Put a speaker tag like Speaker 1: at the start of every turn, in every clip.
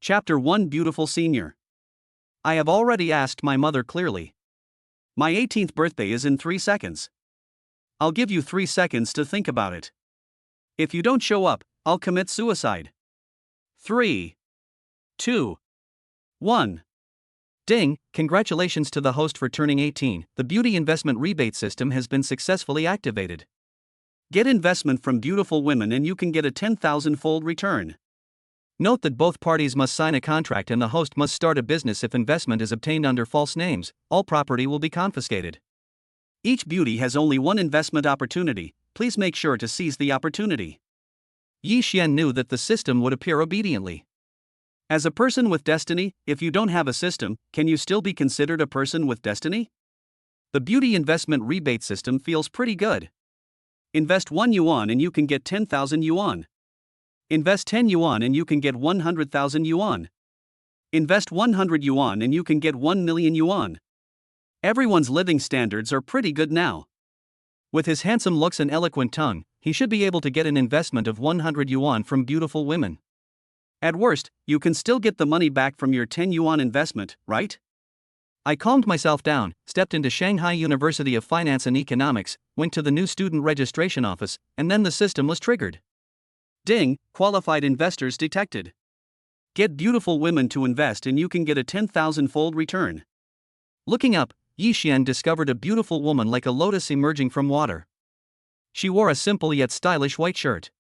Speaker 1: Chapter 1 Beautiful Senior. I have already asked my mother clearly. My 18th birthday is in 3 seconds. I'll give you 3 seconds to think about it. If you don't show up, I'll commit suicide. 3, 2, 1. Ding, congratulations to the host for turning 18. The Beauty Investment Rebate System has been successfully activated. Get investment from beautiful women and you can get a 10,000-fold return. Note that both parties must sign a contract and the host must start a business. If investment is obtained under false names, all property will be confiscated. Each beauty has only one investment opportunity. Please make sure to seize the opportunity. Yi Xian knew that the system would appear obediently. As a person with destiny, if you don't have a system, can you still be considered a person with destiny? The Beauty Investment Rebate System feels pretty good. Invest 1 yuan and you can get 10,000 yuan. Invest 10 yuan and you can get 100,000 yuan. Invest 100 yuan and you can get 1 million yuan. Everyone's living standards are pretty good now. With his handsome looks and eloquent tongue, he should be able to get an investment of 100 yuan from beautiful women. At worst, you can still get the money back from your 10 yuan investment, right? I calmed myself down, stepped into Shanghai University of Finance and Economics, went to the new student registration office, and then the system was triggered. Ding, qualified investors detected. Get beautiful women to invest and you can get a 10,000-fold return. Looking up, Yi Xian discovered a beautiful woman like a lotus emerging from water. She wore a simple yet stylish white shirt.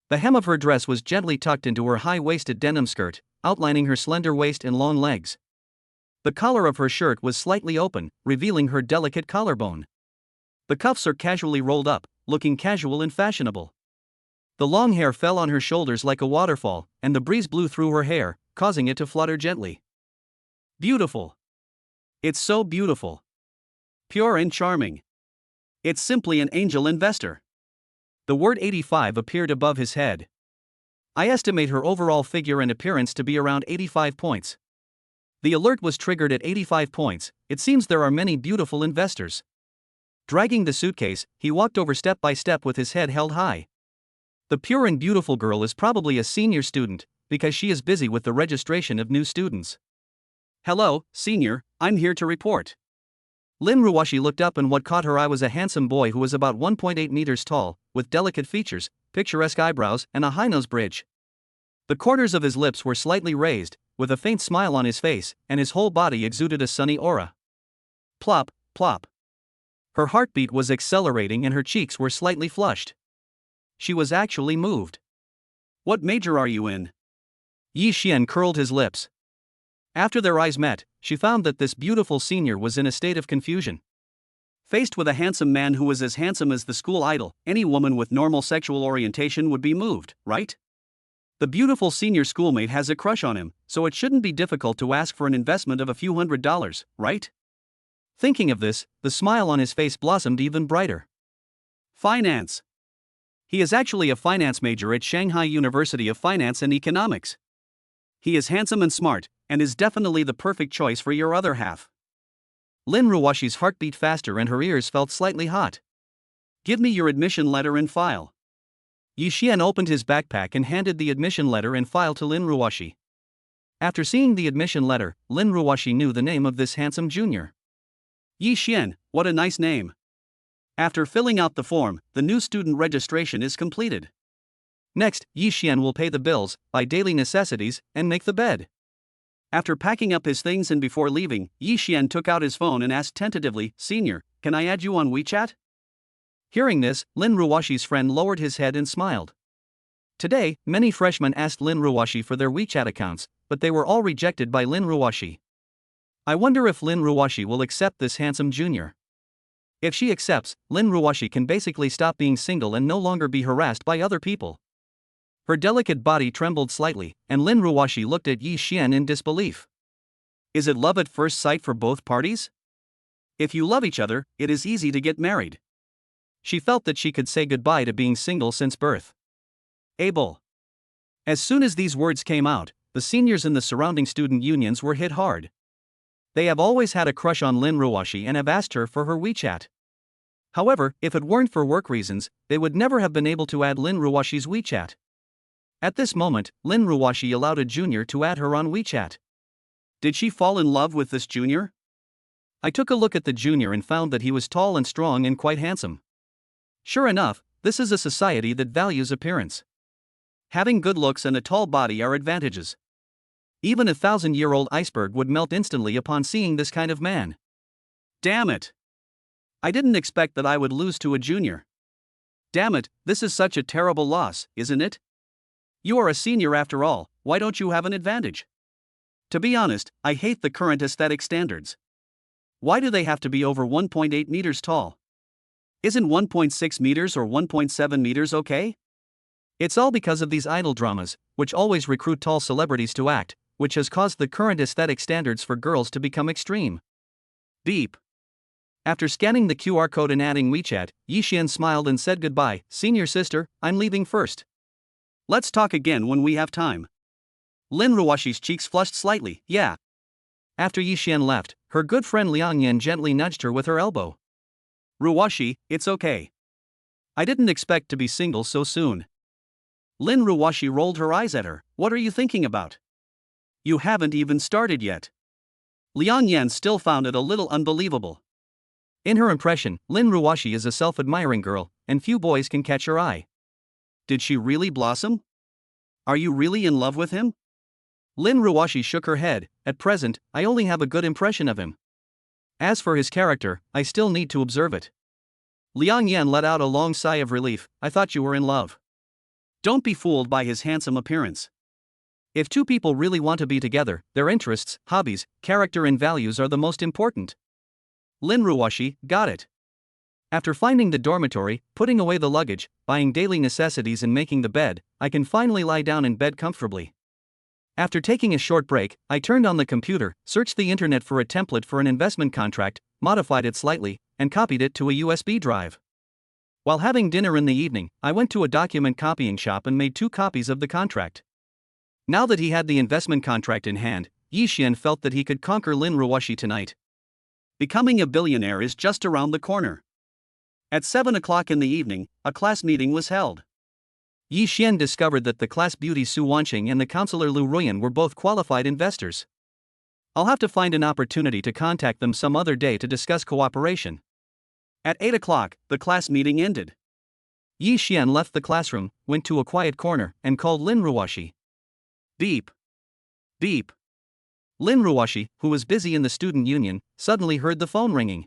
Speaker 1: The hem of her dress was gently tucked into her high-waisted denim skirt, outlining her slender waist and long legs. The collar of her shirt was slightly open, revealing her delicate collarbone. The cuffs are casually rolled up, looking casual and fashionable. The long hair fell on her shoulders like a waterfall, and the breeze blew through her hair, causing it to flutter gently. Beautiful. It's so beautiful. Pure and charming. It's simply an angel investor. The word 85 appeared above his head. I estimate her overall figure and appearance to be around 85 points. The alert was triggered at 85 points. It seems there are many beautiful investors. Dragging the suitcase, he walked over step by step with his head held high. The pure and beautiful girl is probably a senior student, because she is busy with the registration of new students. Hello, senior, I'm here to report. Lin Ruoshi looked up and what caught her eye was a handsome boy who was about 1.8 meters tall, with delicate features, picturesque eyebrows, and a high nose bridge. The corners of his lips were slightly raised, with a faint smile on his face, and his whole body exuded a sunny aura. Plop, plop. Her heartbeat was accelerating and her cheeks were slightly flushed. She was actually moved. What major are you in? Yi Xian curled his lips. After their eyes met, she found that this beautiful senior was in a state of confusion. Faced with a handsome man who was as handsome as the school idol, any woman with normal sexual orientation would be moved, right? The beautiful senior schoolmate has a crush on him, so it shouldn't be difficult to ask for an investment of a few $100s, right? Thinking of this, the smile on his face blossomed even brighter. Finance. He is actually a finance major at Shanghai University of Finance and Economics. He is handsome and smart, and is definitely the perfect choice for your other half. Lin Ruoshi's heart beat faster and her ears felt slightly hot. Give me your admission letter and file. Yi Xian opened his backpack and handed the admission letter and file to Lin Ruoshi. After seeing the admission letter, Lin Ruoshi knew the name of this handsome junior. Yi Xian, what a nice name. After filling out the form, the new student registration is completed. Next, Yi Xian will pay the bills, buy daily necessities, and make the bed. After packing up his things and before leaving, Yi Xian took out his phone and asked tentatively, "Senior, can I add you on WeChat?" Hearing this, Lin Ruoshi's friend lowered his head and smiled. Today, many freshmen asked Lin Ruoshi for their WeChat accounts, but they were all rejected by Lin Ruoshi. I wonder if Lin Ruoshi will accept this handsome junior. If she accepts, Lin Ruoshi can basically stop being single and no longer be harassed by other people. Her delicate body trembled slightly, and Lin Ruoshi looked at Yi Xian in disbelief. Is it love at first sight for both parties? If you love each other, it is easy to get married. She felt that she could say goodbye to being single since birth. Able. As soon as these words came out, the seniors in the surrounding student unions were hit hard. They have always had a crush on Lin Ruoshi and have asked her for her WeChat. However, if it weren't for work reasons, they would never have been able to add Lin Ruoshi's WeChat. At this moment, Lin Ruian allowed a junior to add her on WeChat. Did she fall in love with this junior? I took a look at the junior and found that he was tall and strong and quite handsome. Sure enough, this is a society that values appearance. Having good looks and a tall body are advantages. Even a 1,000-year-old iceberg would melt instantly upon seeing this kind of man. Damn it! I didn't expect that I would lose to a junior. Damn it, this is such a terrible loss, isn't it? You are a senior after all, why don't you have an advantage? To be honest, I hate the current aesthetic standards. Why do they have to be over 1.8 meters tall? Isn't 1.6 meters or 1.7 meters okay? It's all because of these idol dramas, which always recruit tall celebrities to act, which has caused the current aesthetic standards for girls to become extreme. Beep. After scanning the QR code and adding WeChat, Yixian smiled and said goodbye. Senior sister, I'm leaving first. Let's talk again when we have time. Lin Ruian's cheeks flushed slightly, yeah. After Yixian left, her good friend Liang Yan gently nudged her with her elbow. Ruian, it's okay. I didn't expect to be single so soon. Lin Ruian rolled her eyes at her. What are you thinking about? You haven't even started yet. Liang Yan still found it a little unbelievable. In her impression, Lin Ruian is a self-admiring girl, and few boys can catch her eye. Did she really blossom? Are you really in love with him? Lin Ruian shook her head. At present, I only have a good impression of him. As for his character, I still need to observe it. Liang Yan let out a long sigh of relief. I thought you were in love. Don't be fooled by his handsome appearance. If two people really want to be together, their interests, hobbies, character and values are the most important. Lin Ruian, got it. After finding the dormitory, putting away the luggage, buying daily necessities and making the bed, I can finally lie down in bed comfortably. After taking a short break, I turned on the computer, searched the internet for a template for an investment contract, modified it slightly, and copied it to a USB drive. While having dinner in the evening, I went to a document copying shop and made 2 copies of the contract. Now that he had the investment contract in hand, Yixian felt that he could conquer Lin Ruian tonight. Becoming a billionaire is just around the corner. At 7 o'clock in the evening, a class meeting was held. Yixian discovered that the class beauty Su Wanqing and the counselor Lu Ruian were both qualified investors. I'll have to find an opportunity to contact them some other day to discuss cooperation. At 8 o'clock, the class meeting ended. Yixian left the classroom, went to a quiet corner, and called Lin Ruian. Beep. Beep. Lin Ruian, who was busy in the student union, suddenly heard the phone ringing.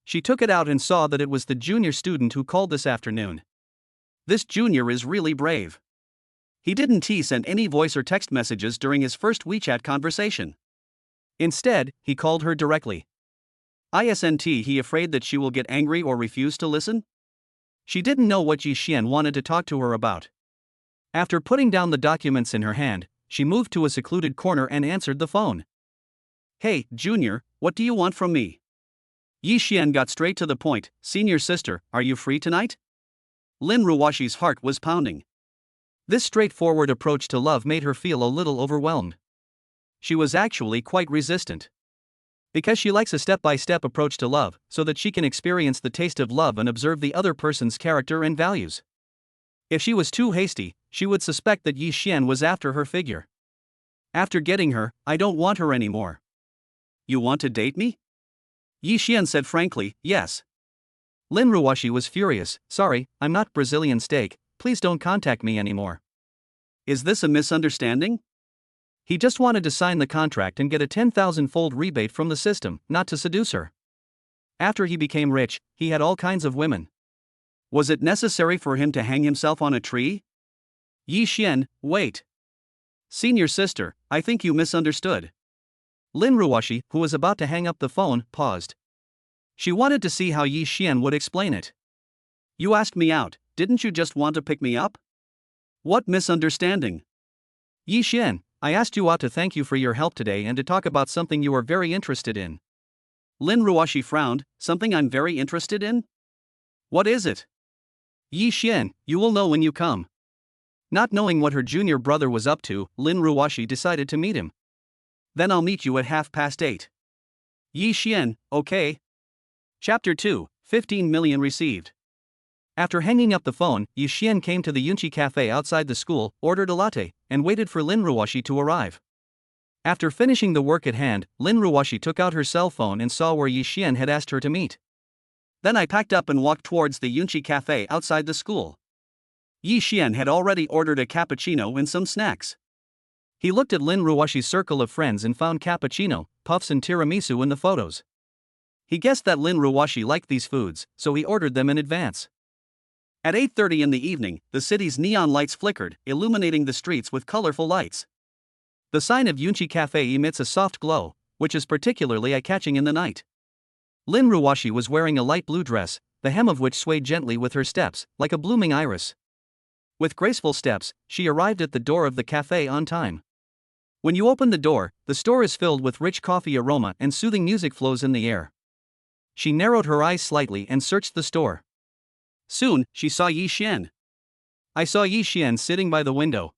Speaker 1: She took it out and saw that it was the junior student who called this afternoon. This junior is really brave. He didn't send any voice or text messages during his first WeChat conversation. Instead, he called her directly. Isn't he afraid that she will get angry or refuse to listen? She didn't know what Yixian wanted to talk to her about. After putting down the documents in her hand, she moved to a secluded corner and answered the phone. Hey, Junior, what do you want from me? Yixian got straight to the point. Senior sister, are you free tonight? Lin Ruian's heart was pounding. This straightforward approach to love made her feel a little overwhelmed. She was actually quite resistant. Because she likes a step-by-step approach to love, so that she can experience the taste of love and observe the other person's character and values. If she was too hasty, she would suspect that Yixian was after her figure. After getting her, I don't want her anymore. You want to date me? Yixian said frankly, yes. Lin Ruian was furious. Sorry, I'm not Brazilian steak, please don't contact me anymore. Is this a misunderstanding? He just wanted to sign the contract and get a 10,000-fold rebate from the system, not to seduce her. After he became rich, he had all kinds of women. Was it necessary for him to hang himself on a tree? Yixian, wait. Senior sister, I think you misunderstood. Lin Ruian, who was about to hang up the phone, paused. She wanted to see how Yixian would explain it. You asked me out, didn't you just want to pick me up? What misunderstanding? Yixian, I asked you out to thank you for your help today and to talk about something you are very interested in. Lin Ruian frowned. Something I'm very interested in? What is it? Yixian, you will know when you come. Not knowing what her junior brother was up to, Lin Ruian decided to meet him. Then I'll meet you at 8:30. Yixian, okay. Chapter 2, 15 million received. After hanging up the phone, Yi Xian came to the Yunqi cafe outside the school, ordered a latte, and waited for Lin Ruoxi to arrive. After finishing the work at hand, Lin Ruoxi took out her cell phone and saw where Yi Xian had asked her to meet. Then I packed up and walked towards the Yunqi cafe outside the school. Yi Xian had already ordered a cappuccino and some snacks. He looked at Lin Ruoxi's circle of friends and found cappuccino, puffs and tiramisu in the photos. He guessed that Lin Ruoxi liked these foods, so he ordered them in advance. At 8:30 in the evening, the city's neon lights flickered, illuminating the streets with colorful lights. The sign of Yunqi Cafe emits a soft glow, which is particularly eye-catching in the night. Lin Ruoxi was wearing a light blue dress, the hem of which swayed gently with her steps, like a blooming iris. With graceful steps, she arrived at the door of the cafe on time. When you open the door, the store is filled with rich coffee aroma and soothing music flows in the air. She narrowed her eyes slightly and searched the store. Soon, she saw Yi Xian. I saw Yi Xian sitting by the window.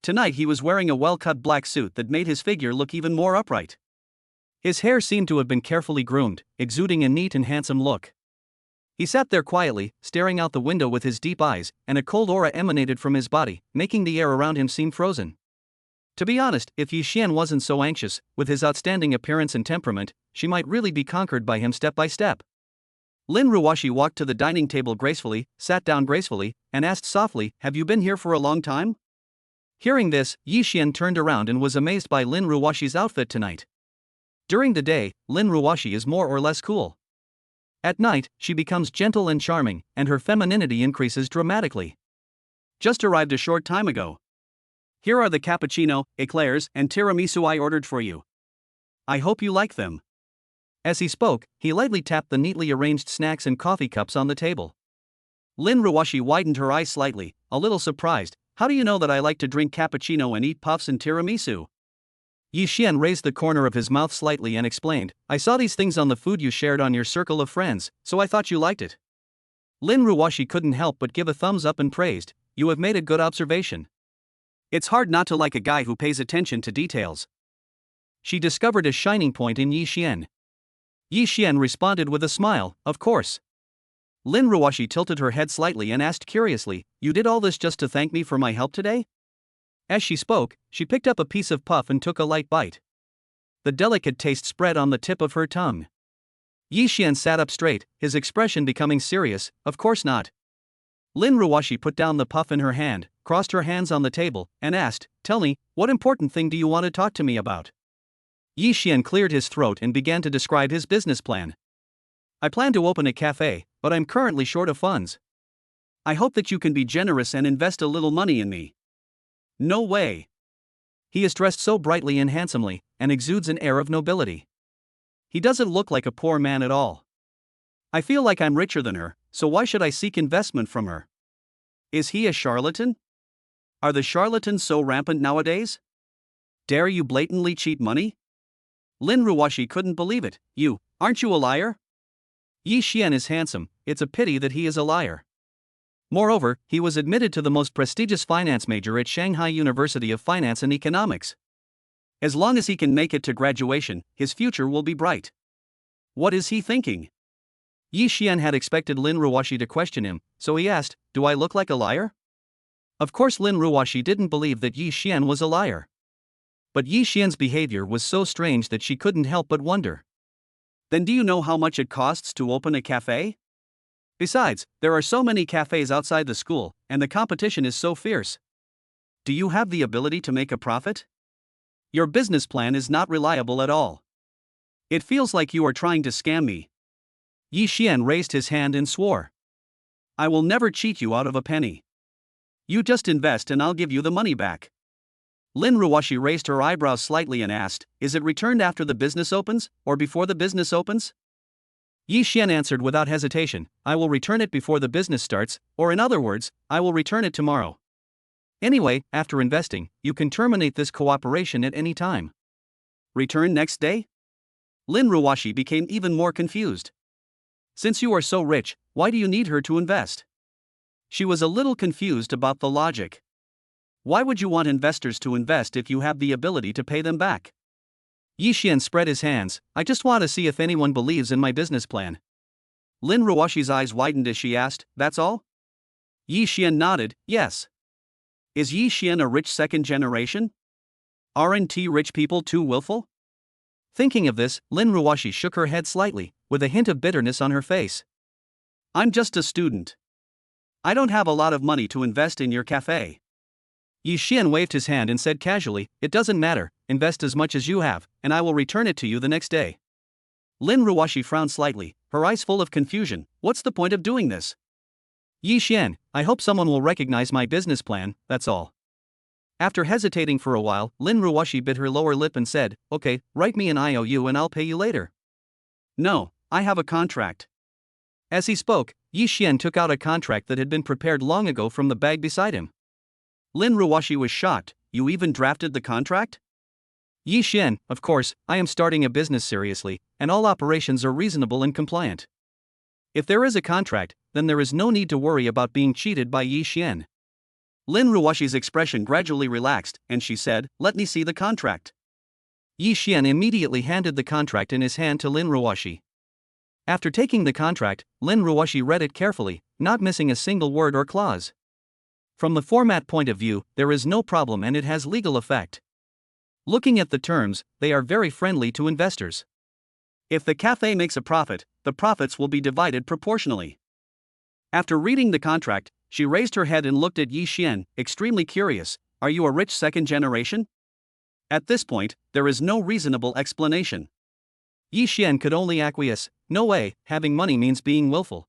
Speaker 1: Tonight he was wearing a well-cut black suit that made his figure look even more upright. His hair seemed to have been carefully groomed, exuding a neat and handsome look. He sat there quietly, staring out the window with his deep eyes, and a cold aura emanated from his body, making the air around him seem frozen. To be honest, if Yi Xian wasn't so anxious, with his outstanding appearance and temperament, she might really be conquered by him step by step. Lin Ruoxi walked to the dining table gracefully, sat down gracefully, and asked softly, "Have you been here for a long time?" Hearing this, Yi Xian turned around and was amazed by Lin Ruoxi's outfit tonight. During the day, Lin Ruoxi is more or less cool. At night, she becomes gentle and charming, and her femininity increases dramatically. Just arrived a short time ago. Here are the cappuccino, eclairs, and tiramisu I ordered for you. I hope you like them. As he spoke, he lightly tapped the neatly arranged snacks and coffee cups on the table. Lin Ruoxi widened her eyes slightly, a little surprised. How do you know that I like to drink cappuccino and eat puffs and tiramisu? Yi Xian raised the corner of his mouth slightly and explained, I saw these things on the food you shared on your circle of friends, so I thought you liked it. Lin Ruoxi couldn't help but give a thumbs up and praised, you have made a good observation. It's hard not to like a guy who pays attention to details. She discovered a shining point in Yi Xian. Yi Xian responded with a smile, of course. Lin Ruoxi tilted her head slightly and asked curiously, you did all this just to thank me for my help today? As she spoke, she picked up a piece of puff and took a light bite. The delicate taste spread on the tip of her tongue. Yi Xian sat up straight, his expression becoming serious, of course not. Lin Ruoxi put down the puff in her hand, crossed her hands on the table, and asked, tell me, what important thing do you want to talk to me about? Yi Xian cleared his throat and began to describe his business plan. I plan to open a cafe, but I'm currently short of funds. I hope that you can be generous and invest a little money in me. No way. He is dressed so brightly and handsomely, and exudes an air of nobility. He doesn't look like a poor man at all. I feel like I'm richer than her, so why should I seek investment from her? Is he a charlatan? Are the charlatans so rampant nowadays? Dare you blatantly cheat money? Lin Ruoxi couldn't believe it. Aren't you a liar? Yi Xian is handsome, it's a pity that he is a liar. Moreover, he was admitted to the most prestigious finance major at Shanghai University of Finance and Economics. As long as he can make it to graduation, his future will be bright. What is he thinking? Yi Xian had expected Lin Ruoxi to question him, so he asked, do I look like a liar? Of course Lin Ruoxi didn't believe that Yi Xian was a liar. But Yi Xian's behavior was so strange that she couldn't help but wonder. Then do you know how much it costs to open a cafe? Besides, there are so many cafes outside the school, and the competition is so fierce. Do you have the ability to make a profit? Your business plan is not reliable at all. It feels like you are trying to scam me. Yi Xian raised his hand and swore. I will never cheat you out of a penny. You just invest and I'll give you the money back. Lin Ruoxi raised her eyebrows slightly and asked, is it returned after the business opens, or before the business opens? Yi Xian answered without hesitation, I will return it before the business starts, or in other words, I will return it tomorrow. Anyway, after investing, you can terminate this cooperation at any time. Return next day? Lin Ruoxi became even more confused. Since you are so rich, why do you need her to invest? She was a little confused about the logic. Why would you want investors to invest if you have the ability to pay them back? Yi Xian spread his hands, I just want to see if anyone believes in my business plan. Lin Ruoshi's eyes widened as she asked, "That's all?" Yi Xian nodded, "Yes." Is Yi Xian a rich second generation? Aren't rich people too willful? Thinking of this, Lin Ruoshi shook her head slightly, with a hint of bitterness on her face. I'm just a student. I don't have a lot of money to invest in your cafe. Yi Xian waved his hand and said casually, "It doesn't matter, invest as much as you have, and I will return it to you the next day." Lin Ruoshi frowned slightly, her eyes full of confusion. What's the point of doing this? Yi Xian, I hope someone will recognize my business plan, that's all. After hesitating for a while, Lin Ruoshi bit her lower lip and said, "Okay, write me an IOU and I'll pay you later." "No, I have a contract." As he spoke, Yi Xian took out a contract that had been prepared long ago from the bag beside him. Lin Ruoshi was shocked. "You even drafted the contract?" Yi Xian, of course, I am starting a business seriously, and all operations are reasonable and compliant. If there is a contract, then there is no need to worry about being cheated by Yi Xian. Lin Ruoshi's expression gradually relaxed, and she said, "Let me see the contract." Yi Xian immediately handed the contract in his hand to Lin Ruoshi. After taking the contract, Lin Ruoshi read it carefully, not missing a single word or clause. From the format point of view, there is no problem and it has legal effect. Looking at the terms, they are very friendly to investors. If the cafe makes a profit, the profits will be divided proportionally. After reading the contract, she raised her head and looked at Yi Xian, extremely curious. Are you a rich second generation? At this point, there is no reasonable explanation. Yi Xian could only acquiesce. No way, having money means being willful.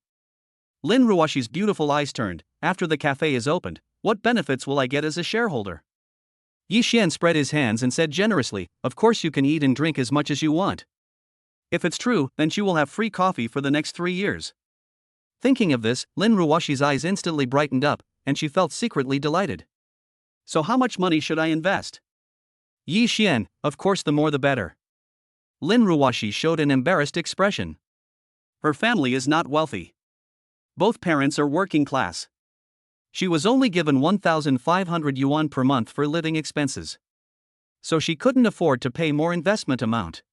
Speaker 1: Lin Ruoshi's beautiful eyes turned. After the cafe is opened, what benefits will I get as a shareholder? Yi Xian spread his hands and said generously, "Of course you can eat and drink as much as you want. If it's true, then she will have free coffee for the next 3 years." Thinking of this, Lin Ruoshi's eyes instantly brightened up, and she felt secretly delighted. "So how much money should I invest?" Yi Xian, "Of course the more the better." Lin Ruoshi showed an embarrassed expression. Her family is not wealthy. Both parents are working class. She was only given 1,500 yuan per month for living expenses. So she couldn't afford to pay more investment amount.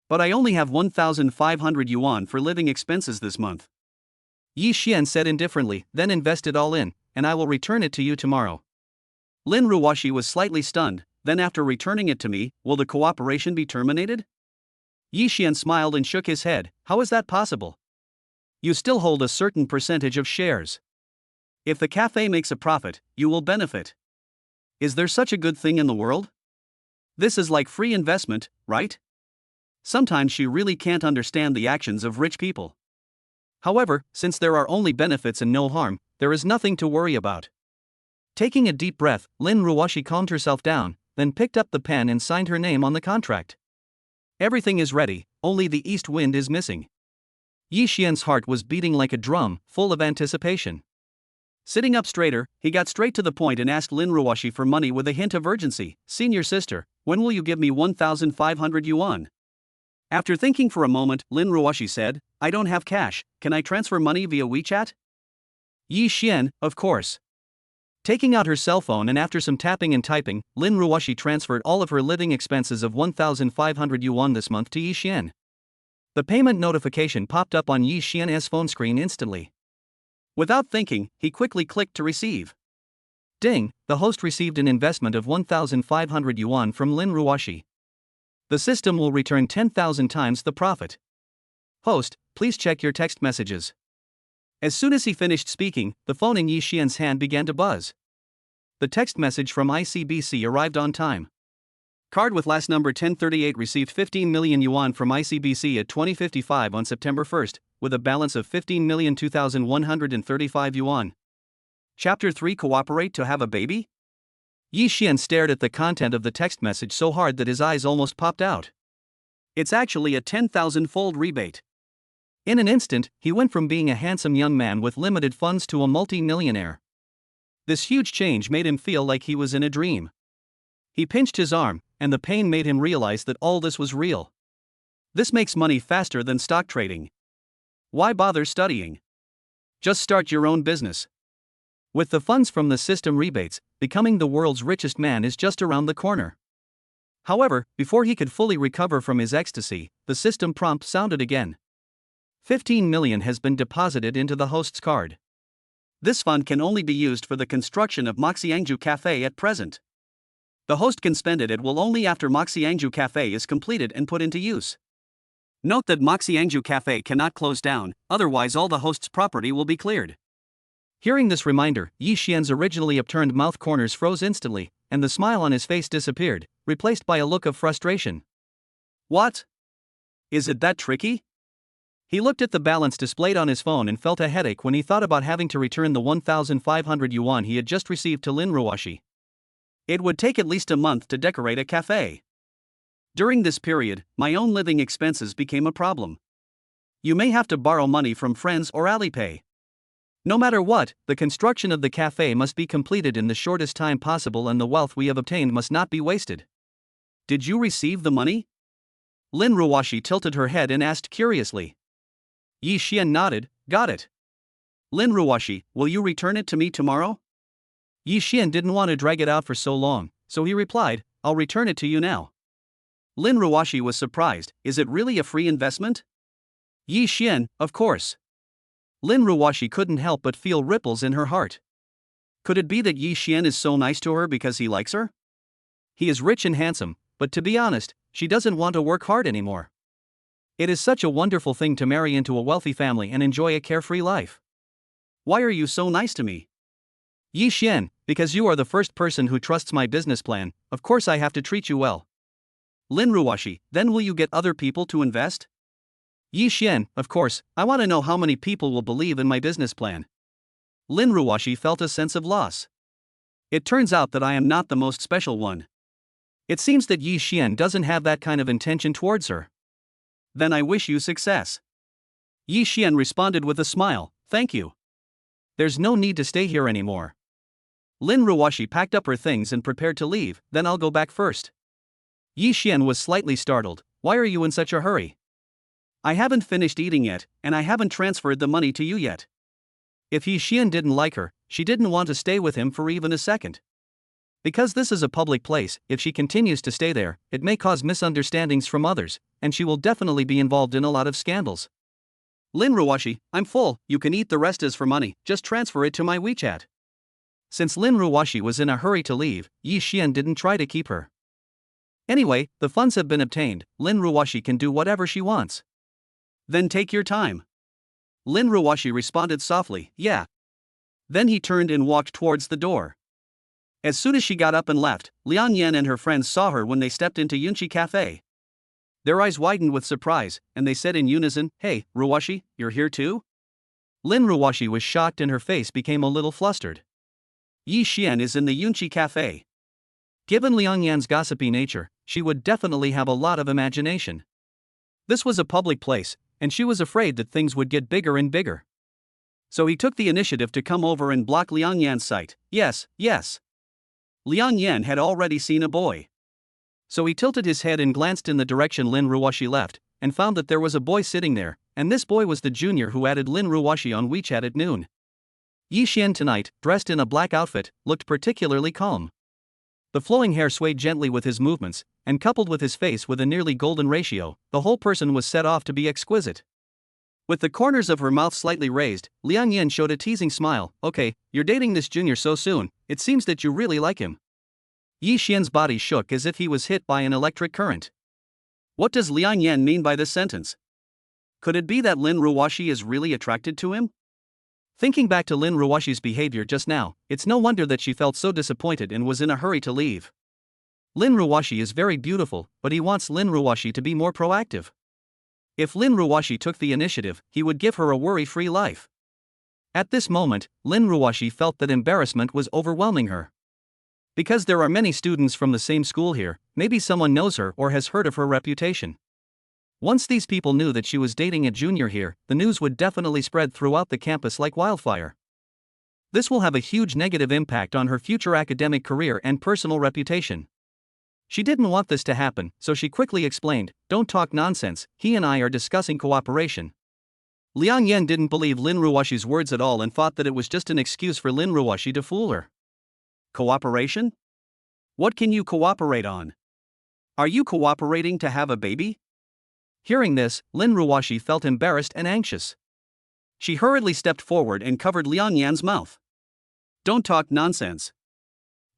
Speaker 1: But I only have 1,500 yuan for living expenses this month. Yi Xian said indifferently, "Then invest it all in, and I will return it to you tomorrow." Lin Ruoshi was slightly stunned. "Then after returning it to me, will the cooperation be terminated?" Yi Xian smiled and shook his head. "How is that possible? You still hold a certain percentage of shares. If the cafe makes a profit, you will benefit. Is there such a good thing in the world? This is like free investment, right?" Sometimes she really can't understand the actions of rich people. However, since there are only benefits and no harm, there is nothing to worry about. Taking a deep breath, Lin Ruoshi calmed herself down, then picked up the pen and signed her name on the contract. Everything is ready, only the east wind is missing. Yi Xian's heart was beating like a drum, full of anticipation. Sitting up straighter, he got straight to the point and asked Lin Ruoshi for money with a hint of urgency. "Senior sister, when will you give me 1,500 yuan?" After thinking for a moment, Lin Ruoshi said, "I don't have cash, can I transfer money via WeChat?" Yi Xian, "Of course." Taking out her cell phone and after some tapping and typing, Lin Ruoshi transferred all of her living expenses of 1,500 yuan this month to Yi Xian. The payment notification popped up on Yi Xian's phone screen instantly. Without thinking, he quickly clicked to receive. Ding, the host received an investment of 1,500 yuan from Lin Ruoshi. The system will return 10,000 times the profit. Host, please check your text messages. As soon as he finished speaking, the phone in Yi Xian's hand began to buzz. The text message from ICBC arrived on time. Card with last number 1038 received 15 million yuan from ICBC at 2055 on September 1st, with a balance of 15,002,135 yuan. Chapter 3 Cooperate to have a baby? Yi Xian stared at the content of the text message so hard that his eyes almost popped out. It's actually a 10,000-fold rebate. In an instant, he went from being a handsome young man with limited funds to a multi-millionaire. This huge change made him feel like he was in a dream. He pinched his arm, and the pain made him realize that all this was real. This makes money faster than stock trading. Why bother studying? Just start your own business. With the funds from the system rebates, becoming the world's richest man is just around the corner. However, before he could fully recover from his ecstasy, the system prompt sounded again. 15 million has been deposited into the host's card. This fund can only be used for the construction of Moxiangju Cafe at present. The host can spend it will only after Moxiangju Cafe is completed and put into use. Note that Moxiangju Cafe cannot close down, otherwise all the host's property will be cleared. Hearing this reminder, Yi Xian's originally upturned mouth corners froze instantly, and the smile on his face disappeared, replaced by a look of frustration. What? Is it that tricky? He looked at the balance displayed on his phone and felt a headache when he thought about having to return the 1,500 yuan he had just received to Lin Ruoxi. It would take at least a month to decorate a cafe. During this period, my own living expenses became a problem. You may have to borrow money from friends or Alipay. No matter what, the construction of the cafe must be completed in the shortest time possible and the wealth we have obtained must not be wasted. Did you receive the money? Lin Ruoxi tilted her head and asked curiously. Yi Xian nodded, got it. Lin Ruoxi, will you return it to me tomorrow? Yi Xian didn't want to drag it out for so long, so he replied, I'll return it to you now. Lin Ruoxi was surprised, is it really a free investment? Yi Xian, of course. Lin Ruoxi couldn't help but feel ripples in her heart. Could it be that Yi Xian is so nice to her because he likes her? He is rich and handsome, but to be honest, she doesn't want to work hard anymore. It is such a wonderful thing to marry into a wealthy family and enjoy a carefree life. Why are you so nice to me? Yi Xian, because you are the first person who trusts my business plan, of course I have to treat you well. Lin Ruoxi, then will you get other people to invest? Yi Xian, of course, I want to know how many people will believe in my business plan. Lin Ruoxi felt a sense of loss. It turns out that I am not the most special one. It seems that Yi Xian doesn't have that kind of intention towards her. Then I wish you success. Yi Xian responded with a smile, thank you. There's no need to stay here anymore. Lin Ruoxi packed up her things and prepared to leave, then I'll go back first. Yi Xian was slightly startled, why are you in such a hurry? I haven't finished eating yet, and I haven't transferred the money to you yet. If Yi Xian didn't like her, she didn't want to stay with him for even a second. Because this is a public place, if she continues to stay there, it may cause misunderstandings from others, and she will definitely be involved in a lot of scandals. Lin Ruoxi, I'm full, you can eat, the rest is for money, just transfer it to my WeChat. Since Lin Ruoxi was in a hurry to leave, Yi Xian didn't try to keep her. Anyway, the funds have been obtained, Lin Ruoxi can do whatever she wants. Then take your time. Lin Ruoxi responded softly, yeah. Then he turned and walked towards the door. As soon as she got up and left, Liang Yan and her friends saw her when they stepped into Yunqi Cafe. Their eyes widened with surprise, and they said in unison, hey, Ruoxi, you're here too? Lin Ruoxi was shocked and her face became a little flustered. Yi Xian is in the Yunqi Cafe. Given Liang Yan's gossipy nature, she would definitely have a lot of imagination. This was a public place, and she was afraid that things would get bigger and bigger. So he took the initiative to come over and block Liang Yan's sight. Yes. Liang Yan had already seen a boy. So he tilted his head and glanced in the direction Lin Ruoxi left, and found that there was a boy sitting there, and this boy was the junior who added Lin Ruoxi on WeChat at noon. Yi Xian tonight, dressed in a black outfit, looked particularly calm. The flowing hair swayed gently with his movements, and coupled with his face with a nearly golden ratio, the whole person was set off to be exquisite. With the corners of her mouth slightly raised, Liang Yan showed a teasing smile. Okay, you're dating this junior so soon, it seems that you really like him. Yi Xian's body shook as if he was hit by an electric current. What does Liang Yan mean by this sentence? Could it be that Lin Ruoxi is really attracted to him? Thinking back to Lin Ruoxi's behavior just now, it's no wonder that she felt so disappointed and was in a hurry to leave. Lin Ruoxi is very beautiful, but he wants Lin Ruoxi to be more proactive. If Lin Ruoxi took the initiative, he would give her a worry-free life. At this moment, Lin Ruoxi felt that embarrassment was overwhelming her. Because there are many students from the same school here, maybe someone knows her or has heard of her reputation. Once these people knew that she was dating a junior here, the news would definitely spread throughout the campus like wildfire. This will have a huge negative impact on her future academic career and personal reputation. She didn't want this to happen, so she quickly explained, don't talk nonsense, he and I are discussing cooperation. Liang Yan didn't believe Lin Ruoxi's words at all and thought that it was just an excuse for Lin Ruoxi to fool her. Cooperation? What can you cooperate on? Are you cooperating to have a baby? Hearing this, Lin Ruoxi felt embarrassed and anxious. She hurriedly stepped forward and covered Liang Yan's mouth. Don't talk nonsense.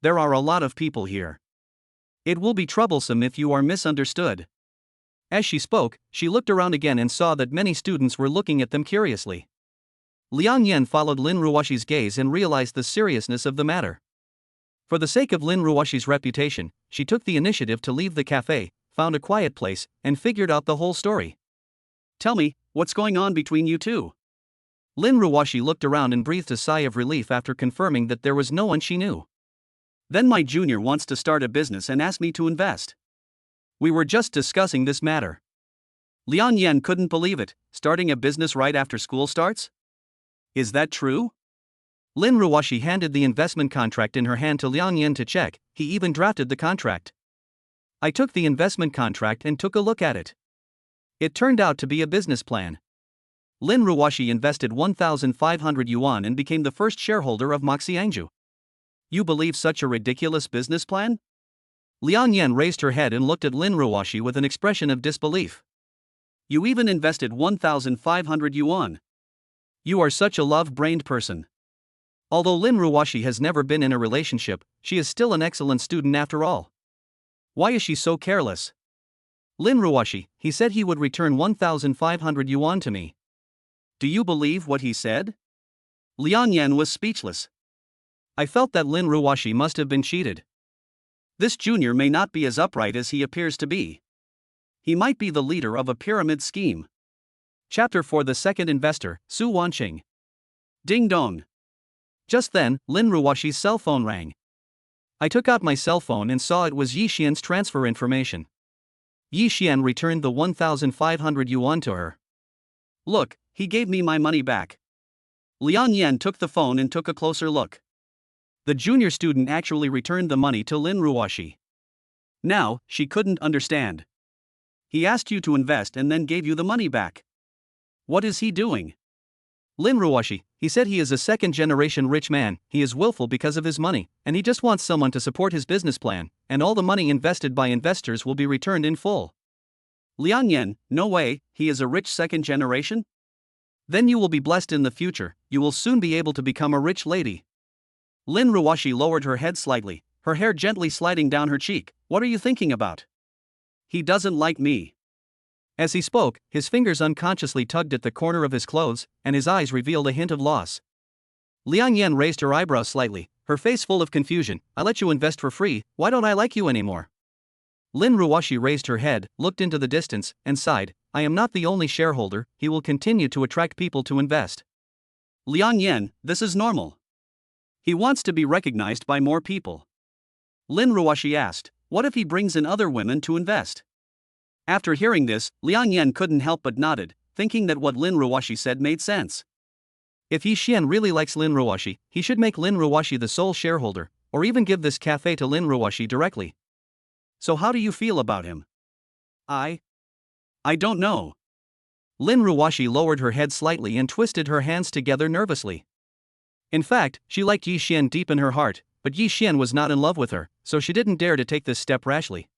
Speaker 1: There are a lot of people here. It will be troublesome if you are misunderstood. As she spoke, she looked around again and saw that many students were looking at them curiously. Liang Yan followed Lin Ruoxi's gaze and realized the seriousness of the matter. For the sake of Lin Ruoxi's reputation, she took the initiative to leave the cafe, found a quiet place, and figured out the whole story. Tell me, what's going on between you two? Lin Ruoxi looked around and breathed a sigh of relief after confirming that there was no one she knew. Then my junior wants to start a business and asked me to invest. We were just discussing this matter. Liang Yan couldn't believe it, starting a business right after school starts? Is that true? Lin Ruoxi handed the investment contract in her hand to Liang Yan to check. He even drafted the contract. I took the investment contract and took a look at it. It turned out to be a business plan. Lin Ruoxi invested 1,500 yuan and became the first shareholder of Moxiangju. You believe such a ridiculous business plan? Liang Yan raised her head and looked at Lin Ruoxi with an expression of disbelief. You even invested 1,500 yuan. You are such a love-brained person. Although Lin Ruoxi has never been in a relationship, she is still an excellent student after all. Why is she so careless? Lin Ruoxi, he said he would return 1,500 yuan to me. Do you believe what he said? Liang Yan was speechless. I felt that Lin Ruoxi must have been cheated. This junior may not be as upright as he appears to be. He might be the leader of a pyramid scheme. Chapter 4. The second investor, Su Wanqing. Ding dong. Just then, Lin Ruoxi's cell phone rang. I took out my cell phone and saw it was Yi Xian's transfer information. Yi Xian returned the 1,500 yuan to her. Look, he gave me my money back. Liang Yan took the phone and took a closer look. The junior student actually returned the money to Lin Ruoxi. Now, she couldn't understand. He asked you to invest and then gave you the money back. What is he doing? Lin Ruoxi, he said he is a second-generation rich man, he is willful because of his money, and he just wants someone to support his business plan, and all the money invested by investors will be returned in full. Liang Yan, no way, he is a rich second generation? Then you will be blessed in the future, you will soon be able to become a rich lady. Lin Ruoxi lowered her head slightly, her hair gently sliding down her cheek. What are you thinking about? He doesn't like me. As he spoke, his fingers unconsciously tugged at the corner of his clothes, and his eyes revealed a hint of loss. Liang Yan raised her eyebrows slightly, her face full of confusion. I let you invest for free, why don't I like you anymore? Lin Ruoxi raised her head, looked into the distance, and sighed. I am not the only shareholder, he will continue to attract people to invest. Liang Yan, this is normal. He wants to be recognized by more people. Lin Ruoxi asked, what if he brings in other women to invest? After hearing this, Liang Yan couldn't help but nodded, thinking that what Lin Ruoxi said made sense. If Yi Xian really likes Lin Ruoxi, he should make Lin Ruoxi the sole shareholder, or even give this cafe to Lin Ruoxi directly. So how do you feel about him? I don't know. Lin Ruoxi lowered her head slightly and twisted her hands together nervously. In fact, she liked Yi Xian deep in her heart, but Yi Xian was not in love with her, so she didn't dare to take this step rashly.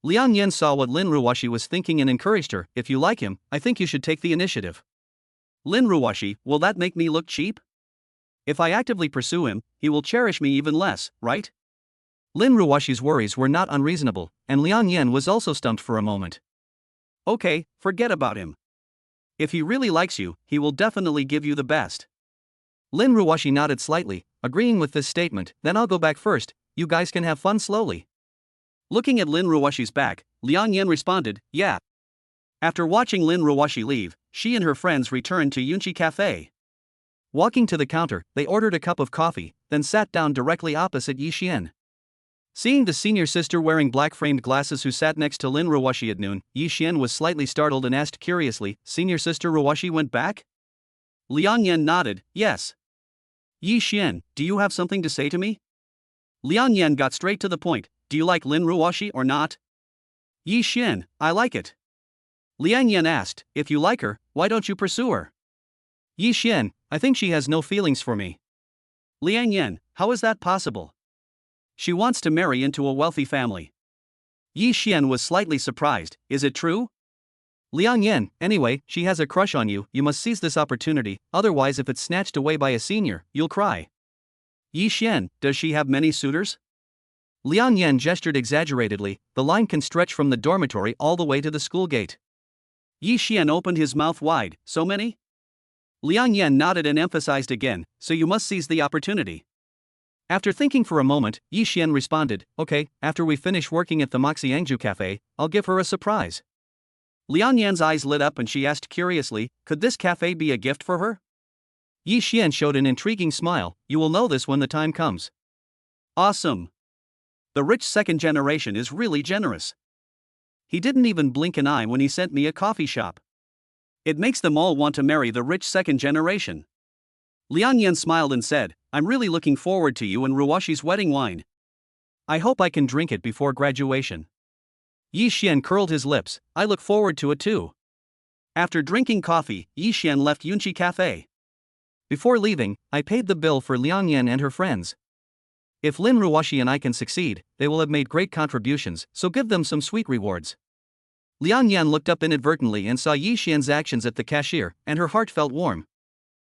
Speaker 1: Liang Yan saw what Lin Ruoxi was thinking and encouraged her. If you like him, I think you should take the initiative. Lin Ruoxi, will that make me look cheap? If I actively pursue him, he will cherish me even less, right? Lin Ruoxi's worries were not unreasonable, and Liang Yan was also stumped for a moment. Okay, forget about him. If he really likes you, he will definitely give you the best. Lin Ruoxi nodded slightly, agreeing with this statement. Then I'll go back first, you guys can have fun slowly. Looking at Lin Ruoxi's back, Liang Yan responded, yeah. After watching Lin Ruoxi leave, she and her friends returned to Yunqi Cafe. Walking to the counter, they ordered a cup of coffee, then sat down directly opposite Yi Xian. Seeing the senior sister wearing black-framed glasses who sat next to Lin Ruoxi at noon, Yi Xian was slightly startled and asked curiously, Senior sister Ruoxi went back? Liang Yan nodded, yes. Yi Xian, do you have something to say to me? Liang Yan got straight to the point. Do you like Lin Ruoxi or not? Yi Xian, I like it. Liang Yan asked, if you like her, why don't you pursue her? Yi Xian, I think she has no feelings for me. Liang Yan, how is that possible? She wants to marry into a wealthy family. Yi Xian was slightly surprised, is it true? Liang Yan, anyway, she has a crush on you, you must seize this opportunity, otherwise if it's snatched away by a senior, you'll cry. Yi Xian, does she have many suitors? Liang Yan gestured exaggeratedly, the line can stretch from the dormitory all the way to the school gate. Yi Xian opened his mouth wide, so many? Liang Yan nodded and emphasized again, so you must seize the opportunity. After thinking for a moment, Yi Xian responded, okay, after we finish working at the Moxiangju cafe, I'll give her a surprise. Liang Yan's eyes lit up and she asked curiously, could this cafe be a gift for her? Yi Xian showed an intriguing smile, you will know this when the time comes. Awesome. The rich second generation is really generous. He didn't even blink an eye when he sent me a coffee shop. It makes them all want to marry the rich second generation. Liang Yan smiled and said, I'm really looking forward to you and Ruwashi's wedding wine. I hope I can drink it before graduation. Yi Xian curled his lips, I look forward to it too. After drinking coffee, Yi Xian left Yunqi Cafe. Before leaving, I paid the bill for Liang Yan and her friends. If Lin Ruwashi and I can succeed, they will have made great contributions, so give them some sweet rewards. Liang Yan looked up inadvertently and saw Yi Xian's actions at the cashier, and her heart felt warm.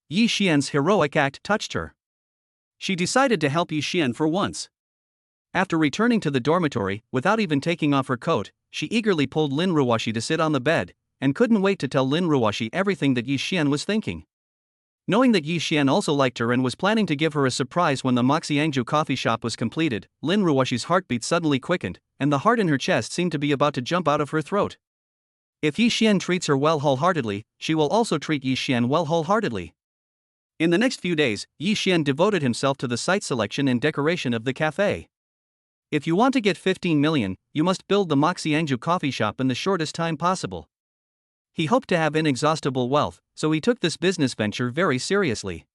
Speaker 1: Yi Xian's heroic act touched her. She decided to help Yi Xian for once. After returning to the dormitory, without even taking off her coat, she eagerly pulled Lin Ruwashi to sit on the bed, and couldn't wait to tell Lin Ruwashi everything that Yi Xian was thinking. Knowing that Yi Xian also liked her and was planning to give her a surprise when the Moxiangju coffee shop was completed, Lin Ruwashi's heartbeat suddenly quickened, and the heart in her chest seemed to be about to jump out of her throat. If Yi Xian treats her well wholeheartedly, she will also treat Yi Xian well wholeheartedly. In the next few days, Yi Xian devoted himself to the site selection and decoration of the cafe. If you want to get 15 million, you must build the Moxiangju coffee shop in the shortest time possible. He hoped to have inexhaustible wealth, so he took this business venture very seriously.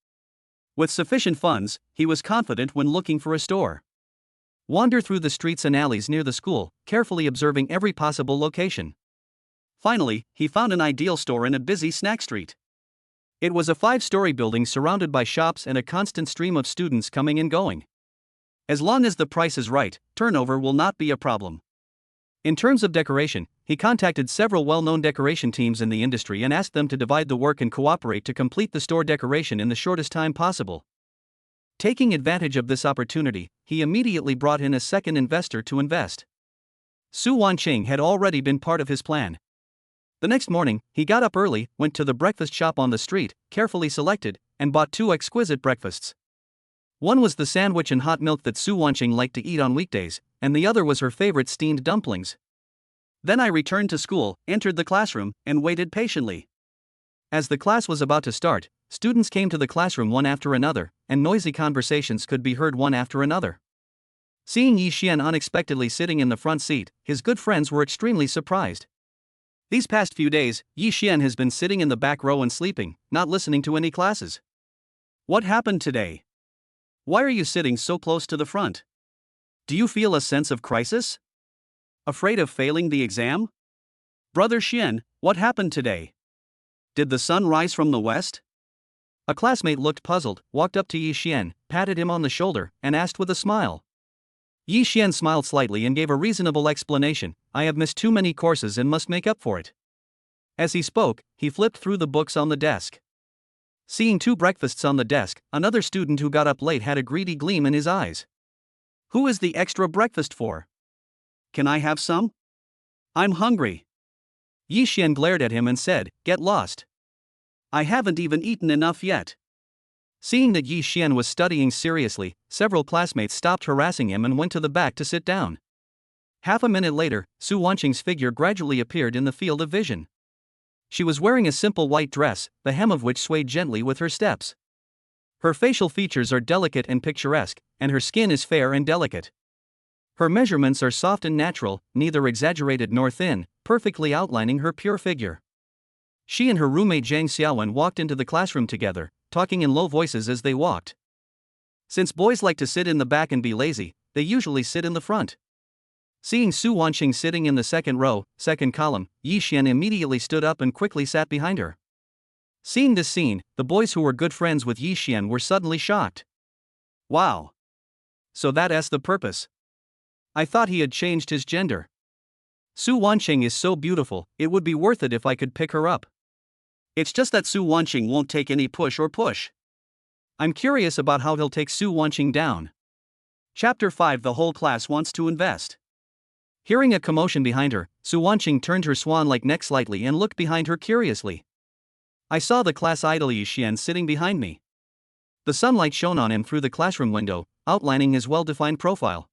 Speaker 1: With sufficient funds, he was confident when looking for a store. Wander through the streets and alleys near the school, carefully observing every possible location. Finally, he found an ideal store in a busy snack street. It was a 5-story building surrounded by shops and a constant stream of students coming and going. As long as the price is right, turnover will not be a problem. In terms of decoration, he contacted several well-known decoration teams in the industry and asked them to divide the work and cooperate to complete the store decoration in the shortest time possible. Taking advantage of this opportunity, he immediately brought in a second investor to invest. Su Wanqing had already been part of his plan. The next morning, he got up early, went to the breakfast shop on the street, carefully selected, and bought 2 exquisite breakfasts. One was the sandwich and hot milk that Su Wanqing liked to eat on weekdays, and the other was her favorite steamed dumplings. Then I returned to school, entered the classroom, and waited patiently. As the class was about to start, students came to the classroom one after another, and noisy conversations could be heard one after another. Seeing Yi Xian unexpectedly sitting in the front seat, his good friends were extremely surprised. These past few days, Yi Xian has been sitting in the back row and sleeping, not listening to any classes. What happened today? Why are you sitting so close to the front? Do you feel a sense of crisis? Afraid of failing the exam? Brother Xian, what happened today? Did the sun rise from the west? A classmate looked puzzled, walked up to Yi Xian, patted him on the shoulder, and asked with a smile. Yi Xian smiled slightly and gave a reasonable explanation, I have missed too many courses and must make up for it. As he spoke, he flipped through the books on the desk. Seeing 2 breakfasts on the desk, another student who got up late had a greedy gleam in his eyes. Who is the extra breakfast for? Can I have some? I'm hungry. Yi Xian glared at him and said, get lost. I haven't even eaten enough yet. Seeing that Yi Xian was studying seriously, several classmates stopped harassing him and went to the back to sit down. Half a minute later, Su Wanqing's figure gradually appeared in the field of vision. She was wearing a simple white dress, the hem of which swayed gently with her steps. Her facial features are delicate and picturesque, and her skin is fair and delicate. Her measurements are soft and natural, neither exaggerated nor thin, perfectly outlining her pure figure. She and her roommate Zhang Xiaowen walked into the classroom together, talking in low voices as they walked. Since boys like to sit in the back and be lazy, they usually sit in the front. Seeing Su Wanqing sitting in the second row, second column, Yi Xian immediately stood up and quickly sat behind her. Seeing this scene, the boys who were good friends with Yi Xian were suddenly shocked. Wow! So that's the purpose. I thought he had changed his gender. Su Wanqing is so beautiful, it would be worth it if I could pick her up. It's just that Su Wanqing won't take any push or push. I'm curious about how he'll take Su Wanqing down. Chapter 5. The whole class wants to invest. Hearing a commotion behind her, Su Wanqing turned her swan-like neck slightly and looked behind her curiously. I saw the class idol Yi Xian sitting behind me. The sunlight shone on him through the classroom window, outlining his well-defined profile.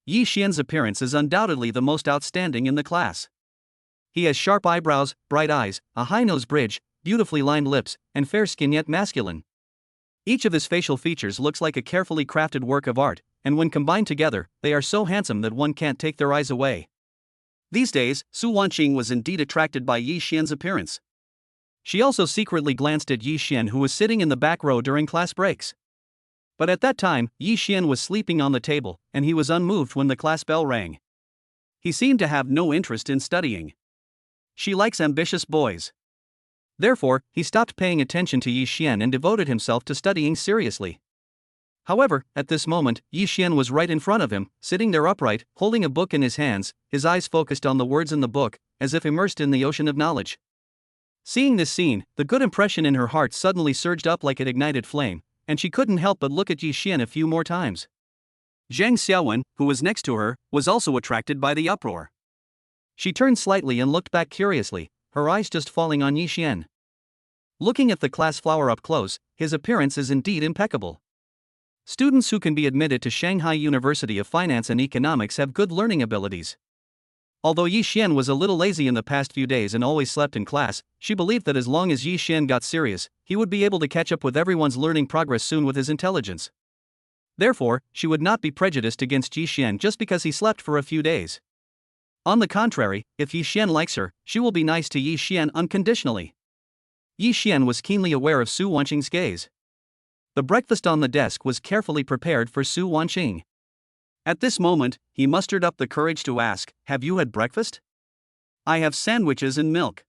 Speaker 1: Yi Xian's appearance is undoubtedly the most outstanding in the class. He has sharp eyebrows, bright eyes, a high nose bridge, beautifully lined lips, and fair skin yet masculine. Each of his facial features looks like a carefully crafted work of art, and when combined together, they are so handsome that one can't take their eyes away. These days, Su Wanqing was indeed attracted by Yi Xian's appearance. She also secretly glanced at Yi Xian, who was sitting in the back row during class breaks. But at that time, Yi Xian was sleeping on the table, and he was unmoved when the class bell rang. He seemed to have no interest in studying. She likes ambitious boys. Therefore, he stopped paying attention to Yi Xian and devoted himself to studying seriously. However, at this moment, Yi Xian was right in front of him, sitting there upright, holding a book in his hands, his eyes focused on the words in the book, as if immersed in the ocean of knowledge. Seeing this scene, the good impression in her heart suddenly surged up like an ignited flame, and she couldn't help but look at Yi Xian a few more times. Zhang Xiaowen, who was next to her, was also attracted by the uproar. She turned slightly and looked back curiously, her eyes just falling on Yi Xian. Looking at the class flower up close, his appearance is indeed impeccable. Students who can be admitted to Shanghai University of Finance and Economics have good learning abilities. Although Yi Xian was a little lazy in the past few days and always slept in class, she believed that as long as Yi Xian got serious, he would be able to catch up with everyone's learning progress soon with his intelligence. Therefore, she would not be prejudiced against Yi Xian just because he slept for a few days. On the contrary, if Yi Xian likes her, she will be nice to Yi Xian unconditionally. Yi Xian was keenly aware of Su Wanqing's gaze. The breakfast on the desk was carefully prepared for Su Wanqing. At this moment, he mustered up the courage to ask, "Have you had breakfast?" "I have sandwiches and milk."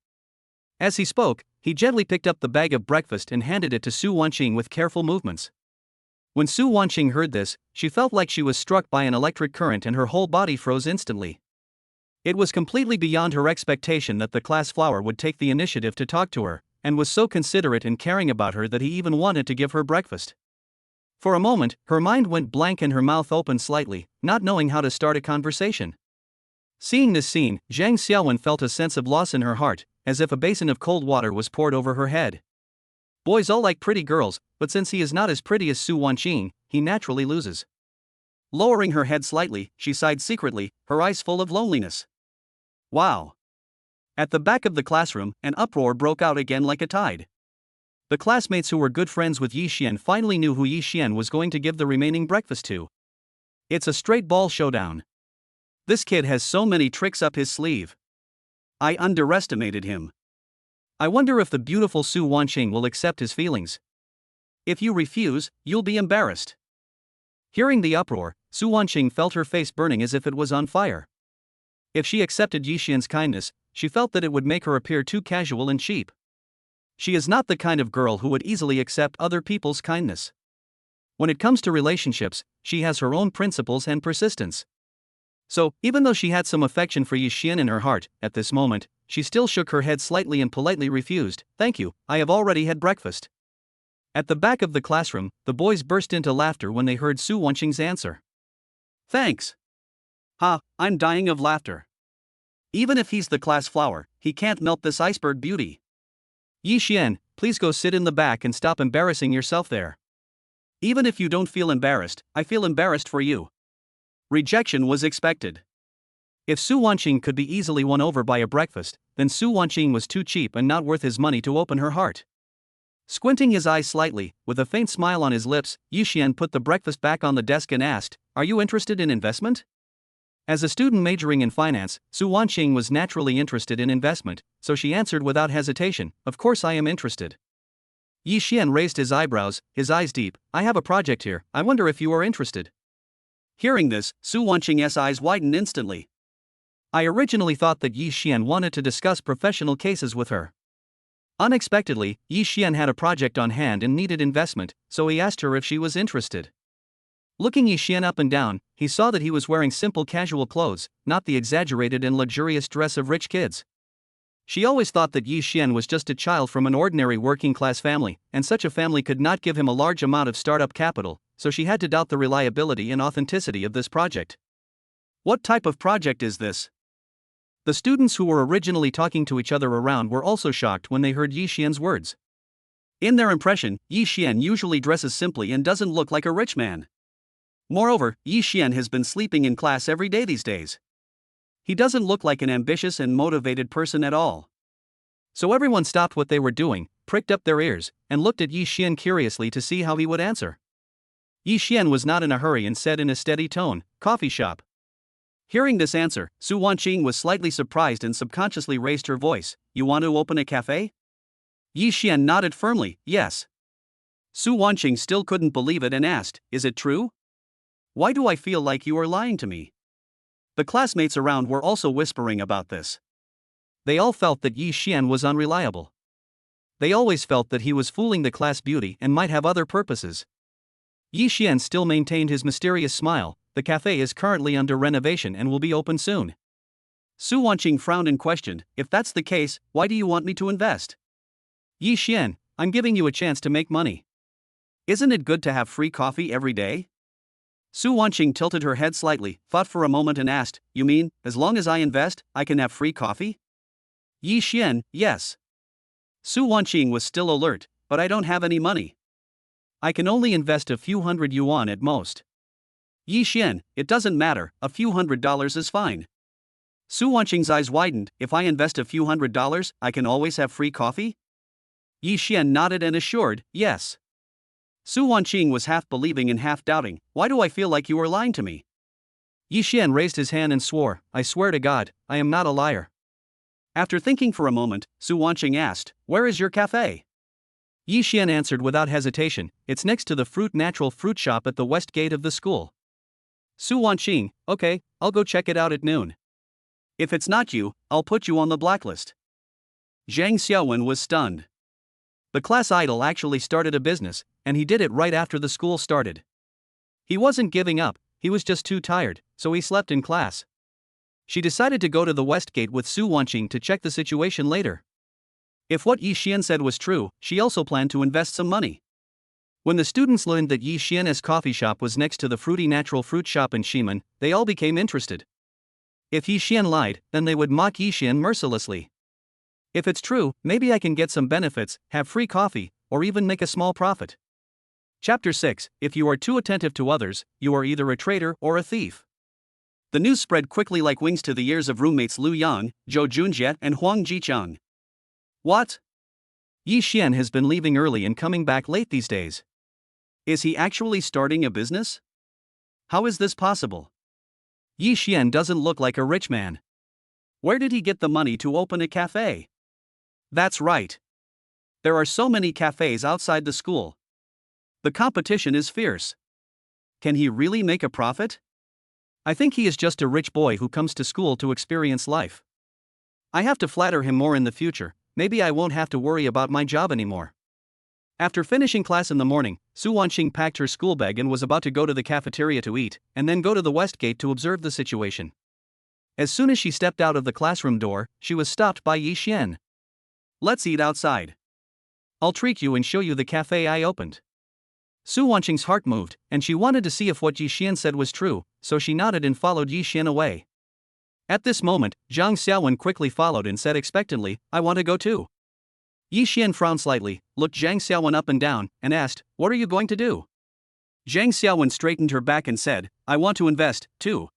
Speaker 1: As he spoke, he gently picked up the bag of breakfast and handed it to Su Wanqing with careful movements. When Su Wanqing heard this, she felt like she was struck by an electric current and her whole body froze instantly. It was completely beyond her expectation that the class flower would take the initiative to talk to her, and was so considerate and caring about her that he even wanted to give her breakfast. For a moment, her mind went blank and her mouth opened slightly, not knowing how to start a conversation. Seeing this scene, Zhang Xiaowen felt a sense of loss in her heart, as if a basin of cold water was poured over her head. Boys all like pretty girls, but since he is not as pretty as Su Wanqing, he naturally loses. Lowering her head slightly, she sighed secretly, her eyes full of loneliness. Wow! At the back of the classroom, an uproar broke out again like a tide. The classmates who were good friends with Yi Xian finally knew who Yi Xian was going to give the remaining breakfast to. It's a straight ball showdown. This kid has so many tricks up his sleeve. I underestimated him. I wonder if the beautiful Su Wanqing will accept his feelings. If you refuse, you'll be embarrassed. Hearing the uproar, Su Wanqing felt her face burning as if it was on fire. If she accepted Yi Xian's kindness, she felt that it would make her appear too casual and cheap. She is not the kind of girl who would easily accept other people's kindness. When it comes to relationships, she has her own principles and persistence. So, even though she had some affection for Yi Xian in her heart, at this moment, she still shook her head slightly and politely refused, "Thank you, I have already had breakfast." At the back of the classroom, the boys burst into laughter when they heard Su Wanqing's answer. "Thanks." "Ha, I'm dying of laughter. Even if he's the class flower, he can't melt this iceberg beauty. Yi Xian, please go sit in the back and stop embarrassing yourself there." "Even if you don't feel embarrassed, I feel embarrassed for you." Rejection was expected. If Su Wanqing could be easily won over by a breakfast, then Su Wanqing was too cheap and not worth his money to open her heart. Squinting his eyes slightly, with a faint smile on his lips, Yi Xian put the breakfast back on the desk and asked, "Are you interested in investment?" As a student majoring in finance, Su Wanqing was naturally interested in investment, so she answered without hesitation, "Of course I am interested." Yi Xian raised his eyebrows, his eyes deep. "I have a project here, I wonder if you are interested." Hearing this, Su Wanqing's eyes widened instantly. I originally thought that Yi Xian wanted to discuss professional cases with her. Unexpectedly, Yi Xian had a project on hand and needed investment, so he asked her if she was interested. Looking Yi Xian up and down, he saw that he was wearing simple casual clothes, not the exaggerated and luxurious dress of rich kids. She always thought that Yi Xian was just a child from an ordinary working-class family, and such a family could not give him a large amount of startup capital, so she had to doubt the reliability and authenticity of this project. What type of project is this? The students who were originally talking to each other around were also shocked when they heard Yi Xian's words. In their impression, Yi Xian usually dresses simply and doesn't look like a rich man. Moreover, Yi Xian has been sleeping in class every day these days. He doesn't look like an ambitious and motivated person at all. So everyone stopped what they were doing, pricked up their ears, and looked at Yi Xian curiously to see how he would answer. Yi Xian was not in a hurry and said in a steady tone, "Coffee shop." Hearing this answer, Su Wanqing was slightly surprised and subconsciously raised her voice. "You want to open a cafe?" Yi Xian nodded firmly, "Yes." Su Wanqing still couldn't believe it and asked, "Is it true? Why do I feel like you are lying to me?" The classmates around were also whispering about this. They all felt that Yi Xian was unreliable. They always felt that he was fooling the class beauty and might have other purposes. Yi Xian still maintained his mysterious smile. "The cafe is currently under renovation and will be open soon." Su Wanqing frowned and questioned, "If that's the case, why do you want me to invest?" "Yi Xian, I'm giving you a chance to make money. Isn't it good to have free coffee every day?" Su Wanqing tilted her head slightly, thought for a moment and asked, "You mean, as long as I invest, I can have free coffee?" Yi Xian, "Yes." Su Wanqing was still alert, "But I don't have any money. I can only invest a few hundred yuan at most." "Yi Xian, it doesn't matter, a few $100s is fine." Su Wanqing's eyes widened, "If I invest a few $100s, I can always have free coffee?" Yi Xian nodded and assured, "Yes." Su Wanqing was half believing and half doubting. "Why do I feel like you are lying to me?" Yi Xian raised his hand and swore, "I swear to God, I am not a liar." After thinking for a moment, Su Wanqing asked, "Where is your cafe?" Yi Xian answered without hesitation, "It's next to the natural fruit shop at the west gate of the school." Su Wanqing, "Okay, I'll go check it out at noon. If it's not you, I'll put you on the blacklist." Zhang Xiaowen was stunned. The class idol actually started a business, and he did it right after the school started. He wasn't giving up, he was just too tired, so he slept in class. She decided to go to the west gate with Su Wanqing to check the situation later. If what Yi Xian said was true, she also planned to invest some money. When the students learned that Yi Xian's coffee shop was next to the fruity natural fruit shop in Ximen, they all became interested. If Yi Xian lied, then they would mock Yi Xian mercilessly. If it's true, maybe I can get some benefits, have free coffee, or even make a small profit. Chapter 6, If you are too attentive to others, you are either a traitor or a thief. The news spread quickly like wings to the ears of roommates Lu Yang, Zhou Junjie, and Huang Jicheng. What? Yi Xian has been leaving early and coming back late these days. Is he actually starting a business? How is this possible? Yi Xian doesn't look like a rich man. Where did he get the money to open a cafe? That's right. There are so many cafes outside the school. The competition is fierce. Can he really make a profit? I think he is just a rich boy who comes to school to experience life. I have to flatter him more in the future, maybe I won't have to worry about my job anymore. After finishing class in the morning, Su Wanqing packed her school bag and was about to go to the cafeteria to eat, and then go to the west gate to observe the situation. As soon as she stepped out of the classroom door, she was stopped by Yi Xian. "Let's eat outside. I'll treat you and show you the cafe I opened." Su Wanqing's heart moved, and she wanted to see if what Yi Xian said was true, so she nodded and followed Yi Xian away. At this moment, Zhang Xiaowen quickly followed and said expectantly, "I want to go too." Yi Xian frowned slightly, looked Zhang Xiaowen up and down, and asked, "What are you going to do?" Zhang Xiaowen straightened her back and said, "I want to invest, too."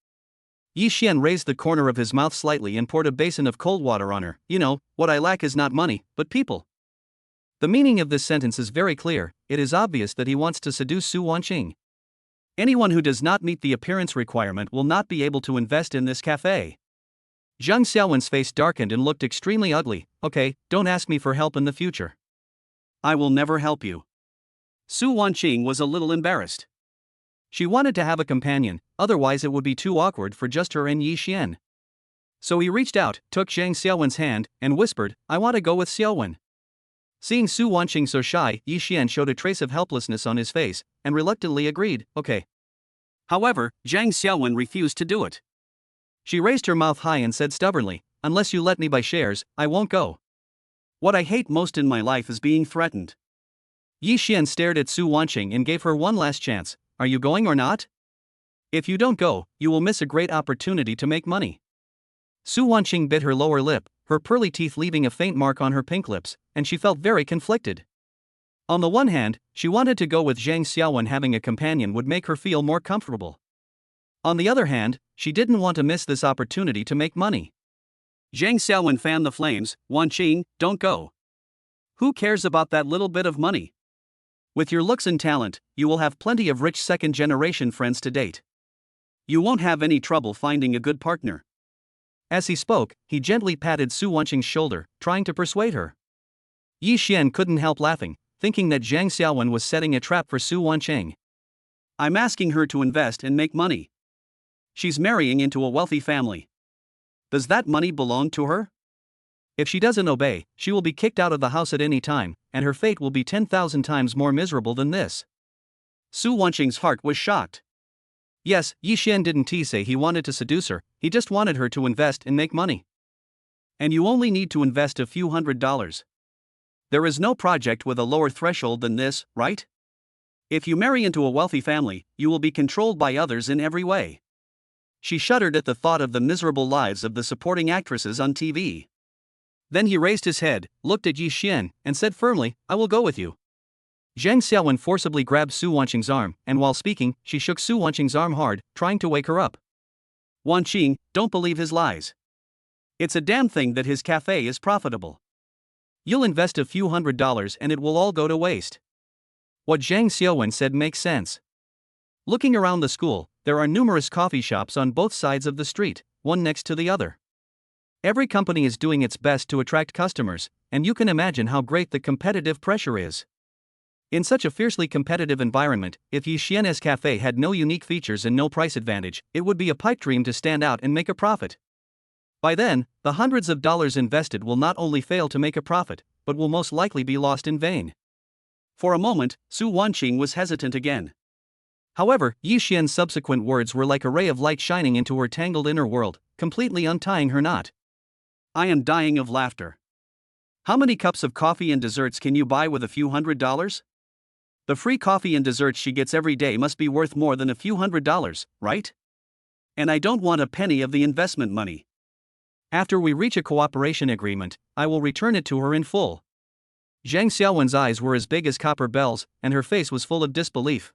Speaker 1: Yi Xian raised the corner of his mouth slightly and poured a basin of cold water on her. "You know, what I lack is not money, but people." The meaning of this sentence is very clear. It is obvious that he wants to seduce Su Wanqing. Anyone who does not meet the appearance requirement will not be able to invest in this cafe. Zhang Xiaowen's face darkened and looked extremely ugly. "Okay, don't ask me for help in the future. I will never help you." Su Wanqing was a little embarrassed. She wanted to have a companion, otherwise it would be too awkward for just her and Yi Xian. So he reached out, took Zhang Xiaowen's hand, and whispered, "I want to go with Xiaowen." Seeing Su Wanqing so shy, Yi Xian showed a trace of helplessness on his face, and reluctantly agreed, "Okay." However, Zhang Xiaowen refused to do it. She raised her mouth high and said stubbornly, "Unless you let me buy shares, I won't go. What I hate most in my life is being threatened." Yi Xian stared at Su Wanqing and gave her one last chance. "Are you going or not? If you don't go, you will miss a great opportunity to make money." Su Wanqing bit her lower lip, her pearly teeth leaving a faint mark on her pink lips, and she felt very conflicted. On the one hand, she wanted to go with Zhang Xiaowen. Having a companion would make her feel more comfortable. On the other hand, she didn't want to miss this opportunity to make money. Zhang Xiaowen fanned the flames. "Wanqing, don't go. Who cares about that little bit of money? With your looks and talent, you will have plenty of rich second-generation friends to date. You won't have any trouble finding a good partner." As he spoke, he gently patted Su Wanqing's shoulder, trying to persuade her. Yi Xian couldn't help laughing, thinking that Zhang Xiaowen was setting a trap for Su Wanqing. "I'm asking her to invest and make money. She's marrying into a wealthy family. Does that money belong to her? If she doesn't obey, she will be kicked out of the house at any time, and her fate will be 10,000 times more miserable than this." Su Wanqing's heart was shocked. Yes, Yi Xian didn't say he wanted to seduce her, he just wanted her to invest and make money. And you only need to invest a few $100s. There is no project with a lower threshold than this, right? If you marry into a wealthy family, you will be controlled by others in every way. She shuddered at the thought of the miserable lives of the supporting actresses on TV. Then he raised his head, looked at Yi Xian, and said firmly, "I will go with you." Zhang Xiaowen forcibly grabbed Su Wanqing's arm, and while speaking, she shook Su Wanqing's arm hard, trying to wake her up. "Wanqing, don't believe his lies. It's a damn thing that his cafe is profitable. You'll invest a few $100s and it will all go to waste." What Zhang Xiaowen said makes sense. Looking around the school, there are numerous coffee shops on both sides of the street, one next to the other. Every company is doing its best to attract customers, and you can imagine how great the competitive pressure is. In such a fiercely competitive environment, if Yi Xian's cafe had no unique features and no price advantage, it would be a pipe dream to stand out and make a profit. By then, the hundreds of dollars invested will not only fail to make a profit, but will most likely be lost in vain. For a moment, Su Wanqing was hesitant again. However, Yi Xian's subsequent words were like a ray of light shining into her tangled inner world, completely untying her knot. "I am dying of laughter. How many cups of coffee and desserts can you buy with a few $100s? The free coffee and desserts she gets every day must be worth more than a few $100s, right? And I don't want a penny of the investment money. After we reach a cooperation agreement, I will return it to her in full." Zhang Xiaowen's eyes were as big as copper bells, and her face was full of disbelief.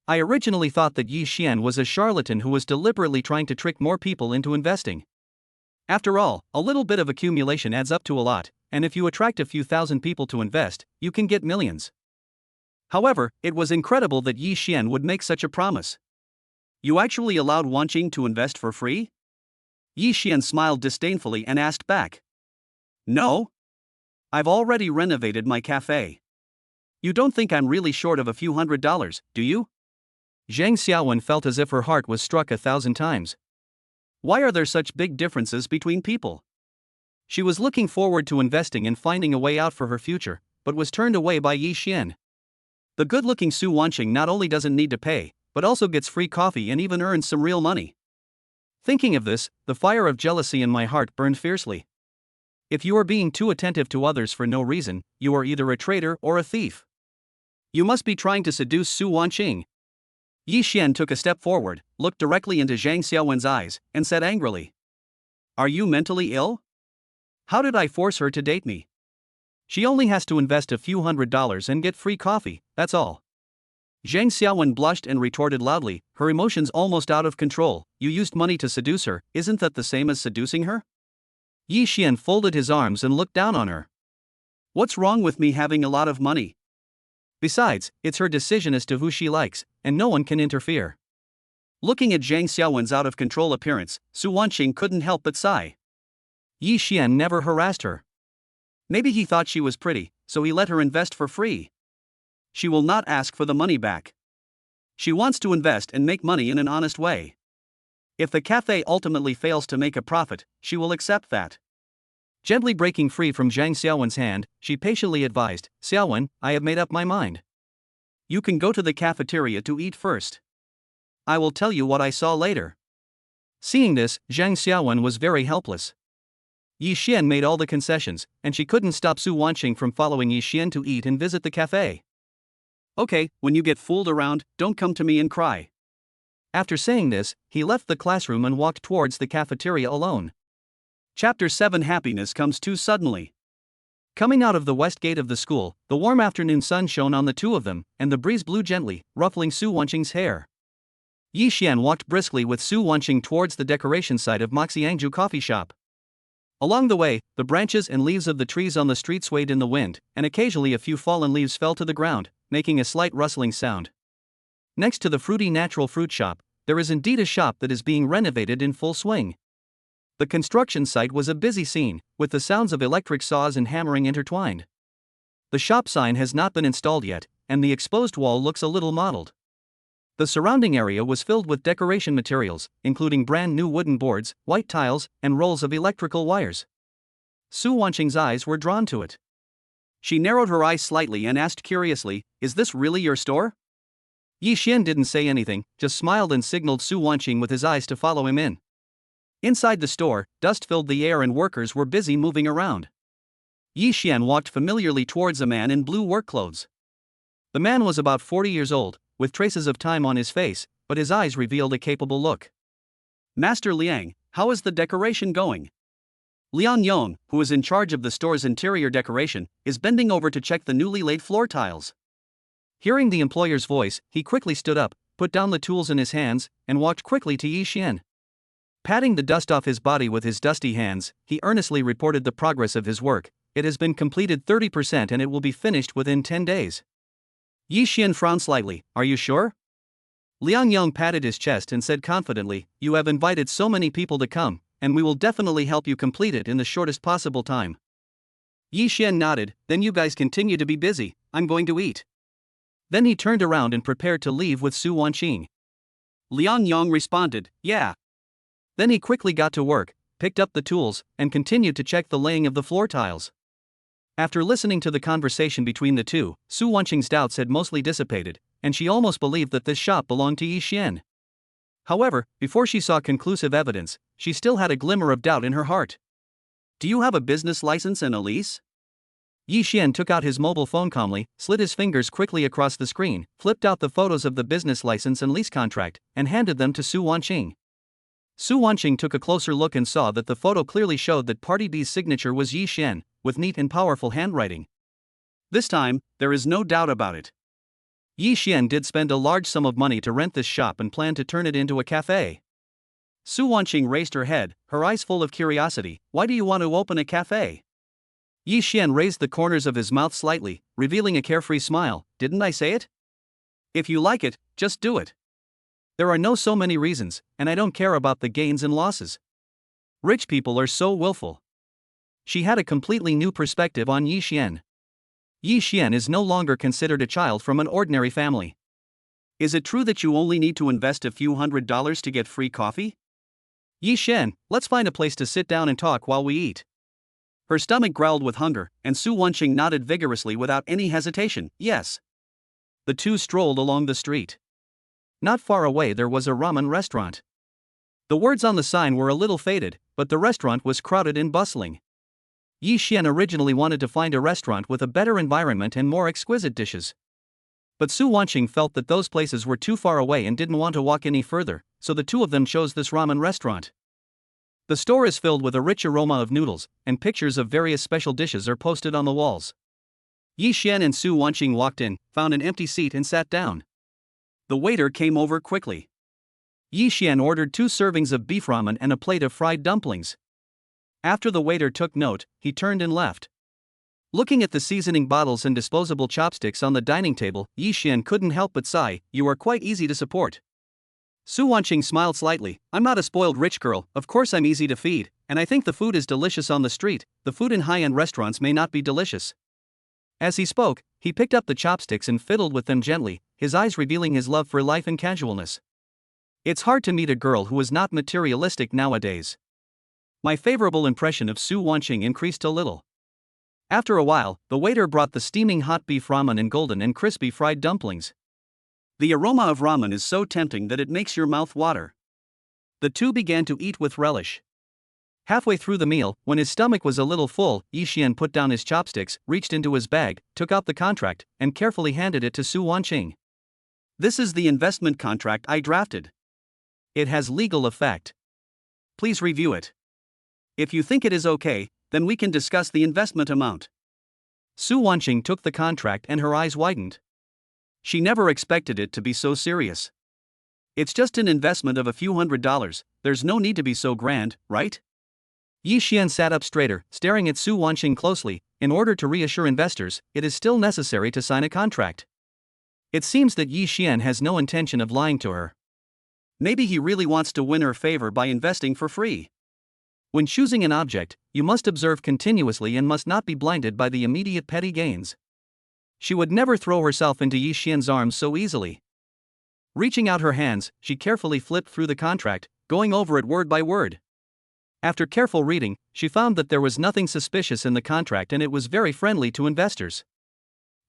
Speaker 1: "I originally thought that Yi Xian was a charlatan who was deliberately trying to trick more people into investing. After all, a little bit of accumulation adds up to a lot, and if you attract a few thousand people to invest, you can get millions." However, it was incredible that Yi Xian would make such a promise. "You actually allowed Wanqing to invest for free?" Yi Xian smiled disdainfully and asked back. "No. I've already renovated my cafe. You don't think I'm really short of a few $100s, do you?" Zhang Xiaowen felt as if her heart was struck 1,000 times. Why are there such big differences between people? She was looking forward to investing and finding a way out for her future, but was turned away by Yi Xian. The good-looking Su Wanqing not only doesn't need to pay, but also gets free coffee and even earns some real money. Thinking of this, the fire of jealousy in my heart burned fiercely. If you are being too attentive to others for no reason, you are either a traitor or a thief. You must be trying to seduce Su Wanqing. Yi Xian took a step forward, looked directly into Zhang Xiaowen's eyes, and said angrily, "Are you mentally ill? How did I force her to date me? She only has to invest a few $100s and get free coffee, that's all." Zhang Xiaowen blushed and retorted loudly, her emotions almost out of control, "You used money to seduce her, isn't that the same as seducing her?" Yi Xian folded his arms and looked down on her. "What's wrong with me having a lot of money? Besides, it's her decision as to who she likes, and no one can interfere." Looking at Zhang Xiaowen's out-of-control appearance, Su Wanqing couldn't help but sigh. Yi Xian never harassed her. Maybe he thought she was pretty, so he let her invest for free. She will not ask for the money back. She wants to invest and make money in an honest way. If the cafe ultimately fails to make a profit, she will accept that. Gently breaking free from Zhang Xiaowen's hand, she patiently advised, "Xiaowen, I have made up my mind. You can go to the cafeteria to eat first. I will tell you what I saw later. Seeing this, Zhang Xiaowen was very helpless. Yi Xian made all the concessions, and she couldn't stop Su Wanqing from following Yi Xian to eat and visit the cafe. Okay, when you get fooled around, don't come to me and cry. After saying this, he left the classroom and walked towards the cafeteria alone. Chapter 7 Happiness comes too suddenly. Coming out of the west gate of the school, the warm afternoon sun shone on the two of them, and the breeze blew gently, ruffling Su Wanqing's hair. Yi Xian walked briskly with Su Wanqing towards the decoration site of Moxiangju coffee shop. Along the way, the branches and leaves of the trees on the street swayed in the wind, and occasionally a few fallen leaves fell to the ground, making a slight rustling sound. Next to the fruity natural fruit shop, there is indeed a shop that is being renovated in full swing. The construction site was a busy scene, with the sounds of electric saws and hammering intertwined. The shop sign has not been installed yet, and the exposed wall looks a little mottled. The surrounding area was filled with decoration materials, including brand new wooden boards, white tiles, and rolls of electrical wires. Su Wanqing's eyes were drawn to it. She narrowed her eyes slightly and asked curiously, "Is this really your store?" Yi Xian didn't say anything, just smiled and signaled Su Wanqing with his eyes to follow him in. Inside the store, dust filled the air and workers were busy moving around. Yi Xian walked familiarly towards a man in blue work clothes. The man was about 40 years old, with traces of time on his face, but his eyes revealed a capable look. "Master Liang, how is the decoration going?" Liang Yong, who is in charge of the store's interior decoration, is bending over to check the newly laid floor tiles. Hearing the employer's voice, he quickly stood up, put down the tools in his hands, and walked quickly to Yi Xian. Patting the dust off his body with his dusty hands, he earnestly reported the progress of his work. "It has been completed 30% and it will be finished within 10 days. Yi Xian frowned slightly. "Are you sure?" Liang Yong patted his chest and said confidently, "You have invited so many people to come, and we will definitely help you complete it in the shortest possible time." Yi Xian nodded. "Then you guys continue to be busy, I'm going to eat." Then he turned around and prepared to leave with Su Wanqing. Liang Yong responded, "Yeah." Then he quickly got to work, picked up the tools, and continued to check the laying of the floor tiles. After listening to the conversation between the two, Su Wanqing's doubts had mostly dissipated, and she almost believed that this shop belonged to Yi Xian. However, before she saw conclusive evidence, she still had a glimmer of doubt in her heart. "Do you have a business license and a lease?" Yi Xian took out his mobile phone calmly, slid his fingers quickly across the screen, flipped out the photos of the business license and lease contract, and handed them to Su Wanqing. Su Wanqing took a closer look and saw that the photo clearly showed that Party B's signature was Yi Xian, with neat and powerful handwriting. This time, there is no doubt about it. Yi Xian did spend a large sum of money to rent this shop and planned to turn it into a cafe. Su Wanqing raised her head, her eyes full of curiosity. "Why do you want to open a cafe?" Yi Xian raised the corners of his mouth slightly, revealing a carefree smile. "Didn't I say it? If you like it, just do it. There are so many reasons, and I don't care about the gains and losses. Rich people are so willful." She had a completely new perspective on Yi Xian. Yi Xian is no longer considered a child from an ordinary family. "Is it true that you only need to invest a few $100s to get free coffee?" "Yi Xian, let's find a place to sit down and talk while we eat." Her stomach growled with hunger, and Su Wanqing nodded vigorously without any hesitation. "Yes." The two strolled along the street. Not far away there was a ramen restaurant. The words on the sign were a little faded, but the restaurant was crowded and bustling. Yi Xian originally wanted to find a restaurant with a better environment and more exquisite dishes. But Su Wanqing felt that those places were too far away and didn't want to walk any further, so the two of them chose this ramen restaurant. The store is filled with a rich aroma of noodles, and pictures of various special dishes are posted on the walls. Yi Xian and Su Wanqing walked in, found an empty seat and sat down. The waiter came over quickly. Yi Xian ordered 2 servings of beef ramen and a plate of fried dumplings. After the waiter took note, he turned and left. Looking at the seasoning bottles and disposable chopsticks on the dining table, Yi Xian couldn't help but sigh. "You are quite easy to support." Su Wanqing smiled slightly. "I'm not a spoiled rich girl, of course I'm easy to feed, and I think the food is delicious on the street. The food in high-end restaurants may not be delicious." As he spoke, he picked up the chopsticks and fiddled with them gently, his eyes revealing his love for life and casualness. It's hard to meet a girl who is not materialistic nowadays. My favorable impression of Su Wanqing increased a little. After a while, the waiter brought the steaming hot beef ramen and golden and crispy fried dumplings. The aroma of ramen is so tempting that it makes your mouth water. The two began to eat with relish. Halfway through the meal, when his stomach was a little full, Yixian put down his chopsticks, reached into his bag, took out the contract, and carefully handed it to Su Wanqing. This is the investment contract I drafted. It has legal effect. Please review it. If you think it is okay, then we can discuss the investment amount. Su Wanqing took the contract and her eyes widened. She never expected it to be so serious. It's just an investment of a few $100, there's no need to be so grand, right? Yixian sat up straighter, staring at Su Wanqing closely. In order to reassure investors, it is still necessary to sign a contract. It seems that Yixian has no intention of lying to her. Maybe he really wants to win her favor by investing for free. When choosing an object, you must observe continuously and must not be blinded by the immediate petty gains. She would never throw herself into Yixian's arms so easily. Reaching out her hands, she carefully flipped through the contract, going over it word by word. After careful reading, she found that there was nothing suspicious in the contract and it was very friendly to investors.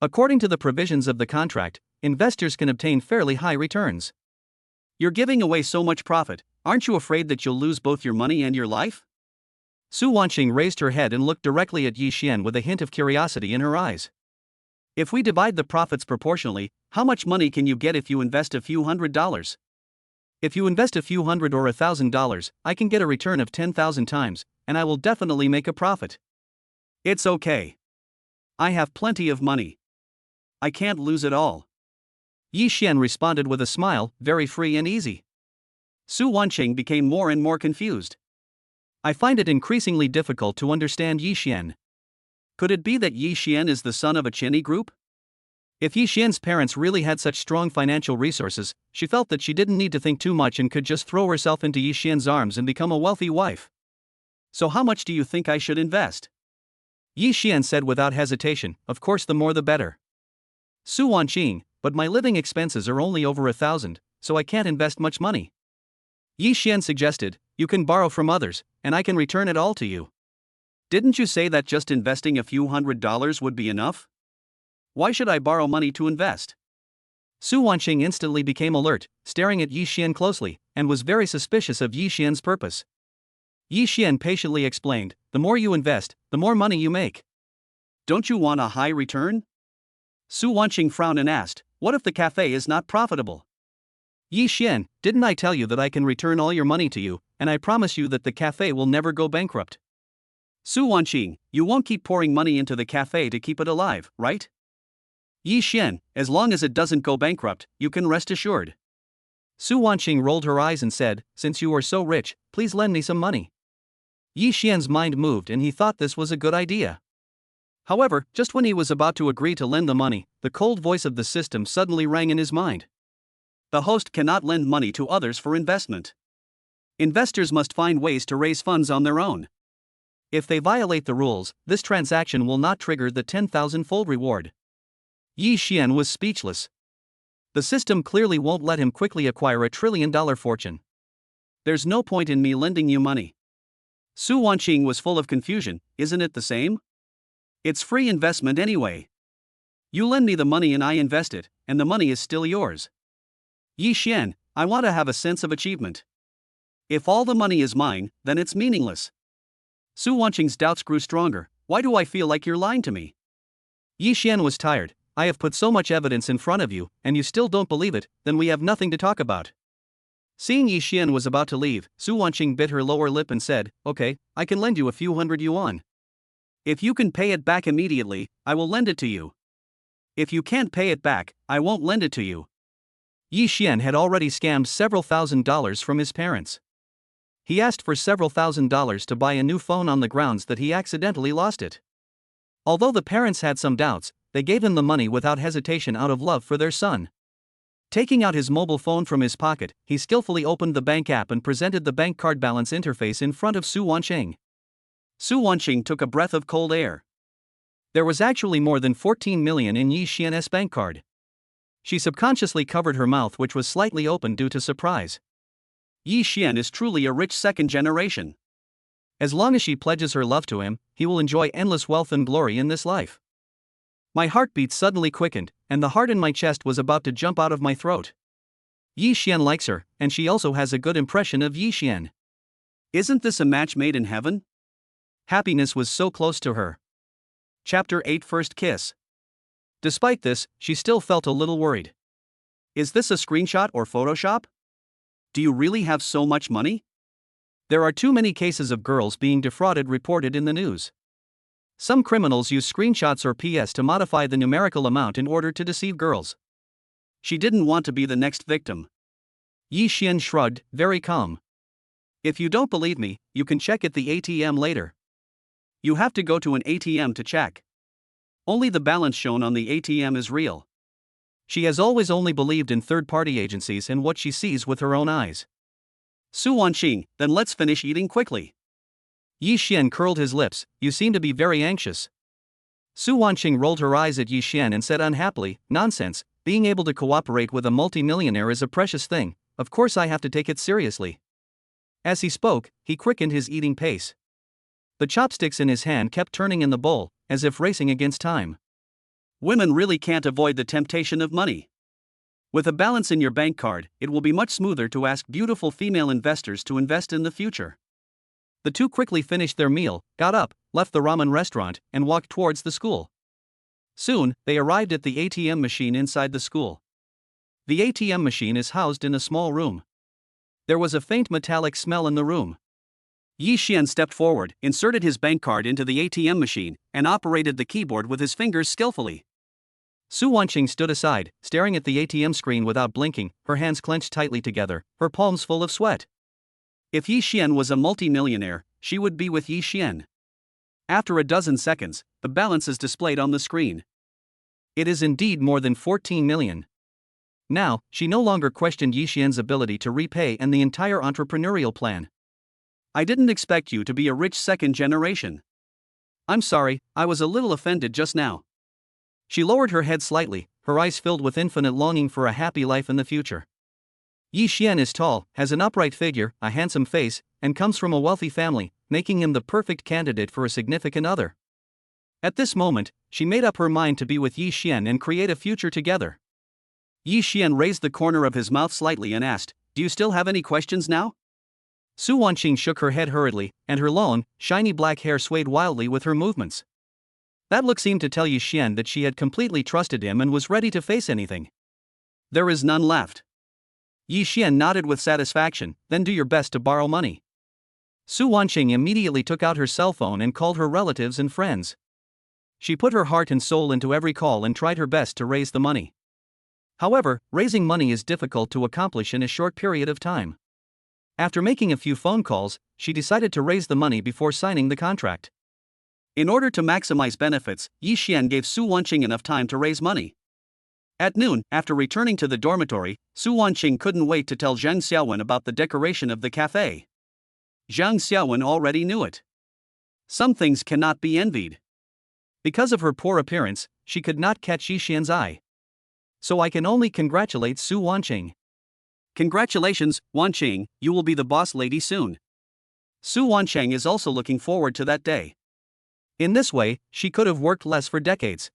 Speaker 1: According to the provisions of the contract, investors can obtain fairly high returns. You're giving away so much profit, aren't you afraid that you'll lose both your money and your life? Su Wanqing raised her head and looked directly at Yixian with a hint of curiosity in her eyes. If we divide the profits proportionally, how much money can you get if you invest a few $100s? If you invest a few $100 or $1,000, I can get a return of 10,000 times, and I will definitely make a profit. It's okay. I have plenty of money. I can't lose it all. Yixian responded with a smile, very free and easy. Su Wanqing became more and more confused. I find it increasingly difficult to understand Yixian. Could it be that Yixian is the son of a Chinese group? If Yixian's parents really had such strong financial resources, she felt that she didn't need to think too much and could just throw herself into Yixian's arms and become a wealthy wife. So how much do you think I should invest? Yixian said without hesitation, of course the more the better. Su Wanqing, but my living expenses are only over 1,000, so I can't invest much money. Yixian suggested, you can borrow from others, and I can return it all to you. Didn't you say that just investing a few $100s would be enough? Why should I borrow money to invest? Su Wanqing instantly became alert, staring at Yixian closely, and was very suspicious of Yixian's purpose. Yixian patiently explained, the more you invest, the more money you make. Don't you want a high return? Su Wanqing frowned and asked, what if the cafe is not profitable? Yixian, didn't I tell you that I can return all your money to you, and I promise you that the cafe will never go bankrupt? Su Wanqing, you won't keep pouring money into the cafe to keep it alive, right? Yixian, as long as it doesn't go bankrupt, you can rest assured. Su Wanqing rolled her eyes and said, since you are so rich, please lend me some money. Yixian's mind moved and he thought this was a good idea. However, just when he was about to agree to lend the money, the cold voice of the system suddenly rang in his mind. The host cannot lend money to others for investment. Investors must find ways to raise funds on their own. If they violate the rules, this transaction will not trigger the 10,000-fold reward. Yixian was speechless. The system clearly won't let him quickly acquire $1 trillion fortune. There's no point in me lending you money. Su Wanqing was full of confusion, isn't it the same? It's free investment anyway. You lend me the money and I invest it, and the money is still yours. Yixian, I want to have a sense of achievement. If all the money is mine, then it's meaningless. Su Wanqing's doubts grew stronger. Why do I feel like you're lying to me? Yixian was tired. I have put so much evidence in front of you, and you still don't believe it, then we have nothing to talk about. Seeing Yixian was about to leave, Su Wanqing bit her lower lip and said, okay, I can lend you a few $100. If you can pay it back immediately, I will lend it to you. If you can't pay it back, I won't lend it to you. Yixian had already scammed several $1,000s from his parents. He asked for several $1,000s to buy a new phone on the grounds that he accidentally lost it. Although the parents had some doubts, they gave him the money without hesitation out of love for their son. Taking out his mobile phone from his pocket, he skillfully opened the bank app and presented the bank card balance interface in front of Su Wanqing. Su Wanqing took a breath of cold air. There was actually more than 14 million in Yixian's bank card. She subconsciously covered her mouth, which was slightly open due to surprise. Yixian is truly a rich second generation. As long as she pledges her love to him, he will enjoy endless wealth and glory in this life. My heartbeat suddenly quickened, and the heart in my chest was about to jump out of my throat. Yi Xian likes her, and she also has a good impression of Yi Xian. Isn't this a match made in heaven? Happiness was so close to her. Chapter 8 First Kiss. Despite this, she still felt a little worried. Is this a screenshot or Photoshop? Do you really have so much money? There are too many cases of girls being defrauded reported in the news. Some criminals use screenshots or PS to modify the numerical amount in order to deceive girls. She didn't want to be the next victim. Yi Xian shrugged, very calm. If you don't believe me, you can check at the ATM later. You have to go to an ATM to check. Only the balance shown on the ATM is real. She has always only believed in third-party agencies and what she sees with her own eyes. Su Wanqing, then let's finish eating quickly. Yi Xian curled his lips, you seem to be very anxious. Su Wanqing rolled her eyes at Yi Xian and said unhappily, nonsense, being able to cooperate with a multimillionaire is a precious thing, of course I have to take it seriously. As he spoke, he quickened his eating pace. The chopsticks in his hand kept turning in the bowl, as if racing against time. Women really can't avoid the temptation of money. With a balance in your bank card, it will be much smoother to ask beautiful female investors to invest in the future. The two quickly finished their meal, got up, left the ramen restaurant, and walked towards the school. Soon, they arrived at the ATM machine inside the school. The ATM machine is housed in a small room. There was a faint metallic smell in the room. Yi Xian stepped forward, inserted his bank card into the ATM machine, and operated the keyboard with his fingers skillfully. Su Wanqing stood aside, staring at the ATM screen without blinking, her hands clenched tightly together, her palms full of sweat. If Yi Xian was a multimillionaire, she would be with Yi Xian. After a dozen seconds, the balance is displayed on the screen. It is indeed more than 14 million. Now, she no longer questioned Yi Xian's ability to repay and the entire entrepreneurial plan. I didn't expect you to be a rich second generation. I'm sorry, I was a little offended just now. She lowered her head slightly, her eyes filled with infinite longing for a happy life in the future. Yi Xian is tall, has an upright figure, a handsome face, and comes from a wealthy family, making him the perfect candidate for a significant other. At this moment, she made up her mind to be with Yi Xian and create a future together. Yi Xian raised the corner of his mouth slightly and asked, "Do you still have any questions now?" Su Wanqing shook her head hurriedly, and her long, shiny black hair swayed wildly with her movements. That look seemed to tell Yi Xian that she had completely trusted him and was ready to face anything. There is none left. Yi Xian nodded with satisfaction, then do your best to borrow money. Su Wanqing immediately took out her cell phone and called her relatives and friends. She put her heart and soul into every call and tried her best to raise the money. However, raising money is difficult to accomplish in a short period of time. After making a few phone calls, she decided to raise the money before signing the contract. In order to maximize benefits, Yi Xian gave Su Wanqing enough time to raise money. At noon, after returning to the dormitory, Su Wanqing couldn't wait to tell Zhang Xiaowen about the decoration of the cafe. Zhang Xiaowen already knew it. Some things cannot be envied. Because of her poor appearance, she could not catch Yi Xian's eye. So I can only congratulate Su Wanqing. Congratulations, Wanqing, you will be the boss lady soon. Su Wanqing is also looking forward to that day. In this way, she could have worked less for decades.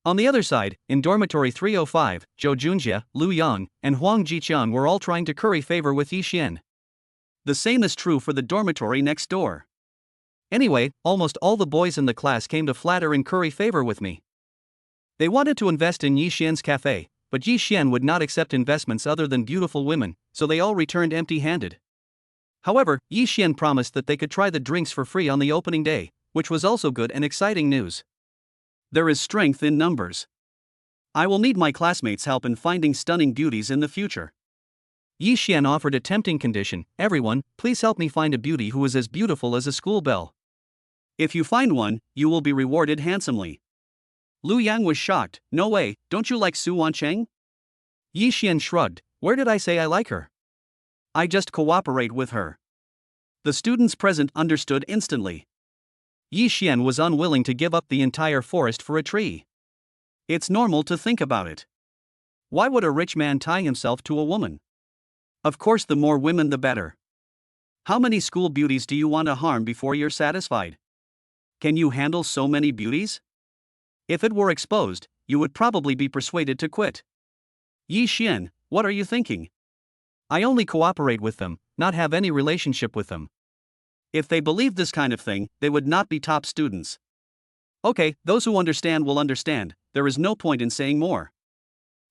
Speaker 1: On the other side, in dormitory 305, Zhou Junjie, Lu Yang, and Huang Jiqiang were all trying to curry favor with Yi Xian. The same is true for the dormitory next door. Anyway, almost all the boys in the class came to flatter and curry favor with me. They wanted to invest in Yi Xian's cafe, but Yi Xian would not accept investments other than beautiful women, so they all returned empty-handed. However, Yi Xian promised that they could try the drinks for free on the opening day, which was also good and exciting news. There is strength in numbers. I will need my classmates' help in finding stunning beauties in the future. Yi Xian offered a tempting condition, everyone, please help me find a beauty who is as beautiful as a school bell. If you find one, you will be rewarded handsomely. Lu Yang was shocked, no way, don't you like Su Wanqing? Yi Xian shrugged, where did I say I like her? I just cooperate with her. The students present understood instantly. Yi Xian was unwilling to give up the entire forest for a tree. It's normal to think about it. Why would a rich man tie himself to a woman? Of course, the more women the better. How many school beauties do you want to harm before you're satisfied? Can you handle so many beauties? If it were exposed, you would probably be persuaded to quit. Yi Xian, what are you thinking? I only cooperate with them, not have any relationship with them. If they believed this kind of thing, they would not be top students. Okay, those who understand will understand, there is no point in saying more.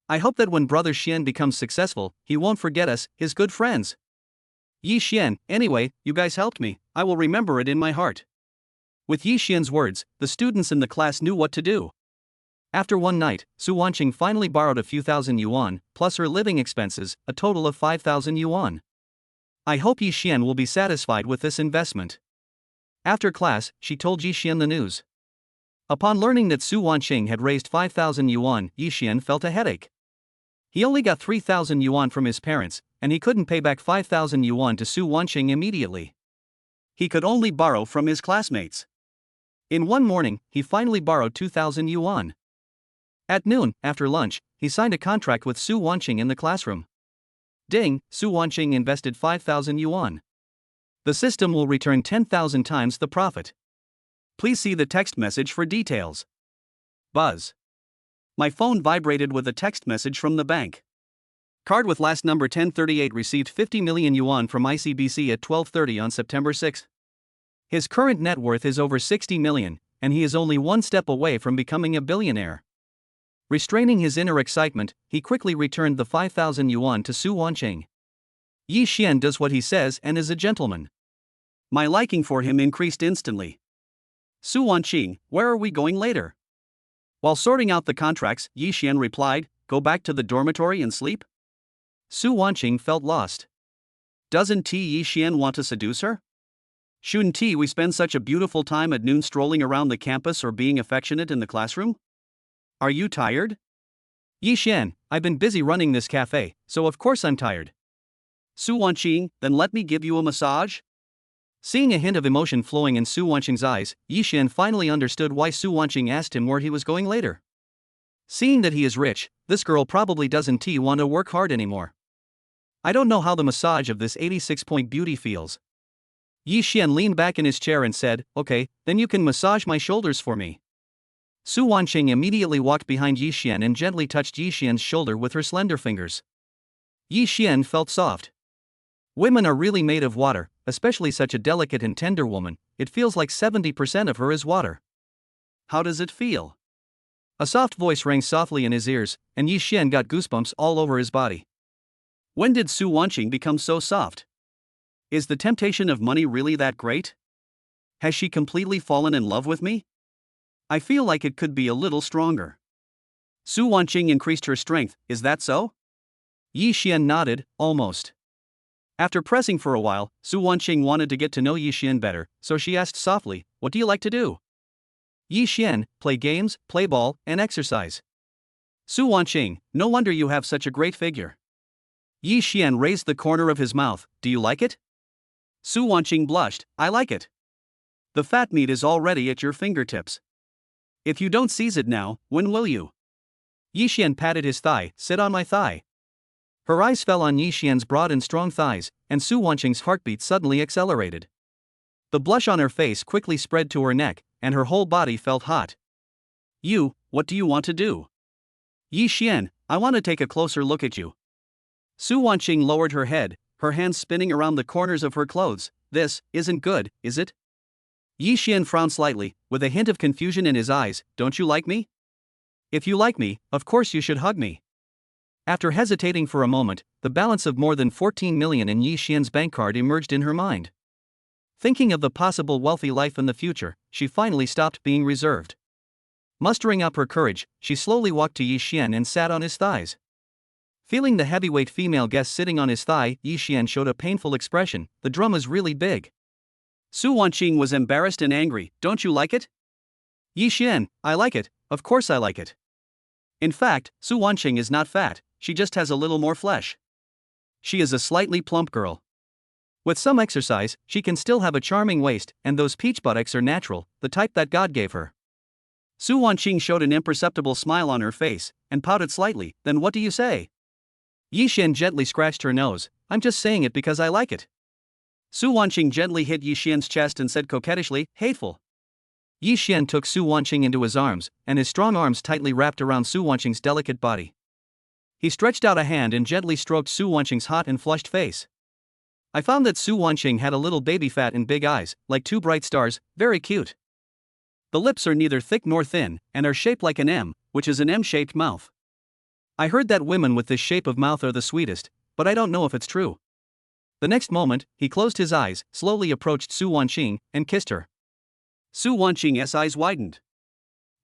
Speaker 1: I hope that when Brother Xian becomes successful, he won't forget us, his good friends. Yi Xian, anyway, you guys helped me, I will remember it in my heart. With Yi Xian's words, the students in the class knew what to do. After one night, Su Wanqing finally borrowed a few thousand yuan, plus her living expenses, a total of 5,000 yuan. I hope Yi Xian will be satisfied with this investment. After class, she told Yi Xian the news. Upon learning that Su Wanqing had raised 5,000 yuan, Yi Xian felt a headache. He only got 3,000 yuan from his parents, and he couldn't pay back 5,000 yuan to Su Wanqing immediately. He could only borrow from his classmates. In one morning, he finally borrowed 2,000 yuan. At noon, after lunch, he signed a contract with Su Wanqing in the classroom. Ding, Su Wanqing invested 5,000 yuan. The system will return 10,000 times the profit. Please see the text message for details. Buzz. My phone vibrated with a text message from the bank. Card with last number 1038 received 50 million yuan from ICBC at 12:30 on September 6. His current net worth is over 60 million, and he is only one step away from becoming a billionaire. Restraining his inner excitement, he quickly returned the 5,000 yuan to Su Wanqing. Yi Xian does what he says and is a gentleman. My liking for him increased instantly. Su Wanqing, where are we going later? While sorting out the contracts, Yi Xian replied, go back to the dormitory and sleep? Su Wanqing felt lost. Doesn't Yi Xian want to seduce her? Shouldn't we spend such a beautiful time at noon strolling around the campus or being affectionate in the classroom? Are you tired? Yi Xian, I've been busy running this cafe, so of course I'm tired. Su Wanqing, then let me give you a massage? Seeing a hint of emotion flowing in Su Wanqing's eyes, Yi Xian finally understood why Su Wanqing asked him where he was going later. Seeing that he is rich, this girl probably doesn't want to work hard anymore. I don't know how the massage of this 86-point beauty feels. Yi Xian leaned back in his chair and said, okay, then you can massage my shoulders for me. Su Wanqing immediately walked behind Yi Xian and gently touched Yi Xian's shoulder with her slender fingers. Yi Xian felt soft. Women are really made of water, especially such a delicate and tender woman, it feels like 70% of her is water. How does it feel? A soft voice rang softly in his ears, and Yi Xian got goosebumps all over his body. When did Su Wanqing become so soft? Is the temptation of money really that great? Has she completely fallen in love with me? I feel like it could be a little stronger. Su Wanqing increased her strength, is that so? Yi Xian nodded, almost. After pressing for a while, Su Wanqing wanted to get to know Yi Xian better, so she asked softly, what do you like to do? Yi Xian, play games, play ball, and exercise. Su Wanqing, no wonder you have such a great figure. Yi Xian raised the corner of his mouth, do you like it? Su Wanqing blushed, I like it. The fat meat is already at your fingertips. If you don't seize it now, when will you? Yi Xian patted his thigh, sit on my thigh. Her eyes fell on Yi Xian's broad and strong thighs, and Su Wanqing's heartbeat suddenly accelerated. The blush on her face quickly spread to her neck, and her whole body felt hot. What do you want to do? Yi Xian, I want to take a closer look at you. Su Wanqing lowered her head, her hands spinning around the corners of her clothes. This isn't good, is it? Yi Xian frowned slightly, with a hint of confusion in his eyes, don't you like me? If you like me, of course you should hug me. After hesitating for a moment, the balance of more than 14 million in Yi Xian's bank card emerged in her mind. Thinking of the possible wealthy life in the future, she finally stopped being reserved. Mustering up her courage, she slowly walked to Yi Xian and sat on his thighs. Feeling the heavyweight female guest sitting on his thigh, Yi Xian showed a painful expression, the drum is really big. Su Wanqing was embarrassed and angry, don't you like it? Yi Xian, I like it, of course I like it. In fact, Su Wanqing is not fat, she just has a little more flesh. She is a slightly plump girl. With some exercise, she can still have a charming waist, and those peach buttocks are natural, the type that God gave her. Su Wanqing showed an imperceptible smile on her face, and pouted slightly, then what do you say? Yi Xian gently scratched her nose, I'm just saying it because I like it. Su Wanqing gently hit Yi Xian's chest and said coquettishly, hateful. Yi Xian took Su Wanqing into his arms, and his strong arms tightly wrapped around Su Wanqing's delicate body. He stretched out a hand and gently stroked Su Wanqing's hot and flushed face. I found that Su Wanqing had a little baby fat and big eyes, like two bright stars, very cute. The lips are neither thick nor thin, and are shaped like an M, which is an M-shaped mouth. I heard that women with this shape of mouth are the sweetest, but I don't know if it's true. The next moment, he closed his eyes, slowly approached Su Wanqing, and kissed her. Su Wanqing's eyes widened.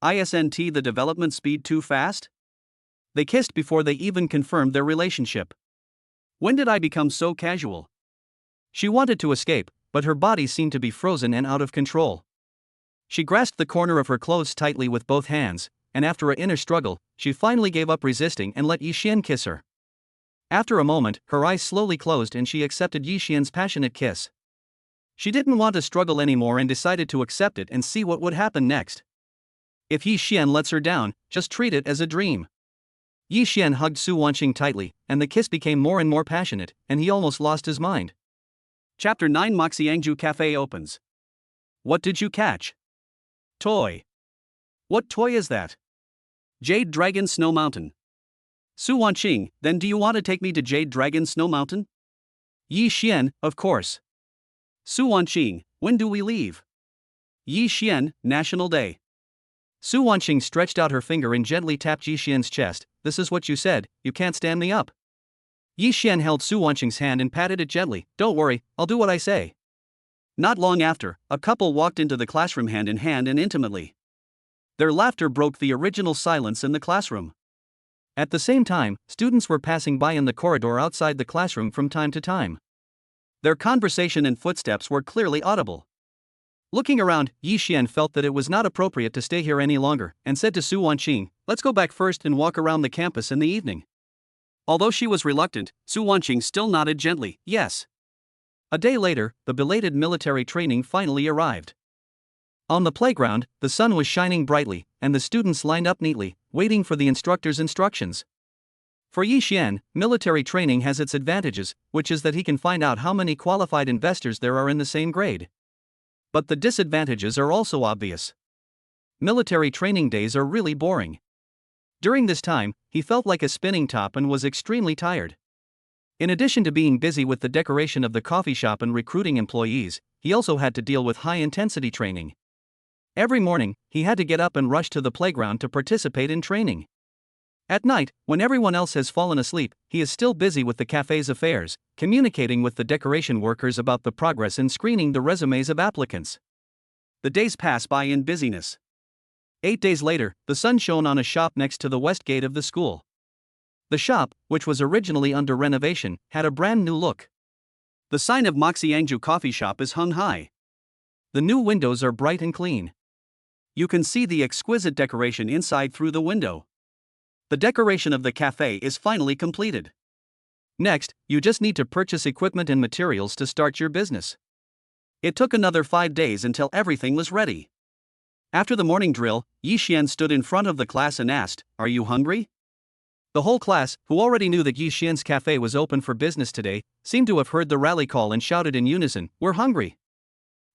Speaker 1: Isn't the development speed too fast? They kissed before they even confirmed their relationship. When did I become so casual? She wanted to escape, but her body seemed to be frozen and out of control. She grasped the corner of her clothes tightly with both hands, and after an inner struggle, she finally gave up resisting and let Yi Xian kiss her. After a moment, her eyes slowly closed and she accepted Yi Xian's passionate kiss. She didn't want to struggle anymore and decided to accept it and see what would happen next. If Yi Xian lets her down, just treat it as a dream. Yi Xian hugged Su Wanqing tightly, and the kiss became more and more passionate, and he almost lost his mind. Chapter 9 Moxiangju Cafe opens. What did you catch? Toy. What toy is that? Jade Dragon Snow Mountain. Su Wanqing, then do you want to take me to Jade Dragon Snow Mountain? Yi Xian, of course. Su Wanqing, when do we leave? Yi Xian, National Day. Su Wanqing stretched out her finger and gently tapped Yi Xian's chest. This is what you said, you can't stand me up. Yi Xian held Su Wanqing's hand and patted it gently. Don't worry, I'll do what I say. Not long after, a couple walked into the classroom hand in hand and intimately. Their laughter broke the original silence in the classroom. At the same time, students were passing by in the corridor outside the classroom from time to time. Their conversation and footsteps were clearly audible. Looking around, Yi Xian felt that it was not appropriate to stay here any longer, and said to Su Wanqing, let's go back first and walk around the campus in the evening. Although she was reluctant, Su Wanqing still nodded gently, yes. A day later, the belated military training finally arrived. On the playground, the sun was shining brightly, and the students lined up neatly, waiting for the instructor's instructions. For Yi Xian, military training has its advantages, which is that he can find out how many qualified investors there are in the same grade. But the disadvantages are also obvious. Military training days are really boring. During this time, he felt like a spinning top and was extremely tired. In addition to being busy with the decoration of the coffee shop and recruiting employees, he also had to deal with high-intensity training. Every morning, he had to get up and rush to the playground to participate in training. At night, when everyone else has fallen asleep, he is still busy with the cafe's affairs, communicating with the decoration workers about the progress and screening the resumes of applicants. The days pass by in busyness. 8 days later, the sun shone on a shop next to the west gate of the school. The shop, which was originally under renovation, had a brand new look. The sign of Moxiangju Coffee Shop is hung high. The new windows are bright and clean. You can see the exquisite decoration inside through the window. The decoration of the cafe is finally completed. Next, you just need to purchase equipment and materials to start your business. It took another 5 days until everything was ready. After the morning drill, Yi Xian stood in front of the class and asked, "Are you hungry?" The whole class, who already knew that Yi Xian's cafe was open for business today, seemed to have heard the rally call and shouted in unison, "We're hungry."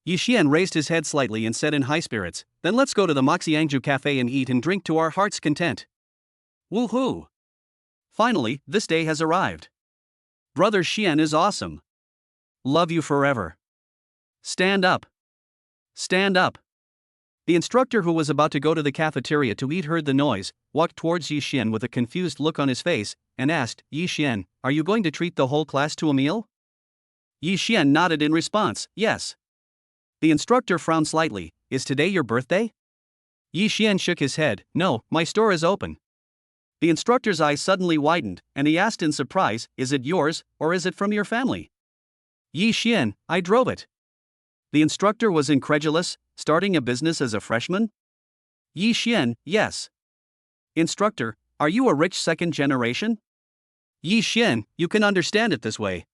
Speaker 1: Yi Xian raised his head slightly and said in high spirits, "Then let's go to the Moxiangju Cafe and eat and drink to our heart's content." Woohoo! Finally, this day has arrived. Brother Xian is awesome. Love you forever. Stand up. Stand up. The instructor, who was about to go to the cafeteria to eat, heard the noise, walked towards Yi Xian with a confused look on his face, and asked, "Yi Xian, are you going to treat the whole class to a meal?" Yi Xian nodded in response, "Yes." The instructor frowned slightly, "Is today your birthday?" Yi Xian shook his head, "No, my store is open." The instructor's eyes suddenly widened, and he asked in surprise, "Is it yours, or is it from your family?" Yi Xian, "I drove it." The instructor was incredulous, starting a business as a freshman? Yi Xian, "Yes." Instructor, "Are you a rich second generation?" Yi Xian, "You can understand it this way."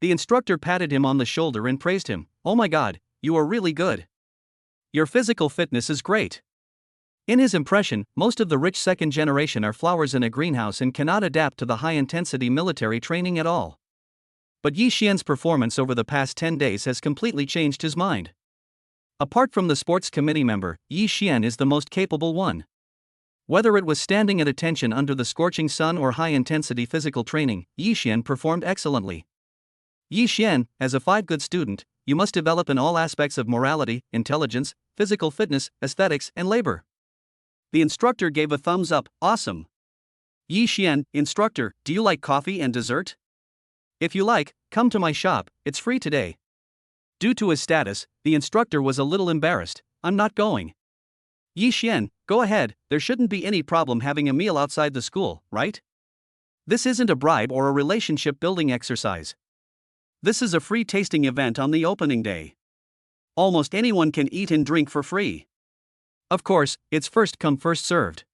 Speaker 1: The instructor patted him on the shoulder and praised him, "Oh my god, you are really good. Your physical fitness is great." In his impression, most of the rich second generation are flowers in a greenhouse and cannot adapt to the high-intensity military training at all. But Yi Xian's performance over the past 10 days has completely changed his mind. Apart from the sports committee member, Yi Xian is the most capable one. Whether it was standing at attention under the scorching sun or high-intensity physical training, Yi Xian performed excellently. Yi Xian, as a 5 good student, you must develop in all aspects of morality, intelligence, physical fitness, aesthetics, and labor. The instructor gave a thumbs up. Awesome. Yi Xian, instructor, do you like coffee and dessert? If you like, come to my shop, it's free today. Due to his status, the instructor was a little embarrassed. I'm not going. Yi Xian, go ahead, there shouldn't be any problem having a meal outside the school, right? This isn't a bribe or a relationship building exercise. This is a free tasting event on the opening day. Almost anyone can eat and drink for free. Of course, it's first come first served.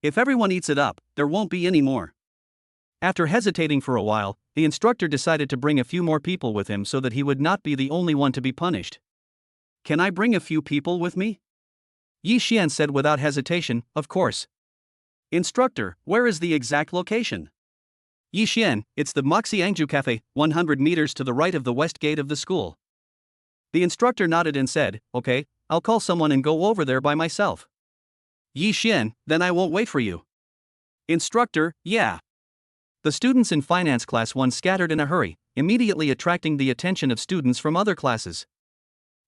Speaker 1: If everyone eats it up, there won't be any more. After hesitating for a while, the instructor decided to bring a few more people with him so that he would not be the only one to be punished. Can I bring a few people with me? Yi Xian said without hesitation, of course. Instructor, where is the exact location? Yi Xian, it's the Moxiangju Cafe, 100 meters to the right of the west gate of the school. The instructor nodded and said, okay, I'll call someone and go over there by myself. Yi Xian, then I won't wait for you. Instructor, yeah. The students in finance class 1 scattered in a hurry, immediately attracting the attention of students from other classes.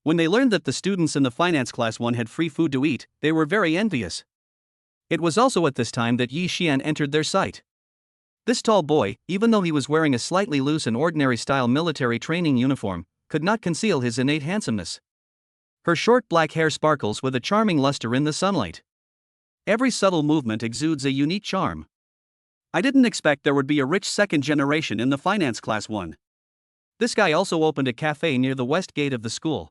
Speaker 1: When they learned that the students in the finance class 1 had free food to eat, they were very envious. It was also at this time that Yi Xian entered their sight. This tall boy, even though he was wearing a slightly loose and ordinary-style military training uniform, could not conceal his innate handsomeness. Her short black hair sparkles with a charming luster in the sunlight. Every subtle movement exudes a unique charm. I didn't expect there would be a rich second generation in the finance class 1. This guy also opened a cafe near the west gate of the school.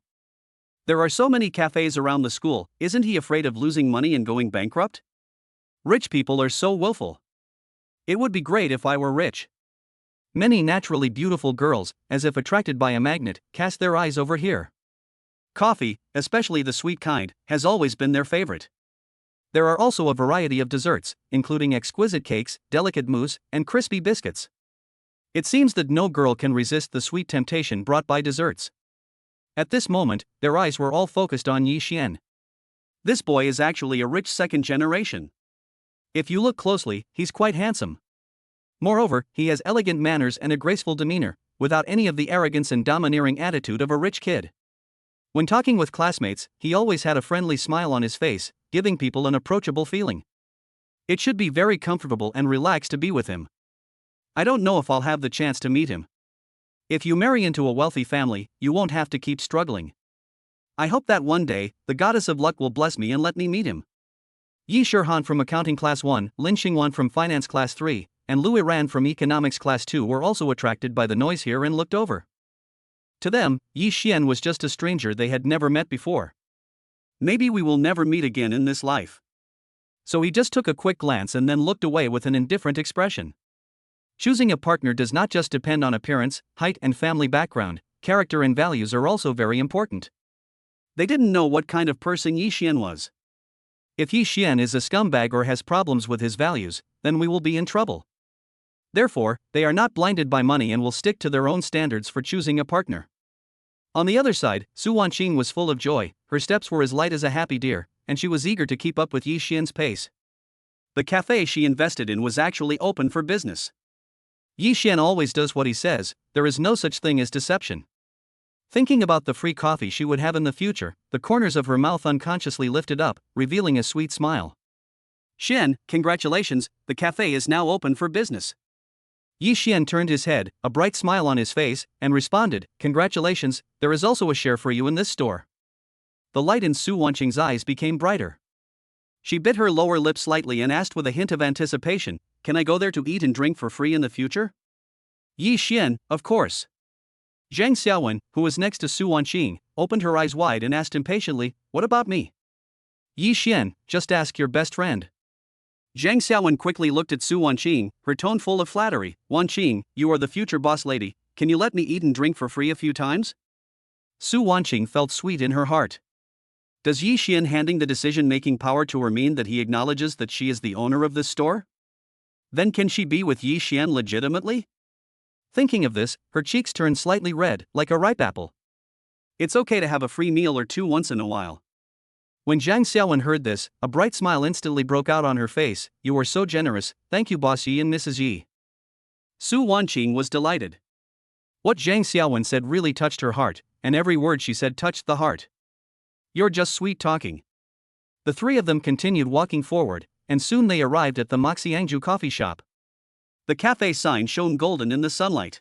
Speaker 1: There are so many cafes around the school, isn't he afraid of losing money and going bankrupt? Rich people are so willful. It would be great if I were rich. Many naturally beautiful girls, as if attracted by a magnet, cast their eyes over here. Coffee, especially the sweet kind, has always been their favorite. There are also a variety of desserts, including exquisite cakes, delicate mousse, and crispy biscuits. It seems that no girl can resist the sweet temptation brought by desserts. At this moment, their eyes were all focused on Yi Xian. This boy is actually a rich second generation. If you look closely, he's quite handsome. Moreover, he has elegant manners and a graceful demeanor, without any of the arrogance and domineering attitude of a rich kid. When talking with classmates, he always had a friendly smile on his face, giving people an approachable feeling. It should be very comfortable and relaxed to be with him. I don't know if I'll have the chance to meet him. If you marry into a wealthy family, you won't have to keep struggling. I hope that one day, the goddess of luck will bless me and let me meet him. Yi Shihan from Accounting Class 1, Lin Xingwan from Finance Class 3, and Lu Ruian from Economics Class 2 were also attracted by the noise here and looked over. To them, Yi Xian was just a stranger they had never met before. Maybe we will never meet again in this life. So he just took a quick glance and then looked away with an indifferent expression. Choosing a partner does not just depend on appearance, height, and family background, character and values are also very important. They didn't know what kind of person Yi Xian was. If Yi Xian is a scumbag or has problems with his values, then we will be in trouble. Therefore, they are not blinded by money and will stick to their own standards for choosing a partner. On the other side, Su Wanqing was full of joy, her steps were as light as a happy deer, and she was eager to keep up with Yi Xian's pace. The cafe she invested in was actually open for business. Yi Xian always does what he says, there is no such thing as deception. Thinking about the free coffee she would have in the future, the corners of her mouth unconsciously lifted up, revealing a sweet smile. Xian, congratulations, the cafe is now open for business. Yi Xian turned his head, a bright smile on his face, and responded, congratulations, there is also a share for you in this store. The light in Su Wanqing's eyes became brighter. She bit her lower lip slightly and asked with a hint of anticipation, can I go there to eat and drink for free in the future? Yi Xian, of course. Zhang Xiaowen, who was next to Su Wanqing, opened her eyes wide and asked impatiently, what about me? Yi Xian, just ask your best friend. Zhang Xiaowen quickly looked at Su Wanqing, her tone full of flattery. Wanqing, you are the future boss lady, can you let me eat and drink for free a few times? Su Wanqing felt sweet in her heart. Does Yi Xian handing the decision-making power to her mean that he acknowledges that she is the owner of this store? Then can she be with Yi Xian legitimately? Thinking of this, her cheeks turned slightly red, like a ripe apple. It's okay to have a free meal or two once in a while. When Zhang Xiaowen heard this, a bright smile instantly broke out on her face. You are so generous, thank you Boss Yi and Mrs. Yi. Su Wanqing was delighted. What Zhang Xiaowen said really touched her heart, and every word she said touched the heart. You're just sweet talking. The three of them continued walking forward, and soon they arrived at the Moxiangju coffee shop. The cafe sign shone golden in the sunlight.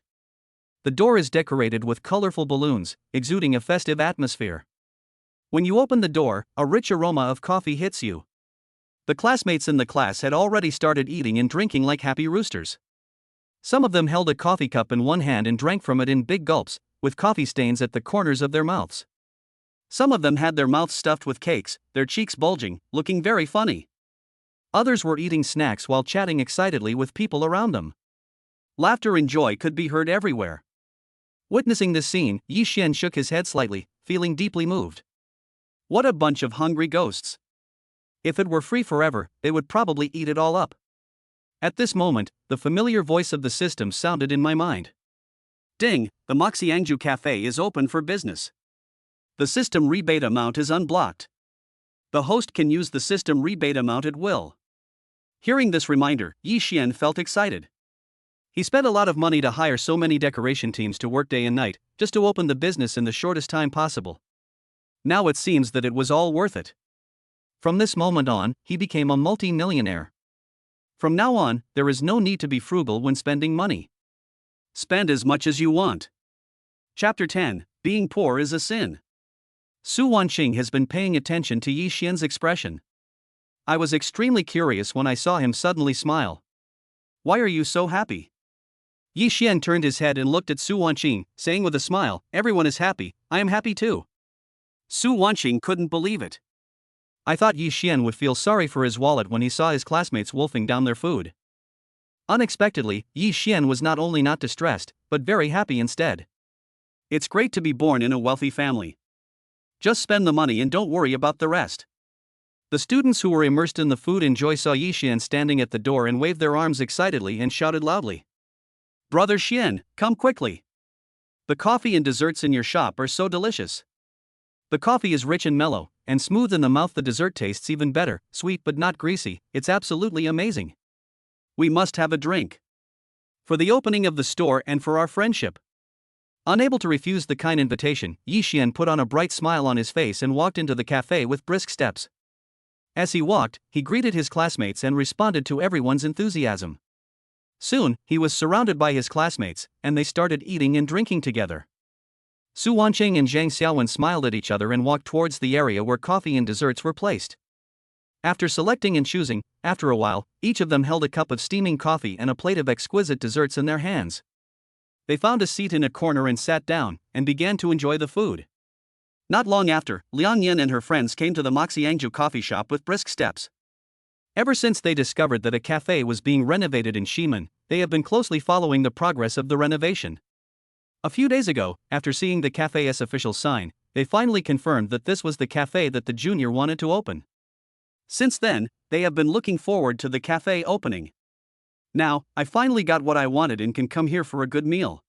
Speaker 1: The door is decorated with colorful balloons, exuding a festive atmosphere. When you open the door, a rich aroma of coffee hits you. The classmates in the class had already started eating and drinking like happy roosters. Some of them held a coffee cup in one hand and drank from it in big gulps, with coffee stains at the corners of their mouths. Some of them had their mouths stuffed with cakes, their cheeks bulging, looking very funny. Others were eating snacks while chatting excitedly with people around them. Laughter and joy could be heard everywhere. Witnessing this scene, Yi Xian shook his head slightly, feeling deeply moved. What a bunch of hungry ghosts. If it were free forever, they would probably eat it all up. At this moment, the familiar voice of the system sounded in my mind. Ding, the Moxiangju Cafe is open for business. The system rebate amount is unblocked. The host can use the system rebate amount at will. Hearing this reminder, Yi Xian felt excited. He spent a lot of money to hire so many decoration teams to work day and night, just to open the business in the shortest time possible. Now it seems that it was all worth it. From this moment on, he became a multi-millionaire. From now on, there is no need to be frugal when spending money. Spend as much as you want. Chapter 10, Being Poor is a Sin. Su Wanqing has been paying attention to Yi Xian's expression. I was extremely curious when I saw him suddenly smile. Why are you so happy? Yi Xian turned his head and looked at Su Wanqing, saying with a smile, everyone is happy, I am happy too. Su Wanqing couldn't believe it. I thought Yi Xian would feel sorry for his wallet when he saw his classmates wolfing down their food. Unexpectedly, Yi Xian was not only not distressed, but very happy instead. It's great to be born in a wealthy family. Just spend the money and don't worry about the rest. The students who were immersed in the food and joy saw Yi Xian standing at the door and waved their arms excitedly and shouted loudly. Brother Xian, come quickly. The coffee and desserts in your shop are so delicious. The coffee is rich and mellow, and smooth in the mouth. The dessert tastes even better, sweet but not greasy, it's absolutely amazing. We must have a drink. For the opening of the store and for our friendship. Unable to refuse the kind invitation, Yi Xian put on a bright smile on his face and walked into the cafe with brisk steps. As he walked, he greeted his classmates and responded to everyone's enthusiasm. Soon, he was surrounded by his classmates, and they started eating and drinking together. Su Wanqing and Zhang Xiaowen smiled at each other and walked towards the area where coffee and desserts were placed. After selecting and choosing, after a while, each of them held a cup of steaming coffee and a plate of exquisite desserts in their hands. They found a seat in a corner and sat down, and began to enjoy the food. Not long after, Liang Yan and her friends came to the Moxiangju coffee shop with brisk steps. Ever since they discovered that a cafe was being renovated in Ximen, they have been closely following the progress of the renovation. A few days ago, after seeing the cafe's official sign, they finally confirmed that this was the cafe that the junior wanted to open. Since then, they have been looking forward to the cafe opening. Now, I finally got what I wanted and can come here for a good meal.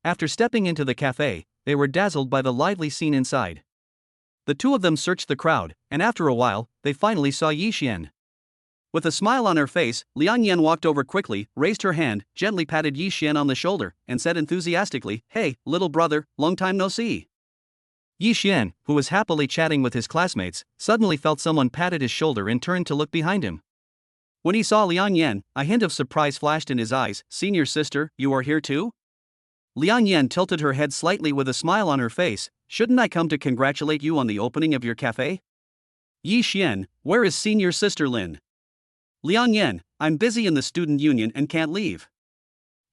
Speaker 1: After stepping into the cafe, they were dazzled by the lively scene inside. The two of them searched the crowd, and after a while, they finally saw Yi Xian. With a smile on her face, Liang Yan walked over quickly, raised her hand, gently patted Yi Xian on the shoulder, and said enthusiastically, Hey, little brother, long time no see. Yi Xian, who was happily chatting with his classmates, suddenly felt someone patted his shoulder and turned to look behind him. When he saw Liang Yan, a hint of surprise flashed in his eyes. Senior sister, you are here too? Liang Yan tilted her head slightly with a smile on her face. Shouldn't I come to congratulate you on the opening of your cafe? Yi Xian, where is senior sister Lin? Liang Yan, I'm busy in the student union and can't leave.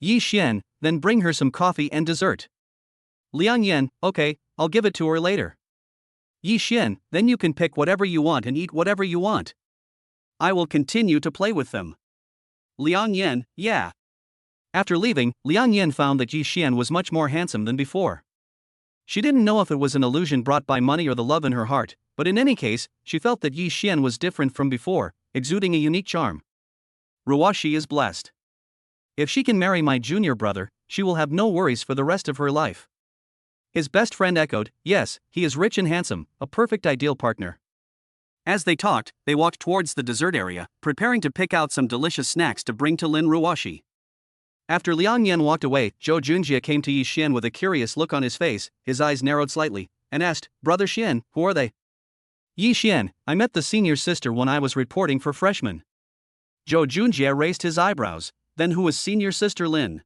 Speaker 1: Yi Xian, then bring her some coffee and dessert. Liang Yan, okay, I'll give it to her later. Yi Xian, then you can pick whatever you want and eat whatever you want. I will continue to play with them. Liang Yan, yeah. After leaving, Liang Yan found that Yi Xian was much more handsome than before. She didn't know if it was an illusion brought by money or the love in her heart, but in any case, she felt that Yi Xian was different from before, exuding a unique charm. Ruashi is blessed. If she can marry my junior brother, she will have no worries for the rest of her life. His best friend echoed, yes, he is rich and handsome, a perfect ideal partner. As they talked, they walked towards the dessert area, preparing to pick out some delicious snacks to bring to Lin Ruoshi. After Liang Yan walked away, Zhou Junjie came to Yi Xian with a curious look on his face, his eyes narrowed slightly, and asked, Brother Xian, who are they? Yi Xian, I met the senior sister when I was reporting for freshmen. Zhou Junjie raised his eyebrows, then who was senior sister Lin?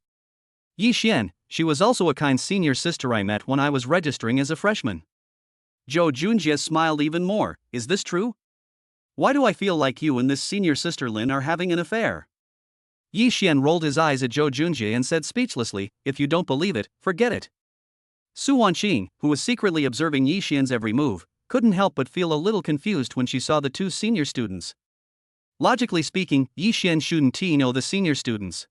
Speaker 1: Yi Xian, she was also a kind senior sister I met when I was registering as a freshman. Zhou Junjie smiled even more, is this true? Why do I feel like you and this senior sister Lin are having an affair? Yi Xian rolled his eyes at Zhou Junjie and said speechlessly, if you don't believe it, forget it. Su Wanqing, who was secretly observing Yi Xian's every move, couldn't help but feel a little confused when she saw the two senior students. Logically speaking, Yi Xian shouldn't know the senior students.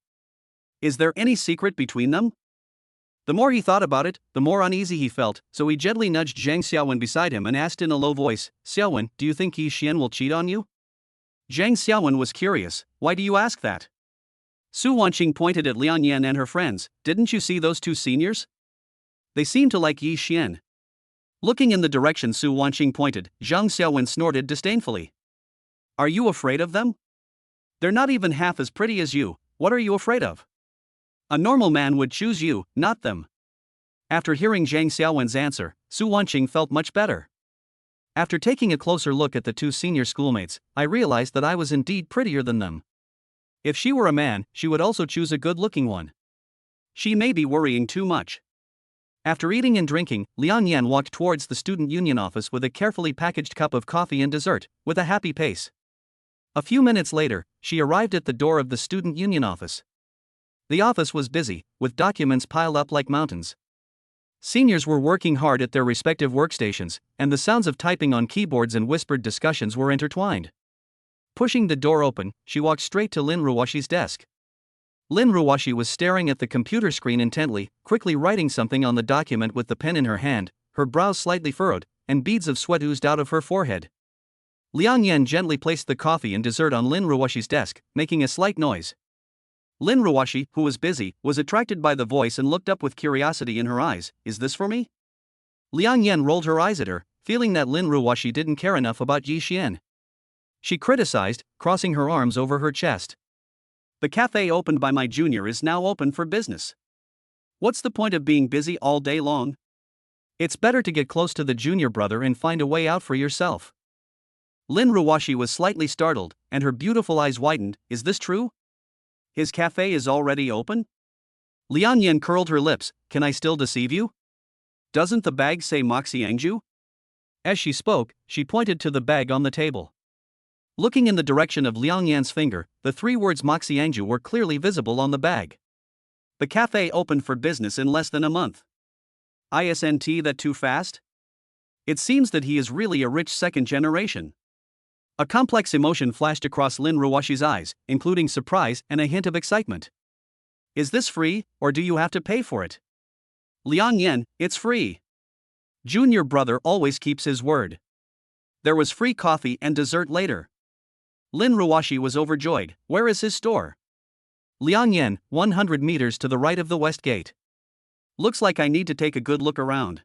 Speaker 1: Is there any secret between them? The more he thought about it, the more uneasy he felt, so he gently nudged Zhang Xiaowen beside him and asked in a low voice, Xiaowen, do you think Yi Xian will cheat on you? Zhang Xiaowen was curious, why do you ask that? Su Wanqing pointed at Liang Yan and her friends, didn't you see those two seniors? They seem to like Yi Xian. Looking in the direction Su Wanqing pointed, Zhang Xiaowen snorted disdainfully. Are you afraid of them? They're not even half as pretty as you, what are you afraid of? A normal man would choose you, not them. After hearing Zhang Xiaowen's answer, Su Wanqing felt much better. After taking a closer look at the two senior schoolmates, I realized that I was indeed prettier than them. If she were a man, she would also choose a good-looking one. She may be worrying too much. After eating and drinking, Liang Yan walked towards the student union office with a carefully packaged cup of coffee and dessert, with a happy pace. A few minutes later, she arrived at the door of the student union office. The office was busy, with documents piled up like mountains. Seniors were working hard at their respective workstations, and the sounds of typing on keyboards and whispered discussions were intertwined. Pushing the door open, she walked straight to Lin Ruoshi's desk. Lin Ruoshi was staring at the computer screen intently, quickly writing something on the document with the pen in her hand, her brows slightly furrowed, and beads of sweat oozed out of her forehead. Liang Yan gently placed the coffee and dessert on Lin Ruoshi's desk, making a slight noise. Lin Ruoshi, who was busy, was attracted by the voice and looked up with curiosity in her eyes, is this for me? Liang Yan rolled her eyes at her, feeling that Lin Ruoshi didn't care enough about Yi Xian. She criticized, crossing her arms over her chest. The cafe opened by my junior is now open for business. What's the point of being busy all day long? It's better to get close to the junior brother and find a way out for yourself. Lin Ruoshi was slightly startled, and her beautiful eyes widened, is this true? His cafe is already open? Liang Yan curled her lips, can I still deceive you? Doesn't the bag say Moxiangju? As she spoke, she pointed to the bag on the table. Looking in the direction of Liang Yan's finger, the three words Moxiangju were clearly visible on the bag. The cafe opened for business in less than a month. Isn't that too fast? It seems that he is really a rich second generation. A complex emotion flashed across Lin Ruoshi's eyes, including surprise and a hint of excitement. Is this free, or do you have to pay for it? Liang Yan, it's free. Junior brother always keeps his word. There was free coffee and dessert later. Lin Ruoshi was overjoyed, where is his store? Liang Yan, 100 meters to the right of the west gate. Looks like I need to take a good look around.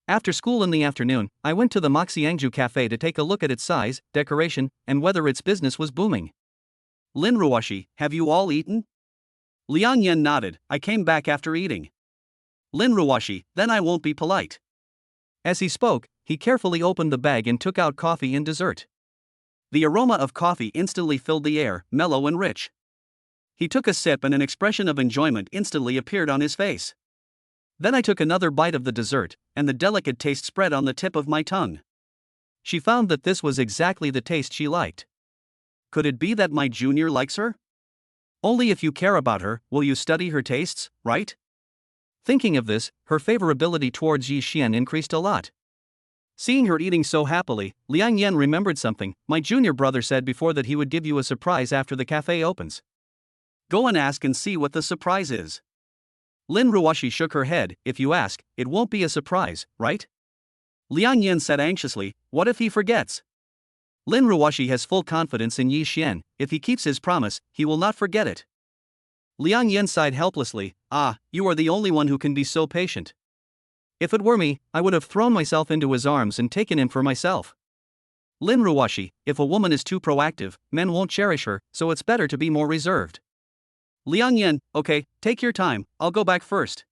Speaker 1: After school in the afternoon, I went to the Moxiangju cafe to take a look at its size, decoration, and whether its business was booming. Lin Ruoshi, have you all eaten? Liang Yan nodded, I came back after eating. Lin Ruoshi, then I won't be polite. As he spoke, he carefully opened the bag and took out coffee and dessert. The aroma of coffee instantly filled the air, mellow and rich. He took a sip and an expression of enjoyment instantly appeared on his face. Then I took another bite of the dessert, and the delicate taste spread on the tip of my tongue. She found that this was exactly the taste she liked. Could it be that my junior likes her? Only if you care about her, will you study her tastes, right? Thinking of this, her favorability towards Yi Xian increased a lot. Seeing her eating so happily, Liang Yan remembered something. My junior brother said before that he would give you a surprise after the cafe opens. Go and ask and see what the surprise is. Lin Ruoshi shook her head, if you ask, it won't be a surprise, right? Liang Yan said anxiously, what if he forgets? Lin Ruoshi has full confidence in Yi Xian, if he keeps his promise, he will not forget it. Liang Yan sighed helplessly, you are the only one who can be so patient. If it were me, I would have thrown myself into his arms and taken him for myself. Lin Ruoshi, if a woman is too proactive, men won't cherish her, so it's better to be more reserved. Liang Yan, okay, take your time, I'll go back first.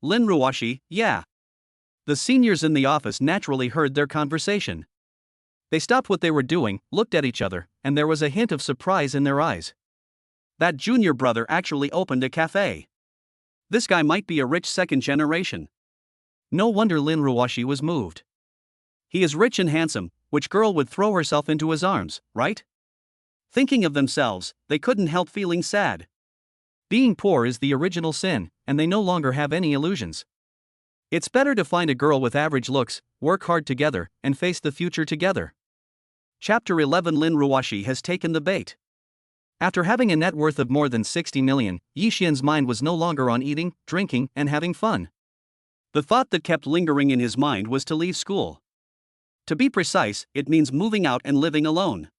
Speaker 1: Lin Ruoshi, yeah. The seniors in the office naturally heard their conversation. They stopped what they were doing, looked at each other, and there was a hint of surprise in their eyes. That junior brother actually opened a cafe. This guy might be a rich second generation. No wonder Lin Ruoshi was moved. He is rich and handsome, which girl would throw herself into his arms, right? Thinking of themselves, they couldn't help feeling sad. Being poor is the original sin, and they no longer have any illusions. It's better to find a girl with average looks, work hard together, and face the future together. Chapter 11. Lin Ruoshi has taken the bait. After having a net worth of more than 60 million, Yi Xian's mind was no longer on eating, drinking, and having fun. The thought that kept lingering in his mind was to leave school. To be precise, it means moving out and living alone.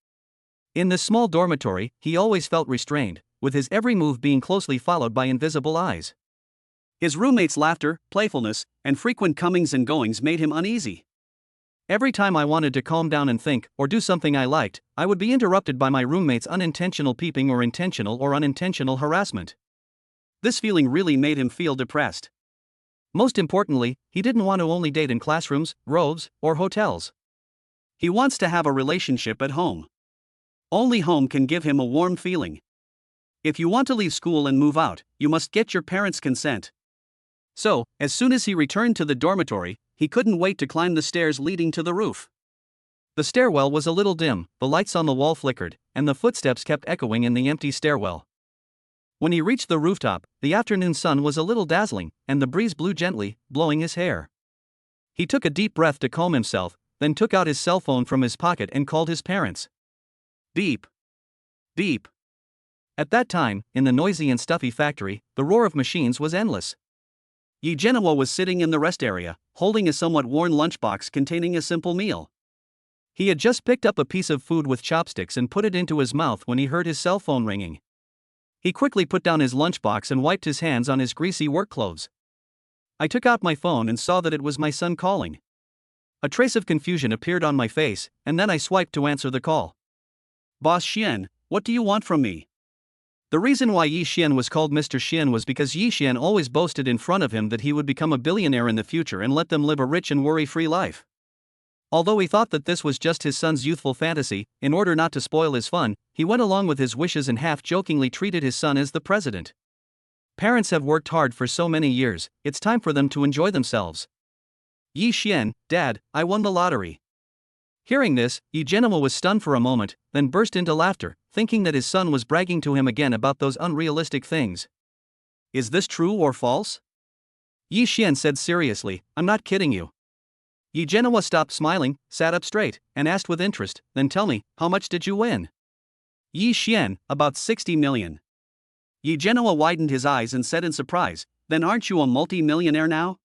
Speaker 1: In this small dormitory, he always felt restrained, with his every move being closely followed by invisible eyes. His roommates' laughter, playfulness, and frequent comings and goings made him uneasy. Every time I wanted to calm down and think, or do something I liked, I would be interrupted by my roommates' unintentional peeping or intentional or unintentional harassment. This feeling really made him feel depressed. Most importantly, he didn't want to only date in classrooms, groves, or hotels. He wants to have a relationship at home. Only home can give him a warm feeling. If you want to leave school and move out, you must get your parents' consent. So, as soon as he returned to the dormitory, he couldn't wait to climb the stairs leading to the roof. The stairwell was a little dim, the lights on the wall flickered, and the footsteps kept echoing in the empty stairwell. When he reached the rooftop, the afternoon sun was a little dazzling, and the breeze blew gently, blowing his hair. He took a deep breath to calm himself, then took out his cell phone from his pocket and called his parents. Beep. Beep. At that time, in the noisy and stuffy factory, the roar of machines was endless. Yi Genoa was sitting in the rest area, holding a somewhat worn lunchbox containing a simple meal. He had just picked up a piece of food with chopsticks and put it into his mouth when he heard his cell phone ringing. He quickly put down his lunchbox and wiped his hands on his greasy work clothes. I took out my phone and saw that it was my son calling. A trace of confusion appeared on my face, and then I swiped to answer the call. Boss Xian, what do you want from me? The reason why Yi Xian was called Mr. Xian was because Yi Xian always boasted in front of him that he would become a billionaire in the future and let them live a rich and worry-free life. Although he thought that this was just his son's youthful fantasy, in order not to spoil his fun, he went along with his wishes and half-jokingly treated his son as the president. Parents have worked hard for so many years, it's time for them to enjoy themselves. Yi Xian, Dad, I won the lottery. Hearing this, Yi Genoa was stunned for a moment, then burst into laughter, thinking that his son was bragging to him again about those unrealistic things. Is this true or false? Yi Xian said seriously, I'm not kidding you. Yi Genoa stopped smiling, sat up straight, and asked with interest, then tell me, how much did you win? Yi Xian, about 60 million. Yi Genoa widened his eyes and said in surprise, then aren't you a multi-millionaire now?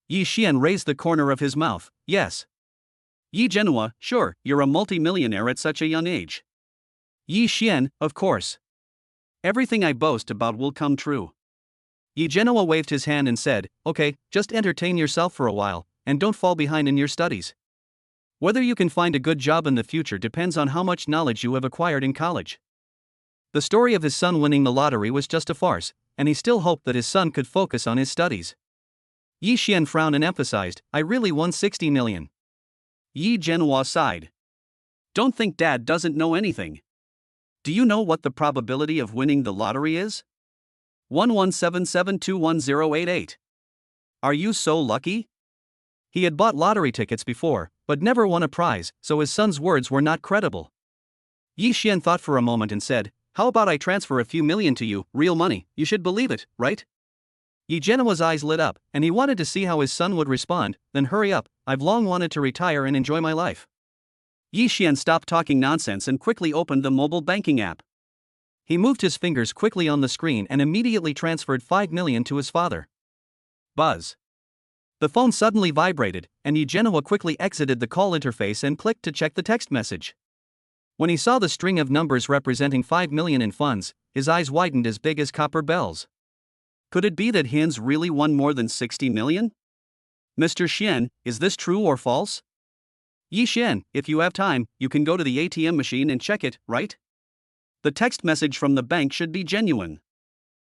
Speaker 1: Yi Xian raised the corner of his mouth, yes. Yi Genoa, sure, you're a multi-millionaire at such a young age. Yi Xian, of course. Everything I boast about will come true. Yi Genoa waved his hand and said, okay, just entertain yourself for a while, and don't fall behind in your studies. Whether you can find a good job in the future depends on how much knowledge you have acquired in college. The story of his son winning the lottery was just a farce, and he still hoped that his son could focus on his studies. Yi Xian frowned and emphasized, I really won 60 million. Yi Genoa sighed. Don't think Dad doesn't know anything. Do you know what the probability of winning the lottery is? 1177211088. Are you so lucky? He had bought lottery tickets before, but never won a prize, so his son's words were not credible. Yi Xian thought for a moment and said, how about I transfer a few million to you, real money, you should believe it, right? Yi Genoa's eyes lit up, and he wanted to see how his son would respond, then hurry up, I've long wanted to retire and enjoy my life. Yi Xian stopped talking nonsense and quickly opened the mobile banking app. He moved his fingers quickly on the screen and immediately transferred 5 million to his father. Buzz. The phone suddenly vibrated, and Yi Genoa quickly exited the call interface and clicked to check the text message. When he saw the string of numbers representing 5 million in funds, his eyes widened as big as copper bells. Could it be that Hans really won more than 60 million? Mr. Xian, is this true or false? Yi Xian, if you have time, you can go to the ATM machine and check it, right? The text message from the bank should be genuine.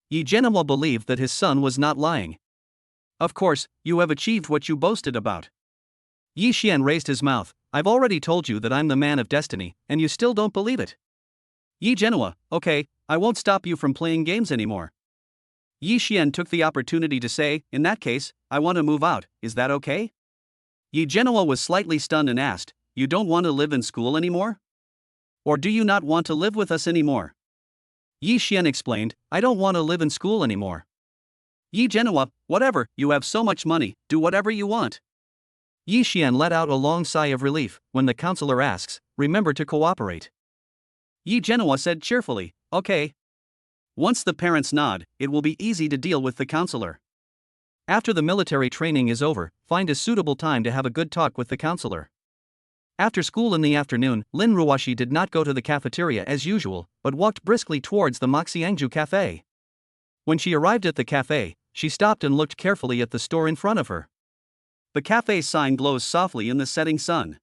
Speaker 1: Yi Zhenhua believed that his son was not lying. Of course, you have achieved what you boasted about. Yi Xian raised his mouth. I've already told you that I'm the man of destiny, and you still don't believe it. Yi Zhenhua, okay, I won't stop you from playing games anymore. Yi Xian took the opportunity to say, in that case, I want to move out, is that okay? Yi Zhenhua was slightly stunned and asked, you don't want to live in school anymore? Or do you not want to live with us anymore? Yi Xian explained, I don't want to live in school anymore. Yi Zhenhua, whatever, you have so much money, do whatever you want. Yi Xian let out a long sigh of relief when the counselor asks, remember to cooperate. Yi Zhenhua said cheerfully, okay. Once the parents nod, it will be easy to deal with the counselor. After the military training is over, find a suitable time to have a good talk with the counselor. After school in the afternoon, Lin Ruoxi did not go to the cafeteria as usual, but walked briskly towards the Moxiangju cafe. When she arrived at the cafe, she stopped and looked carefully at the store in front of her. The cafe's sign glows softly in the setting sun.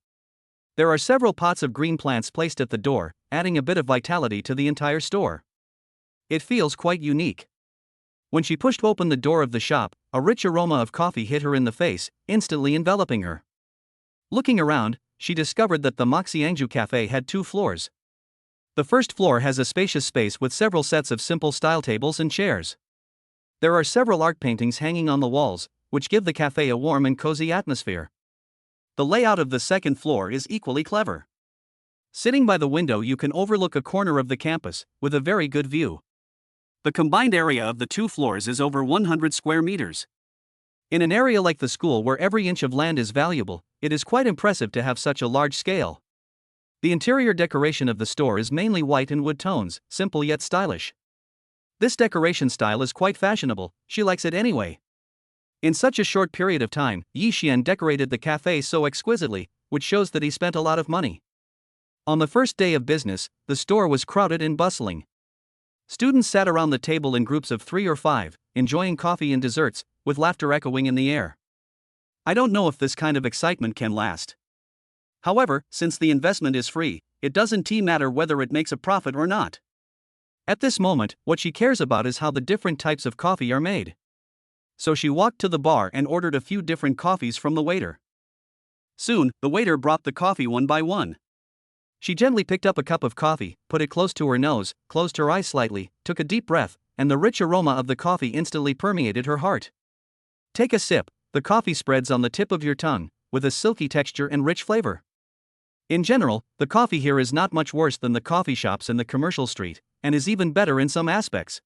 Speaker 1: There are several pots of green plants placed at the door, adding a bit of vitality to the entire store. It feels quite unique. When she pushed open the door of the shop, a rich aroma of coffee hit her in the face, instantly enveloping her. Looking around, she discovered that the Moxiangju cafe had 2 floors. The first floor has a spacious space with several sets of simple style tables and chairs. There are several art paintings hanging on the walls, which give the cafe a warm and cozy atmosphere. The layout of the second floor is equally clever. Sitting by the window, you can overlook a corner of the campus, with a very good view. The combined area of the 2 floors is over 100 square meters. In an area like the school where every inch of land is valuable, it is quite impressive to have such a large scale. The interior decoration of the store is mainly white and wood tones, simple yet stylish. This decoration style is quite fashionable, she likes it anyway. In such a short period of time, Yi Xian decorated the cafe so exquisitely, which shows that he spent a lot of money. On the first day of business, the store was crowded and bustling. Students sat around the table in groups of 3 or 5, enjoying coffee and desserts, with laughter echoing in the air. I don't know if this kind of excitement can last. However, since the investment is free, it doesn't matter whether it makes a profit or not. At this moment, what she cares about is how the different types of coffee are made. So she walked to the bar and ordered a few different coffees from the waiter. Soon, the waiter brought the coffee one by one. She gently picked up a cup of coffee, put it close to her nose, closed her eyes slightly, took a deep breath, and the rich aroma of the coffee instantly permeated her heart. Take a sip, the coffee spreads on the tip of your tongue, with a silky texture and rich flavor. In general, the coffee here is not much worse than the coffee shops in the commercial street, and is even better in some aspects.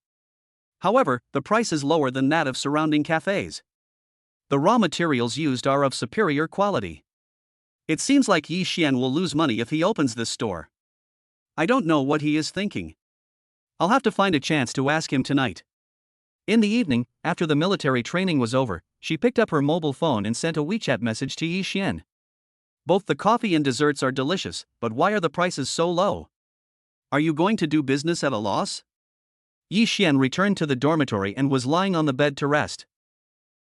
Speaker 1: However, the price is lower than that of surrounding cafes. The raw materials used are of superior quality. It seems like Yi Xian will lose money if he opens this store. I don't know what he is thinking. I'll have to find a chance to ask him tonight. In the evening, after the military training was over, she picked up her mobile phone and sent a WeChat message to Yi Xian. Both the coffee and desserts are delicious, but why are the prices so low? Are you going to do business at a loss? Yi Xian returned to the dormitory and was lying on the bed to rest.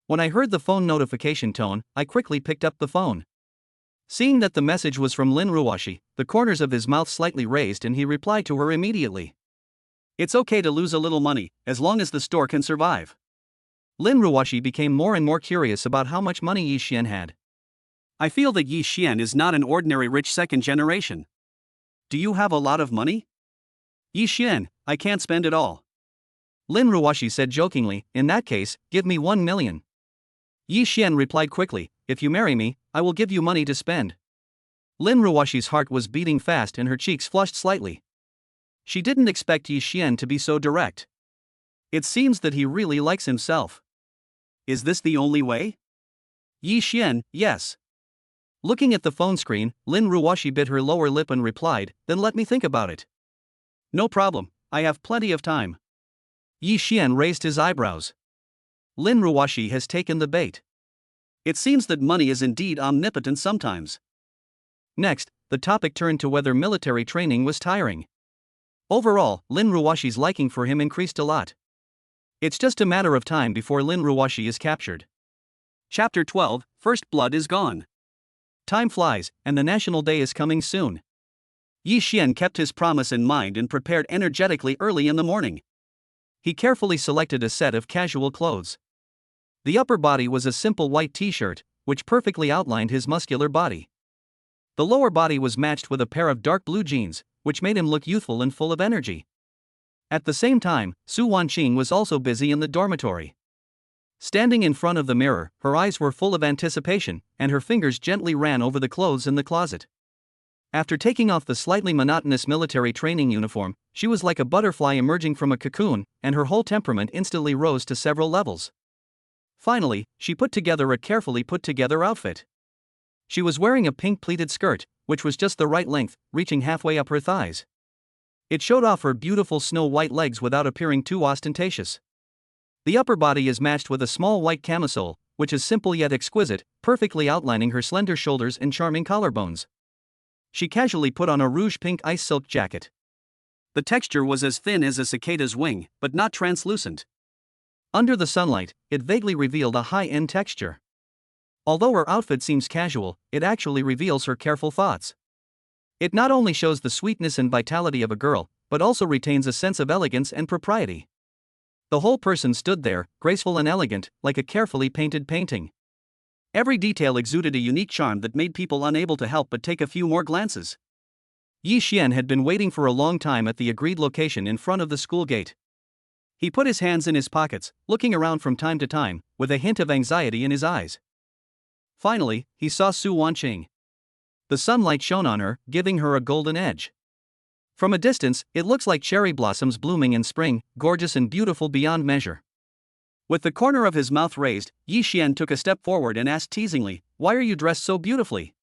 Speaker 1: When I heard the phone notification tone, I quickly picked up the phone. Seeing that the message was from Lin Ruoxi, the corners of his mouth slightly raised and he replied to her immediately. It's okay to lose a little money, as long as the store can survive. Lin Ruoxi became more and more curious about how much money Yi Xian had. I feel that Yi Xian is not an ordinary rich second generation. Do you have a lot of money? Yi Xian, I can't spend it all. Lin Ruoxi said jokingly, in that case, give me 1 million. Yi Xian replied quickly, if you marry me, I will give you money to spend. Lin Ruoxi's heart was beating fast and her cheeks flushed slightly. She didn't expect Yi Xian to be so direct. It seems that he really likes himself. Is this the only way? Yi Xian, yes. Looking at the phone screen, Lin Ruoxi bit her lower lip and replied, then let me think about it. No problem, I have plenty of time. Yi Xian raised his eyebrows. Lin Ruoxi has taken the bait. It seems that money is indeed omnipotent sometimes. Next, the topic turned to whether military training was tiring. Overall, Lin Ruoxi's liking for him increased a lot. It's just a matter of time before Lin Ruoxi is captured. Chapter 12, First Blood is Gone. Time flies, and the National Day is coming soon. Yi Xian kept his promise in mind and prepared energetically early in the morning. He carefully selected a set of casual clothes. The upper body was a simple white t-shirt, which perfectly outlined his muscular body. The lower body was matched with a pair of dark blue jeans, which made him look youthful and full of energy. At the same time, Su Wanqing was also busy in the dormitory. Standing in front of the mirror, her eyes were full of anticipation, and her fingers gently ran over the clothes in the closet. After taking off the slightly monotonous military training uniform, she was like a butterfly emerging from a cocoon, and her whole temperament instantly rose to several levels. Finally, she put together a carefully put-together outfit. She was wearing a pink pleated skirt, which was just the right length, reaching halfway up her thighs. It showed off her beautiful snow-white legs without appearing too ostentatious. The upper body is matched with a small white camisole, which is simple yet exquisite, perfectly outlining her slender shoulders and charming collarbones. She casually put on a rouge-pink ice silk jacket. The texture was as thin as a cicada's wing, but not translucent. Under the sunlight, it vaguely revealed a high-end texture. Although her outfit seems casual, it actually reveals her careful thoughts. It not only shows the sweetness and vitality of a girl, but also retains a sense of elegance and propriety. The whole person stood there, graceful and elegant, like a carefully painted painting. Every detail exuded a unique charm that made people unable to help but take a few more glances. Yi Xian had been waiting for a long time at the agreed location in front of the school gate. He put his hands in his pockets, looking around from time to time, with a hint of anxiety in his eyes. Finally, he saw Su Wanqing. The sunlight shone on her, giving her a golden edge. From a distance, it looks like cherry blossoms blooming in spring, gorgeous and beautiful beyond measure. With the corner of his mouth raised, Yi Xian took a step forward and asked teasingly, "Why are you dressed so beautifully?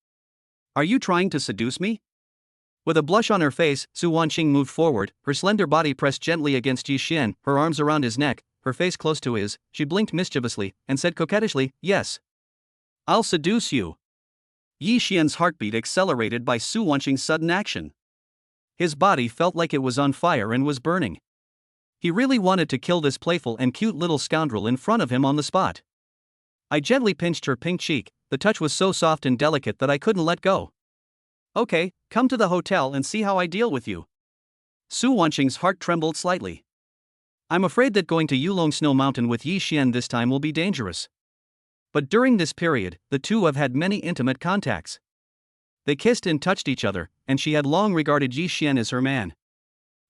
Speaker 1: Are you trying to seduce me?" With a blush on her face, Su Wanqing moved forward, her slender body pressed gently against Yi Xian, her arms around his neck, her face close to his. She blinked mischievously, and said coquettishly, "Yes. I'll seduce you." Yi Xian's heartbeat accelerated by Su Wanqing's sudden action. His body felt like it was on fire and was burning. He really wanted to kill this playful and cute little scoundrel in front of him on the spot. I gently pinched her pink cheek, the touch was so soft and delicate that I couldn't let go. "Okay, come to the hotel and see how I deal with you." Su Wanqing's heart trembled slightly. I'm afraid that going to Yulong Mountain with Yi Xian this time will be dangerous. But during this period, the two have had many intimate contacts. They kissed and touched each other, and she had long regarded Yi Xian as her man.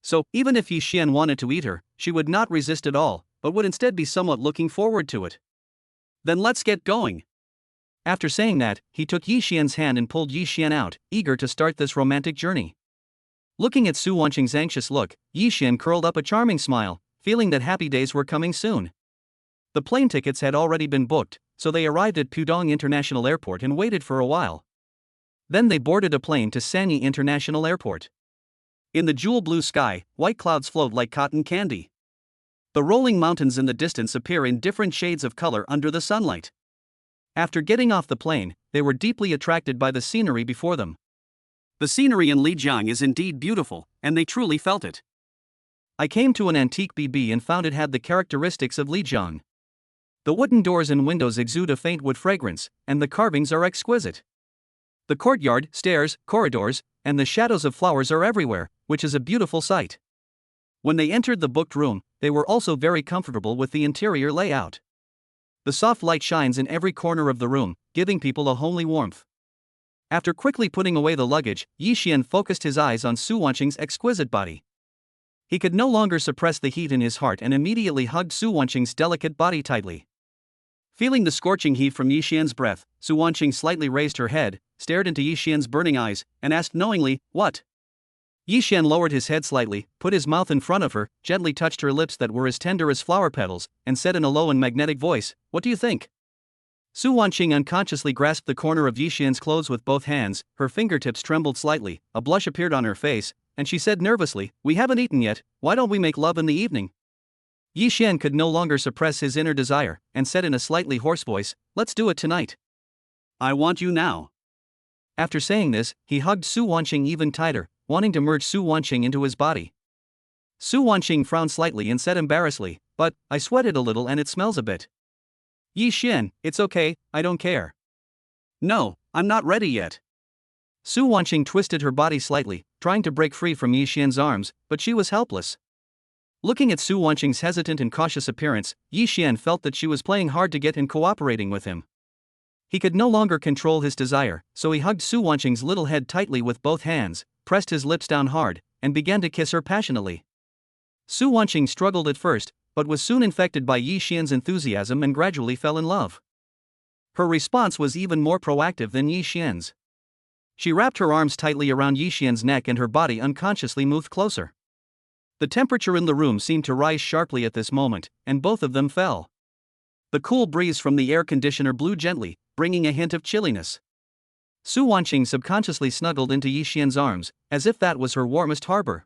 Speaker 1: So, even if Yi Xian wanted to eat her, she would not resist at all, but would instead be somewhat looking forward to it. "Then let's get going." After saying that, he took Yi Xian's hand and pulled Yi Xian out, eager to start this romantic journey. Looking at Su Wanqing's anxious look, Yi Xian curled up a charming smile, feeling that happy days were coming soon. The plane tickets had already been booked, so they arrived at Pudong International Airport and waited for a while. Then they boarded a plane to Sanyi International Airport. In the jewel blue sky, white clouds float like cotton candy. The rolling mountains in the distance appear in different shades of color under the sunlight. After getting off the plane, they were deeply attracted by the scenery before them. The scenery in Lijiang is indeed beautiful, and they truly felt it. I came to an antique BB and found it had the characteristics of Lijiang. The wooden doors and windows exude a faint wood fragrance, and the carvings are exquisite. The courtyard, stairs, corridors, and the shadows of flowers are everywhere, which is a beautiful sight. When they entered the booked room, they were also very comfortable with the interior layout. The soft light shines in every corner of the room, giving people a homely warmth. After quickly putting away the luggage, Yi Xian focused his eyes on Su Wanqing's exquisite body. He could no longer suppress the heat in his heart and immediately hugged Su Wanqing's delicate body tightly. Feeling the scorching heat from Yi Xian's breath, Su Wanqing slightly raised her head, stared into Yi Xian's burning eyes, and asked knowingly, "What?" Yi Xian lowered his head slightly, put his mouth in front of her, gently touched her lips that were as tender as flower petals, and said in a low and magnetic voice, "What do you think?" Su Wanqing unconsciously grasped the corner of Yi Xian's clothes with both hands, her fingertips trembled slightly, a blush appeared on her face, and she said nervously, "We haven't eaten yet, why don't we make love in the evening?" Yi Xian could no longer suppress his inner desire, and said in a slightly hoarse voice, "Let's do it tonight. I want you now." After saying this, he hugged Su Wanqing even tighter, wanting to merge Su Wanqing into his body. Su Wanqing frowned slightly and said embarrassedly, "But I sweated a little and it smells a bit." Yi Xian, it's okay, I don't care. No, I'm not ready yet. Su Wanqing twisted her body slightly, trying to break free from Yi Xian's arms, but she was helpless. Looking at Su Wanqing's hesitant and cautious appearance, Yi Xian felt that she was playing hard to get and cooperating with him. He could no longer control his desire, so he hugged Su Wanqing's little head tightly with both hands, pressed his lips down hard, and began to kiss her passionately. Su Wanqing struggled at first, but was soon infected by Yi Xian's enthusiasm and gradually fell in love. Her response was even more proactive than Yi Xian's. She wrapped her arms tightly around Yi Xian's neck and her body unconsciously moved closer. The temperature in the room seemed to rise sharply at this moment, and both of them fell. The cool breeze from the air conditioner blew gently, bringing a hint of chilliness. Su Wanqing subconsciously snuggled into Yi Xian's arms, as if that was her warmest harbor.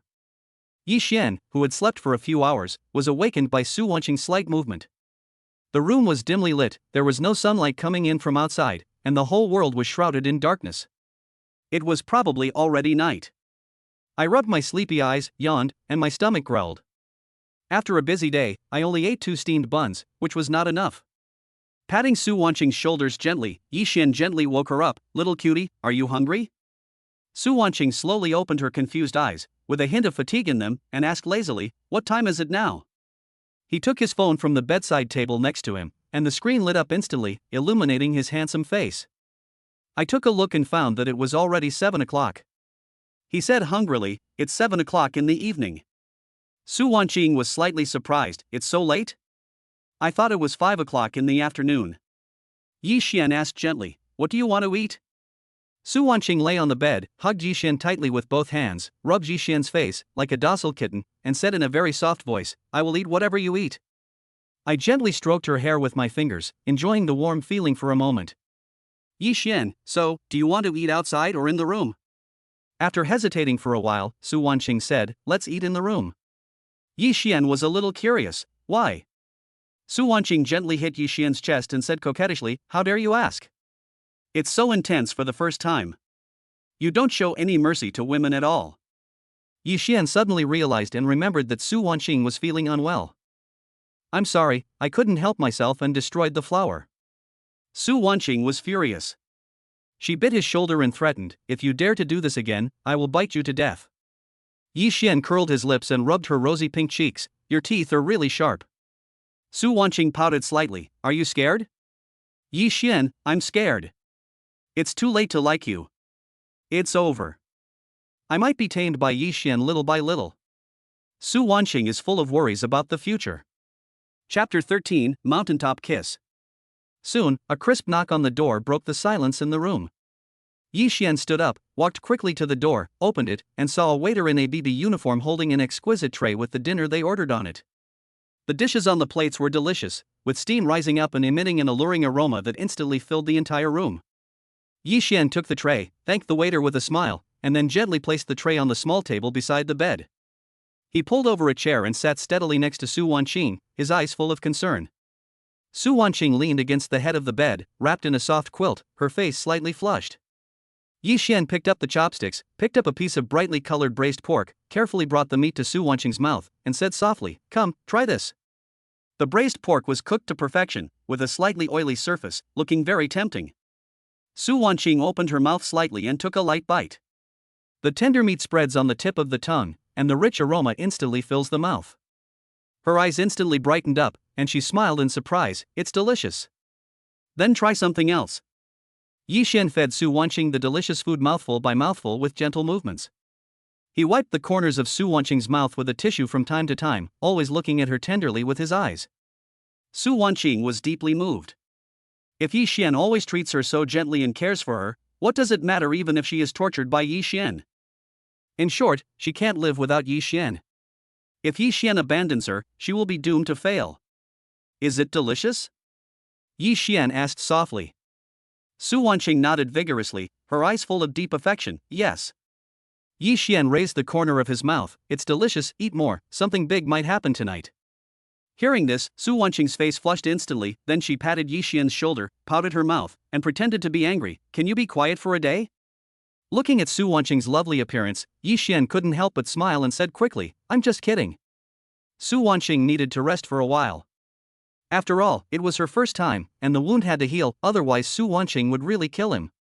Speaker 1: Yi Xian, who had slept for a few hours, was awakened by Su Wanqing's slight movement. The room was dimly lit, there was no sunlight coming in from outside, and the whole world was shrouded in darkness. It was probably already night. I rubbed my sleepy eyes, yawned, and my stomach growled. After a busy day, I only ate 2 steamed buns, which was not enough. Patting Su Wanqing's shoulders gently, Yi Xian gently woke her up. Little cutie, are you hungry? Su Wanqing slowly opened her confused eyes, with a hint of fatigue in them, and asked lazily, what time is it now? He took his phone from the bedside table next to him, and the screen lit up instantly, illuminating his handsome face. I took a look and found that it was already 7 o'clock. He said hungrily, it's 7 o'clock in the evening. Su Wanqing was slightly surprised, it's so late? I thought it was 5 o'clock in the afternoon. Yi Xian asked gently, what do you want to eat? Su Wanqing lay on the bed, hugged Yi Xian tightly with both hands, rubbed Yi Xian's face, like a docile kitten, and said in a very soft voice, I will eat whatever you eat. I gently stroked her hair with my fingers, enjoying the warm feeling for a moment. Yi Xian, so, do you want to eat outside or in the room? After hesitating for a while, Su Wanqing said, let's eat in the room. Yi Xian was a little curious, why? Su Wanqing gently hit Yi Xian's chest and said coquettishly, how dare you ask? It's so intense for the first time. You don't show any mercy to women at all. Yi Xian suddenly realized and remembered that Su Wanqing was feeling unwell. I'm sorry, I couldn't help myself and destroyed the flower. Su Wanqing was furious. She bit his shoulder and threatened, if you dare to do this again, I will bite you to death. Yi Xian curled his lips and rubbed her rosy pink cheeks, your teeth are really sharp. Su Wanqing pouted slightly, are you scared? Yi Xian, I'm scared. It's too late to like you. It's over. I might be tamed by Yi Xian little by little. Su Wanqing is full of worries about the future. Chapter 13, Mountaintop Kiss. Soon, a crisp knock on the door broke the silence in the room. Yi Xian stood up, walked quickly to the door, opened it, and saw a waiter in a BB uniform holding an exquisite tray with the dinner they ordered on it. The dishes on the plates were delicious, with steam rising up and emitting an alluring aroma that instantly filled the entire room. Yi Xian took the tray, thanked the waiter with a smile, and then gently placed the tray on the small table beside the bed. He pulled over a chair and sat steadily next to Su Wanqing, his eyes full of concern. Su Wanqing leaned against the head of the bed, wrapped in a soft quilt, her face slightly flushed. Yi Xian picked up the chopsticks, picked up a piece of brightly colored braised pork, carefully brought the meat to Su Wanqing's mouth, and said softly, come, try this. The braised pork was cooked to perfection, with a slightly oily surface, looking very tempting. Su Wanqing opened her mouth slightly and took a light bite. The tender meat spreads on the tip of the tongue, and the rich aroma instantly fills the mouth. Her eyes instantly brightened up, and she smiled in surprise, it's delicious. Then try something else. Yi Xian fed Su Wanqing the delicious food mouthful by mouthful with gentle movements. He wiped the corners of Su Wanqing's mouth with a tissue from time to time, always looking at her tenderly with his eyes. Su Wanqing was deeply moved. If Yi Xian always treats her so gently and cares for her, what does it matter even if she is tortured by Yi Xian? In short, she can't live without Yi Xian. If Yi Xian abandons her, she will be doomed to fail. Is it delicious? Yi Xian asked softly. Su Wanqing nodded vigorously, her eyes full of deep affection, yes. Yi Xian raised the corner of his mouth, it's delicious, eat more, something big might happen tonight. Hearing this, Su Wanqing's face flushed instantly, then she patted Yi Xian's shoulder, pouted her mouth, and pretended to be angry, can you be quiet for a day? Looking at Su Wanqing's lovely appearance, Yi Xian couldn't help but smile and said quickly, I'm just kidding. Su Wanqing needed to rest for a while. After all, it was her first time, and the wound had to heal, otherwise Su Wanqing would really kill him.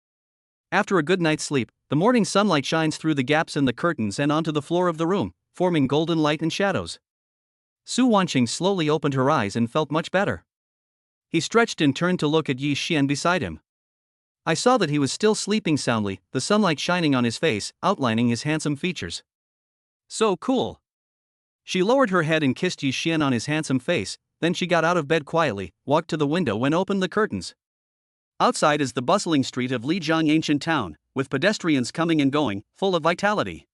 Speaker 1: After a good night's sleep, the morning sunlight shines through the gaps in the curtains and onto the floor of the room, forming golden light and shadows. Su Wanqing slowly opened her eyes and felt much better. He stretched and turned to look at Yi Xian beside him. I saw that he was still sleeping soundly, the sunlight shining on his face, outlining his handsome features. So cool. She lowered her head and kissed Yi Xian on his handsome face, then she got out of bed quietly, walked to the window and opened the curtains. Outside is the bustling street of Lijiang ancient town, with pedestrians coming and going, full of vitality.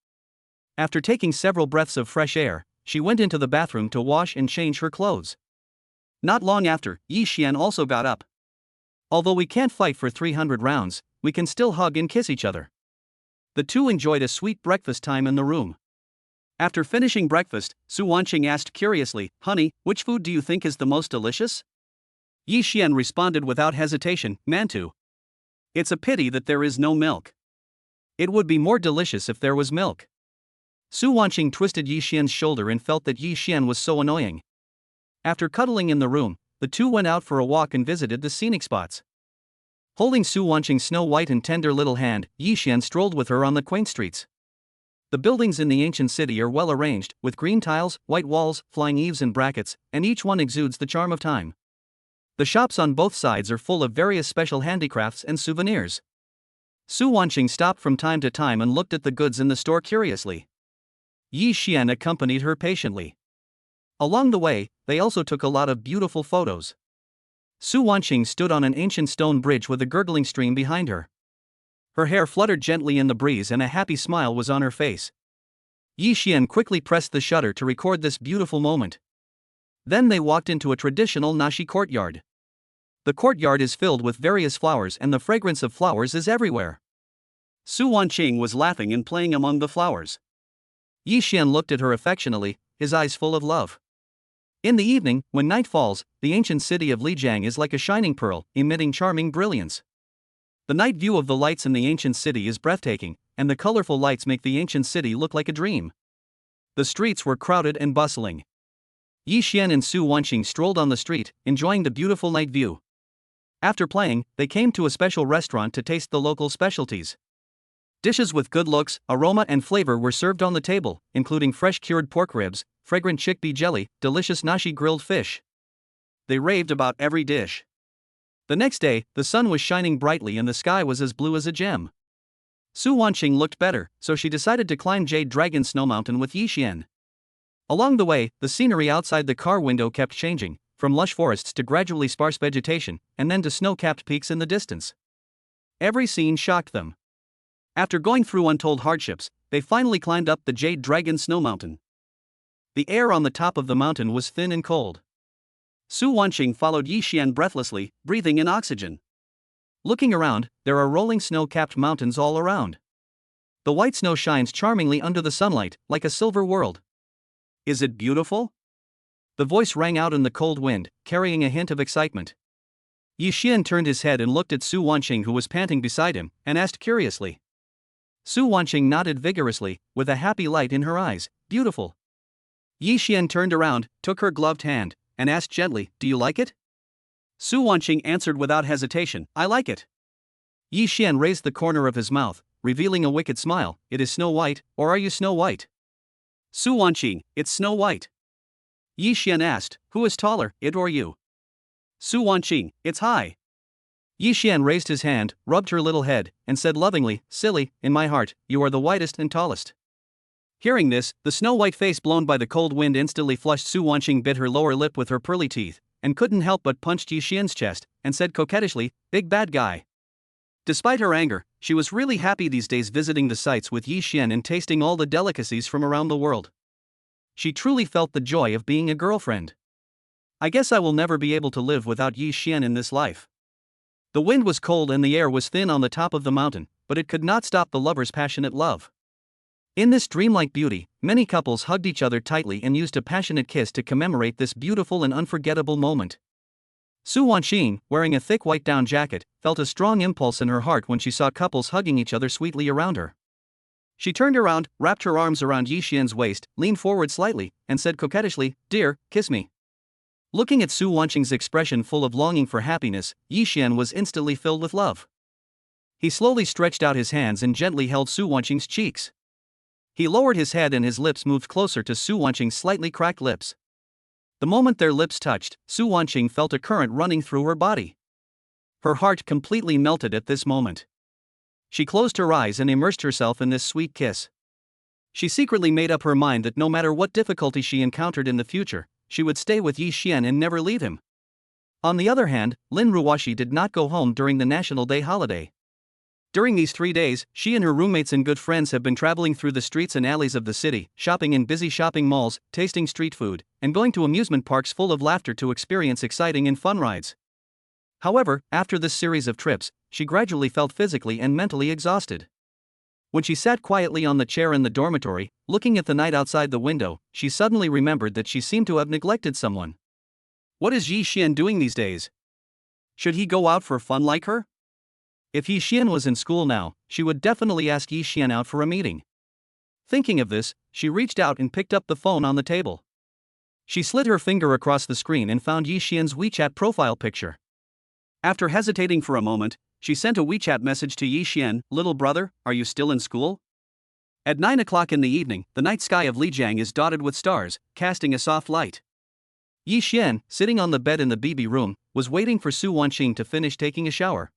Speaker 1: After taking several breaths of fresh air, she went into the bathroom to wash and change her clothes. Not long after, Yi Xian also got up. Although we can't fight for 300 rounds, we can still hug and kiss each other. The two enjoyed a sweet breakfast time in the room. After finishing breakfast, Su Wanqing asked curiously, "Honey, which food do you think is the most delicious?" Yi Xian responded without hesitation, "Mantu. It's a pity that there is no milk. It would be more delicious if there was milk." Su Wanqing twisted Yi Xian's shoulder and felt that Yi Xian was so annoying. After cuddling in the room, the two went out for a walk and visited the scenic spots. Holding Su Wanqing's snow-white and tender little hand, Yi Xian strolled with her on the quaint streets. The buildings in the ancient city are well arranged, with green tiles, white walls, flying eaves and brackets, and each one exudes the charm of time. The shops on both sides are full of various special handicrafts and souvenirs. Su Wanqing stopped from time to time and looked at the goods in the store curiously. Yi Xian accompanied her patiently. Along the way, they also took a lot of beautiful photos. Su Wanqing stood on an ancient stone bridge with a gurgling stream behind her. Her hair fluttered gently in the breeze and a happy smile was on her face. Yi Xian quickly pressed the shutter to record this beautiful moment. Then they walked into a traditional Nashi courtyard. The courtyard is filled with various flowers and the fragrance of flowers is everywhere. Su Wanqing was laughing and playing among the flowers. Yi Xian looked at her affectionately, his eyes full of love. In the evening, when night falls, the ancient city of Lijiang is like a shining pearl, emitting charming brilliance. The night view of the lights in the ancient city is breathtaking, and the colorful lights make the ancient city look like a dream. The streets were crowded and bustling. Yi Xian and Su Wanqing strolled on the street, enjoying the beautiful night view. After playing, they came to a special restaurant to taste the local specialties. Dishes with good looks, aroma and flavor were served on the table, including fresh cured pork ribs, fragrant chickpea jelly, delicious nashi grilled fish. They raved about every dish. The next day, the sun was shining brightly and the sky was as blue as a gem. Su Wanqing looked better, so she decided to climb Jade Dragon Snow Mountain with Yi Xian. Along the way, the scenery outside the car window kept changing, from lush forests to gradually sparse vegetation, and then to snow-capped peaks in the distance. Every scene shocked them. After going through untold hardships, they finally climbed up the Jade Dragon Snow Mountain. The air on the top of the mountain was thin and cold. Su Wanqing followed Yi Xian breathlessly, breathing in oxygen. Looking around, there are rolling snow-capped mountains all around. The white snow shines charmingly under the sunlight, like a silver world. Is it beautiful? The voice rang out in the cold wind, carrying a hint of excitement. Yi Xian turned his head and looked at Su Wanqing, who was panting beside him, and asked curiously. Su Wanqing nodded vigorously, with a happy light in her eyes, "Beautiful." Yi Xian turned around, took her gloved hand, and asked gently, "Do you like it?" Su Wanqing answered without hesitation, "I like it." Yi Xian raised the corner of his mouth, revealing a wicked smile. "It is Snow White, or are you Snow White?" Su Wanqing, "It's Snow White." Yi Xian asked, "Who is taller, it or you?" Su Wanqing, "It's high." Yi Xian raised his hand, rubbed her little head, and said lovingly, "Silly, in my heart, you are the whitest and tallest." Hearing this, the snow-white face blown by the cold wind instantly flushed. Su Wanqing bit her lower lip with her pearly teeth, and couldn't help but punched Yi Xian's chest, and said coquettishly, "Big bad guy." Despite her anger, she was really happy these days visiting the sites with Yi Xian and tasting all the delicacies from around the world. She truly felt the joy of being a girlfriend. "I guess I will never be able to live without Yi Xian in this life." The wind was cold and the air was thin on the top of the mountain, but it could not stop the lovers' passionate love. In this dreamlike beauty, many couples hugged each other tightly and used a passionate kiss to commemorate this beautiful and unforgettable moment. Su Wanqing, wearing a thick white down jacket, felt a strong impulse in her heart when she saw couples hugging each other sweetly around her. She turned around, wrapped her arms around Yi Xian's waist, leaned forward slightly, and said coquettishly, "Dear, kiss me." Looking at Su Wanqing's expression full of longing for happiness, Yi Xian was instantly filled with love. He slowly stretched out his hands and gently held Su Wanqing's cheeks. He lowered his head and his lips moved closer to Su Wanqing's slightly cracked lips. The moment their lips touched, Su Wanqing felt a current running through her body. Her heart completely melted at this moment. She closed her eyes and immersed herself in this sweet kiss. She secretly made up her mind that no matter what difficulty she encountered in the future, she would stay with Yi Xian and never leave him. On the other hand, Lin Ruoxi did not go home during the National Day holiday. During these 3 days, she and her roommates and good friends have been traveling through the streets and alleys of the city, shopping in busy shopping malls, tasting street food, and going to amusement parks full of laughter to experience exciting and fun rides. However, after this series of trips, she gradually felt physically and mentally exhausted. When she sat quietly on the chair in the dormitory, looking at the night outside the window, she suddenly remembered that she seemed to have neglected someone. What is Yi Xian doing these days? Should he go out for fun like her? If Yi Xian was in school now, she would definitely ask Yi Xian out for a meeting. Thinking of this, she reached out and picked up the phone on the table. She slid her finger across the screen and found Yi Xian's WeChat profile picture. After hesitating for a moment, she sent a WeChat message to Yi Xian, "Little brother, are you still in school?" At 9 o'clock in the evening, the night sky of Lijiang is dotted with stars, casting a soft light. Yi Xian, sitting on the bed in the BB room, was waiting for Su Wanqing to finish taking a shower.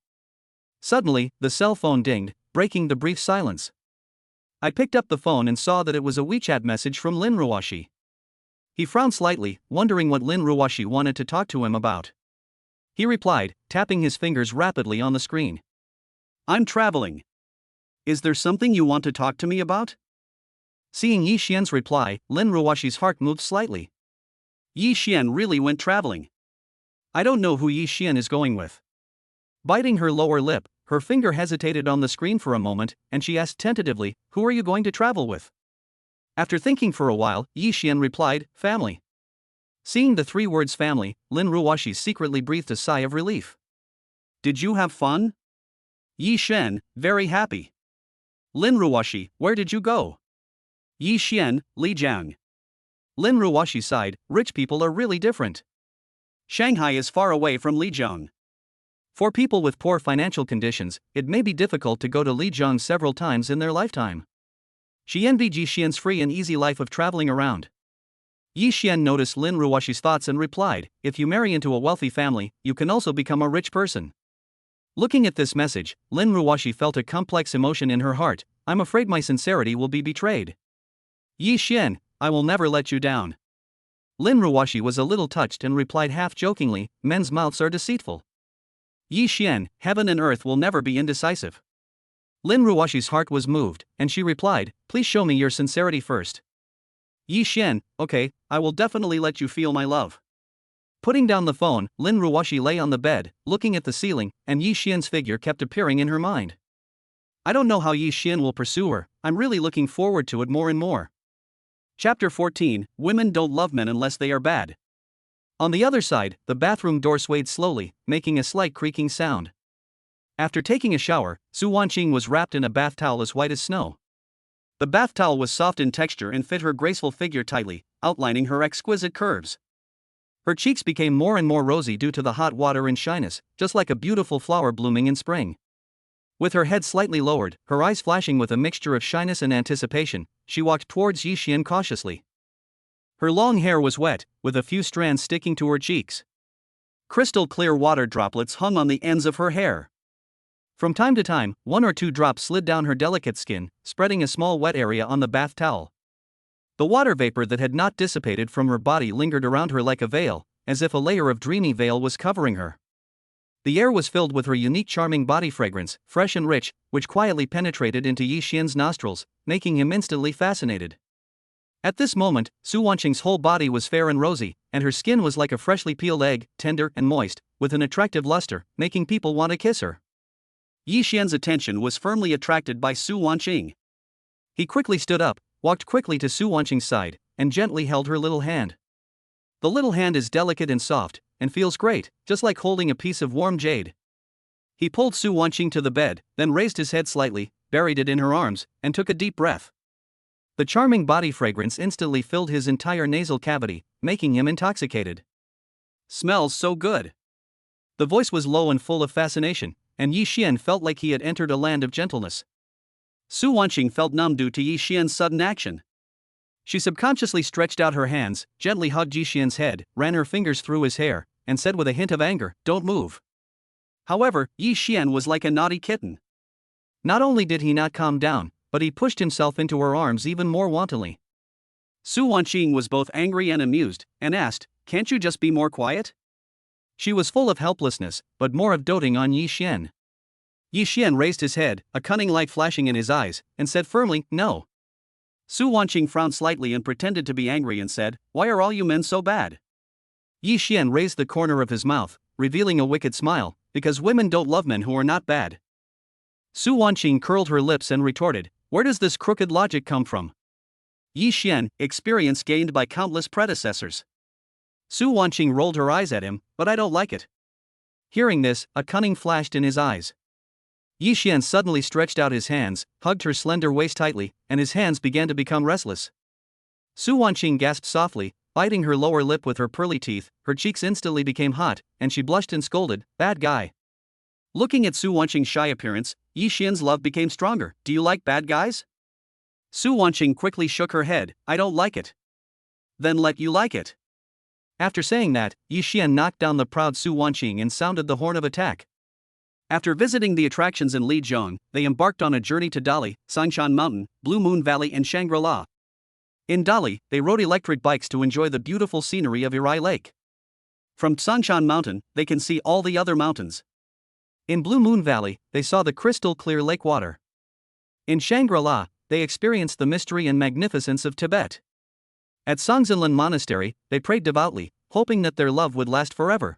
Speaker 1: Suddenly, the cell phone dinged, breaking the brief silence. I picked up the phone and saw that it was a WeChat message from Lin Ruoxi. He frowned slightly, wondering what Lin Ruoxi wanted to talk to him about. He replied, tapping his fingers rapidly on the screen. "I'm traveling. Is there something you want to talk to me about?" Seeing Yi Xian's reply, Lin Ruoxi's heart moved slightly. Yi Xian really went traveling. I don't know who Yi Xian is going with. Biting her lower lip, her finger hesitated on the screen for a moment, and she asked tentatively, "Who are you going to travel with?" After thinking for a while, Yi Xian replied, "Family." Seeing the 3 words family, Lin Ruoxi secretly breathed a sigh of relief. "Did you have fun?" Yi Xian, very happy. Lin Ruoxi, where did you go? Yi Xian, Lijiang. Lin Ruoxi sighed, rich people are really different. Shanghai is far away from Lijiang. For people with poor financial conditions, it may be difficult to go to Lijiang several times in their lifetime. She envied Yi Xian's free and easy life of traveling around. Yi Xian noticed Lin Ruoxi's thoughts and replied, "If you marry into a wealthy family, you can also become a rich person." Looking at this message, Lin Ruoxi felt a complex emotion in her heart. "I'm afraid my sincerity will be betrayed." "Yi Xian, I will never let you down." Lin Ruoxi was a little touched and replied half-jokingly, "Men's mouths are deceitful." "Yi Xian, heaven and earth will never be indecisive." Lin Ruoxi's heart was moved, and she replied, "Please show me your sincerity first." Yi Xian, "Okay, I will definitely let you feel my love." Putting down the phone, Lin Ruoxi lay on the bed, looking at the ceiling, and Yi Xian's figure kept appearing in her mind. I don't know how Yi Xian will pursue her, I'm really looking forward to it more and more. Chapter 14, Women Don't Love Men Unless They Are Bad. On the other side, the bathroom door swayed slowly, making a slight creaking sound. After taking a shower, Su Wanqing was wrapped in a bath towel as white as snow. The bath towel was soft in texture and fit her graceful figure tightly, outlining her exquisite curves. Her cheeks became more and more rosy due to the hot water and shyness, just like a beautiful flower blooming in spring. With her head slightly lowered, her eyes flashing with a mixture of shyness and anticipation, she walked towards Yi Xian cautiously. Her long hair was wet, with a few strands sticking to her cheeks. Crystal clear water droplets hung on the ends of her hair. From time to time, 1 or 2 drops slid down her delicate skin, spreading a small wet area on the bath towel. The water vapor that had not dissipated from her body lingered around her like a veil, as if a layer of dreamy veil was covering her. The air was filled with her unique charming body fragrance, fresh and rich, which quietly penetrated into Yi Xian's nostrils, making him instantly fascinated. At this moment, Su Wanqing's whole body was fair and rosy, and her skin was like a freshly peeled egg, tender and moist, with an attractive luster, making people want to kiss her. Yi Xian's attention was firmly attracted by Su Wanqing. He quickly stood up, walked quickly to Su Wanqing's side, and gently held her little hand. The little hand is delicate and soft, and feels great, just like holding a piece of warm jade. He pulled Su Wanqing to the bed, then raised his head slightly, buried it in her arms, and took a deep breath. The charming body fragrance instantly filled his entire nasal cavity, making him intoxicated. Smells so good. The voice was low and full of fascination, and Yi Xian felt like he had entered a land of gentleness. Su Wanqing felt numb due to Yi Xian's sudden action. She subconsciously stretched out her hands, gently hugged Yi Xian's head, ran her fingers through his hair, and said with a hint of anger, "Don't move." However, Yi Xian was like a naughty kitten. Not only did he not calm down, but he pushed himself into her arms even more wantonly. Su Wanqing was both angry and amused, and asked, "Can't you just be more quiet?" She was full of helplessness, but more of doting on Yi Xian. Yi Xian raised his head, a cunning light flashing in his eyes, and said firmly, "No." Su Wanqing frowned slightly and pretended to be angry and said, "Why are all you men so bad?" Yi Xian raised the corner of his mouth, revealing a wicked smile, "Because women don't love men who are not bad." Su Wanqing curled her lips and retorted, "Where does this crooked logic come from?" Yi Xian, experience gained by countless predecessors. Su Wanqing rolled her eyes at him, "But I don't like it." Hearing this, a cunning flashed in his eyes. Yi Xian suddenly stretched out his hands, hugged her slender waist tightly, and his hands began to become restless. Su Wanqing gasped softly, biting her lower lip with her pearly teeth. Her cheeks instantly became hot, and she blushed and scolded, "Bad guy." Looking at Su Wanqing's shy appearance, Yi Xian's love became stronger. "Do you like bad guys?" Su Wanqing quickly shook her head, "I don't like it." "Then let you like it." After saying that, Yi Xian knocked down the proud Su Wanqing and sounded the horn of attack. After visiting the attractions in Lijiang, they embarked on a journey to Dali, Yulong Mountain, Blue Moon Valley and Shangri-La. In Dali, they rode electric bikes to enjoy the beautiful scenery of Irai Lake. From Yulong Mountain, they can see all the other mountains. In Blue Moon Valley, they saw the crystal-clear lake water. In Shangri-La, they experienced the mystery and magnificence of Tibet. At Songzhenlin Monastery, they prayed devoutly, hoping that their love would last forever.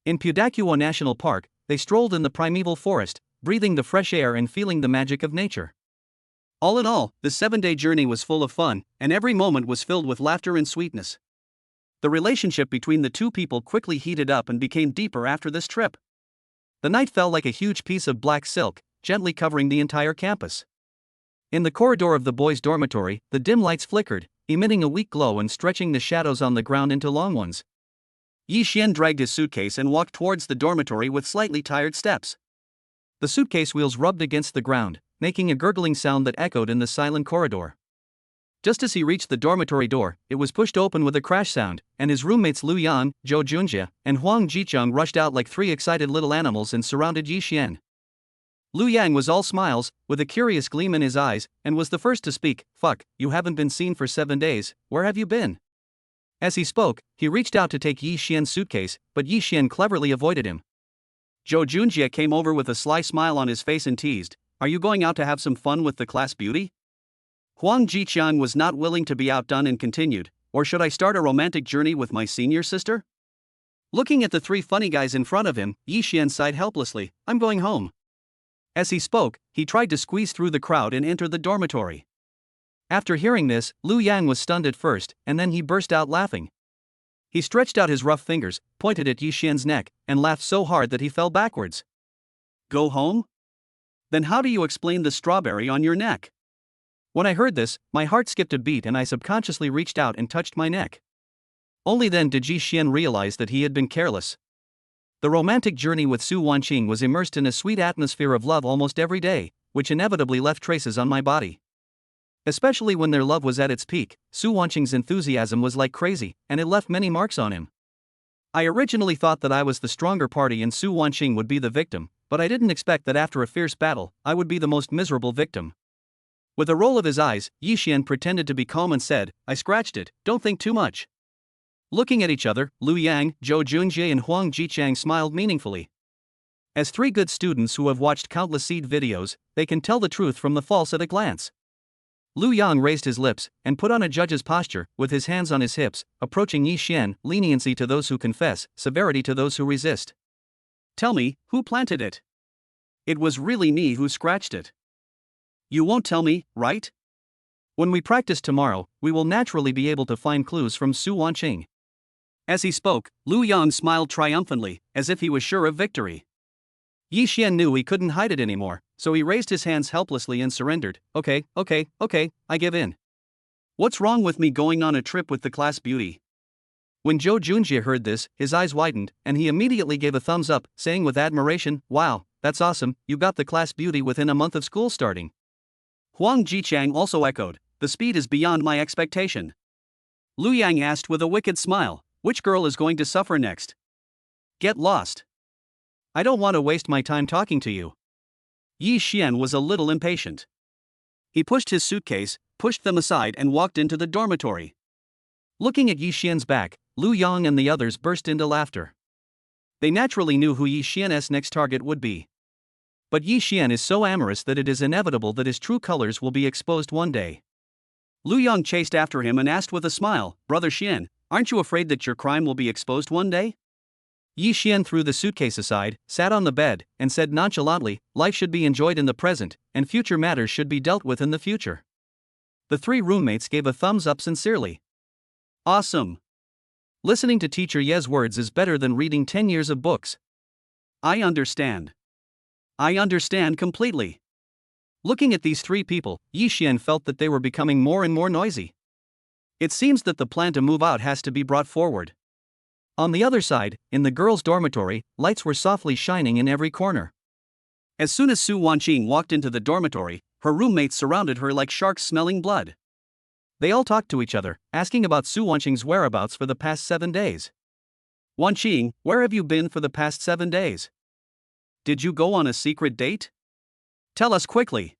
Speaker 1: In Pudakuo National Park, they strolled in the primeval forest, breathing the fresh air and feeling the magic of nature. All in all, the 7-day journey was full of fun, and every moment was filled with laughter and sweetness. The relationship between the two people quickly heated up and became deeper after this trip. The night fell like a huge piece of black silk, gently covering the entire campus. In the corridor of the boys' dormitory, the dim lights flickered, emitting a weak glow and stretching the shadows on the ground into long ones. Yi Xian dragged his suitcase and walked towards the dormitory with slightly tired steps. The suitcase wheels rubbed against the ground, making a gurgling sound that echoed in the silent corridor. Just as he reached the dormitory door, it was pushed open with a crash sound, and his roommates Lu Yan, Zhou Junjie, and Huang Jicheng rushed out like 3 excited little animals and surrounded Yi Xian. Lu Yang was all smiles, with a curious gleam in his eyes, and was the first to speak. "Fuck, you haven't been seen for 7 days, where have you been?" As he spoke, he reached out to take Yi Xian's suitcase, but Yi Xian cleverly avoided him. Zhou Junjie came over with a sly smile on his face and teased, "Are you going out to have some fun with the class beauty?" Huang Jicheng was not willing to be outdone and continued, "Or should I start a romantic journey with my senior sister?" Looking at the 3 funny guys in front of him, Yi Xian sighed helplessly, "I'm going home." As he spoke, he tried to squeeze through the crowd and enter the dormitory. After hearing this, Lu Yang was stunned at first, and then he burst out laughing. He stretched out his rough fingers, pointed at Yi Xian's neck, and laughed so hard that he fell backwards. "Go home? Then how do you explain the strawberry on your neck?" When I heard this, my heart skipped a beat and I subconsciously reached out and touched my neck. Only then did Yi Xian realize that he had been careless. The romantic journey with Su Wanqing was immersed in a sweet atmosphere of love almost every day, which inevitably left traces on my body. Especially when their love was at its peak, Su Wanqing's enthusiasm was like crazy, and it left many marks on him. I originally thought that I was the stronger party and Su Wanqing would be the victim, but I didn't expect that after a fierce battle, I would be the most miserable victim. With a roll of his eyes, Yi Xian pretended to be calm and said, "I scratched it, don't think too much." Looking at each other, Lu Yang, Zhou Junjie and Huang Jicheng smiled meaningfully. As 3 good students who have watched countless seed videos, they can tell the truth from the false at a glance. Lu Yang raised his lips and put on a judge's posture, with his hands on his hips, approaching Yi Xian, leniency to those who confess, severity to those who resist. "Tell me, who planted it? It was really me who scratched it. You won't tell me, right? When we practice tomorrow, we will naturally be able to find clues from Su Wanqing." As he spoke, Lu Yang smiled triumphantly, as if he was sure of victory. Yi Xian knew he couldn't hide it anymore, so he raised his hands helplessly and surrendered. Okay, I give in. What's wrong with me going on a trip with the class beauty? When Zhou Junjie heard this, his eyes widened, and he immediately gave a thumbs up, saying with admiration, "Wow, that's awesome, you got the class beauty within a month of school starting." Huang Jiqiang also echoed, "The speed is beyond my expectation." Lu Yang asked with a wicked smile, "Which girl is going to suffer next?" "Get lost. I don't want to waste my time talking to you." Yi Xian was a little impatient. He pushed his suitcase, pushed them aside, and walked into the dormitory. Looking at Yi Xian's back, Lu Yang and the others burst into laughter. They naturally knew who Yi Xian's next target would be. But Yi Xian is so amorous that it is inevitable that his true colors will be exposed one day. Lu Yang chased after him and asked with a smile, "Brother Xian, aren't you afraid that your crime will be exposed one day?" Yi Xian threw the suitcase aside, sat on the bed, and said nonchalantly, "Life should be enjoyed in the present, and future matters should be dealt with in the future." The three roommates gave a thumbs up sincerely. Awesome. Listening to Teacher Ye's words is better than reading 10 years of books. I understand. I understand completely. Looking at these three people, Yi Xian felt that they were becoming more and more noisy. It seems that the plan to move out has to be brought forward. On the other side, in the girls' dormitory, lights were softly shining in every corner. As soon as Su Wanqing walked into the dormitory, her roommates surrounded her like sharks smelling blood. They all talked to each other, asking about Su Wanqing's whereabouts for the past 7 days. "Wanqing, where have you been for the past 7 days? Did you go on a secret date? Tell us quickly."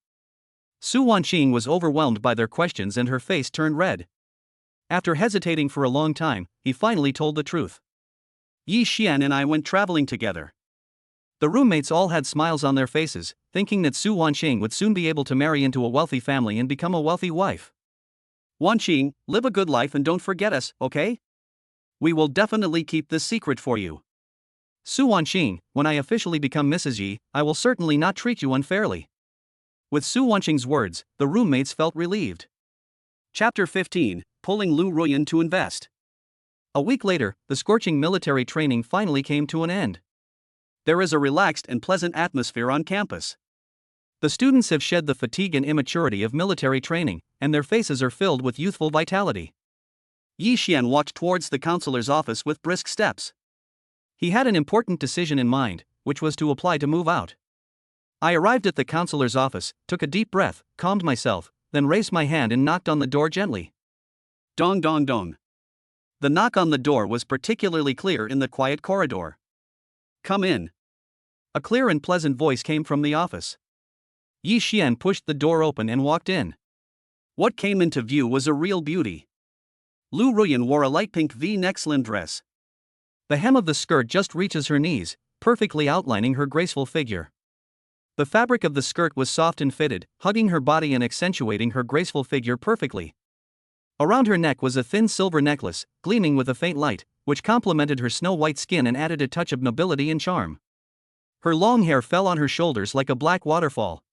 Speaker 1: Su Wanqing was overwhelmed by their questions and her face turned red. After hesitating for a long time, he finally told the truth. "Yi Xian and I went traveling together." The roommates all had smiles on their faces, thinking that Su Wanqing would soon be able to marry into a wealthy family and become a wealthy wife. "Wanqing, live a good life and don't forget us, okay? We will definitely keep this secret for you. Su Wanqing, when I officially become Mrs. Yi, I will certainly not treat you unfairly." With Su Wanqing's words, the roommates felt relieved. Chapter 15, Pulling Lu Ruian to Invest. A week later, the scorching military training finally came to an end. There is a relaxed and pleasant atmosphere on campus. The students have shed the fatigue and immaturity of military training, and their faces are filled with youthful vitality. Yi Xian walked towards the counselor's office with brisk steps. He had an important decision in mind, which was to apply to move out. I arrived at the counselor's office, took a deep breath, calmed myself, then raised my hand and knocked on the door gently. Dong dong dong. The knock on the door was particularly clear in the quiet corridor. "Come in." A clear and pleasant voice came from the office. Yi Xian pushed the door open and walked in. What came into view was a real beauty. Lu Ruian wore a light pink V-neck slim dress. The hem of the skirt just reaches her knees, perfectly outlining her graceful figure. The fabric of the skirt was soft and fitted, hugging her body and accentuating her graceful figure perfectly. Around her neck was a thin silver necklace, gleaming with a faint light, which complemented her snow-white skin and added a touch of nobility and charm. Her long hair fell on her shoulders like a black waterfall.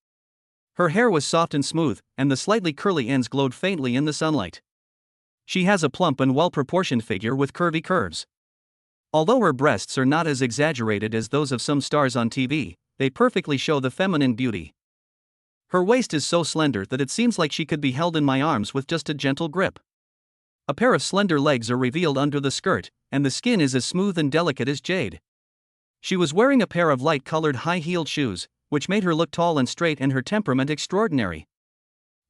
Speaker 1: Her hair was soft and smooth, and the slightly curly ends glowed faintly in the sunlight. She has a plump and well-proportioned figure with curvy curves. Although her breasts are not as exaggerated as those of some stars on TV, they perfectly show the feminine beauty. Her waist is so slender that it seems like she could be held in my arms with just a gentle grip. A pair of slender legs are revealed under the skirt, and the skin is as smooth and delicate as jade. She was wearing a pair of light-colored high-heeled shoes, which made her look tall and straight and her temperament extraordinary.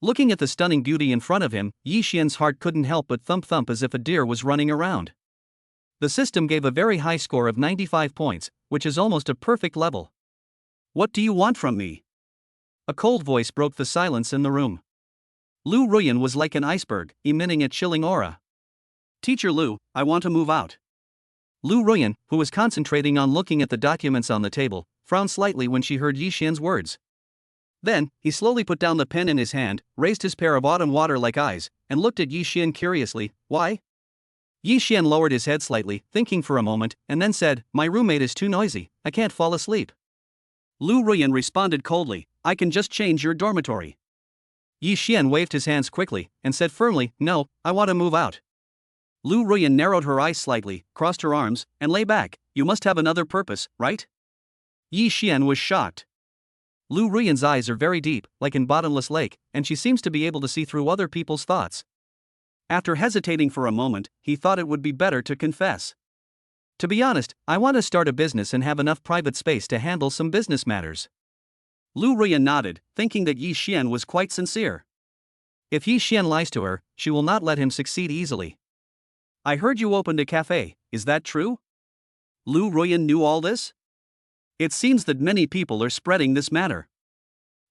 Speaker 1: Looking at the stunning beauty in front of him, Yi Xian's heart couldn't help but thump as if a deer was running around. The system gave a very high score of 95 points, which is almost a perfect level. "What do you want from me?" A cold voice broke the silence in the room. Lu Ruian was like an iceberg, emitting a chilling aura. "Teacher Lu, I want to move out." Lu Ruian, who was concentrating on looking at the documents on the table, frowned slightly when she heard Yi Xian's words. Then, he slowly put down the pen in his hand, raised his pair of autumn water-like eyes, and looked at Yi Xian curiously. "Why?" Yi Xian lowered his head slightly, thinking for a moment, and then said, "My roommate is too noisy, I can't fall asleep." Lu Ruian responded coldly, "I can just change your dormitory." Yi Xian waved his hands quickly, and said firmly, "No, I want to move out." Lu Ruian narrowed her eyes slightly, crossed her arms, and lay back. "You must have another purpose, right?" Yi Xian was shocked. Lu Ruian's eyes are very deep, like in bottomless lake, and she seems to be able to see through other people's thoughts. After hesitating for a moment, he thought it would be better to confess. To be honest, I want to start a business and have enough private space to handle some business matters. Lu Ruian nodded, thinking that Yi Xian was quite sincere. If Yi Xian lies to her, she will not let him succeed easily. I heard you opened a cafe, is that true? Lu Ruian knew all this? It seems that many people are spreading this matter.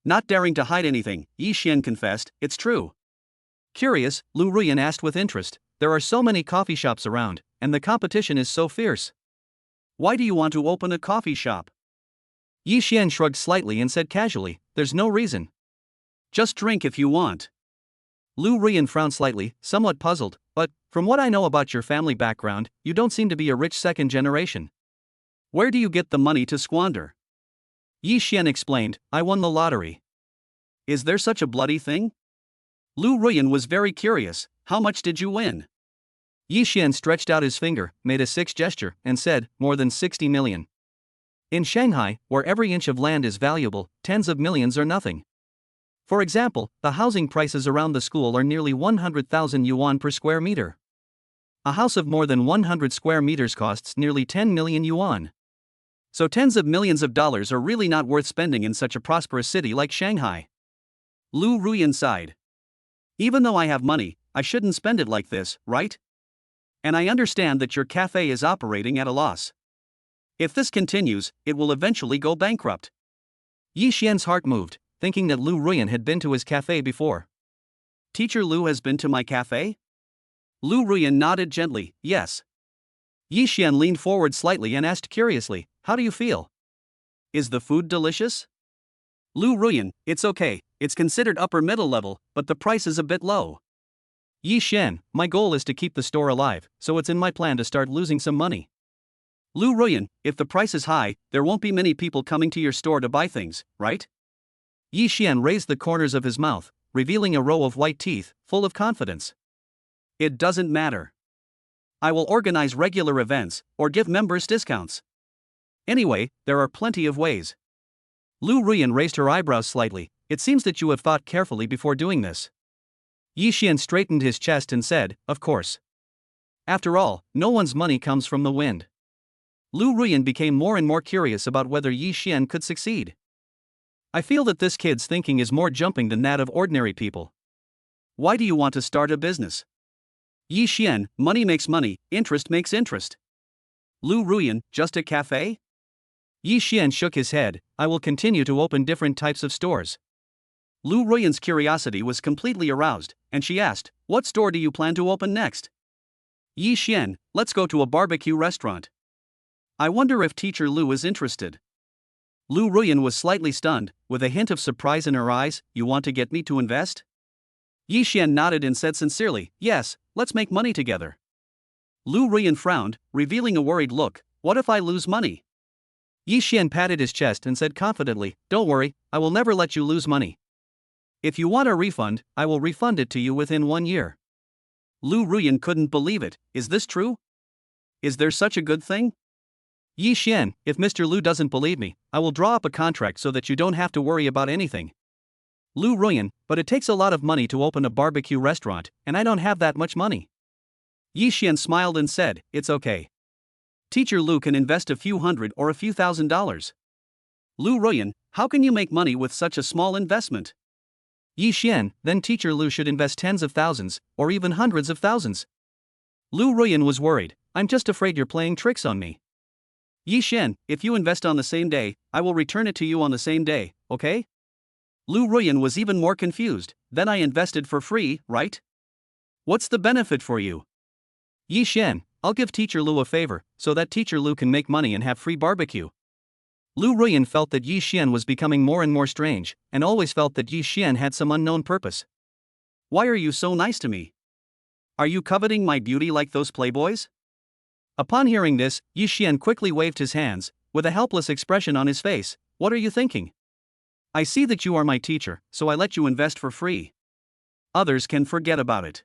Speaker 1: Not daring to hide anything, Yi Xian confessed, it's true. Curious, Lu Ruian asked with interest, there are so many coffee shops around, and the competition is so fierce. Why do you want to open a coffee shop? Yi Xian shrugged slightly and said casually, there's no reason. Just drink if you want. Lu Ruian frowned slightly, somewhat puzzled, but, from what I know about your family background, you don't seem to be a rich second generation. Where do you get the money to squander? Yi Xian explained, I won the lottery. Is there such a bloody thing? Lu Ruian was very curious, how much did you win? Yi Xian stretched out his finger, made a 6 gesture, and said, more than 60 million. In Shanghai, where every inch of land is valuable, tens of millions are nothing. For example, the housing prices around the school are nearly 100,000 yuan per square meter. A house of more than 100 square meters costs nearly 10 million yuan. So tens of millions of dollars are really not worth spending in such a prosperous city like Shanghai. Lu Ruian sighed. Even though I have money, I shouldn't spend it like this, right? And I understand that your cafe is operating at a loss. If this continues, it will eventually go bankrupt. Yi Xian's heart moved, thinking that Lu Ruian had been to his cafe before. Teacher Lu has been to my cafe? Lu Ruian nodded gently, yes. Yi Xian leaned forward slightly and asked curiously, how do you feel? Is the food delicious? Lu Ruian, it's okay, it's considered upper middle level, but the price is a bit low. Yi Xian, my goal is to keep the store alive, so it's in my plan to start losing some money. Lu Ruian, if the price is high, there won't be many people coming to your store to buy things, right? Yi Xian raised the corners of his mouth, revealing a row of white teeth, full of confidence. It doesn't matter. I will organize regular events, or give members discounts. Anyway, there are plenty of ways. Lu Ruian raised her eyebrows slightly, it seems that you have thought carefully before doing this. Yi Xian straightened his chest and said, of course. After all, no one's money comes from the wind. Lu Ruian became more and more curious about whether Yi Xian could succeed. I feel that this kid's thinking is more jumping than that of ordinary people. Why do you want to start a business? Yi Xian, money makes money, interest makes interest. Lu Ruian, just a cafe? Yi Xian shook his head, I will continue to open different types of stores. Lu Ruian's curiosity was completely aroused, and she asked, what store do you plan to open next? Yi Xian, let's go to a barbecue restaurant. I wonder if Teacher Lu is interested. Lu Ruian was slightly stunned, with a hint of surprise in her eyes, you want to get me to invest? Yi Xian nodded and said sincerely, yes, let's make money together. Lu Ruian frowned, revealing a worried look, what if I lose money? Yi Xian patted his chest and said confidently, don't worry, I will never let you lose money. If you want a refund, I will refund it to you within 1 year. Lu Ruian couldn't believe it, is this true? Is there such a good thing? Yi Xian, if Mr. Lu doesn't believe me, I will draw up a contract so that you don't have to worry about anything. Lu Ruian, but it takes a lot of money to open a barbecue restaurant, and I don't have that much money. Yi Xian smiled and said, it's okay. Teacher Lu can invest a few hundred or a few $1,000s. Lu Ruian, how can you make money with such a small investment? Yi Xian, then Teacher Lu should invest tens of thousands, or even hundreds of thousands. Lu Ruian was worried, I'm just afraid you're playing tricks on me. Yi Xian, if you invest on the same day, I will return it to you on the same day, okay? Lu Ruian was even more confused, then I invested for free, right? What's the benefit for you? Yi Xian, I'll give Teacher Lu a favor, so that Teacher Lu can make money and have free barbecue. Lu Ruian felt that Yi Xian was becoming more and more strange, and always felt that Yi Xian had some unknown purpose. Why are you so nice to me? Are you coveting my beauty like those playboys? Upon hearing this, Yi Xian quickly waved his hands, with a helpless expression on his face, what are you thinking? I see that you are my teacher, so I let you invest for free. Others can forget about it.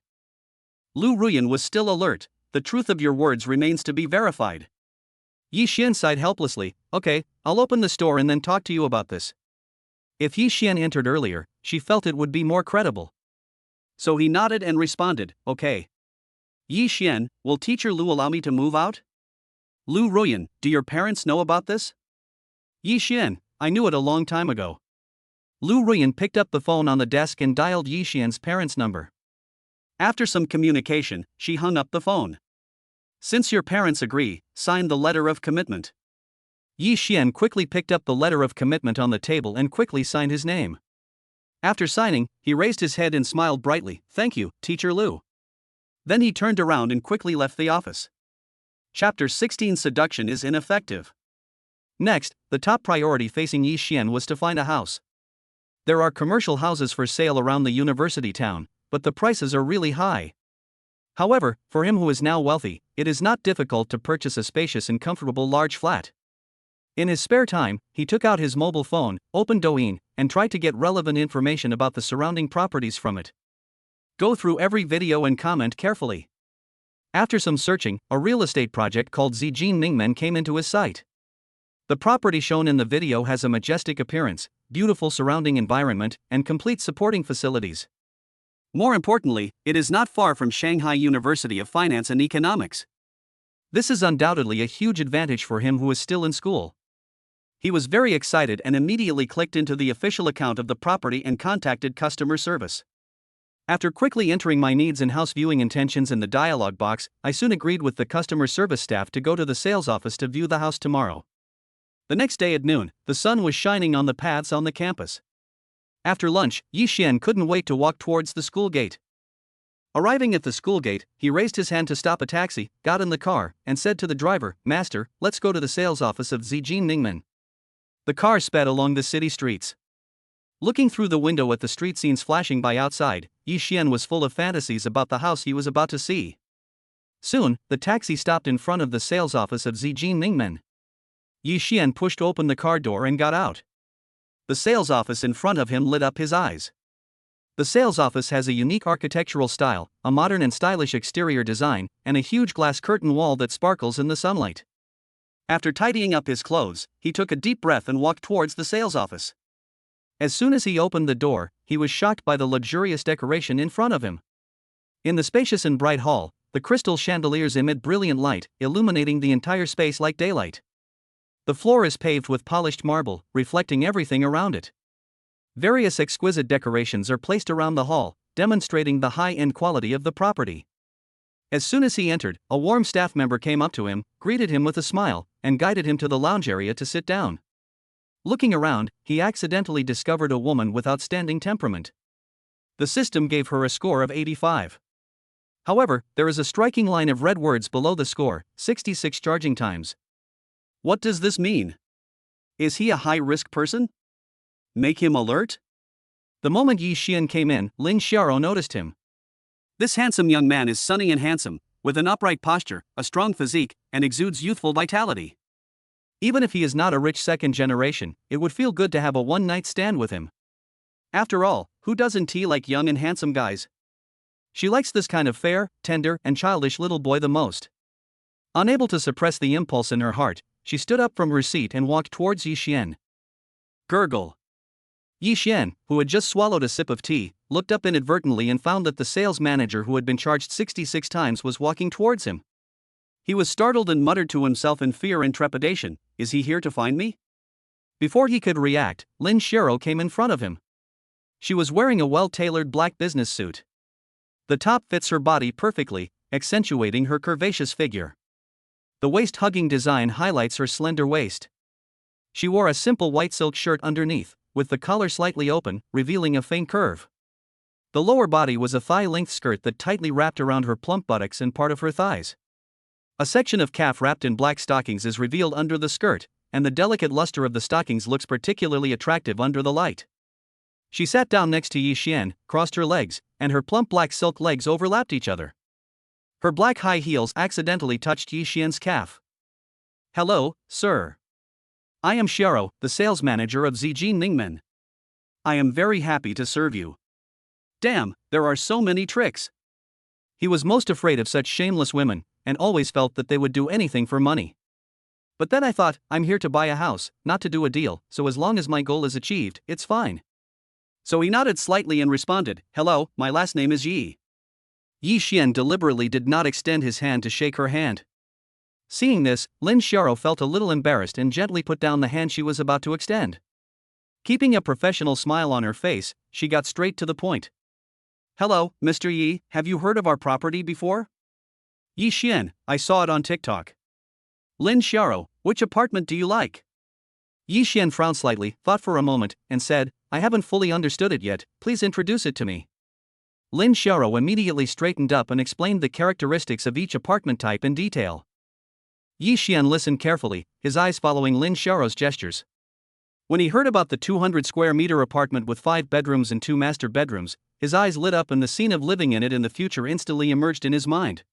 Speaker 1: Lu Ruian was still alert, the truth of your words remains to be verified. Yi Xian sighed helplessly, okay, I'll open the store and then talk to you about this. If Yi Xian entered earlier, she felt it would be more credible. So he nodded and responded, okay. Yi Xian, will teacher Lu allow me to move out? Lu Ruian, do your parents know about this? Yi Xian, I knew it a long time ago. Lu Ruian picked up the phone on the desk and dialed Yi Xian's parents' number. After some communication, she hung up the phone. Since your parents agree, sign the letter of commitment. Yi Xian quickly picked up the letter of commitment on the table and quickly signed his name. After signing, he raised his head and smiled brightly, thank you, Teacher Lu. Then he turned around and quickly left the office. Chapter 16 Seduction is ineffective. Next, the top priority facing Yi Xian was to find a house. There are commercial houses for sale around the university town, but the prices are really high. However, for him who is now wealthy, it is not difficult to purchase a spacious and comfortable large flat. In his spare time, he took out his mobile phone, opened Douyin, and tried to get relevant information about the surrounding properties from it. Go through every video and comment carefully. After some searching, a real estate project called Zijin Ningmen came into his sight. The property shown in the video has a majestic appearance, beautiful surrounding environment, and complete supporting facilities. More importantly, it is not far from Shanghai University of Finance and Economics. This is undoubtedly a huge advantage for him who is still in school. He was very excited and immediately clicked into the official account of the property and contacted customer service. After quickly entering my needs and house viewing intentions in the dialog box, I soon agreed with the customer service staff to go to the sales office to view the house tomorrow. The next day at noon, the sun was shining on the paths on the campus. After lunch, Yi Xian couldn't wait to walk towards the school gate. Arriving at the school gate, he raised his hand to stop a taxi, got in the car, and said to the driver, Master, let's go to the sales office of Zijin Ningmen. The car sped along the city streets. Looking through the window at the street scenes flashing by outside, Yi Xian was full of fantasies about the house he was about to see. Soon, the taxi stopped in front of the sales office of Zijin Ningmen. Yi Xian pushed open the car door and got out. The sales office in front of him lit up his eyes. The sales office has a unique architectural style, a modern and stylish exterior design, and a huge glass curtain wall that sparkles in the sunlight. After tidying up his clothes, he took a deep breath and walked towards the sales office. As soon as he opened the door, he was shocked by the luxurious decoration in front of him. In the spacious and bright hall, the crystal chandeliers emit brilliant light, illuminating the entire space like daylight. The floor is paved with polished marble, reflecting everything around it. Various exquisite decorations are placed around the hall, demonstrating the high-end quality of the property. As soon as he entered, a warm staff member came up to him, greeted him with a smile, and guided him to the lounge area to sit down. Looking around, he accidentally discovered a woman with outstanding temperament. The system gave her a score of 85. However, there is a striking line of red words below the score, 66 charging times. What does this mean? Is he a high-risk person? Make him alert? The moment Yi Xian came in, Lin Xiao noticed him. This handsome young man is sunny and handsome, with an upright posture, a strong physique, and exudes youthful vitality. Even if he is not a rich second generation, it would feel good to have a one-night stand with him. After all, who doesn't like young and handsome guys? She likes this kind of fair, tender, and childish little boy the most. Unable to suppress the impulse in her heart, she stood up from her seat and walked towards Yi Xian. Gurgle. Yi Xian, who had just swallowed a sip of tea, looked up inadvertently and found that the sales manager who had been charged 66 times was walking towards him. He was startled and muttered to himself in fear and trepidation, "Is he here to find me?" Before he could react, Lin Xiao came in front of him. She was wearing a well-tailored black business suit. The top fits her body perfectly, accentuating her curvaceous figure. The waist-hugging design highlights her slender waist. She wore a simple white silk shirt underneath, with the collar slightly open, revealing a faint curve. The lower body was a thigh-length skirt that tightly wrapped around her plump buttocks and part of her thighs. A section of calf wrapped in black stockings is revealed under the skirt, and the delicate luster of the stockings looks particularly attractive under the light. She sat down next to Yi Xian, crossed her legs, and her plump black silk legs overlapped each other. Her black high heels accidentally touched Yi Xian's calf. "Hello, sir. I am Xiao, the sales manager of Zijin Ningmen. I am very happy to serve you." Damn, there are so many tricks. He was most afraid of such shameless women, and always felt that they would do anything for money. But then I thought, I'm here to buy a house, not to do a deal, so as long as my goal is achieved, it's fine. So he nodded slightly and responded, "Hello, my last name is Yi." Yi Xian deliberately did not extend his hand to shake her hand. Seeing this, Lin Xiaoro felt a little embarrassed and gently put down the hand she was about to extend. Keeping a professional smile on her face, she got straight to the point. "Hello, Mr. Yi, have you heard of our property before?" "Yi Xian, I saw it on TikTok." "Lin Xiaoro, which apartment do you like?" Yi Xian frowned slightly, thought for a moment, and said, "I haven't fully understood it yet, please introduce it to me." Lin Xiaoro immediately straightened up and explained the characteristics of each apartment type in detail. Yi Xian listened carefully, his eyes following Lin Xiaoro's gestures. When he heard about the 200 square meter apartment with 5 bedrooms and 2 master bedrooms, his eyes lit up and the scene of living in it in the future instantly emerged in his mind.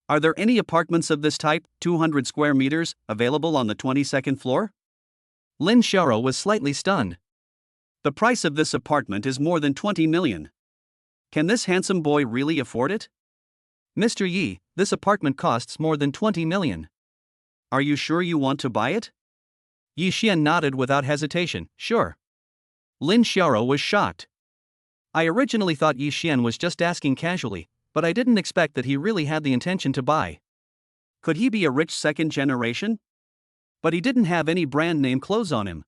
Speaker 1: "Are there any apartments of this type, 200 square meters, available on the 22nd floor?" Lin Xiaoro was slightly stunned. "The price of this apartment is more than 20 million. Can this handsome boy really afford it?" "Mr. Yi, this apartment costs more than 20 million. Are you sure you want to buy it?" Yi Xian nodded without hesitation, "Sure." Lin Xiaoro was shocked. "I originally thought Yi Xian was just asking casually, but I didn't expect that he really had the intention to buy. Could he be a rich second generation? But he didn't have any brand name clothes on him.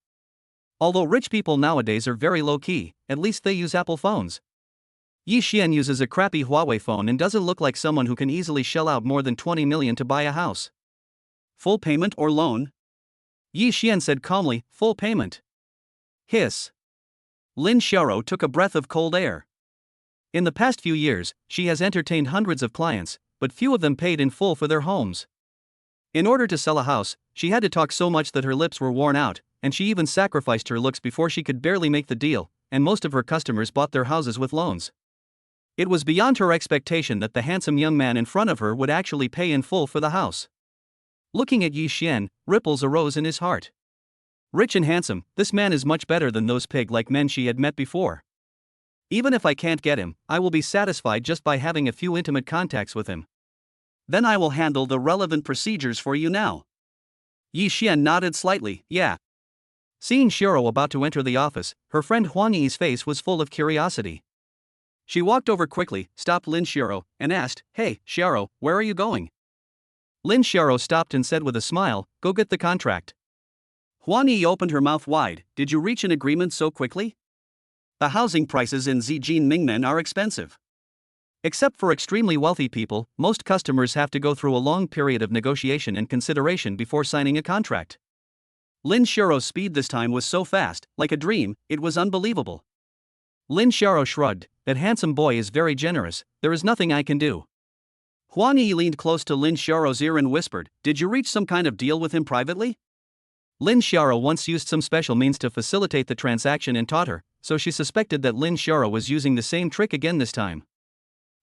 Speaker 1: Although rich people nowadays are very low-key, at least they use Apple phones. Yi Xian uses a crappy Huawei phone and doesn't look like someone who can easily shell out more than 20 million to buy a house." "Full payment or loan?" Yi Xian said calmly, "Full payment." Hiss. Lin Xiaoro took a breath of cold air. In the past few years, she has entertained hundreds of clients, but few of them paid in full for their homes. In order to sell a house, she had to talk so much that her lips were worn out, and she even sacrificed her looks before she could barely make the deal, and most of her customers bought their houses with loans. It was beyond her expectation that the handsome young man in front of her would actually pay in full for the house. Looking at Yi Xian, ripples arose in his heart. Rich and handsome, this man is much better than those pig-like men she had met before. Even if I can't get him, I will be satisfied just by having a few intimate contacts with him. Then I will handle the relevant procedures for you now." Yi Xian nodded slightly, "Yeah." Seeing Xiaoro about to enter the office, her friend Huang Yi's face was full of curiosity. She walked over quickly, stopped Lin Xiaoro, and asked, "Hey, Xiaoro, where are you going?" Lin Xiaoro stopped and said with a smile, "Go get the contract." Huang Yi opened her mouth wide, "Did you reach an agreement so quickly? The housing prices in Deepening are expensive. Except for extremely wealthy people, most customers have to go through a long period of negotiation and consideration before signing a contract." Lin Xiaoro's speed this time was so fast, like a dream, it was unbelievable. Lin Xiaoro shrugged, "That handsome boy is very generous, there is nothing I can do." Huang Yi leaned close to Lin Xiaoro's ear and whispered, "Did you reach some kind of deal with him privately?" Lin Xiaoro once used some special means to facilitate the transaction and taught her, so she suspected that Lin Xiaoro was using the same trick again this time.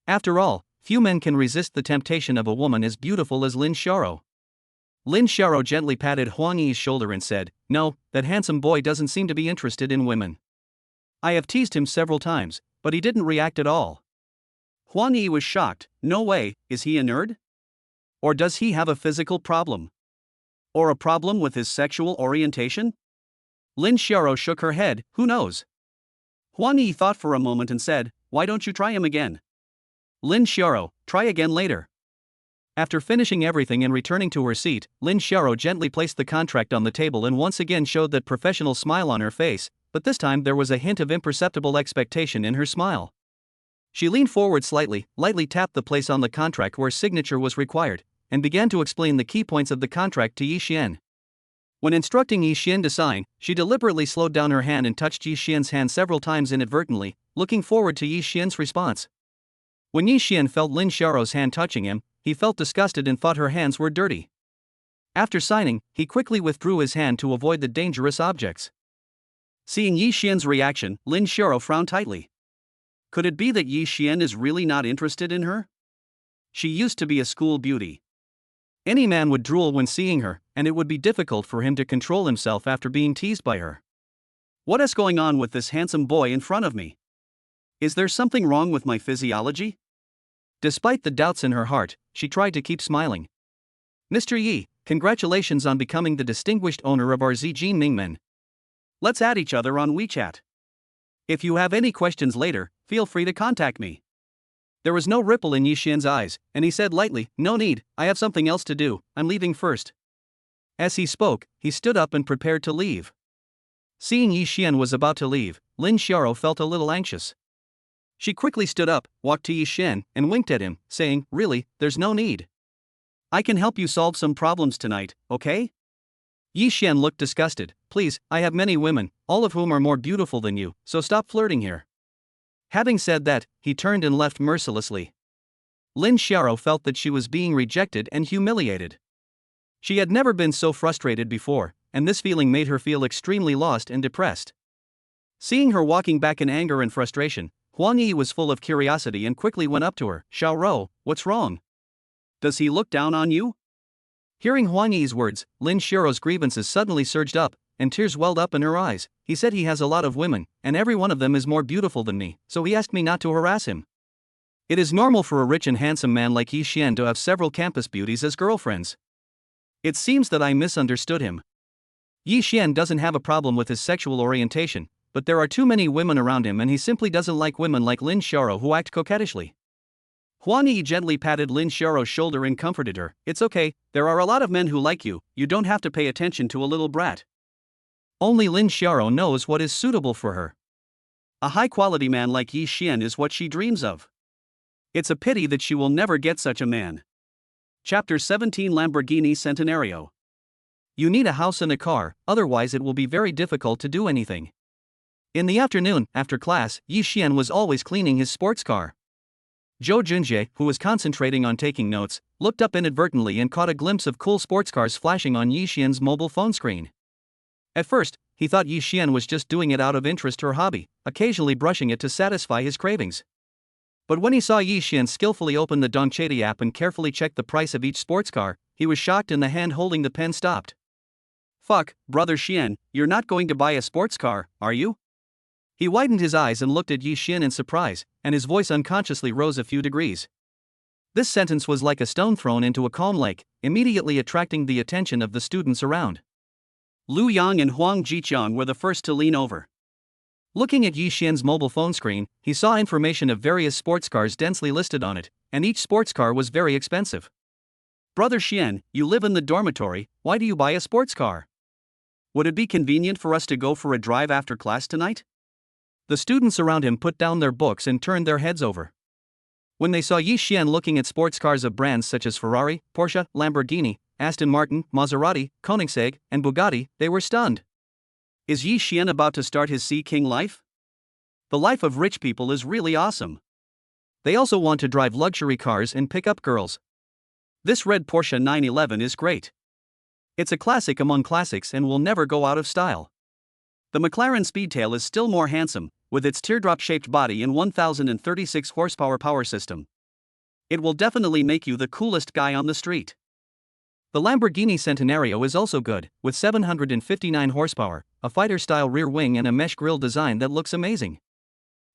Speaker 1: After all, few men can resist the temptation of a woman as beautiful as Lin Xiaoro. Lin Xiaoro gently patted Huang Yi's shoulder and said, "No, that handsome boy doesn't seem to be interested in women. I have teased him several times, but he didn't react at all." Huang Yi was shocked. "No way, is he a nerd? Or does he have a physical problem? Or a problem with his sexual orientation?" Lin Xiaoro shook her head, "Who knows?" Huang Yi thought for a moment and said, "Why don't you try him again?" Lin Xiaoro, "Try again later." After finishing everything and returning to her seat, Lin Xiaoro gently placed the contract on the table and once again showed that professional smile on her face, but this time there was a hint of imperceptible expectation in her smile. She leaned forward slightly, lightly tapped the place on the contract where signature was required, and began to explain the key points of the contract to Yi Xian. When instructing Yi Xian to sign, she deliberately slowed down her hand and touched Yi Xian's hand several times inadvertently, looking forward to Yi Xian's response. When Yi Xian felt Lin Xiaoro's hand touching him, he felt disgusted and thought her hands were dirty. After signing, he quickly withdrew his hand to avoid the dangerous objects. Seeing Yi Xian's reaction, Lin Xiaoro frowned tightly. Could it be that Yi Xian is really not interested in her? She used to be a school beauty. Any man would drool when seeing her, and it would be difficult for him to control himself after being teased by her. What is going on with this handsome boy in front of me? Is there something wrong with my physiology? Despite the doubts in her heart, she tried to keep smiling. "Mr. Yi, congratulations on becoming the distinguished owner of our Deepening. Let's add each other on WeChat." If you have any questions later, feel free to contact me. There was no ripple in Yi Xian's eyes, and he said lightly, "No need, I have something else to do, I'm leaving first." As he spoke, he stood up and prepared to leave. Seeing Yi Xian was about to leave, Lin Xiao felt a little anxious. She quickly stood up, walked to Yi Xian, and winked at him, saying, "Really, there's no need. I can help you solve some problems tonight, okay?" Yi Xian looked disgusted. "Please, I have many women, all of whom are more beautiful than you, so stop flirting here." Having said that, he turned and left mercilessly. Lin Xiao felt that she was being rejected and humiliated. She had never been so frustrated before, and this feeling made her feel extremely lost and depressed. Seeing her walking back in anger and frustration, Huang Yi was full of curiosity and quickly went up to her. "Xiao Rou, what's wrong? Does he look down on you?" Hearing Huang Yi's words, Lin Xiao's grievances suddenly surged up, and tears welled up in her eyes. "He said he has a lot of women, and every one of them is more beautiful than me, so he asked me not to harass him. It is normal for a rich and handsome man like Yi Xian to have several campus beauties as girlfriends. It seems that I misunderstood him. Yi Xian doesn't have a problem with his sexual orientation, but there are too many women around him and he simply doesn't like women like Lin Xiao who act coquettishly." Huang Yi gently patted Lin Xiao's shoulder and comforted her. "It's okay, there are a lot of men who like you, you don't have to pay attention to a little brat. Only Lin Xiao knows what is suitable for her. A high-quality man like Yi Xian is what she dreams of. It's a pity that she will never get such a man." Chapter 17 Lamborghini Centenario. You need a house and a car, otherwise it will be very difficult to do anything. In the afternoon, after class, Yi Xian was always cleaning his sports car. Zhou Junjie, who was concentrating on taking notes, looked up inadvertently and caught a glimpse of cool sports cars flashing on Yi Xian's mobile phone screen. At first, he thought Yi Xian was just doing it out of interest or hobby, occasionally brushing it to satisfy his cravings. But when he saw Yi Xian skillfully open the Dongcheti app and carefully check the price of each sports car, he was shocked and the hand holding the pen stopped. "Fuck, brother Xian, you're not going to buy a sports car, are you?" He widened his eyes and looked at Yi Xian in surprise, and his voice unconsciously rose a few degrees. This sentence was like a stone thrown into a calm lake, immediately attracting the attention of the students around. Lu Yang and Huang Jiqiang were the first to lean over. Looking at Yi Xian's mobile phone screen, he saw information of various sports cars densely listed on it, and each sports car was very expensive. "Brother Xian, you live in the dormitory, why do you buy a sports car? Would it be convenient for us to go for a drive after class tonight?" The students around him put down their books and turned their heads over. When they saw Yi Xian looking at sports cars of brands such as Ferrari, Porsche, Lamborghini, Aston Martin, Maserati, Koenigsegg, and Bugatti, they were stunned. Is Yi Xian about to start his Sea King life? The life of rich people is really awesome. They also want to drive luxury cars and pick up girls. This red Porsche 911 is great. It's a classic among classics and will never go out of style. The McLaren Speedtail is still more handsome, with its teardrop-shaped body and 1036 horsepower power system. It will definitely make you the coolest guy on the street. The Lamborghini Centenario is also good, with 759 horsepower, a fighter-style rear wing and a mesh grille design that looks amazing.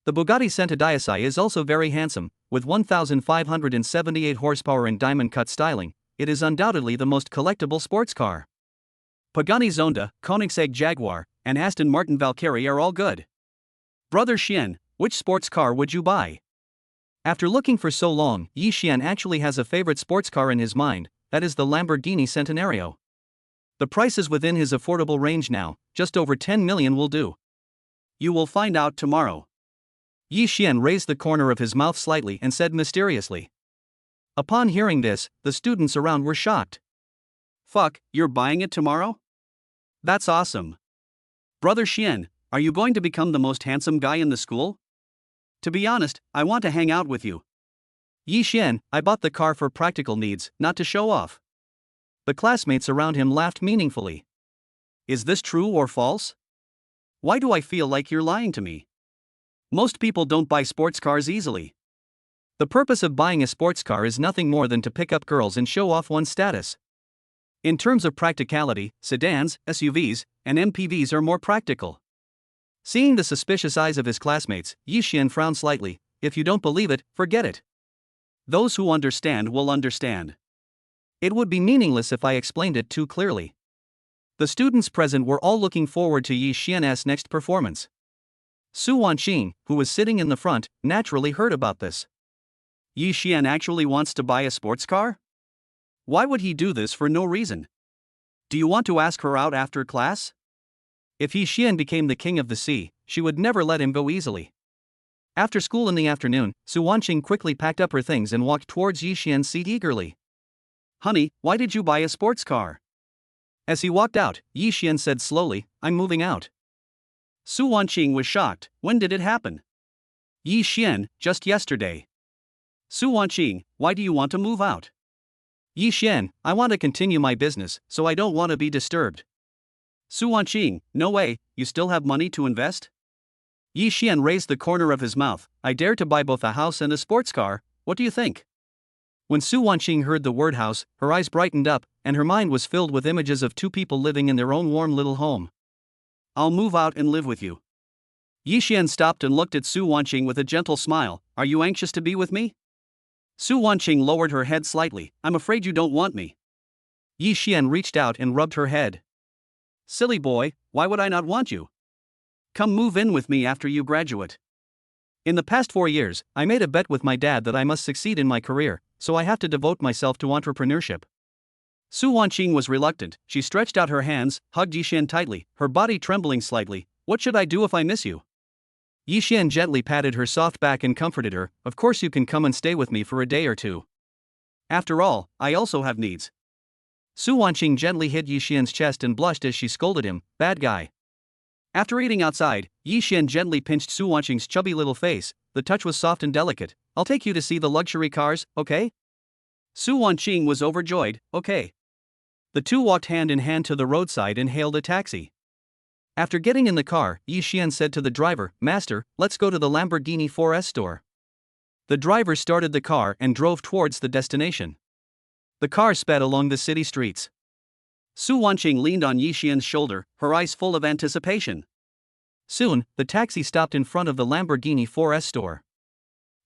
Speaker 1: The Bugatti Centodieci is also very handsome, with 1578 horsepower and diamond-cut styling. It is undoubtedly the most collectible sports car. Pagani Zonda, Koenigsegg Jaguar, and Aston Martin Valkyrie are all good. Brother Xian, which sports car would you buy? After looking for so long, Yi Xian actually has a favorite sports car in his mind, that is the Lamborghini Centenario. The price is within his affordable range now, just over 10 million will do. You will find out tomorrow. Yi Xian raised the corner of his mouth slightly and said mysteriously. Upon hearing this, the students around were shocked. Fuck, you're buying it tomorrow? That's awesome. Brother Xian, are you going to become the most handsome guy in the school? To be honest, I want to hang out with you. Yi Xian, I bought the car for practical needs, not to show off. The classmates around him laughed meaningfully. Is this true or false? Why do I feel like you're lying to me? Most people don't buy sports cars easily. The purpose of buying a sports car is nothing more than to pick up girls and show off one's status. In terms of practicality, sedans, SUVs, and MPVs are more practical. Seeing the suspicious eyes of his classmates, Yi Xian frowned slightly. If you don't believe it, forget it. Those who understand will understand. It would be meaningless if I explained it too clearly. The students present were all looking forward to Yi Xian's next performance. Su Wanqing, who was sitting in the front, naturally heard about this. Yi Xian actually wants to buy a sports car? Why would he do this for no reason? Do you want to ask her out after class? If Yi Xian became the king of the sea, she would never let him go easily. After school in the afternoon, Su Wanqing quickly packed up her things and walked towards Yi Xian's seat eagerly. Honey, why did you buy a sports car? As he walked out, Yi Xian said slowly, I'm moving out. Su Wanqing was shocked. When did it happen? Yi Xian, just yesterday. Su Wanqing, why do you want to move out? Yi Xian, I want to continue my business, so I don't want to be disturbed. Su Wanqing, no way, you still have money to invest? Yi Xian raised the corner of his mouth, I dare to buy both a house and a sports car, what do you think? When Su Wanqing heard the word house, her eyes brightened up, and her mind was filled with images of two people living in their own warm little home. I'll move out and live with you. Yi Xian stopped and looked at Su Wanqing with a gentle smile, are you anxious to be with me? Su Wanqing lowered her head slightly, I'm afraid you don't want me. Yi Xian reached out and rubbed her head. Silly boy, why would I not want you? Come move in with me after you graduate. In the past 4 years, I made a bet with my dad that I must succeed in my career, so I have to devote myself to entrepreneurship. Su Wanqing was reluctant, she stretched out her hands, hugged Yi Xian tightly, her body trembling slightly, what should I do if I miss you? Yi Xian gently patted her soft back and comforted her, of course you can come and stay with me for a day or two. After all, I also have needs. Su Wanqing gently hit Yi Xian's chest and blushed as she scolded him, bad guy. After eating outside, Yi Xian gently pinched Su Wanqing's chubby little face, the touch was soft and delicate, I'll take you to see the luxury cars, okay? Su Wanqing was overjoyed, okay. The two walked hand in hand to the roadside and hailed a taxi. After getting in the car, Yi Xian said to the driver, Master, let's go to the Lamborghini 4S store. The driver started the car and drove towards the destination. The car sped along the city streets. Su Wanqing leaned on Yi Xian's shoulder, her eyes full of anticipation. Soon, the taxi stopped in front of the Lamborghini 4S store.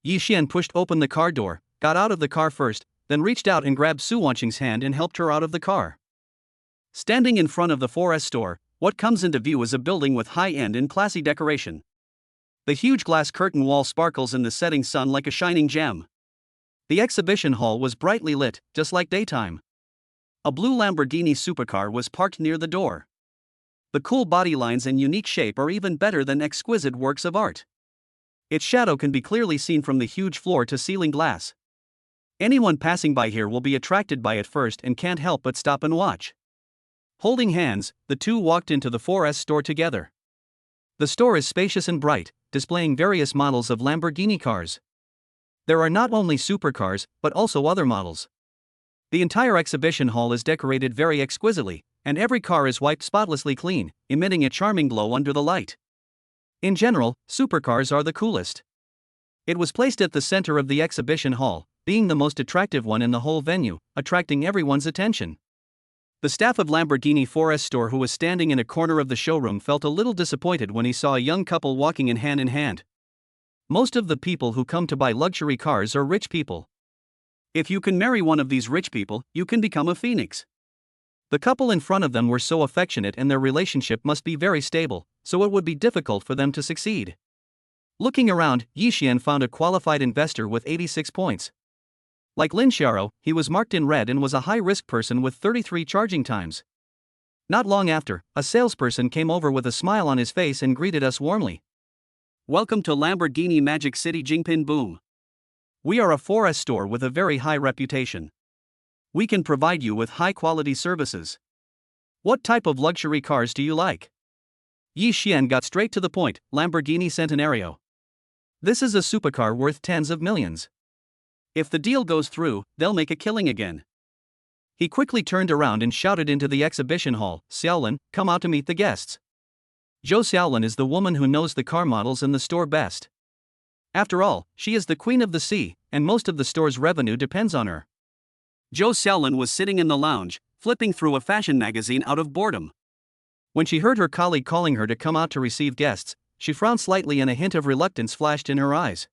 Speaker 1: Yi Xian pushed open the car door, got out of the car first, then reached out and grabbed Su Wanqing's hand and helped her out of the car. Standing in front of the 4S store, what comes into view is a building with high-end and classy decoration. The huge glass curtain wall sparkles in the setting sun like a shining gem. The exhibition hall was brightly lit, just like daytime. A blue Lamborghini supercar was parked near the door. The cool body lines and unique shape are even better than exquisite works of art. Its shadow can be clearly seen from the huge floor-to-ceiling glass. Anyone passing by here will be attracted by it first and can't help but stop and watch. Holding hands, the two walked into the 4S store together. The store is spacious and bright, displaying various models of Lamborghini cars. There are not only supercars, but also other models. The entire exhibition hall is decorated very exquisitely, and every car is wiped spotlessly clean, emitting a charming glow under the light. In general, supercars are the coolest. It was placed at the center of the exhibition hall, being the most attractive one in the whole venue, attracting everyone's attention. The staff of Lamborghini 4S store who was standing in a corner of the showroom felt a little disappointed when he saw a young couple walking in hand. Most of the people who come to buy luxury cars are rich people. If you can marry one of these rich people, you can become a phoenix. The couple in front of them were so affectionate and their relationship must be very stable, so it would be difficult for them to succeed. Looking around, Yi Xian found a qualified investor with 86 points. Like Lin Xiao, he was marked in red and was a high-risk person with 33 charging times. Not long after, a salesperson came over with a smile on his face and greeted us warmly. Welcome to Lamborghini Magic City Jingpin Boom. We are a 4S store with a very high reputation. We can provide you with high-quality services. What type of luxury cars do you like? Yi Xian got straight to the point, Lamborghini Centenario. This is a supercar worth tens of millions. If the deal goes through, they'll make a killing again. He quickly turned around and shouted into the exhibition hall, Xiaolin, come out to meet the guests. Zhou Xiaolin is the woman who knows the car models in the store best. After all, she is the queen of the sea, and most of the store's revenue depends on her. Zhou Xiaolin was sitting in the lounge, flipping through a fashion magazine out of boredom. When she heard her colleague calling her to come out to receive guests, she frowned slightly and a hint of reluctance flashed in her eyes.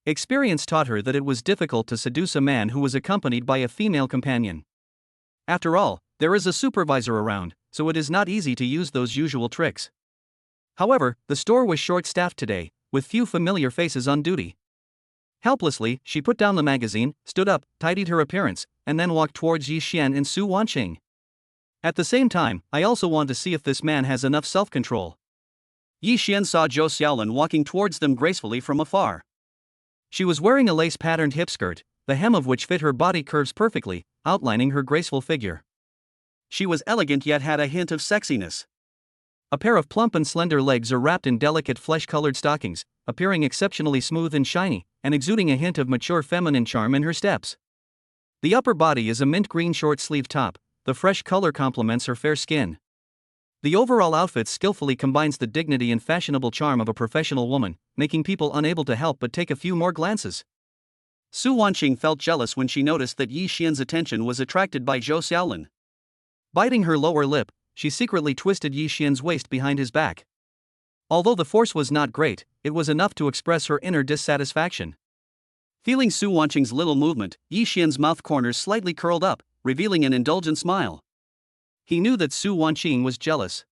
Speaker 1: Experience taught her that it was difficult to seduce a man who was accompanied by a female companion. After all, there is a supervisor around, so it is not easy to use those usual tricks. However, the store was short-staffed today, with few familiar faces on duty. Helplessly, she put down the magazine, stood up, tidied her appearance, and then walked towards Yi Xian and Su Wanqing. At the same time, I also want to see if this man has enough self-control. Yi Xian saw Zhou Xiaolin walking towards them gracefully from afar. She was wearing a lace-patterned hip skirt, the hem of which fit her body curves perfectly, outlining her graceful figure. She was elegant yet had a hint of sexiness. A pair of plump and slender legs are wrapped in delicate flesh-colored stockings, appearing exceptionally smooth and shiny, and exuding a hint of mature feminine charm in her steps. The upper body is a mint green short-sleeved top, the fresh color complements her fair skin. The overall outfit skillfully combines the dignity and fashionable charm of a professional woman, making people unable to help but take a few more glances. Su Wanqing felt jealous when she noticed that Yi Xian's attention was attracted by Zhou Xiaolin. Biting her lower lip, she secretly twisted Yi Xian's waist behind his back. Although the force was not great, it was enough to express her inner dissatisfaction. Feeling Su Wanqing's little movement, Yi Xian's mouth corners slightly curled up, revealing an indulgent smile. He knew that Su Wanqing was jealous.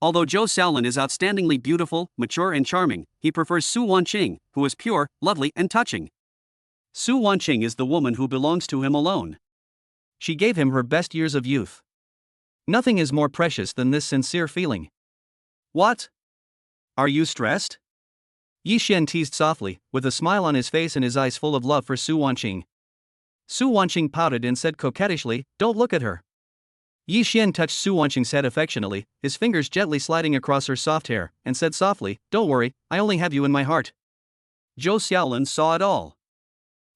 Speaker 1: Although Zhou Xiaolin is outstandingly beautiful, mature and charming, he prefers Su Wanqing, who is pure, lovely and touching. Su Wanqing is the woman who belongs to him alone. She gave him her best years of youth. Nothing is more precious than this sincere feeling. What? Are you stressed? Yi Xian teased softly, with a smile on his face and his eyes full of love for Su Wanqing. Su Wanqing pouted and said coquettishly, "Don't look at her." Yi Xian touched Su Wanqing's head affectionately, his fingers gently sliding across her soft hair, and said softly, "Don't worry, I only have you in my heart." Zhou Xiaolin saw it all.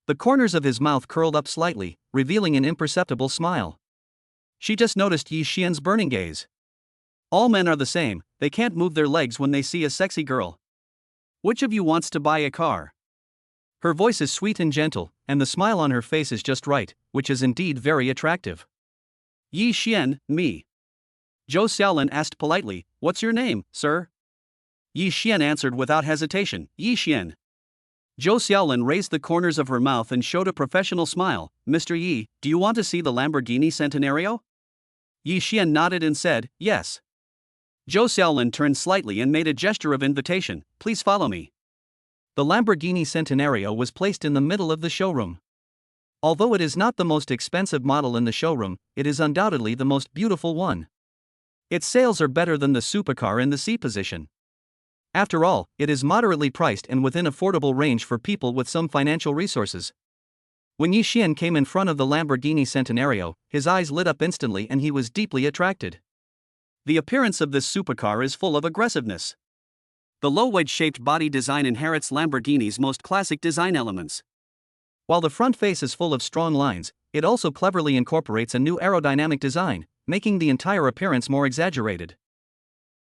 Speaker 1: The corners of his mouth curled up slightly, revealing an imperceptible smile. She just noticed Yi Xian's burning gaze. All men are the same, they can't move their legs when they see a sexy girl. Which of you wants to buy a car? Her voice is sweet and gentle, and the smile on her face is just right, which is indeed very attractive. Yi Xian, me. Zhou Xiaolin asked politely, "What's your name, sir?" Yi Xian answered without hesitation, "Yi Xian." Zhou Xiaolin raised the corners of her mouth and showed a professional smile. "Mr. Yi, do you want to see the Lamborghini Centenario?" Yi Xian nodded and said, "Yes." Zhou Xiaolin turned slightly and made a gesture of invitation, "Please follow me." The Lamborghini Centenario was placed in the middle of the showroom. Although it is not the most expensive model in the showroom, it is undoubtedly the most beautiful one. Its sales are better than the supercar in the C position. After all, it is moderately priced and within affordable range for people with some financial resources. When Yi Xian came in front of the Lamborghini Centenario, his eyes lit up instantly and he was deeply attracted. The appearance of this supercar is full of aggressiveness. The low wedge-shaped body design inherits Lamborghini's most classic design elements. While the front face is full of strong lines, it also cleverly incorporates a new aerodynamic design, making the entire appearance more exaggerated.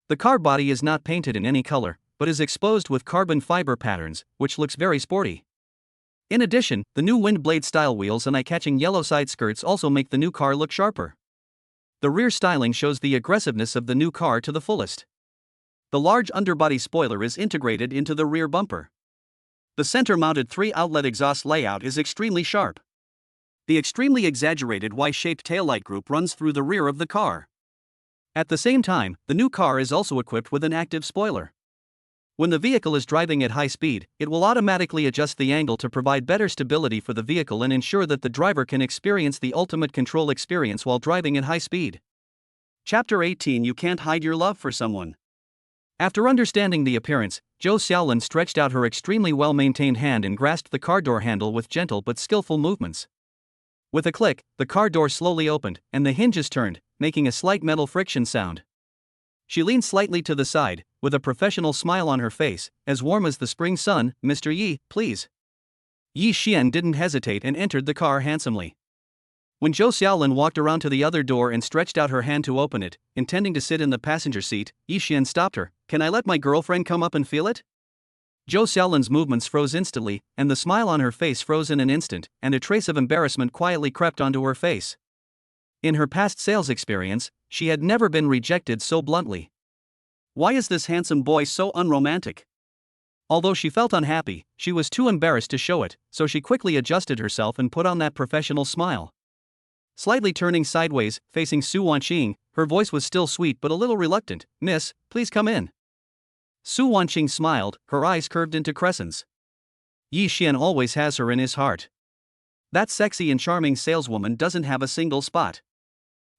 Speaker 1: The car body is not painted in any color, but is exposed with carbon fiber patterns, which looks very sporty. In addition, the new wind blade style wheels and eye-catching yellow side skirts also make the new car look sharper. The rear styling shows the aggressiveness of the new car to the fullest. The large underbody spoiler is integrated into the rear bumper. The center-mounted 3-outlet exhaust layout is extremely sharp. The extremely exaggerated Y-shaped taillight group runs through the rear of the car. At the same time, the new car is also equipped with an active spoiler. When the vehicle is driving at high speed, it will automatically adjust the angle to provide better stability for the vehicle and ensure that the driver can experience the ultimate control experience while driving at high speed. Chapter 18. You can't hide your love for someone. After understanding the appearance, Zhou Xiaolin stretched out her extremely well-maintained hand and grasped the car door handle with gentle but skillful movements. With a click, the car door slowly opened, and the hinges turned, making a slight metal friction sound. She leaned slightly to the side, with a professional smile on her face, as warm as the spring sun. "Mr. Yi, please." Yi Xian didn't hesitate and entered the car handsomely. When Zhou Xiaolin walked around to the other door and stretched out her hand to open it, intending to sit in the passenger seat, Yi Xian stopped her. "Can I let my girlfriend come up and feel it?" Zhou Xiaolin's movements froze instantly, and the smile on her face froze in an instant, and a trace of embarrassment quietly crept onto her face. In her past sales experience, she had never been rejected so bluntly. Why is this handsome boy so unromantic? Although she felt unhappy, she was too embarrassed to show it, so she quickly adjusted herself and put on that professional smile. Slightly turning sideways, facing Su Wanqing, her voice was still sweet but a little reluctant. "Miss, please come in." Su Wanqing smiled, her eyes curved into crescents. Yi Xian always has her in his heart. That sexy and charming saleswoman doesn't have a single spot.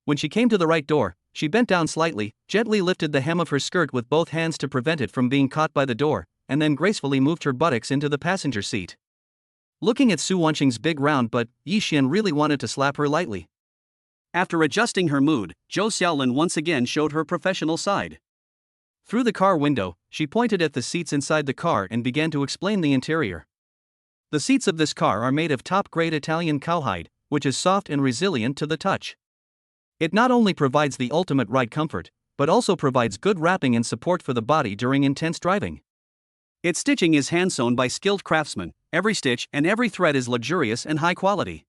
Speaker 1: When she came to the right door, she bent down slightly, gently lifted the hem of her skirt with both hands to prevent it from being caught by the door, and then gracefully moved her buttocks into the passenger seat. Looking at Su Wanqing's big round butt, Yi Xian really wanted to slap her lightly. After adjusting her mood, Zhou Xiaolin once again showed her professional side. Through the car window, she pointed at the seats inside the car and began to explain the interior. The seats of this car are made of top-grade Italian cowhide, which is soft and resilient to the touch. It not only provides the ultimate ride comfort, but also provides good wrapping and support for the body during intense driving. Its stitching is hand-sewn by skilled craftsmen, every stitch and every thread is luxurious and high quality.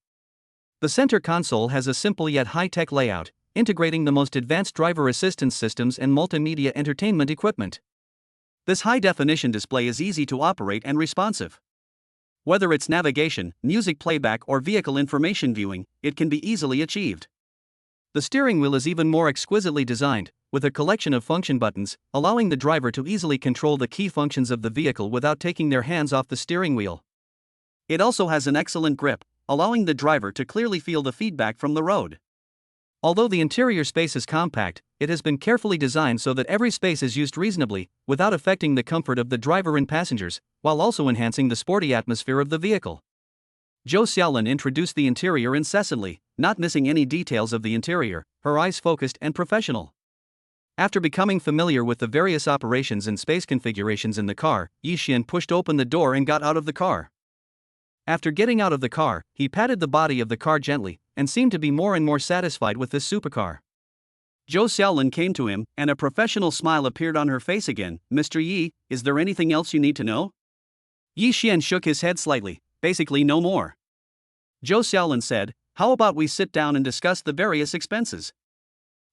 Speaker 1: The center console has a simple yet high-tech layout, integrating the most advanced driver assistance systems and multimedia entertainment equipment. This high-definition display is easy to operate and responsive. Whether it's navigation, music playback or vehicle information viewing, it can be easily achieved. The steering wheel is even more exquisitely designed, with a collection of function buttons, allowing the driver to easily control the key functions of the vehicle without taking their hands off the steering wheel. It also has an excellent grip, allowing the driver to clearly feel the feedback from the road. Although the interior space is compact, it has been carefully designed so that every space is used reasonably, without affecting the comfort of the driver and passengers, while also enhancing the sporty atmosphere of the vehicle. Zhou Xiaolin introduced the interior incessantly, not missing any details of the interior, her eyes focused and professional. After becoming familiar with the various operations and space configurations in the car, Yi Xian pushed open the door and got out of the car. After getting out of the car, he patted the body of the car gently, and seemed to be more and more satisfied with this supercar. Zhou Xiaolin came to him, and a professional smile appeared on her face again. "Mr. Yi, is there anything else you need to know?" Yi Xian shook his head slightly, basically no more. Zhou Xiaolin said, "How about we sit down and discuss the various expenses?"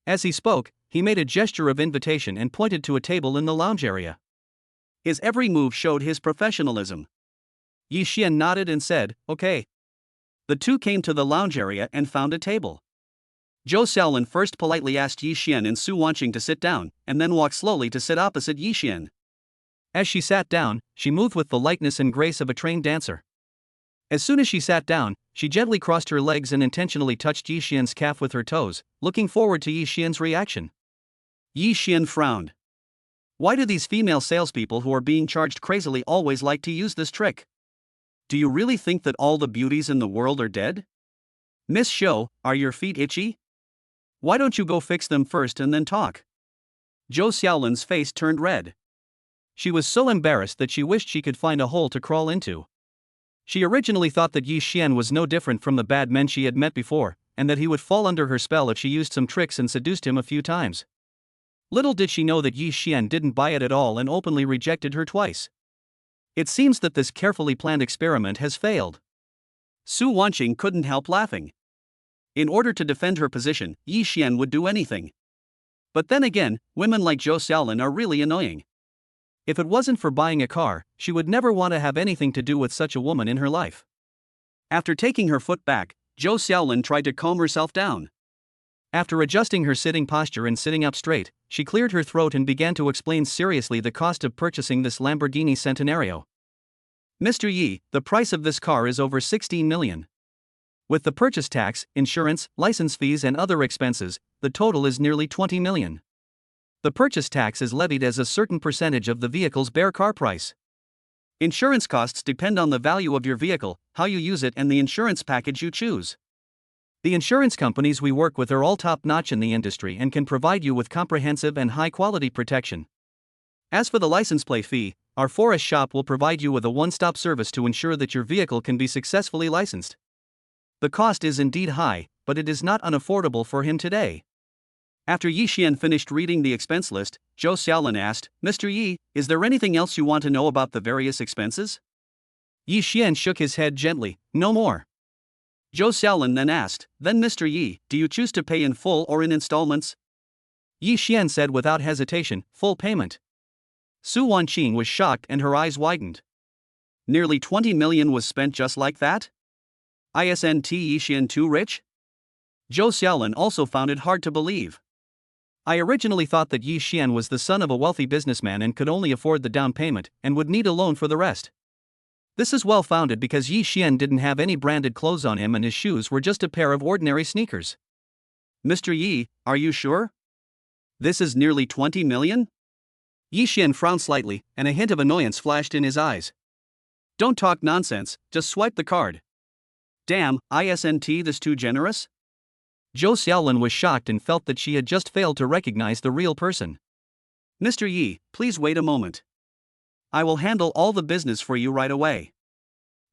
Speaker 1: As he spoke, he made a gesture of invitation and pointed to a table in the lounge area. His every move showed his professionalism. Yi Xian nodded and said, "Okay." The two came to the lounge area and found a table. Zhou Xiaolin first politely asked Yi Xian and Su Wanqing to sit down, and then walked slowly to sit opposite Yi Xian. As she sat down, she moved with the lightness and grace of a trained dancer. As soon as she sat down, she gently crossed her legs and intentionally touched Yi Xian's calf with her toes, looking forward to Yi Xian's reaction. Yi Xian frowned. Why do these female salespeople who are being charged crazily always like to use this trick? Do you really think that all the beauties in the world are dead? Miss Shou, are your feet itchy? Why don't you go fix them first and then talk? Zhou Xiaolin's face turned red. She was so embarrassed that she wished she could find a hole to crawl into. She originally thought that Yi Xian was no different from the bad men she had met before, and that he would fall under her spell if she used some tricks and seduced him a few times. Little did she know that Yi Xian didn't buy it at all and openly rejected her twice. It seems that this carefully planned experiment has failed. Su Wanqing couldn't help laughing. In order to defend her position, Yi Xian would do anything. But then again, women like Zhou Xiaolin are really annoying. If it wasn't for buying a car, she would never want to have anything to do with such a woman in her life. After taking her foot back, Zhou Xiaolin tried to calm herself down. After adjusting her sitting posture and sitting up straight, she cleared her throat and began to explain seriously the cost of purchasing this Lamborghini Centenario. Mr. Yi, the price of this car is over 16 million. With the purchase tax, insurance, license fees and other expenses, the total is nearly 20 million. The purchase tax is levied as a certain percentage of the vehicle's bare car price. Insurance costs depend on the value of your vehicle, how you use it and the insurance package you choose. The insurance companies we work with are all top-notch in the industry and can provide you with comprehensive and high-quality protection. As for the license plate fee, our forest shop will provide you with a one-stop service to ensure that your vehicle can be successfully licensed. The cost is indeed high, but it is not unaffordable for him today. After Yi Xian finished reading the expense list, Zhou Xiaolin asked, "Mr. Yi, is there anything else you want to know about the various expenses?" Yi Xian shook his head gently, "No more." Zhou Xiaolin then asked, "Then Mr. Yi, do you choose to pay in full or in installments?" Yi Xian said without hesitation, "Full payment." Su Wanqing was shocked and her eyes widened. Nearly 20 million was spent just like that? Isn't Yi Xian too rich? Zhou Xiaolin also found it hard to believe. I originally thought that Yi Xian was the son of a wealthy businessman and could only afford the down payment and would need a loan for the rest. This is well founded because Yi Xian didn't have any branded clothes on him and his shoes were just a pair of ordinary sneakers. Mr. Yi, are you sure? This is nearly 20 million? Yi Xian frowned slightly, and a hint of annoyance flashed in his eyes. Don't talk nonsense, just swipe the card. Damn, isn't this too generous? Zhou Xiaolin was shocked and felt that she had just failed to recognize the real person. Mr. Yi, please wait a moment. I will handle all the business for you right away.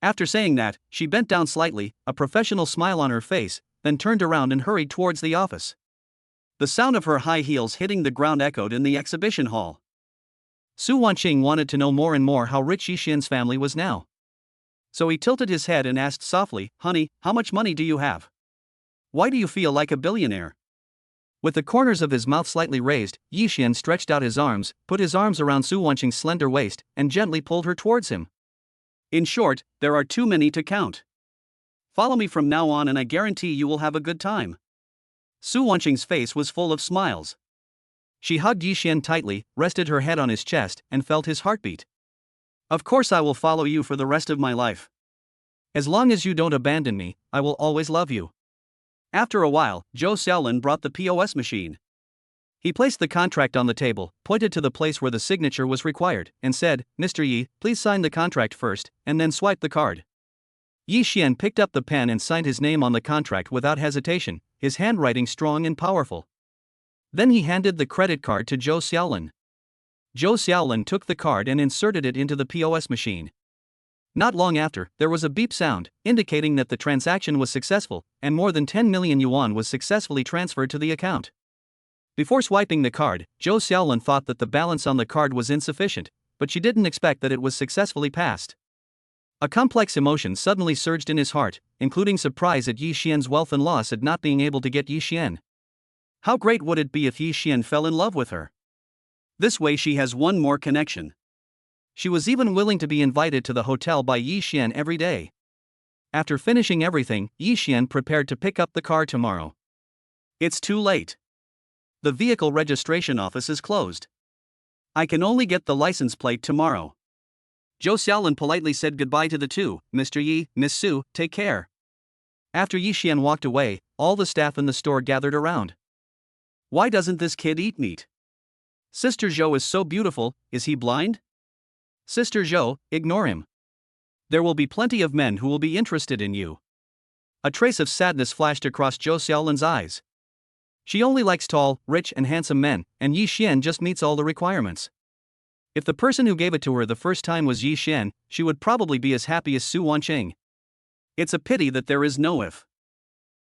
Speaker 1: After saying that, she bent down slightly, a professional smile on her face, then turned around and hurried towards the office. The sound of her high heels hitting the ground echoed in the exhibition hall. Su Wanqing wanted to know more and more how rich Yi Xian's family was now. So he tilted his head and asked softly, "Honey, how much money do you have? Why do you feel like a billionaire?" With the corners of his mouth slightly raised, Yi Xian stretched out his arms, put his arms around Su Wanqing's slender waist, and gently pulled her towards him. In short, there are too many to count. Follow me from now on and I guarantee you will have a good time. Su Wanqing's face was full of smiles. She hugged Yi Xian tightly, rested her head on his chest, and felt his heartbeat. Of course I will follow you for the rest of my life. As long as you don't abandon me, I will always love you. After a while, Zhou Xiaolin brought the POS machine. He placed the contract on the table, pointed to the place where the signature was required, and said, "Mr. Yi, please sign the contract first, and then swipe the card." Yi Xian picked up the pen and signed his name on the contract without hesitation, his handwriting strong and powerful. Then he handed the credit card to Zhou Xiaolin. Zhou Xiaolin took the card and inserted it into the POS machine. Not long after, there was a beep sound, indicating that the transaction was successful, and more than 10 million yuan was successfully transferred to the account. Before swiping the card, Zhou Xiaolin thought that the balance on the card was insufficient, but she didn't expect that it was successfully passed. A complex emotion suddenly surged in his heart, including surprise at Yi Xian's wealth and loss at not being able to get Yi Xian. How great would it be if Yi Xian fell in love with her? This way she has one more connection. She was even willing to be invited to the hotel by Yi Xian every day. After finishing everything, Yi Xian prepared to pick up the car tomorrow. It's too late. The vehicle registration office is closed. I can only get the license plate tomorrow. Zhou Xiaolin politely said goodbye to the two. Mr. Yi, Miss Su, take care. After Yi Xian walked away, all the staff in the store gathered around. Why doesn't this kid eat meat? Sister Zhou is so beautiful, is he blind? Sister Zhou, ignore him. There will be plenty of men who will be interested in you. A trace of sadness flashed across Zhou Xiaolin's eyes. She only likes tall, rich and handsome men, and Yi Xian just meets all the requirements. If the person who gave it to her the first time was Yi Xian, she would probably be as happy as Su Wanqing. It's a pity that there is no if.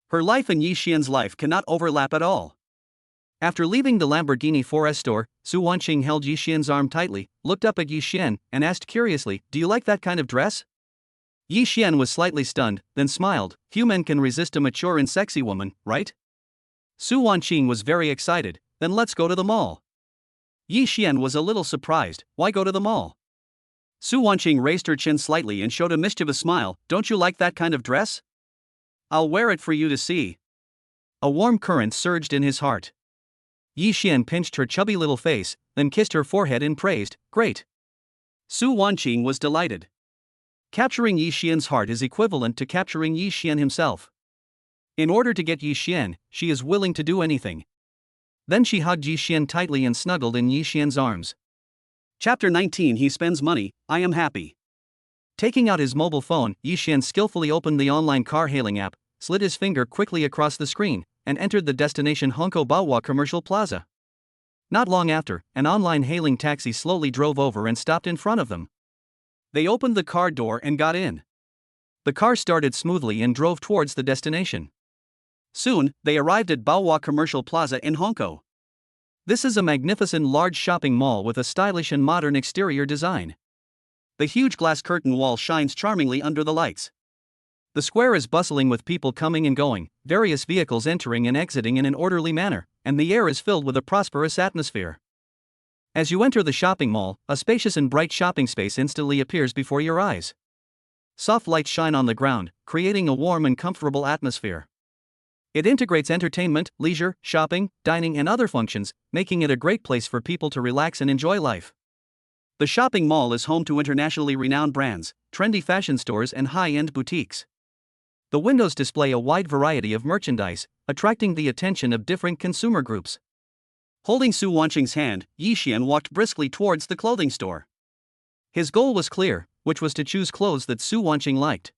Speaker 1: Her life and Yi Xian's life cannot overlap at all. After leaving the Lamborghini 4S store, Su Wanqing held Yi Xian's arm tightly, looked up at Yi Xian, and asked curiously, "Do you like that kind of dress?" Yi Xian was slightly stunned, then smiled. Few men can resist a mature and sexy woman, right? Su Wanqing was very excited. Then let's go to the mall. Yi Xian was a little surprised. Why go to the mall? Su Wanqing raised her chin slightly and showed a mischievous smile. Don't you like that kind of dress? I'll wear it for you to see. A warm current surged in his heart. Yi Xian pinched her chubby little face, then kissed her forehead and praised, "Great." Su Wanqing was delighted. Capturing Yi Xian's heart is equivalent to capturing Yi Xian himself. In order to get Yi Xian, she is willing to do anything. Then she hugged Yi Xian tightly and snuggled in Yi Xian's arms. Chapter 19. He spends money, I am happy. Taking out his mobile phone, Yi Xian skillfully opened the online car-hailing app, slid his finger quickly across the screen, and entered the destination Hongkou Baohua Commercial Plaza. Not long after, an online hailing taxi slowly drove over and stopped in front of them. They opened the car door and got in. The car started smoothly and drove towards the destination. Soon, they arrived at Baohua Commercial Plaza in Hongkou. This is a magnificent large shopping mall with a stylish and modern exterior design. The huge glass curtain wall shines charmingly under the lights. The square is bustling with people coming and going, various vehicles entering and exiting in an orderly manner, and the air is filled with a prosperous atmosphere. As you enter the shopping mall, a spacious and bright shopping space instantly appears before your eyes. Soft lights shine on the ground, creating a warm and comfortable atmosphere. It integrates entertainment, leisure, shopping, dining, and other functions, making it a great place for people to relax and enjoy life. The shopping mall is home to internationally renowned brands, trendy fashion stores, and high-end boutiques. The windows display a wide variety of merchandise, attracting the attention of different consumer groups. Holding Su Wanqing's hand, Yixian walked briskly towards the clothing store. His goal was clear, which was to choose clothes that Su Wanqing liked.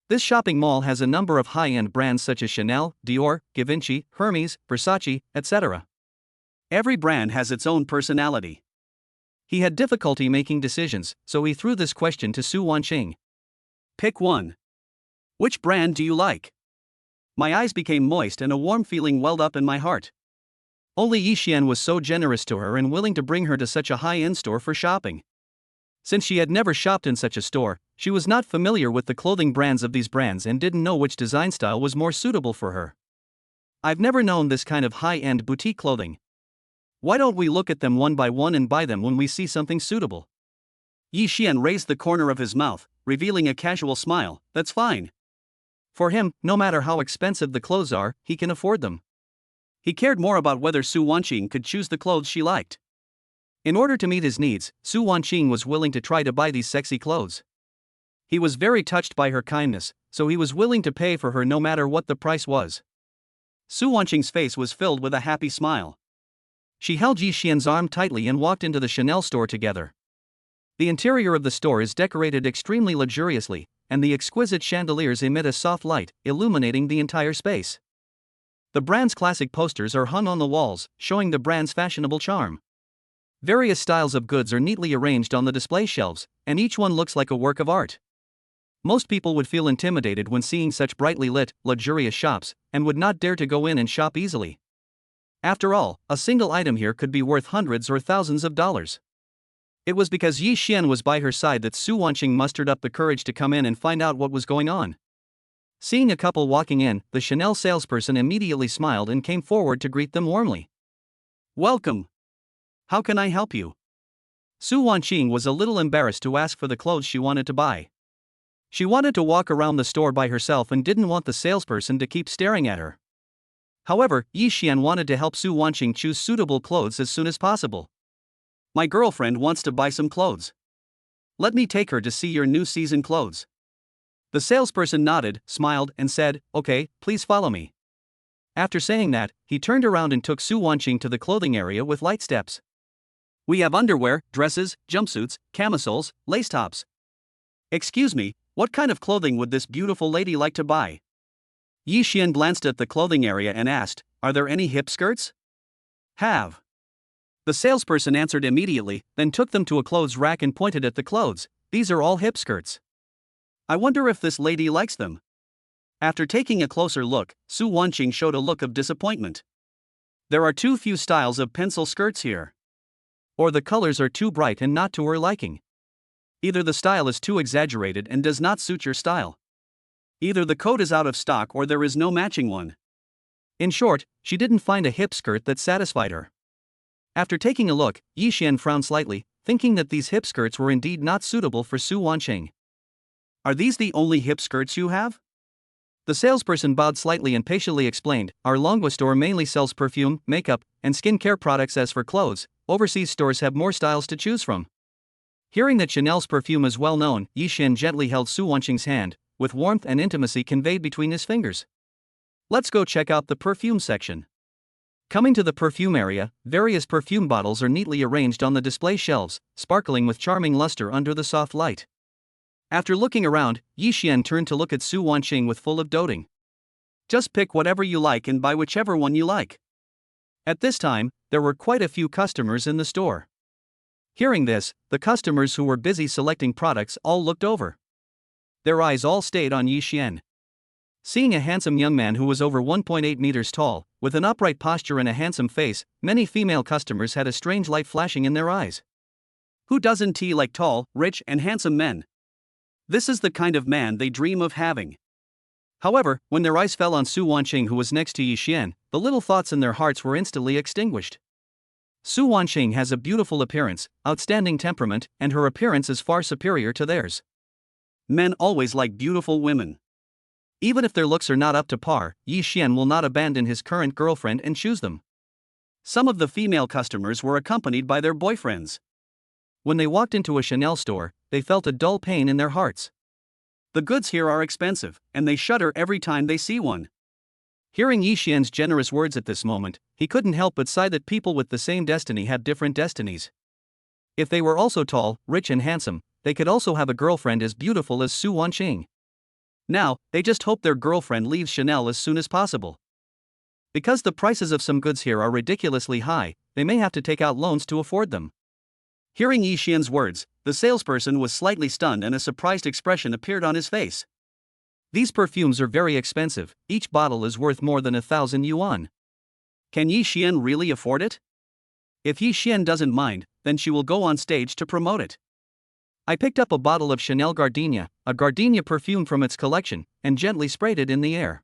Speaker 1: This shopping mall has a number of high-end brands such as Chanel, Dior, Givenchy, Hermes, Versace, etc. Every brand has its own personality. He had difficulty making decisions, so he threw this question to Su Wanqing. Pick one. Which brand do you like? My eyes became moist and a warm feeling welled up in my heart. Only Yixian was so generous to her and willing to bring her to such a high-end store for shopping. Since she had never shopped in such a store, she was not familiar with the clothing brands of these brands and didn't know which design style was more suitable for her. I've never known this kind of high-end boutique clothing. Why don't we look at them one by one and buy them when we see something suitable? Yixian raised the corner of his mouth, revealing a casual smile. That's fine. For him, no matter how expensive the clothes are, he can afford them. He cared more about whether Su Wanqing could choose the clothes she liked. In order to meet his needs, Su Wanqing was willing to try to buy these sexy clothes. He was very touched by her kindness, so he was willing to pay for her no matter what the price was. Su Wanqing's face was filled with a happy smile. She held Yixian's arm tightly and walked into the Chanel store together. The interior of the store is decorated extremely luxuriously, and the exquisite chandeliers emit a soft light, illuminating the entire space. The brand's classic posters are hung on the walls, showing the brand's fashionable charm. Various styles of goods are neatly arranged on the display shelves, and each one looks like a work of art. Most people would feel intimidated when seeing such brightly lit, luxurious shops, and would not dare to go in and shop easily. After all, a single item here could be worth hundreds or thousands of dollars. It was because Yixian was by her side that Su Wanqing mustered up the courage to come in and find out what was going on. Seeing a couple walking in, the Chanel salesperson immediately smiled and came forward to greet them warmly. Welcome. How can I help you? Su Wanqing was a little embarrassed to ask for the clothes she wanted to buy. She wanted to walk around the store by herself and didn't want the salesperson to keep staring at her. However, Yixian wanted to help Su Wanqing choose suitable clothes as soon as possible. My girlfriend wants to buy some clothes. Let me take her to see your new season clothes. The salesperson nodded, smiled, and said, Okay, please follow me. After saying that, he turned around and took Su Wanqing to the clothing area with light steps. We have underwear, dresses, jumpsuits, camisoles, lace tops. Excuse me, what kind of clothing would this beautiful lady like to buy? Yixian glanced at the clothing area and asked, Are there any hip skirts? Have. The salesperson answered immediately, then took them to a clothes rack and pointed at the clothes. These are all hip skirts. I wonder if this lady likes them. After taking a closer look, Su Wanqing showed a look of disappointment. There are too few styles of pencil skirts here. Or the colors are too bright and not to her liking. Either the style is too exaggerated and does not suit your style. Either the coat is out of stock or there is no matching one. In short, she didn't find a hip skirt that satisfied her. After taking a look, Yixian frowned slightly, thinking that these hip skirts were indeed not suitable for Su Wanqing. Are these the only hip skirts you have? The salesperson bowed slightly and patiently explained, Our Longwa store mainly sells perfume, makeup, and skincare products. As for clothes, overseas stores have more styles to choose from. Hearing that Chanel's perfume is well known, Yixian gently held Su Wanqing's hand, with warmth and intimacy conveyed between his fingers. Let's go check out the perfume section. Coming to the perfume area, various perfume bottles are neatly arranged on the display shelves, sparkling with charming luster under the soft light. After looking around, Yixian turned to look at Su Wanqing with full of doting. Just pick whatever you like and buy whichever one you like. At this time, there were quite a few customers in the store. Hearing this, the customers who were busy selecting products all looked over. Their eyes all stayed on Yixian. Seeing a handsome young man who was over 1.8 meters tall, with an upright posture and a handsome face, many female customers had a strange light flashing in their eyes. Who doesn't like tall, rich, and handsome men? This is the kind of man they dream of having. However, when their eyes fell on Su Wanqing, who was next to Yixian, the little thoughts in their hearts were instantly extinguished. Su Wanqing has a beautiful appearance, outstanding temperament, and her appearance is far superior to theirs. Men always like beautiful women. Even if their looks are not up to par, Yi Xian will not abandon his current girlfriend and choose them. Some of the female customers were accompanied by their boyfriends. When they walked into a Chanel store, they felt a dull pain in their hearts. The goods here are expensive, and they shudder every time they see one. Hearing Yi Xian's generous words at this moment, he couldn't help but sigh that people with the same destiny had different destinies. If they were also tall, rich and handsome, they could also have a girlfriend as beautiful as Su Wanqing. Now, they just hope their girlfriend leaves Chanel as soon as possible. Because the prices of some goods here are ridiculously high, they may have to take out loans to afford them. Hearing Yi Xian's words, the salesperson was slightly stunned and a surprised expression appeared on his face. These perfumes are very expensive, each bottle is worth more than 1,000 yuan. Can Yi Xian really afford it? If Yi Xian doesn't mind, then she will go on stage to promote it. I picked up a bottle of Chanel Gardenia, a gardenia perfume from its collection, and gently sprayed it in the air.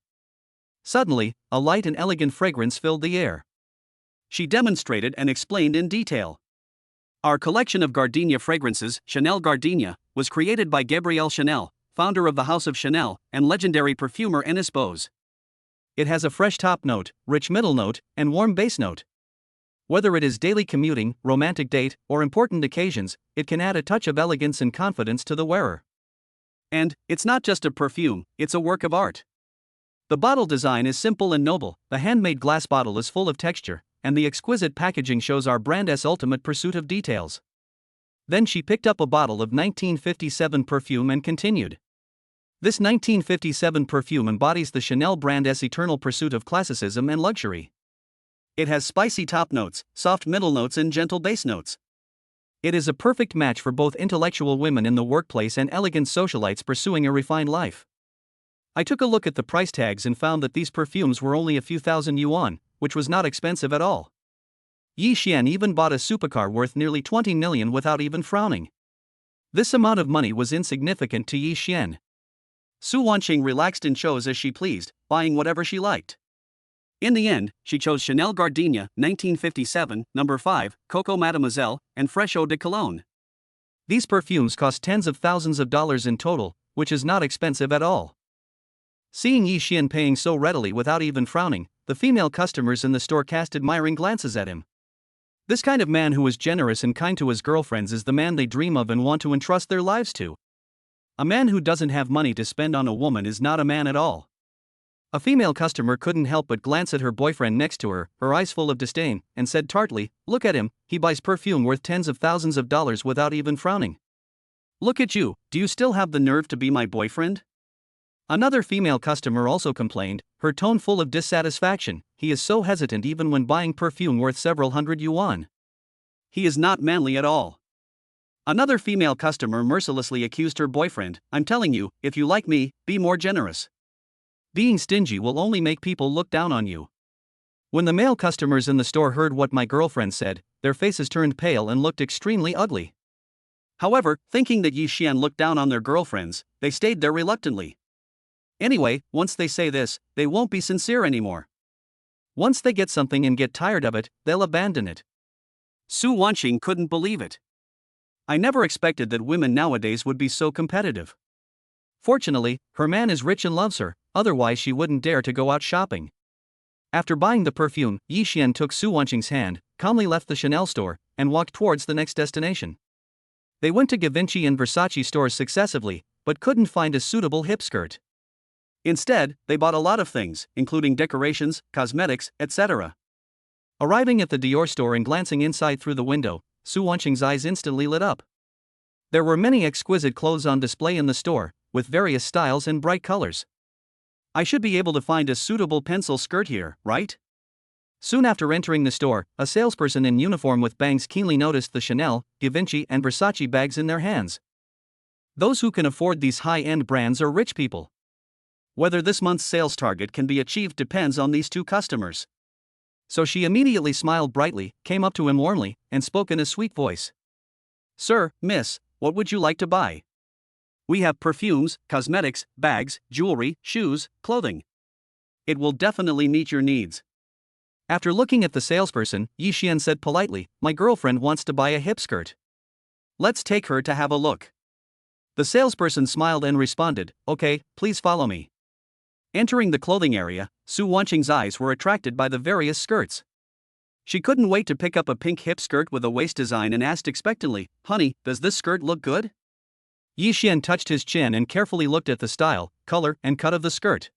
Speaker 1: Suddenly, a light and elegant fragrance filled the air. She demonstrated and explained in detail. Our collection of gardenia fragrances, Chanel Gardenia, was created by Gabrielle Chanel, founder of the House of Chanel, and legendary perfumer Ennis Bose. It has a fresh top note, rich middle note, and warm base note. Whether it is daily commuting, romantic date, or important occasions, it can add a touch of elegance and confidence to the wearer. And, it's not just a perfume, it's a work of art. The bottle design is simple and noble, the handmade glass bottle is full of texture, and the exquisite packaging shows our brand's ultimate pursuit of details. Then she picked up a bottle of 1957 perfume and continued. This 1957 perfume embodies the Chanel brand's eternal pursuit of classicism and luxury. It has spicy top notes, soft middle notes and gentle base notes. It is a perfect match for both intellectual women in the workplace and elegant socialites pursuing a refined life. I took a look at the price tags and found that these perfumes were only a few thousand yuan, which was not expensive at all. Yi Xian even bought a supercar worth nearly 20 million without even frowning. This amount of money was insignificant to Yi Xian. Su Wanqing relaxed and chose as she pleased, buying whatever she liked. In the end, she chose Chanel Gardenia, 1957, No. 5, Coco Mademoiselle, and Fresh Eau de Cologne. These perfumes cost tens of thousands of dollars in total, which is not expensive at all. Seeing Yi Xian paying so readily without even frowning, the female customers in the store cast admiring glances at him. This kind of man who is generous and kind to his girlfriends is the man they dream of and want to entrust their lives to. A man who doesn't have money to spend on a woman is not a man at all. A female customer couldn't help but glance at her boyfriend next to her, her eyes full of disdain, and said tartly, "Look at him, he buys perfume worth tens of thousands of dollars without even frowning. Look at you, do you still have the nerve to be my boyfriend?" Another female customer also complained, her tone full of dissatisfaction, "He is so hesitant even when buying perfume worth several hundred yuan. He is not manly at all." Another female customer mercilessly accused her boyfriend, "I'm telling you, if you like me, be more generous. Being stingy will only make people look down on you." When the male customers in the store heard what my girlfriend said, their faces turned pale and looked extremely ugly. However, thinking that Yi Xian looked down on their girlfriends, they stayed there reluctantly. Anyway, once they say this, they won't be sincere anymore. Once they get something and get tired of it, they'll abandon it. Su Wanqing couldn't believe it. "I never expected that women nowadays would be so competitive." Fortunately, her man is rich and loves her, otherwise she wouldn't dare to go out shopping. After buying the perfume, Yi Xian took Su Wanqing's hand, calmly left the Chanel store, and walked towards the next destination. They went to Givenchy and Versace stores successively, but couldn't find a suitable hip skirt. Instead, they bought a lot of things, including decorations, cosmetics, etc. Arriving at the Dior store and glancing inside through the window, Su Wanqing's eyes instantly lit up. There were many exquisite clothes on display in the store, with various styles and bright colors. "I should be able to find a suitable pencil skirt here, right?" Soon after entering the store, a salesperson in uniform with bangs keenly noticed the Chanel, Givenchy and Versace bags in their hands. Those who can afford these high-end brands are rich people. Whether this month's sales target can be achieved depends on these two customers. So she immediately smiled brightly, came up to him warmly, and spoke in a sweet voice. "Sir, miss, what would you like to buy? We have perfumes, cosmetics, bags, jewelry, shoes, clothing. It will definitely meet your needs." After looking at the salesperson, Yi Xian said politely, "My girlfriend wants to buy a hip skirt. Let's take her to have a look." The salesperson smiled and responded, "Okay, please follow me." Entering the clothing area, Su Wanqing's eyes were attracted by the various skirts. She couldn't wait to pick up a pink hip skirt with a waist design and asked expectantly, "Honey, does this skirt look good?" Yixian touched his chin and carefully looked at the style, color, and cut of the skirt.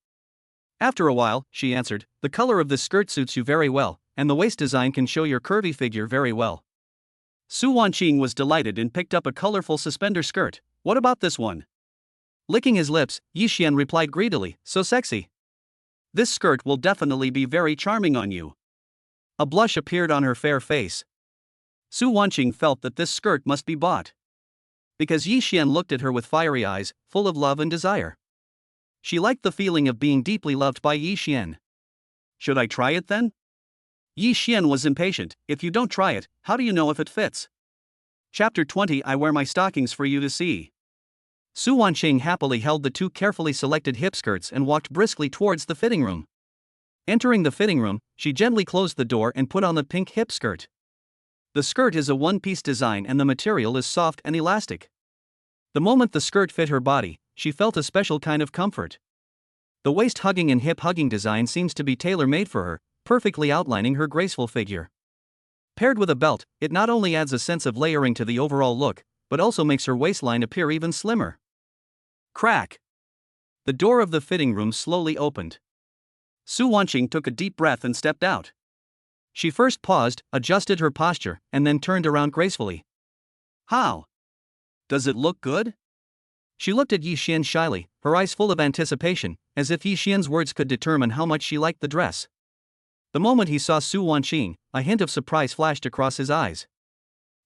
Speaker 1: After a while, she answered, "The color of this skirt suits you very well, and the waist design can show your curvy figure very well." Su Wanqing was delighted and picked up a colorful suspender skirt. "What about this one?" Licking his lips, Yixian replied greedily, "So sexy. This skirt will definitely be very charming on you." A blush appeared on her fair face. Su Wanqing felt that this skirt must be bought. Because Yixian looked at her with fiery eyes, full of love and desire. She liked the feeling of being deeply loved by Yixian. "Should I try it then?" Yixian was impatient. "If you don't try it, how do you know if it fits?" Chapter 20. I wear my stockings for you to see. Su Wanqing happily held the two carefully selected hip skirts and walked briskly towards the fitting room. Entering the fitting room, she gently closed the door and put on the pink hip skirt. The skirt is a one-piece design and the material is soft and elastic. The moment the skirt fit her body, she felt a special kind of comfort. The waist-hugging and hip-hugging design seems to be tailor-made for her, perfectly outlining her graceful figure. Paired with a belt, it not only adds a sense of layering to the overall look, but also makes her waistline appear even slimmer. Crack! The door of the fitting room slowly opened. Su Wanqing took a deep breath and stepped out. She first paused, adjusted her posture, and then turned around gracefully. "How? Does it look good?" She looked at Yixian shyly, her eyes full of anticipation, as if Yixian's words could determine how much she liked the dress. The moment he saw Su Wanqing, a hint of surprise flashed across his eyes.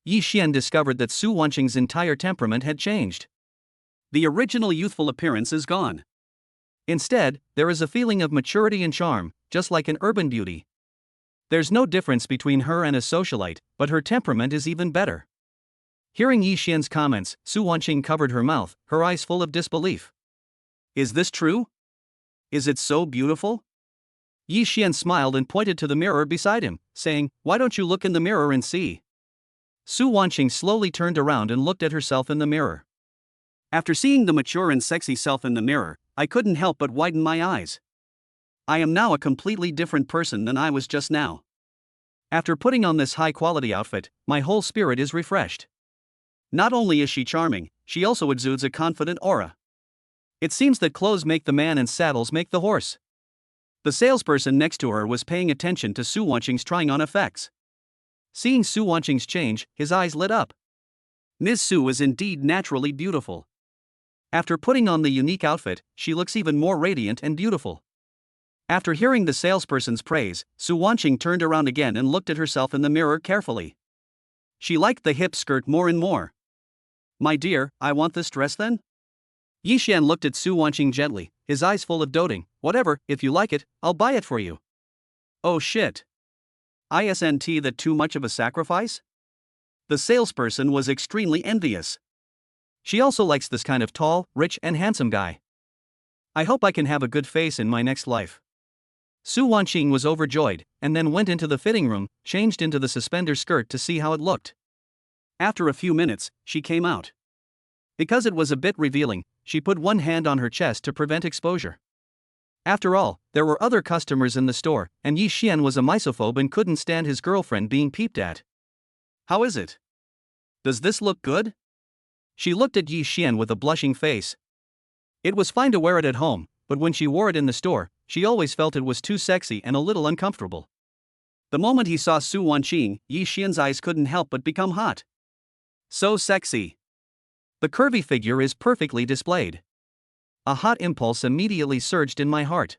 Speaker 1: Yixian discovered that Su Wanqing's entire temperament had changed. The original youthful appearance is gone. Instead, there is a feeling of maturity and charm, just like an urban beauty. There's no difference between her and a socialite, but her temperament is even better. Hearing Yixian's comments, Su Wanqing covered her mouth, her eyes full of disbelief. "Is this true? Is it so beautiful?" Yixian smiled and pointed to the mirror beside him, saying, "Why don't you look in the mirror and see?" Su Wanqing slowly turned around and looked at herself in the mirror. After seeing the mature and sexy self in the mirror, I couldn't help but widen my eyes. I am now a completely different person than I was just now. After putting on this high-quality outfit, my whole spirit is refreshed. Not only is she charming, she also exudes a confident aura. It seems that clothes make the man and saddles make the horse. The salesperson next to her was paying attention to Su Wanqing's trying-on effects. Seeing Su Wanqing's change, his eyes lit up. Ms. Su is indeed naturally beautiful. After putting on the unique outfit, she looks even more radiant and beautiful. After hearing the salesperson's praise, Su Wanqing turned around again and looked at herself in the mirror carefully. She liked the hip skirt more and more. "My dear, I want this dress then?" Yixian looked at Su Wanqing gently, his eyes full of doting. "Whatever, if you like it, I'll buy it for you." "Oh shit. Isn't that too much of a sacrifice?" The salesperson was extremely envious. She also likes this kind of tall, rich, and handsome guy. "I hope I can have a good face in my next life." Su Wanqing was overjoyed, and then went into the fitting room, changed into the suspender skirt to see how it looked. After a few minutes, she came out. Because it was a bit revealing, she put one hand on her chest to prevent exposure. After all, there were other customers in the store, and Yixian was a misophobe and couldn't stand his girlfriend being peeped at. "How is it? Does this look good?" She looked at Yixian with a blushing face. It was fine to wear it at home, but when she wore it in the store, she always felt it was too sexy and a little uncomfortable. The moment he saw Su Wanqing, Yixian's eyes couldn't help but become hot. So sexy. The curvy figure is perfectly displayed. A hot impulse immediately surged in my heart.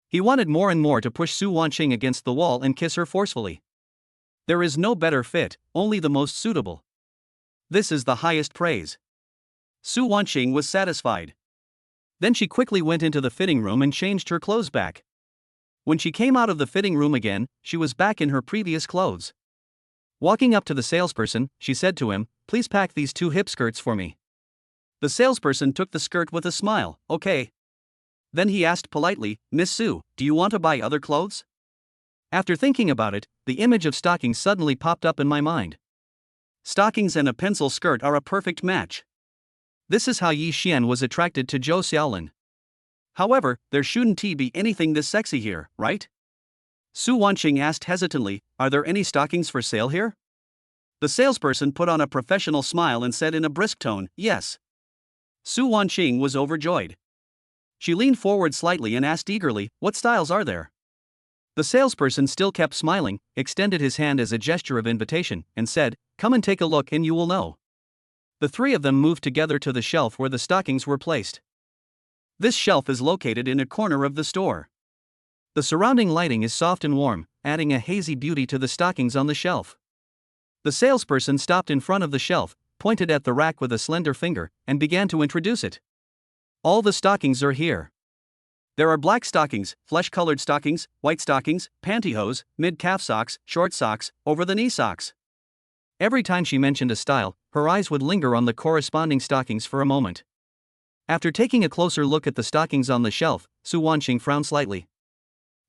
Speaker 1: He wanted more and more to push Su Wanqing against the wall and kiss her forcefully. There is no better fit, only the most suitable. This is the highest praise. Su Wanqing was satisfied. Then she quickly went into the fitting room and changed her clothes back. When she came out of the fitting room again, she was back in her previous clothes. Walking up to the salesperson, she said to him, "Please pack these 2 hip skirts for me." The salesperson took the skirt with a smile. "Okay." Then he asked politely, "Miss Su, do you want to buy other clothes?" After thinking about it, the image of stockings suddenly popped up in my mind. Stockings and a pencil skirt are a perfect match. This is how Yixian was attracted to Zhou Xiaolin. However, there shouldn't be anything this sexy here, right? Su Wanqing asked hesitantly, are there any stockings for sale here? The salesperson put on a professional smile and said in a brisk tone, yes. Su Wanqing was overjoyed. She leaned forward slightly and asked eagerly, what styles are there? The salesperson still kept smiling, extended his hand as a gesture of invitation, and said, come and take a look and you will know. The three of them moved together to the shelf where the stockings were placed. This shelf is located in a corner of the store. The surrounding lighting is soft and warm, adding a hazy beauty to the stockings on the shelf. The salesperson stopped in front of the shelf, pointed at the rack with a slender finger, and began to introduce it. All the stockings are here. There are black stockings, flesh-colored stockings, white stockings, pantyhose, mid-calf socks, short socks, over-the-knee socks. Every time she mentioned a style, her eyes would linger on the corresponding stockings for a moment. After taking a closer look at the stockings on the shelf, Su Wanqing frowned slightly.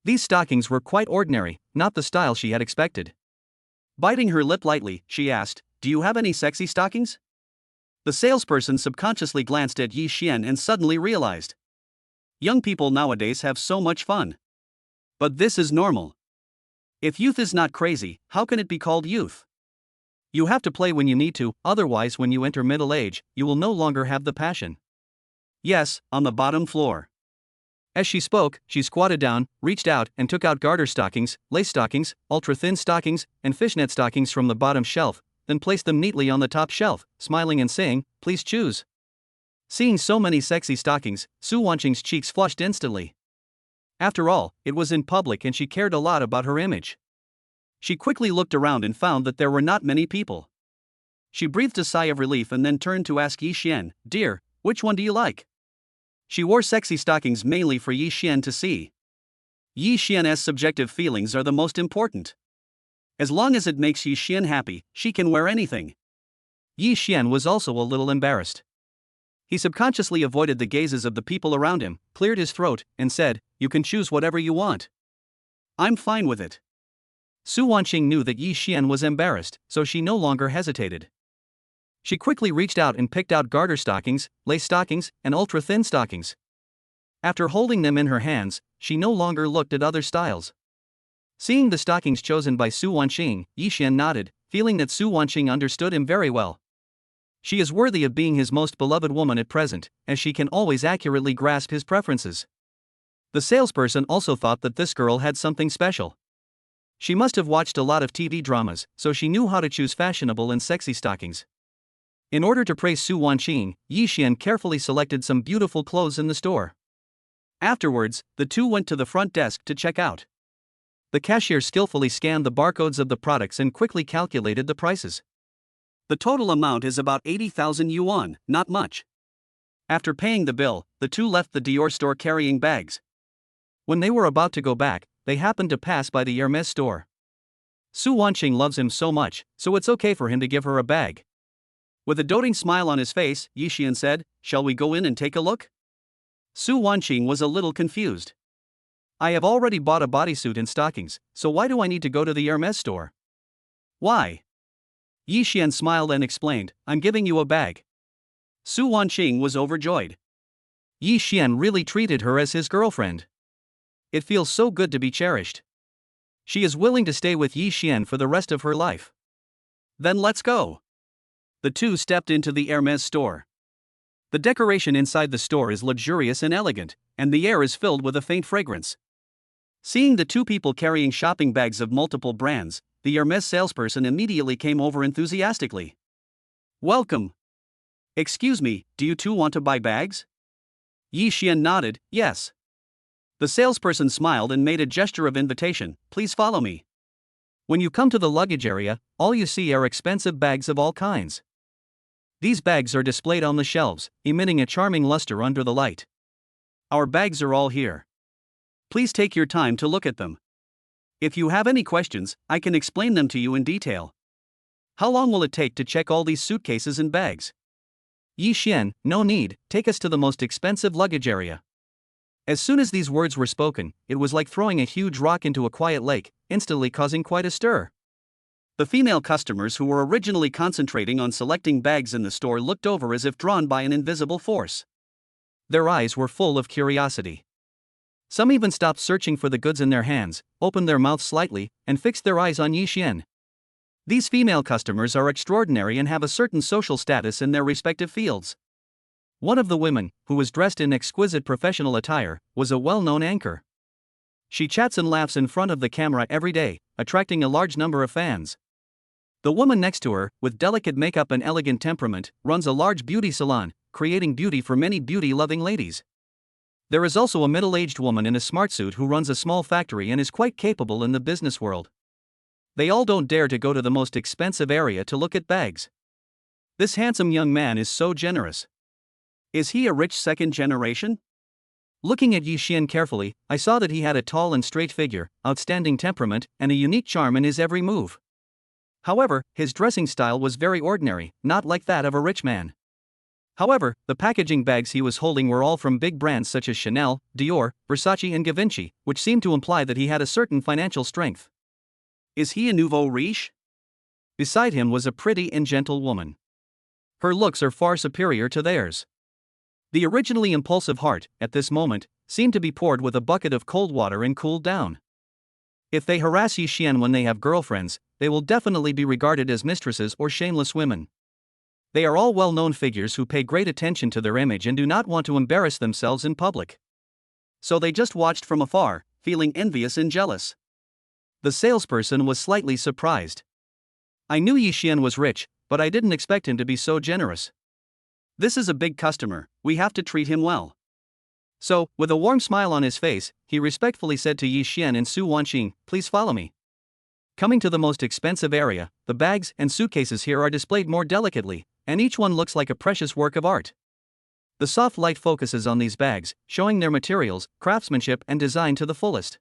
Speaker 1: These stockings were quite ordinary, not the style she had expected. Biting her lip lightly, she asked, do you have any sexy stockings? The salesperson subconsciously glanced at Yi Xian and suddenly realized. Young people nowadays have so much fun. But this is normal. If youth is not crazy, how can it be called youth? You have to play when you need to, otherwise when you enter middle age, you will no longer have the passion. Yes, on the bottom floor. As she spoke, she squatted down, reached out, and took out garter stockings, lace stockings, ultra-thin stockings, and fishnet stockings from the bottom shelf, then placed them neatly on the top shelf, smiling and saying, please choose. Seeing so many sexy stockings, Su Wanqing's cheeks flushed instantly. After all, it was in public and she cared a lot about her image. She quickly looked around and found that there were not many people. She breathed a sigh of relief and then turned to ask Yi Xian, dear, which one do you like? She wore sexy stockings mainly for Yi Xian to see. Yi Xian's subjective feelings are the most important. As long as it makes Yi Xian happy, she can wear anything. Yi Xian was also a little embarrassed. He subconsciously avoided the gazes of the people around him, cleared his throat, and said, you can choose whatever you want. I'm fine with it. Su Wanqing knew that Yi Xian was embarrassed, so she no longer hesitated. She quickly reached out and picked out garter stockings, lace stockings, and ultra-thin stockings. After holding them in her hands, she no longer looked at other styles. Seeing the stockings chosen by Su Wanqing, Yi Xian nodded, feeling that Su Wanqing understood him very well. She is worthy of being his most beloved woman at present, as she can always accurately grasp his preferences. The salesperson also thought that this girl had something special. She must have watched a lot of TV dramas, so she knew how to choose fashionable and sexy stockings. In order to praise Su Wanqing, Yi Xian carefully selected some beautiful clothes in the store. Afterwards, the two went to the front desk to check out. The cashier skillfully scanned the barcodes of the products and quickly calculated the prices. The total amount is about 80,000 yuan, not much. After paying the bill, the two left the Dior store carrying bags. When they were about to go back, they happened to pass by the Hermes store. Su Wanqing loves him so much, so it's okay for him to give her a bag. With a doting smile on his face, Yi Xian said, shall we go in and take a look? Su Wanqing was a little confused. I have already bought a bodysuit and stockings, so why do I need to go to the Hermes store? Why? Yi Xian smiled and explained, I'm giving you a bag. Su Wanqing was overjoyed. Yi Xian really treated her as his girlfriend. It feels so good to be cherished. She is willing to stay with Yi Xian for the rest of her life. Then let's go. The two stepped into the Hermes store. The decoration inside the store is luxurious and elegant, and the air is filled with a faint fragrance. Seeing the two people carrying shopping bags of multiple brands, the Hermes salesperson immediately came over enthusiastically. Welcome. Excuse me, do you two want to buy bags? Yi Xian nodded, yes. The salesperson smiled and made a gesture of invitation, please follow me. When you come to the luggage area, all you see are expensive bags of all kinds. These bags are displayed on the shelves, emitting a charming luster under the light. Our bags are all here. Please take your time to look at them. If you have any questions, I can explain them to you in detail. How long will it take to check all these suitcases and bags? Yi Xian, no need, take us to the most expensive luggage area. As soon as these words were spoken, it was like throwing a huge rock into a quiet lake, instantly causing quite a stir. The female customers who were originally concentrating on selecting bags in the store looked over as if drawn by an invisible force. Their eyes were full of curiosity. Some even stopped searching for the goods in their hands, opened their mouths slightly, and fixed their eyes on Yixian. These female customers are extraordinary and have a certain social status in their respective fields. One of the women, who was dressed in exquisite professional attire, was a well-known anchor. She chats and laughs in front of the camera every day, attracting a large number of fans. The woman next to her, with delicate makeup and elegant temperament, runs a large beauty salon, creating beauty for many beauty-loving ladies. There is also a middle-aged woman in a smart suit who runs a small factory and is quite capable in the business world. They all don't dare to go to the most expensive area to look at bags. This handsome young man is so generous. Is he a rich second generation? Looking at Yixian carefully, I saw that he had a tall and straight figure, outstanding temperament, and a unique charm in his every move. However, his dressing style was very ordinary, not like that of a rich man. However, the packaging bags he was holding were all from big brands such as Chanel, Dior, Versace and Givenchy, which seemed to imply that he had a certain financial strength. Is he a nouveau riche? Beside him was a pretty and gentle woman. Her looks are far superior to theirs. The originally impulsive heart, at this moment, seemed to be poured with a bucket of cold water and cooled down. If they harass Yixian when they have girlfriends, they will definitely be regarded as mistresses or shameless women. They are all well-known figures who pay great attention to their image and do not want to embarrass themselves in public. So they just watched from afar, feeling envious and jealous. The salesperson was slightly surprised. I knew Yixian was rich, but I didn't expect him to be so generous. This is a big customer, we have to treat him well. So, with a warm smile on his face, he respectfully said to Yixian and Su Wanqing, please follow me. Coming to the most expensive area, the bags and suitcases here are displayed more delicately, and each one looks like a precious work of art. The soft light focuses on these bags, showing their materials, craftsmanship and design to the fullest.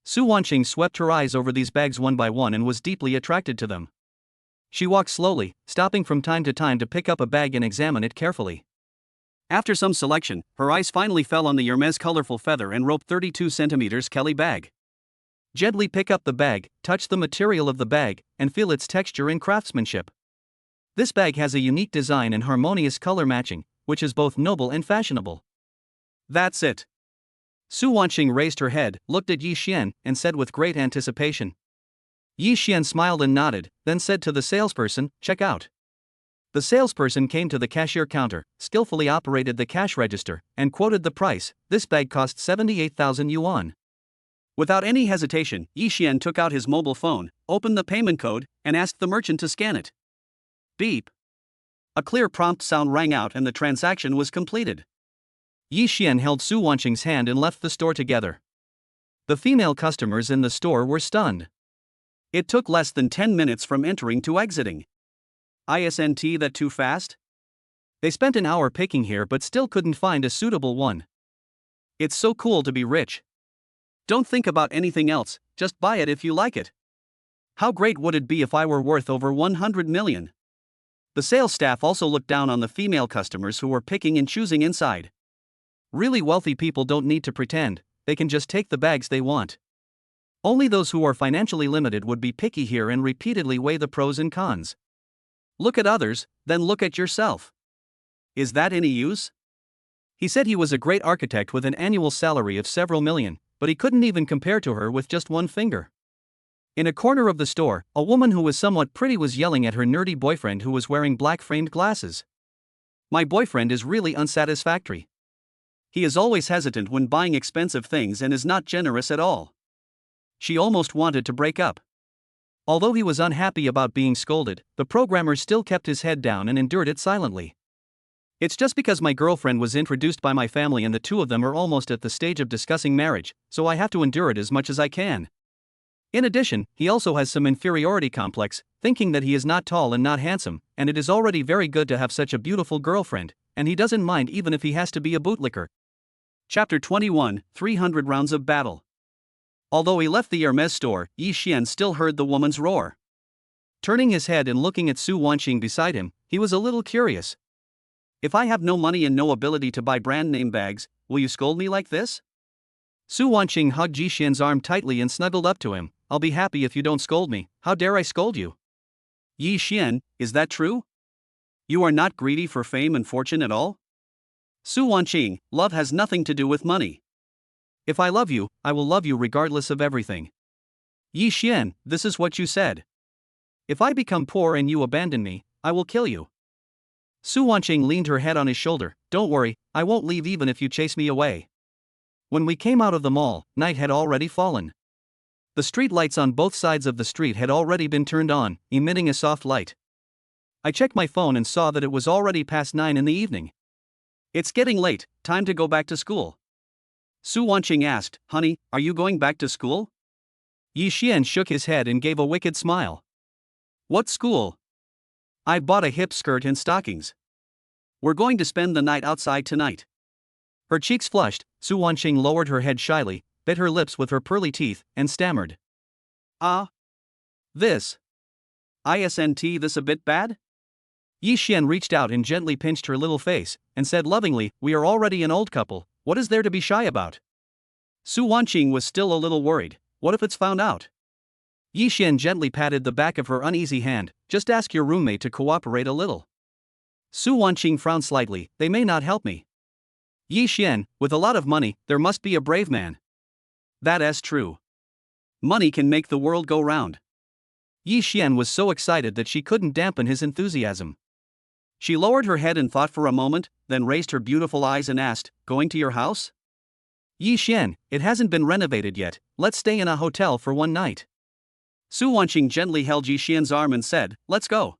Speaker 1: Su Wanqing swept her eyes over these bags one by one and was deeply attracted to them. She walked slowly, stopping from time to pick up a bag and examine it carefully. After some selection, her eyes finally fell on the Hermes colorful feather and rope 32 cm Kelly bag. Gently pick up the bag, touch the material of the bag, and feel its texture and craftsmanship. This bag has a unique design and harmonious color matching, which is both noble and fashionable. That's it. Su Wanqing raised her head, looked at Yixian, and said with great anticipation. Yixian smiled and nodded, then said to the salesperson, check out. The salesperson came to the cashier counter, skillfully operated the cash register, and quoted the price. This bag cost 78,000 yuan. Without any hesitation, Yixian took out his mobile phone, opened the payment code, and asked the merchant to scan it. Beep. A clear prompt sound rang out and the transaction was completed. Yixian held Su Wanqing's hand and left the store together. The female customers in the store were stunned. It took less than 10 minutes from entering to exiting. Isn't that too fast? They spent an hour picking here but still couldn't find a suitable one. It's so cool to be rich. Don't think about anything else, just buy it if you like it. How great would it be if I were worth over 100 million? The sales staff also looked down on the female customers who were picking and choosing inside. Really wealthy people don't need to pretend, they can just take the bags they want. Only those who are financially limited would be picky here and repeatedly weigh the pros and cons. Look at others, then look at yourself. Is that any use? He said he was a great architect with an annual salary of several million, but he couldn't even compare to her with just one finger. In a corner of the store, a woman who was somewhat pretty was yelling at her nerdy boyfriend who was wearing black framed glasses. My boyfriend is really unsatisfactory. He is always hesitant when buying expensive things and is not generous at all. She almost wanted to break up. Although he was unhappy about being scolded, the programmer still kept his head down and endured it silently. It's just because my girlfriend was introduced by my family and the two of them are almost at the stage of discussing marriage, so I have to endure it as much as I can. In addition, he also has some inferiority complex, thinking that he is not tall and not handsome, and it is already very good to have such a beautiful girlfriend, and he doesn't mind even if he has to be a bootlicker. Chapter 21, 300 Rounds of Battle. Although he left the Hermes store, Yixian still heard the woman's roar. Turning his head and looking at Su Wanqing beside him, he was a little curious. If I have no money and no ability to buy brand name bags, will you scold me like this? Su Wanqing hugged Yixian's arm tightly and snuggled up to him. I'll be happy if you don't scold me, how dare I scold you? Yixian, is that true? You are not greedy for fame and fortune at all? Su Wanqing, love has nothing to do with money. If I love you, I will love you regardless of everything. Yi Xian, this is what you said. If I become poor and you abandon me, I will kill you. Su Wanqing leaned her head on his shoulder. Don't worry, I won't leave even if you chase me away. When we came out of the mall, night had already fallen. The street lights on both sides of the street had already been turned on, emitting a soft light. I checked my phone and saw that it was already past 9 in the evening. It's getting late, time to go back to school. Su Wanqing asked, Honey, are you going back to school? Yi Xian shook his head and gave a wicked smile. What school? I bought a hip skirt and stockings. We're going to spend the night outside tonight. Her cheeks flushed. Su Wanqing lowered her head shyly, bit her lips with her pearly teeth, and stammered. Isn't this a bit bad? Yi Xian reached out and gently pinched her little face, and said lovingly, We are already an old couple, what is there to be shy about? Su Wanqing was still a little worried. What if it's found out? Yi Xian gently patted the back of her uneasy hand. Just ask your roommate to cooperate a little. Su Wanqing frowned slightly. They may not help me. Yi Xian, with a lot of money, there must be a brave man. That's true. Money can make the world go round. Yi Xian was so excited that she couldn't dampen his enthusiasm. She lowered her head and thought for a moment, then raised her beautiful eyes and asked, Going to your house? Yi Xian, it hasn't been renovated yet, let's stay in a hotel for one night. Su Wanqing gently held Yi Xian's arm and said, Let's go.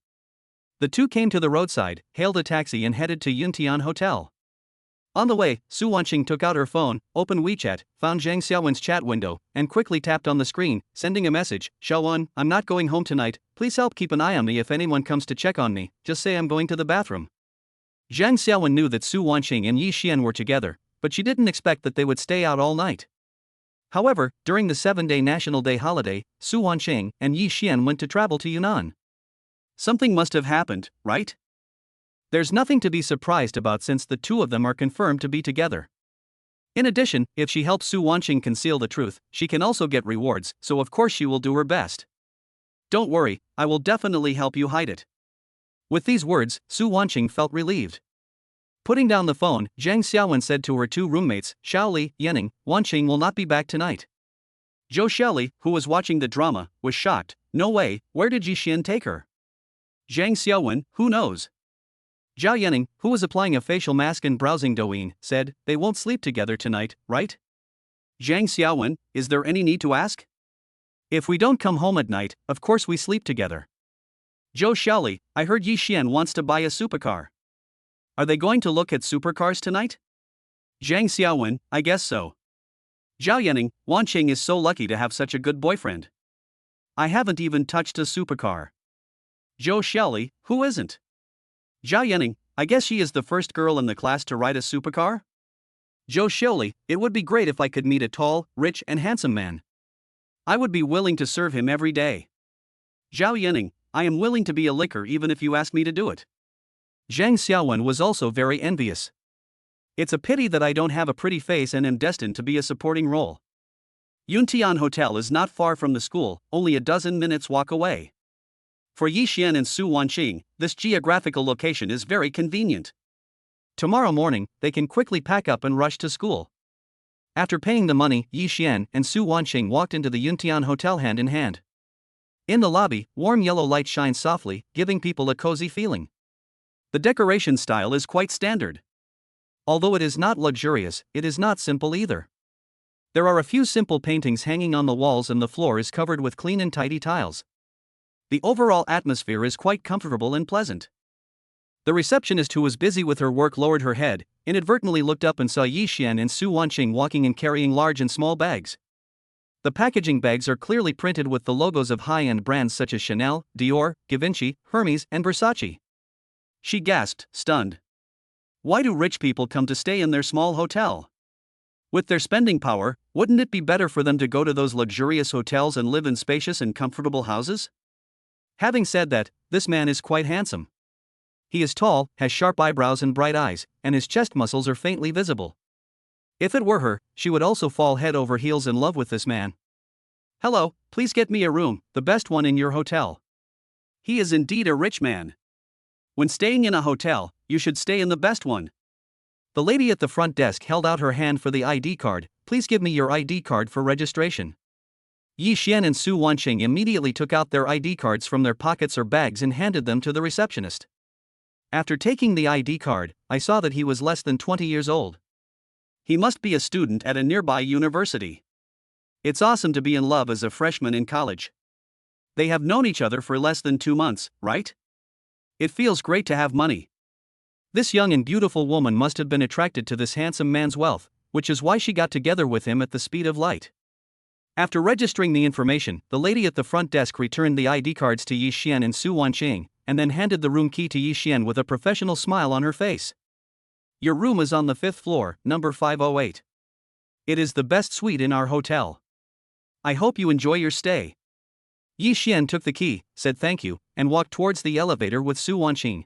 Speaker 1: The two came to the roadside, hailed a taxi and headed to Yuntian Hotel. On the way, Su Wanqing took out her phone, opened WeChat, found Zhang Xiaowen's chat window, and quickly tapped on the screen, sending a message, Xiaowen, I'm not going home tonight, please help keep an eye on me if anyone comes to check on me, just say I'm going to the bathroom. Zhang Xiaowen knew that Su Wanqing and Yi Xian were together, but she didn't expect that they would stay out all night. However, during the 7-day National Day holiday, Su Wanqing and Yi Xian went to travel to Yunnan. Something must have happened, right? There's nothing to be surprised about since the two of them are confirmed to be together. In addition, if she helps Su Wanqing conceal the truth, she can also get rewards, so of course she will do her best. Don't worry, I will definitely help you hide it. With these words, Su Wanqing felt relieved. Putting down the phone, Zhang Xiaowen said to her two roommates, Xiaoli, Yanning, Wanqing will not be back tonight. Zhou Xiaoli, who was watching the drama, was shocked. No way, where did Yi Xian take her? Zhang Xiaowen, who knows? Zhao Yanning, who was applying a facial mask and browsing Douyin, said, They won't sleep together tonight, right? Zhang Xiaowen, is there any need to ask? If we don't come home at night, of course we sleep together. Zhou Xiaoli, I heard Yi Xian wants to buy a supercar. Are they going to look at supercars tonight? Zhang Xiaowen, I guess so. Zhao Yanning, Wanqing is so lucky to have such a good boyfriend. I haven't even touched a supercar. Zhou Xiaoli, who isn't? Zhao Yanning, I guess she is the first girl in the class to ride a supercar? Zhou Xiaoli, it would be great if I could meet a tall, rich and handsome man. I would be willing to serve him every day. Zhao Yanning, I am willing to be a licker even if you ask me to do it. Zhang Xiaowen was also very envious. It's a pity that I don't have a pretty face and am destined to be a supporting role. Yuntian Hotel is not far from the school, only a dozen minutes walk away. For Yi Xian and Su Wanqing, this geographical location is very convenient. Tomorrow morning, they can quickly pack up and rush to school. After paying the money, Yi Xian and Su Wanqing walked into the Yuntian Hotel hand in hand. In the lobby, warm yellow light shines softly, giving people a cozy feeling. The decoration style is quite standard. Although it is not luxurious, it is not simple either. There are a few simple paintings hanging on the walls and the floor is covered with clean and tidy tiles. The overall atmosphere is quite comfortable and pleasant. The receptionist who was busy with her work lowered her head, inadvertently looked up and saw Yi Xian and Su Wanqing walking and carrying large and small bags. The packaging bags are clearly printed with the logos of high-end brands such as Chanel, Dior, Givenchy, Hermes and Versace. She gasped, stunned. Why do rich people come to stay in their small hotel? With their spending power, wouldn't it be better for them to go to those luxurious hotels and live in spacious and comfortable houses? Having said that, this man is quite handsome. He is tall, has sharp eyebrows and bright eyes, and his chest muscles are faintly visible. If it were her, she would also fall head over heels in love with this man. Hello, please get me a room, the best one in your hotel. He is indeed a rich man. When staying in a hotel, you should stay in the best one. The lady at the front desk held out her hand for the ID card. Please give me your ID card for registration. Yi Xian and Su Wanqing immediately took out their ID cards from their pockets or bags and handed them to the receptionist. After taking the ID card, I saw that he was less than 20 years old. He must be a student at a nearby university. It's awesome to be in love as a freshman in college. They have known each other for less than 2 months, right? It feels great to have money. This young and beautiful woman must have been attracted to this handsome man's wealth, which is why she got together with him at the speed of light. After registering the information, the lady at the front desk returned the ID cards to Yi Xian and Su Wanqing, and then handed the room key to Yi Xian with a professional smile on her face. Your room is on the 5th floor, number 508. It is the best suite in our hotel. I hope you enjoy your stay. Yi Xian took the key, said thank you, and walked towards the elevator with Su Wanqing.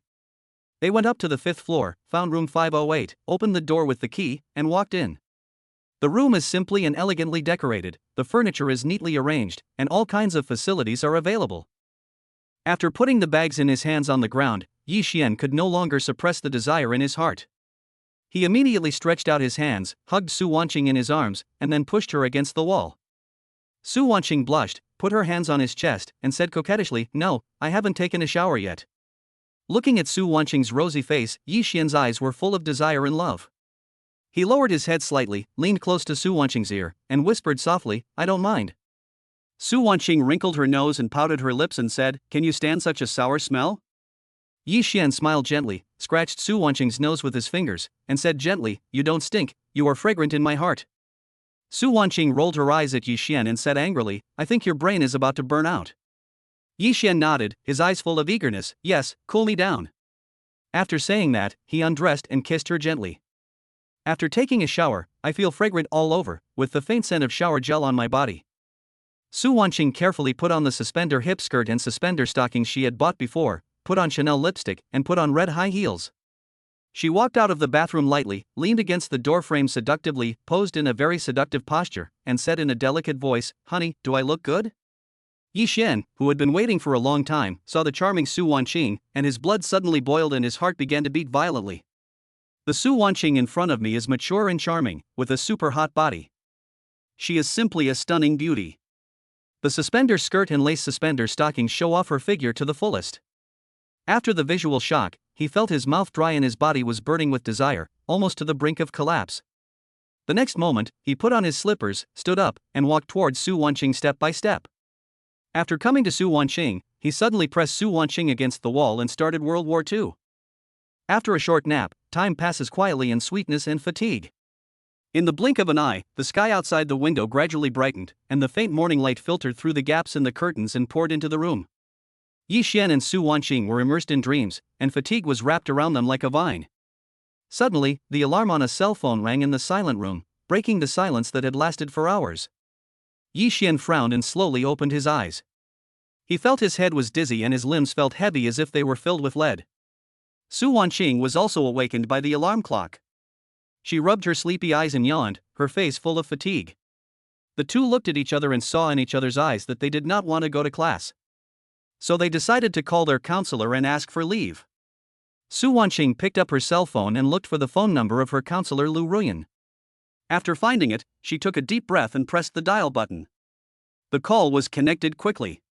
Speaker 1: They went up to the 5th floor, found room 508, opened the door with the key, and walked in. The room is simply and elegantly decorated, the furniture is neatly arranged, and all kinds of facilities are available. After putting the bags in his hands on the ground, Yi Xian could no longer suppress the desire in his heart. He immediately stretched out his hands, hugged Su Wanqing in his arms, and then pushed her against the wall. Su Wanqing blushed, put her hands on his chest, and said coquettishly, "No, I haven't taken a shower yet." Looking at Su Wanqing's rosy face, Yi Xian's eyes were full of desire and love. He lowered his head slightly, leaned close to Su Wanqing's ear, and whispered softly, "I don't mind." Su Wanqing wrinkled her nose and pouted her lips and said, "Can you stand such a sour smell?" Yi Xian smiled gently, scratched Su Wanqing's nose with his fingers, and said gently, "You don't stink, you are fragrant in my heart." Su Wanqing rolled her eyes at Yi Xian and said angrily, "I think your brain is about to burn out." Yi Xian nodded, his eyes full of eagerness, "Yes, cool me down." After saying that, he undressed and kissed her gently. After taking a shower, I feel fragrant all over, with the faint scent of shower gel on my body. Su Wanqing carefully put on the suspender hip skirt and suspender stockings she had bought before, put on Chanel lipstick, and put on red high heels. She walked out of the bathroom lightly, leaned against the doorframe seductively, posed in a very seductive posture, and said in a delicate voice, "Honey, do I look good?" Yi Xian, who had been waiting for a long time, saw the charming Su Wanqing, and his blood suddenly boiled and his heart began to beat violently. The Su Wanqing in front of me is mature and charming, with a super hot body. She is simply a stunning beauty. The suspender skirt and lace suspender stockings show off her figure to the fullest. After the visual shock, he felt his mouth dry and his body was burning with desire, almost to the brink of collapse. The next moment, he put on his slippers, stood up, and walked towards Su Wanqing step by step. After coming to Su Wanqing, he suddenly pressed Su Wanqing against the wall and started World War II. After a short nap, time passes quietly in sweetness and fatigue. In the blink of an eye, the sky outside the window gradually brightened, and the faint morning light filtered through the gaps in the curtains and poured into the room. Yi Xian and Su Wanqing were immersed in dreams, and fatigue was wrapped around them like a vine. Suddenly, the alarm on a cell phone rang in the silent room, breaking the silence that had lasted for hours. Yi Xian frowned and slowly opened his eyes. He felt his head was dizzy and his limbs felt heavy as if they were filled with lead. Su Wanqing was also awakened by the alarm clock. She rubbed her sleepy eyes and yawned, her face full of fatigue. The two looked at each other and saw in each other's eyes that they did not want to go to class. So they decided to call their counselor and ask for leave. Su Wanqing picked up her cell phone and looked for the phone number of her counselor Lu Ruian. After finding it, she took a deep breath and pressed the dial button. The call was connected quickly.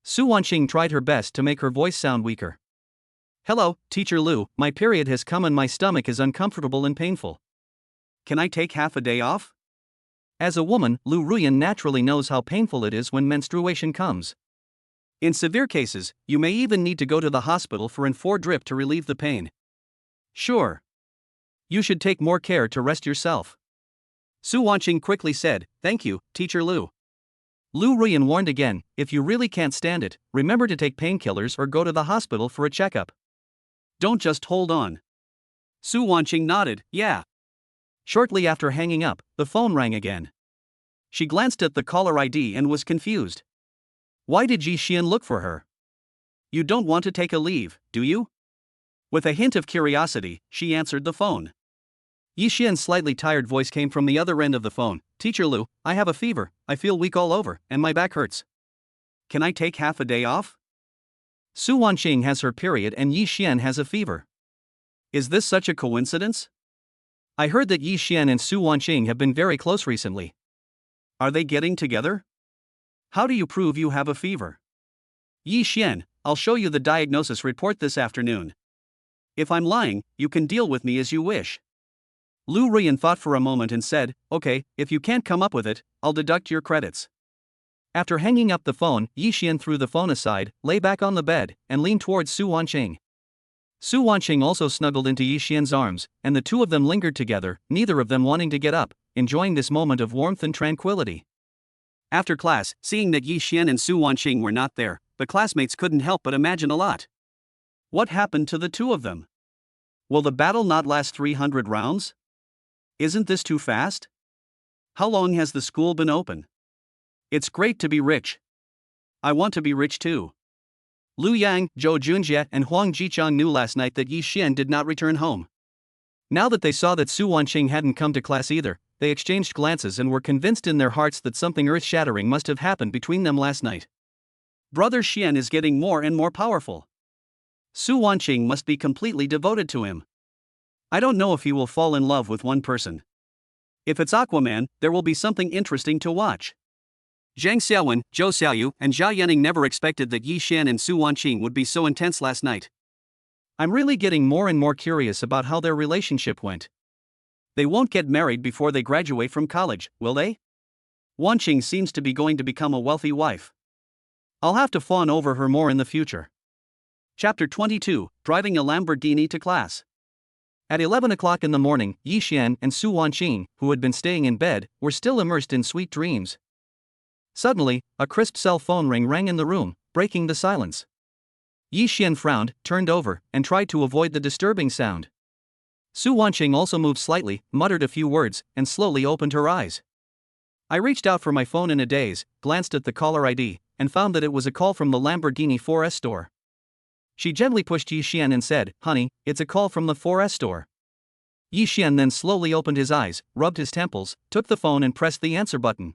Speaker 1: Su Wanqing tried her best to make her voice sound weaker. "Hello, Teacher Lu, my period has come and my stomach is uncomfortable and painful. Can I take half a day off?" As a woman, Lu Ruian naturally knows how painful it is when menstruation comes. In severe cases, you may even need to go to the hospital for an 4 drip to relieve the pain. Sure. You should take more care to rest yourself. Su Wanqing quickly said, "Thank you, Teacher Lu." Lu Ruian warned again, "If you really can't stand it, remember to take painkillers or go to the hospital for a checkup. Don't just hold on." Su Wanqing nodded, "Yeah." Shortly after hanging up, the phone rang again. She glanced at the caller ID and was confused. Why did Yi Xian look for her? "You don't want to take a leave, do you?" With a hint of curiosity, she answered the phone. Yi Xian's slightly tired voice came from the other end of the phone. "Teacher Lu, I have a fever, I feel weak all over, and my back hurts. Can I take half a day off?" Su Wanqing has her period and Yi Xian has a fever. Is this such a coincidence? I heard that Yi Xian and Su Wanqing have been very close recently. Are they getting together? How do you prove you have a fever? Yi Xian, I'll show you the diagnosis report this afternoon. If I'm lying, you can deal with me as you wish. Lu Ruian thought for a moment and said, okay, if you can't come up with it, I'll deduct your credits. After hanging up the phone, Yi Xian threw the phone aside, lay back on the bed, and leaned towards Su Wanqing. Su Wanqing also snuggled into Yi Xian's arms, and the two of them lingered together, neither of them wanting to get up, enjoying this moment of warmth and tranquility. After class, seeing that Yi Xian and Su Wanqing were not there, the classmates couldn't help but imagine a lot. What happened to the two of them? Will the battle not last 300 rounds? Isn't this too fast? How long has the school been open? It's great to be rich. I want to be rich too. Lu Yang, Zhou Junjie, and Huang Jichang knew last night that Yi Xian did not return home. Now that they saw that Su Wanqing hadn't come to class either, they exchanged glances and were convinced in their hearts that something earth-shattering must have happened between them last night. Brother Xian is getting more and more powerful. Su Wanqing must be completely devoted to him. I don't know if he will fall in love with one person. If it's Aquaman, there will be something interesting to watch. Zhang Xiaowen, Zhou Xiaoyu, and Jia Yanning never expected that Yi Xian and Su Wanqing would be so intense last night. I'm really getting more and more curious about how their relationship went. They won't get married before they graduate from college, will they? Wanqing seems to be going to become a wealthy wife. I'll have to fawn over her more in the future. Chapter 22, Driving a Lamborghini to Class. At 11 o'clock in the morning, Yi Xian and Su Wanqing, who had been staying in bed, were still immersed in sweet dreams. Suddenly, a crisp cell phone ring rang in the room, breaking the silence. Yi Xian frowned, turned over, and tried to avoid the disturbing sound. Su Wanqing also moved slightly, muttered a few words, and slowly opened her eyes. I reached out for my phone in a daze, glanced at the caller ID, and found that it was a call from the Lamborghini 4S store. She gently pushed Yi Xian and said, "Honey, it's a call from the 4S store." Yi Xian then slowly opened his eyes, rubbed his temples, took the phone and pressed the answer button.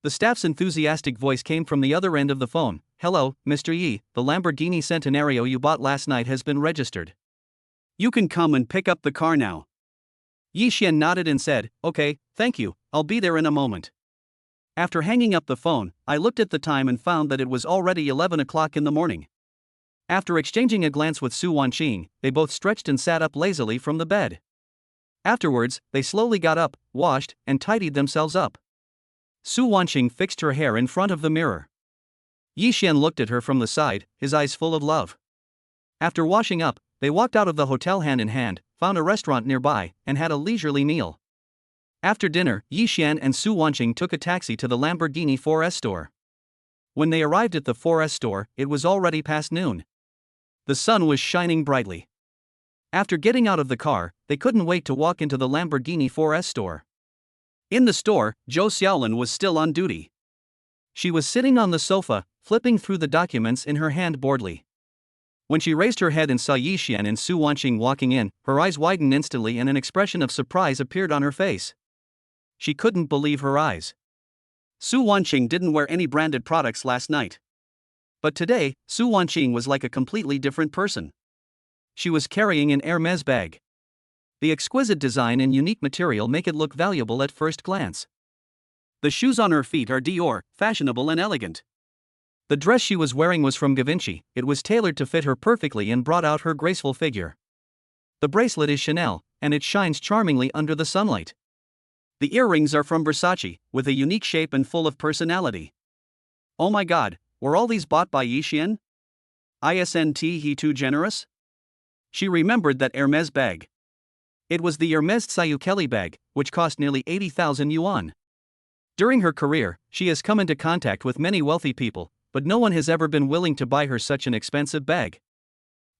Speaker 1: The staff's enthusiastic voice came from the other end of the phone. "Hello, Mr. Yi, the Lamborghini Centenario you bought last night has been registered. You can come and pick up the car now." Yi Xian nodded and said, "Okay, thank you, I'll be there in a moment." After hanging up the phone, I looked at the time and found that it was already 11 o'clock in the morning. After exchanging a glance with Su Wanqing, they both stretched and sat up lazily from the bed. Afterwards, they slowly got up, washed, and tidied themselves up. Su Wanqing fixed her hair in front of the mirror. Yi Xian looked at her from the side, his eyes full of love. After washing up, they walked out of the hotel hand in hand, found a restaurant nearby, and had a leisurely meal. After dinner, Yi Xian and Su Wanqing took a taxi to the Lamborghini 4S store. When they arrived at the 4S store, it was already past noon. The sun was shining brightly. After getting out of the car, they couldn't wait to walk into the Lamborghini 4S store. In the store, Zhou Xiaolin was still on duty. She was sitting on the sofa, flipping through the documents in her hand boredly. When she raised her head and saw Yi Xian and Su Wanqing walking in, her eyes widened instantly and an expression of surprise appeared on her face. She couldn't believe her eyes. Su Wanqing didn't wear any branded products last night. But today, Su Wanqing was like a completely different person. She was carrying an Hermès bag. The exquisite design and unique material make it look valuable at first glance. The shoes on her feet are Dior, fashionable and elegant. The dress she was wearing was from Givenchy. It was tailored to fit her perfectly and brought out her graceful figure. The bracelet is Chanel, and it shines charmingly under the sunlight. The earrings are from Versace, with a unique shape and full of personality. Oh my god, were all these bought by Yi Xian? Isn't he too generous? She remembered that Hermès bag. It was the Hermès Sayukeli bag, which cost nearly 80,000 yuan. During her career, she has come into contact with many wealthy people, but no one has ever been willing to buy her such an expensive bag.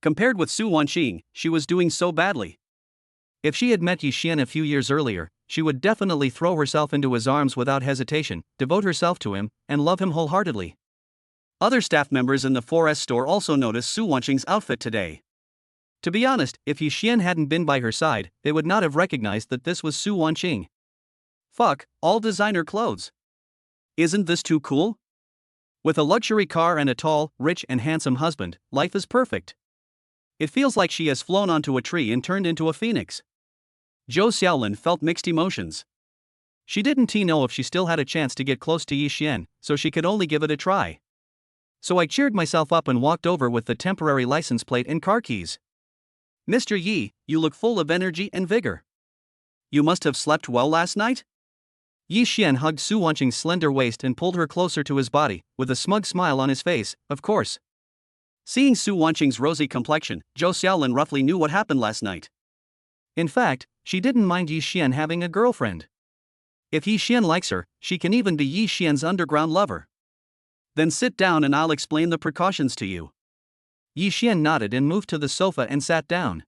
Speaker 1: Compared with Su Wanqing, she was doing so badly. If she had met Yi Xian a few years earlier, she would definitely throw herself into his arms without hesitation, devote herself to him, and love him wholeheartedly. Other staff members in the 4S store also noticed Su Wanqing's outfit today. To be honest, if Yi Xian hadn't been by her side, they would not have recognized that this was Su Wanqing. Fuck, all designer clothes. Isn't this too cool? With a luxury car and a tall, rich and handsome husband, life is perfect. It feels like she has flown onto a tree and turned into a phoenix. Zhou Xiaolin felt mixed emotions. She didn't know if she still had a chance to get close to Yi Xian, so she could only give it a try. So I cheered myself up and walked over with the temporary license plate and car keys. Mr. Yi, you look full of energy and vigor. You must have slept well last night? Yi Xian hugged Su Wanqing's slender waist and pulled her closer to his body, with a smug smile on his face, of course. Seeing Su Wanqing's rosy complexion, Zhou Xiaolin roughly knew what happened last night. In fact, she didn't mind Yi Xian having a girlfriend. If Yi Xian likes her, she can even be Yi Xian's underground lover. Then sit down and I'll explain the precautions to you. Yi Xian nodded and moved to the sofa and sat down.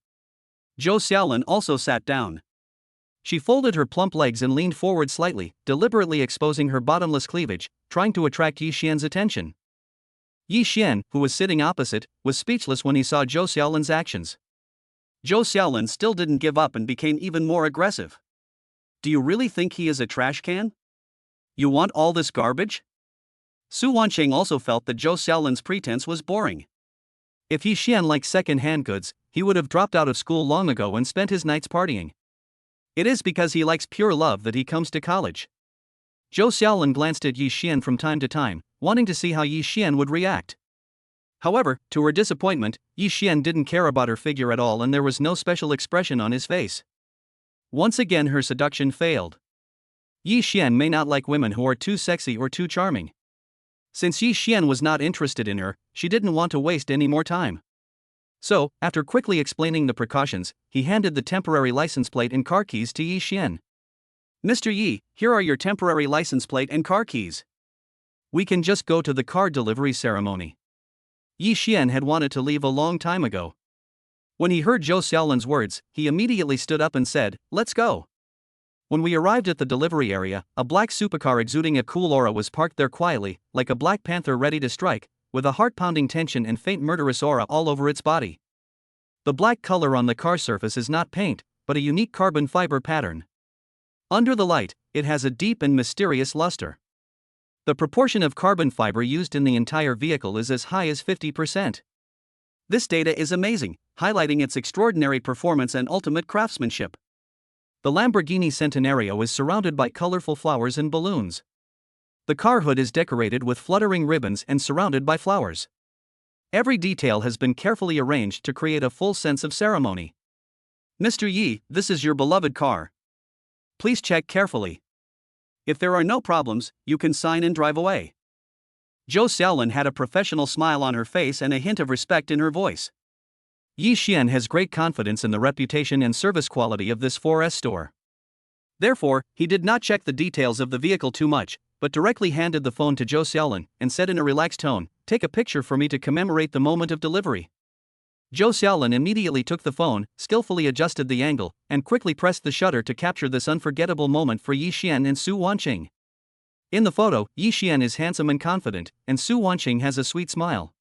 Speaker 1: Zhou Xiaolin also sat down. She folded her plump legs and leaned forward slightly, deliberately exposing her bottomless cleavage, trying to attract Yi Xian's attention. Yi Xian, who was sitting opposite, was speechless when he saw Zhou Xiaolin's actions. Zhou Xiaolin still didn't give up and became even more aggressive. Do you really think he is a trash can? You want all this garbage? Su Wanqing also felt that Zhou Xiaolin's pretense was boring. If Yi Xian liked second-hand goods, he would have dropped out of school long ago and spent his nights partying. It is because he likes pure love that he comes to college. Zhou Xiaolin glanced at Yi Xian from time to time, wanting to see how Yi Xian would react. However, to her disappointment, Yi Xian didn't care about her figure at all and there was no special expression on his face. Once again her seduction failed. Yi Xian may not like women who are too sexy or too charming. Since Yi Xian was not interested in her, she didn't want to waste any more time. So, after quickly explaining the precautions, he handed the temporary license plate and car keys to Yi Xian. Mr. Yi, here are your temporary license plate and car keys. We can just go to the car delivery ceremony. Yi Xian had wanted to leave a long time ago. When he heard Zhou Xiaolin's words, he immediately stood up and said, "Let's go." When we arrived at the delivery area, a black supercar exuding a cool aura was parked there quietly, like a black panther ready to strike, with a heart-pounding tension and faint murderous aura all over its body. The black color on the car surface is not paint, but a unique carbon fiber pattern. Under the light, it has a deep and mysterious luster. The proportion of carbon fiber used in the entire vehicle is as high as 50%. This data is amazing, highlighting its extraordinary performance and ultimate craftsmanship. The Lamborghini Centenario is surrounded by colorful flowers and balloons. The car hood is decorated with fluttering ribbons and surrounded by flowers. Every detail has been carefully arranged to create a full sense of ceremony. Mr. Yi, this is your beloved car. Please check carefully. If there are no problems, you can sign and drive away. Zhou Xiaolin had a professional smile on her face and a hint of respect in her voice. Yi Xian has great confidence in the reputation and service quality of this 4S store. Therefore, he did not check the details of the vehicle too much, but directly handed the phone to Zhou Xiaolin and said in a relaxed tone, "Take a picture for me to commemorate the moment of delivery." Zhou Xiaolin immediately took the phone, skillfully adjusted the angle, and quickly pressed the shutter to capture this unforgettable moment for Yi Xian and Su Wanqing. In the photo, Yi Xian is handsome and confident, and Su Wanqing has a sweet smile.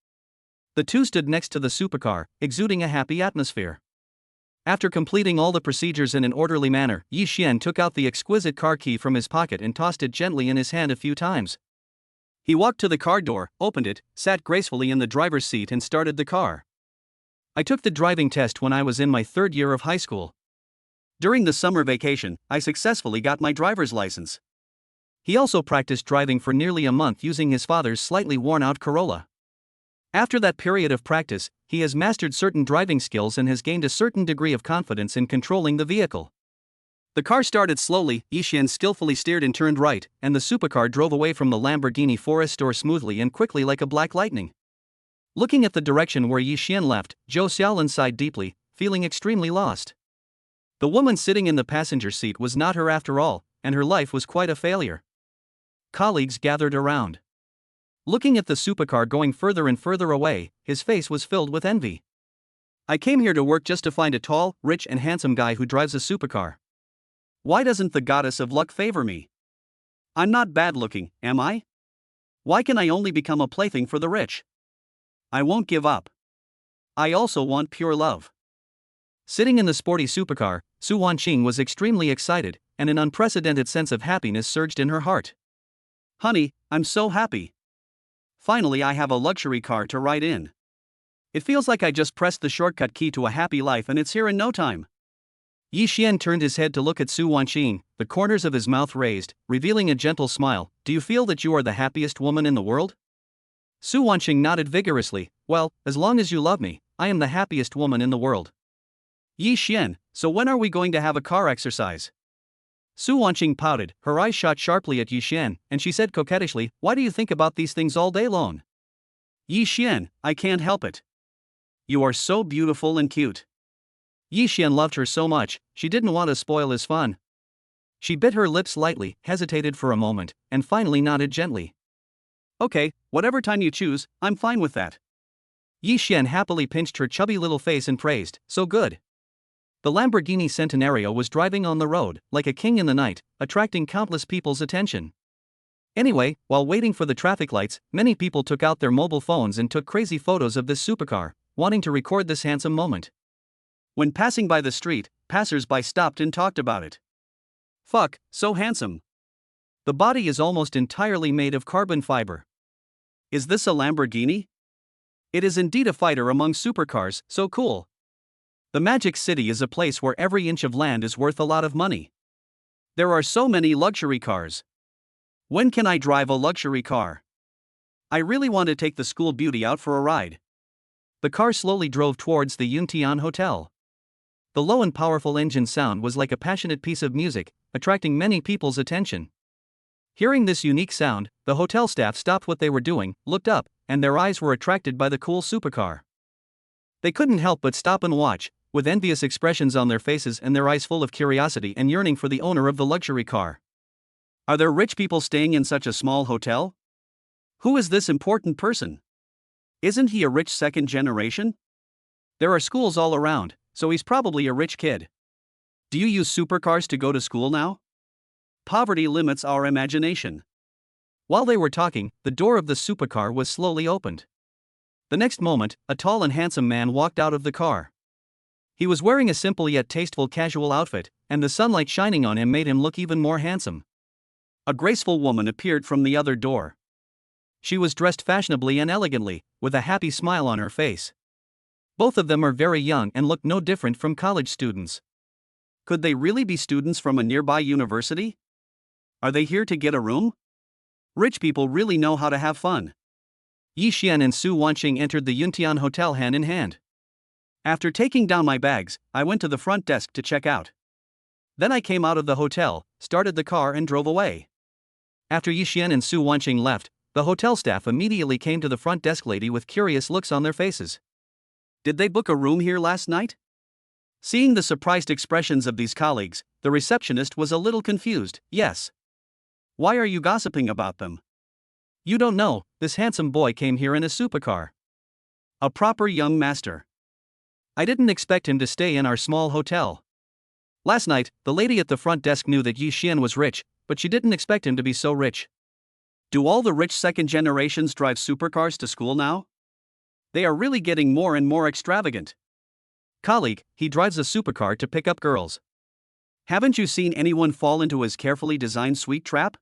Speaker 1: The two stood next to the supercar, exuding a happy atmosphere. After completing all the procedures in an orderly manner, Yi Xian took out the exquisite car key from his pocket and tossed it gently in his hand a few times. He walked to the car door, opened it, sat gracefully in the driver's seat and started the car. I took the driving test when I was in my 3rd year of high school. During the summer vacation, I successfully got my driver's license. He also practiced driving for nearly a month using his father's slightly worn-out Corolla. After that period of practice, he has mastered certain driving skills and has gained a certain degree of confidence in controlling the vehicle. The car started slowly, Yi Xian skillfully steered and turned right, and the supercar drove away from the Lamborghini 4S store smoothly and quickly like a black lightning. Looking at the direction where Yi Xian left, Zhou Xiaolin sighed deeply, feeling extremely lost. The woman sitting in the passenger seat was not her after all, and her life was quite a failure. Colleagues gathered around. Looking at the supercar going further and further away, his face was filled with envy. I came here to work just to find a tall, rich and handsome guy who drives a supercar. Why doesn't the goddess of luck favor me? I'm not bad looking, am I? Why can I only become a plaything for the rich? I won't give up. I also want pure love. Sitting in the sporty supercar, Su Wanqing was extremely excited, and an unprecedented sense of happiness surged in her heart. Honey, I'm so happy. Finally, I have a luxury car to ride in. It feels like I just pressed the shortcut key to a happy life and it's here in no time. Yi Xian turned his head to look at Su Wanqing, the corners of his mouth raised, revealing a gentle smile. Do you feel that you are the happiest woman in the world? Su Wanqing nodded vigorously. Well, as long as you love me, I am the happiest woman in the world. Yi Xian, so when are we going to have a car exercise? Su Wanqing pouted, her eyes shot sharply at Yi Xian, and she said coquettishly, why do you think about these things all day long? Yi Xian, I can't help it. You are so beautiful and cute. Yi Xian loved her so much, she didn't want to spoil his fun. She bit her lips lightly, hesitated for a moment, and finally nodded gently. Okay, whatever time you choose, I'm fine with that. Yi Xian happily pinched her chubby little face and praised, so good. The Lamborghini Centenario was driving on the road, like a king in the night, attracting countless people's attention. Anyway, while waiting for the traffic lights, many people took out their mobile phones and took crazy photos of this supercar, wanting to record this handsome moment. When passing by the street, passers-by stopped and talked about it. Fuck, so handsome. The body is almost entirely made of carbon fiber. Is this a Lamborghini? It is indeed a fighter among supercars, so cool. The Magic City is a place where every inch of land is worth a lot of money. There are so many luxury cars. When can I drive a luxury car? I really want to take the school beauty out for a ride. The car slowly drove towards the Yuntian Hotel. The low and powerful engine sound was like a passionate piece of music, attracting many people's attention. Hearing this unique sound, the hotel staff stopped what they were doing, looked up, and their eyes were attracted by the cool supercar. They couldn't help but stop and watch, with envious expressions on their faces and their eyes full of curiosity and yearning for the owner of the luxury car. Are there rich people staying in such a small hotel? Who is this important person? Isn't he a rich second generation? There are schools all around, so he's probably a rich kid. Do you use supercars to go to school now? Poverty limits our imagination. While they were talking, the door of the supercar was slowly opened. The next moment, a tall and handsome man walked out of the car. He was wearing a simple yet tasteful casual outfit, and the sunlight shining on him made him look even more handsome. A graceful woman appeared from the other door. She was dressed fashionably and elegantly, with a happy smile on her face. Both of them are very young and look no different from college students. Could they really be students from a nearby university? Are they here to get a room? Rich people really know how to have fun. Yi Xian and Su Wanqing entered the Yuntian Hotel hand in hand. After taking down my bags, I went to the front desk to check out. Then I came out of the hotel, started the car and drove away. After Yi Xian and Su Wanqing left, the hotel staff immediately came to the front desk lady with curious looks on their faces. Did they book a room here last night? Seeing the surprised expressions of these colleagues, the receptionist was a little confused. Yes. Why are you gossiping about them? You don't know, this handsome boy came here in a supercar. A proper young master. I didn't expect him to stay in our small hotel. Last night, the lady at the front desk knew that Yi Xian was rich, but she didn't expect him to be so rich. Do all the rich second generations drive supercars to school now? They are really getting more and more extravagant. Colleague, he drives a supercar to pick up girls. Haven't you seen anyone fall into his carefully designed sweet trap?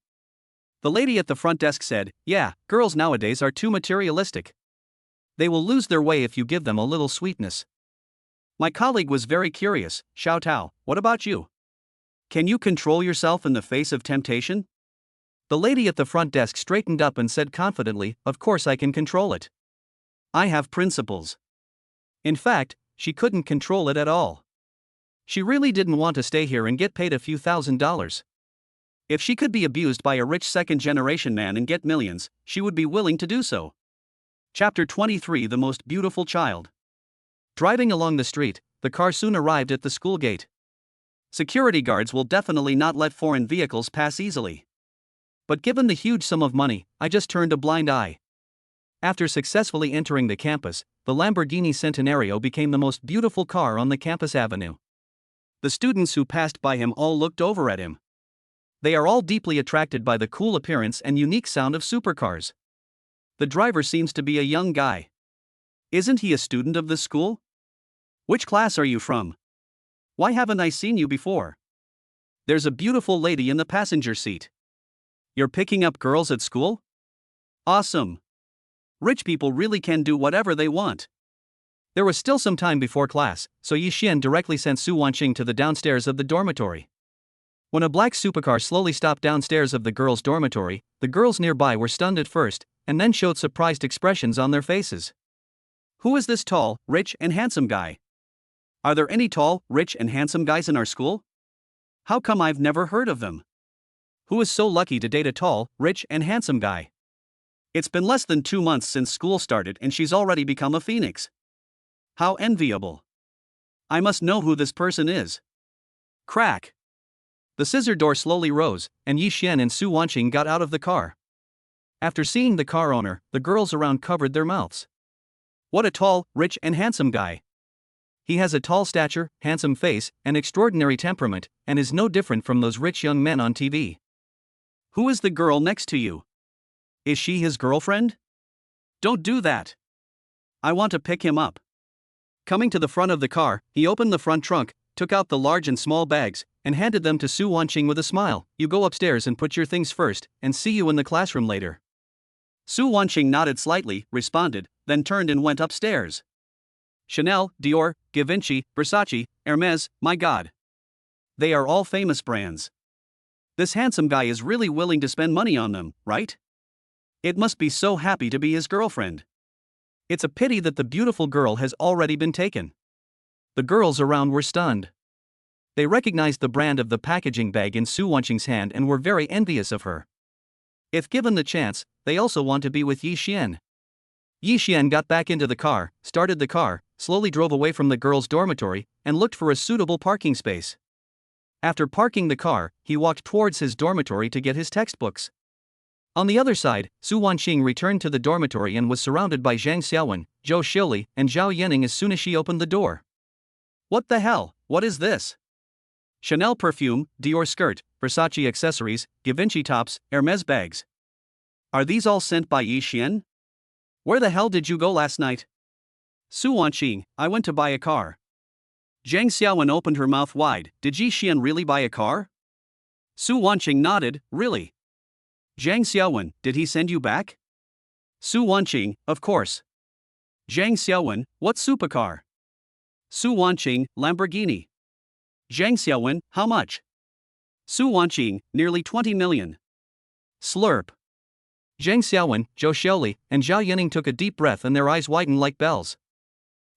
Speaker 1: The lady at the front desk said, yeah, girls nowadays are too materialistic. They will lose their way if you give them a little sweetness. My colleague was very curious. Xiao Tao, what about you? Can you control yourself in the face of temptation? The lady at the front desk straightened up and said confidently, of course I can control it. I have principles. In fact, she couldn't control it at all. She really didn't want to stay here and get paid a few $1,000s. If she could be abused by a rich second-generation man and get millions, she would be willing to do so. Chapter 23 The Most Beautiful Child. Driving along the street, the car soon arrived at the school gate. Security guards will definitely not let foreign vehicles pass easily. But given the huge sum of money, I just turned a blind eye. After successfully entering the campus, the Lamborghini Centenario became the most beautiful car on the campus avenue. The students who passed by him all looked over at him. They are all deeply attracted by the cool appearance and unique sound of supercars. The driver seems to be a young guy. Isn't he a student of this school? Which class are you from? Why haven't I seen you before? There's a beautiful lady in the passenger seat. You're picking up girls at school? Awesome. Rich people really can do whatever they want. There was still some time before class, so Yi Xian directly sent Su Wanqing to the downstairs of the dormitory. When a black supercar slowly stopped downstairs of the girls' dormitory, the girls nearby were stunned at first, and then showed surprised expressions on their faces. Who is this tall, rich, and handsome guy? Are there any tall, rich, and handsome guys in our school? How come I've never heard of them? Who is so lucky to date a tall, rich, and handsome guy? It's been less than 2 months since school started and she's already become a phoenix. How enviable. I must know who this person is. Crack. The scissor door slowly rose, and Yi Xian and Su Wanqing got out of the car. After seeing the car owner, the girls around covered their mouths. What a tall, rich, and handsome guy. He has a tall stature, handsome face, and extraordinary temperament, and is no different from those rich young men on TV. Who is the girl next to you? Is she his girlfriend? Don't do that. I want to pick him up. Coming to the front of the car, he opened the front trunk, took out the large and small bags, and handed them to Su Wanqing with a smile. You go upstairs and put your things first, and see you in the classroom later. Su Wanqing nodded slightly, responded, then turned and went upstairs. Chanel, Dior, Givenchy, Versace, Hermes, my God. They are all famous brands. This handsome guy is really willing to spend money on them, right? It must be so happy to be his girlfriend. It's a pity that the beautiful girl has already been taken. The girls around were stunned. They recognized the brand of the packaging bag in Su Wanqing's hand and were very envious of her. If given the chance, they also want to be with Yi Xian. Yi Xian got back into the car, started the car, slowly drove away from the girls' dormitory, and looked for a suitable parking space. After parking the car, he walked towards his dormitory to get his textbooks. On the other side, Su Wanqing returned to the dormitory and was surrounded by Zhang Xiaowen, Zhou Xiuli, and Zhao Yanning as soon as she opened the door. What the hell, what is this? Chanel perfume, Dior skirt, Versace accessories, Givenchy tops, Hermes bags. Are these all sent by Yi Xian? Where the hell did you go last night? Su Wanqing, I went to buy a car. Zhang Xiaowen opened her mouth wide. Did Yi Xian really buy a car? Su Wanqing nodded, really? Zhang Xiaowen, did he send you back? Su Wanqing, of course. Zhang Xiaowen, what supercar? Su Wanqing, Lamborghini. Zhang Xiaowen, how much? Su Wanqing, nearly 20 million. Slurp. Zhang Xiaowen, Zhou Xiuli, and Zhao Yanning took a deep breath and their eyes widened like bells.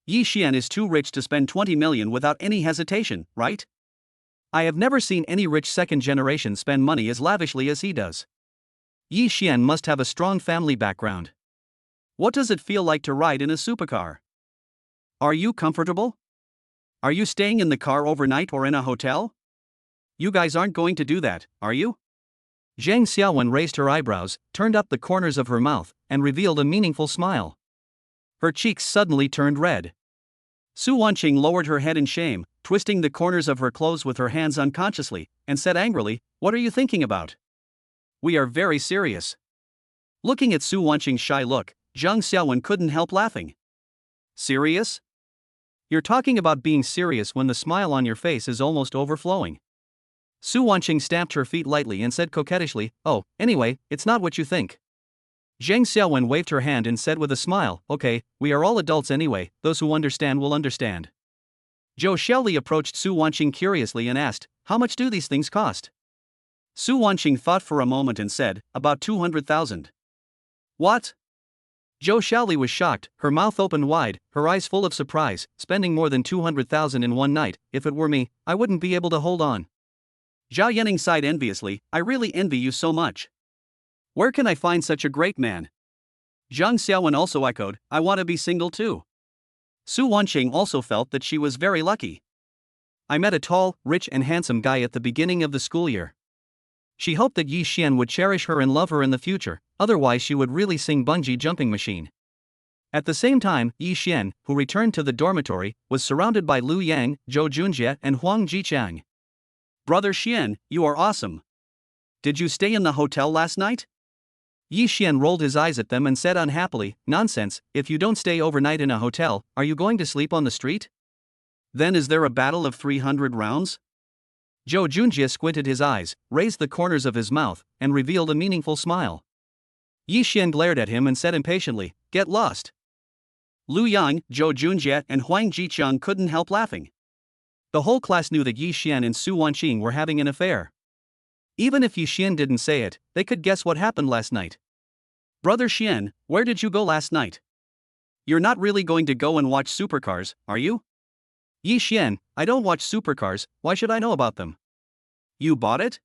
Speaker 1: Yi Xian is too rich to spend 20 million without any hesitation, right? I have never seen any rich second generation spend money as lavishly as he does. Yi Xian must have a strong family background. What does it feel like to ride in a supercar? Are you comfortable? Are you staying in the car overnight or in a hotel? You guys aren't going to do that, are you? Zhang Xiaowen raised her eyebrows, turned up the corners of her mouth, and revealed a meaningful smile. Her cheeks suddenly turned red. Su Wanqing lowered her head in shame, twisting the corners of her clothes with her hands unconsciously, and said angrily, "What are you thinking about? We are very serious." Looking at Su Wanqing's shy look, Zhang Xiaowen couldn't help laughing. Serious? You're talking about being serious when the smile on your face is almost overflowing. Su Wanqing stamped her feet lightly and said coquettishly, "Oh, anyway, it's not what you think." Zhang Xiaowen waved her hand and said with a smile, "Okay, we are all adults anyway, those who understand will understand." Zhou Xiuli approached Su Wanqing curiously and asked, "How much do these things cost?" Su Wanqing thought for a moment and said, "About 200,000. What? Zhou Xiuli was shocked, her mouth opened wide, her eyes full of surprise. Spending more than 200,000 in one night, if it were me, I wouldn't be able to hold on. Zhao Yanning sighed enviously, "I really envy you so much. Where can I find such a great man?" Zhang Xiaowen also echoed, "I want to be single too." Su Wanqing also felt that she was very lucky. I met a tall, rich and handsome guy at the beginning of the school year. She hoped that Yi Xian would cherish her and love her in the future, otherwise she would really sing bungee jumping machine. At the same time, Yi Xian, who returned to the dormitory, was surrounded by Lu Yang, Zhou Junjie and Huang Jiqiang. "Brother Xian, you are awesome. Did you stay in the hotel last night?" Yi Xian rolled his eyes at them and said unhappily, "Nonsense, if you don't stay overnight in a hotel, are you going to sleep on the street? Then is there a battle of 300 rounds? Zhou Junjie squinted his eyes, raised the corners of his mouth, and revealed a meaningful smile. Yi Xian glared at him and said impatiently, "Get lost." Lu Yang, Zhou Junjie, and Huang Jiqiang couldn't help laughing. The whole class knew that Yi Xian and Su Wanqing were having an affair. Even if Yi Xian didn't say it, they could guess what happened last night. Brother Xian, where did you go last night? You're not really going to go and watch supercars, are you? Yi Xian, I don't watch supercars, why should I know about them? You bought it?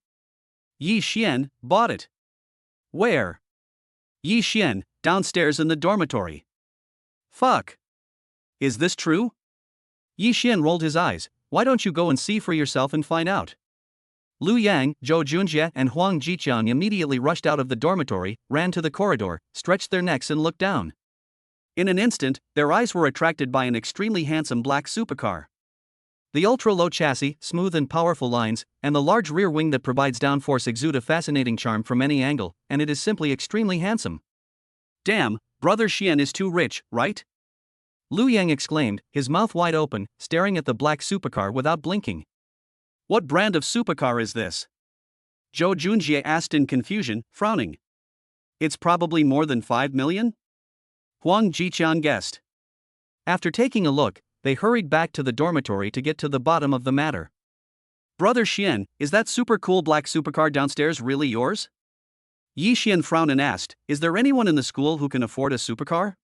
Speaker 1: Yi Xian, bought it. Where? Yi Xian, downstairs in the dormitory. Fuck. Is this true? Yi Xian rolled his eyes. Why don't you go and see for yourself and find out? Lu Yang, Zhou Junjie, and Huang Jiqiang immediately rushed out of the dormitory, ran to the corridor, stretched their necks and looked down. In an instant, their eyes were attracted by an extremely handsome black supercar. The ultra-low chassis, smooth and powerful lines, and the large rear wing that provides downforce exude a fascinating charm from any angle, and it is simply extremely handsome. Damn, Brother Xian is too rich, right? Lu Yang exclaimed, his mouth wide open, staring at the black supercar without blinking. What brand of supercar is this? Zhou Junjie asked in confusion, frowning. It's probably more than 5 million? Huang Jiqiang guessed. After taking a look, they hurried back to the dormitory to get to the bottom of the matter. Brother Xian, is that super cool black supercar downstairs really yours? Yi Xian frowned and asked, is there anyone in the school who can afford a supercar?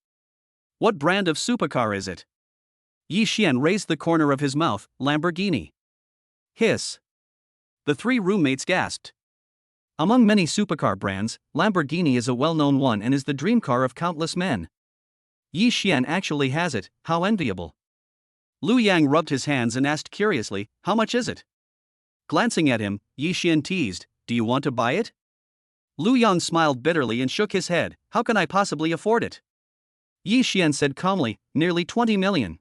Speaker 1: What brand of supercar is it? Yi Xian raised the corner of his mouth, Lamborghini. Hiss. The three roommates gasped. Among many supercar brands, Lamborghini is a well-known one and is the dream car of countless men. Yi Xian actually has it, how enviable. Lu Yang rubbed his hands and asked curiously, how much is it? Glancing at him, Yi Xian teased, do you want to buy it? Lu Yang smiled bitterly and shook his head, how can I possibly afford it? Yi Xian said calmly, nearly 20 million.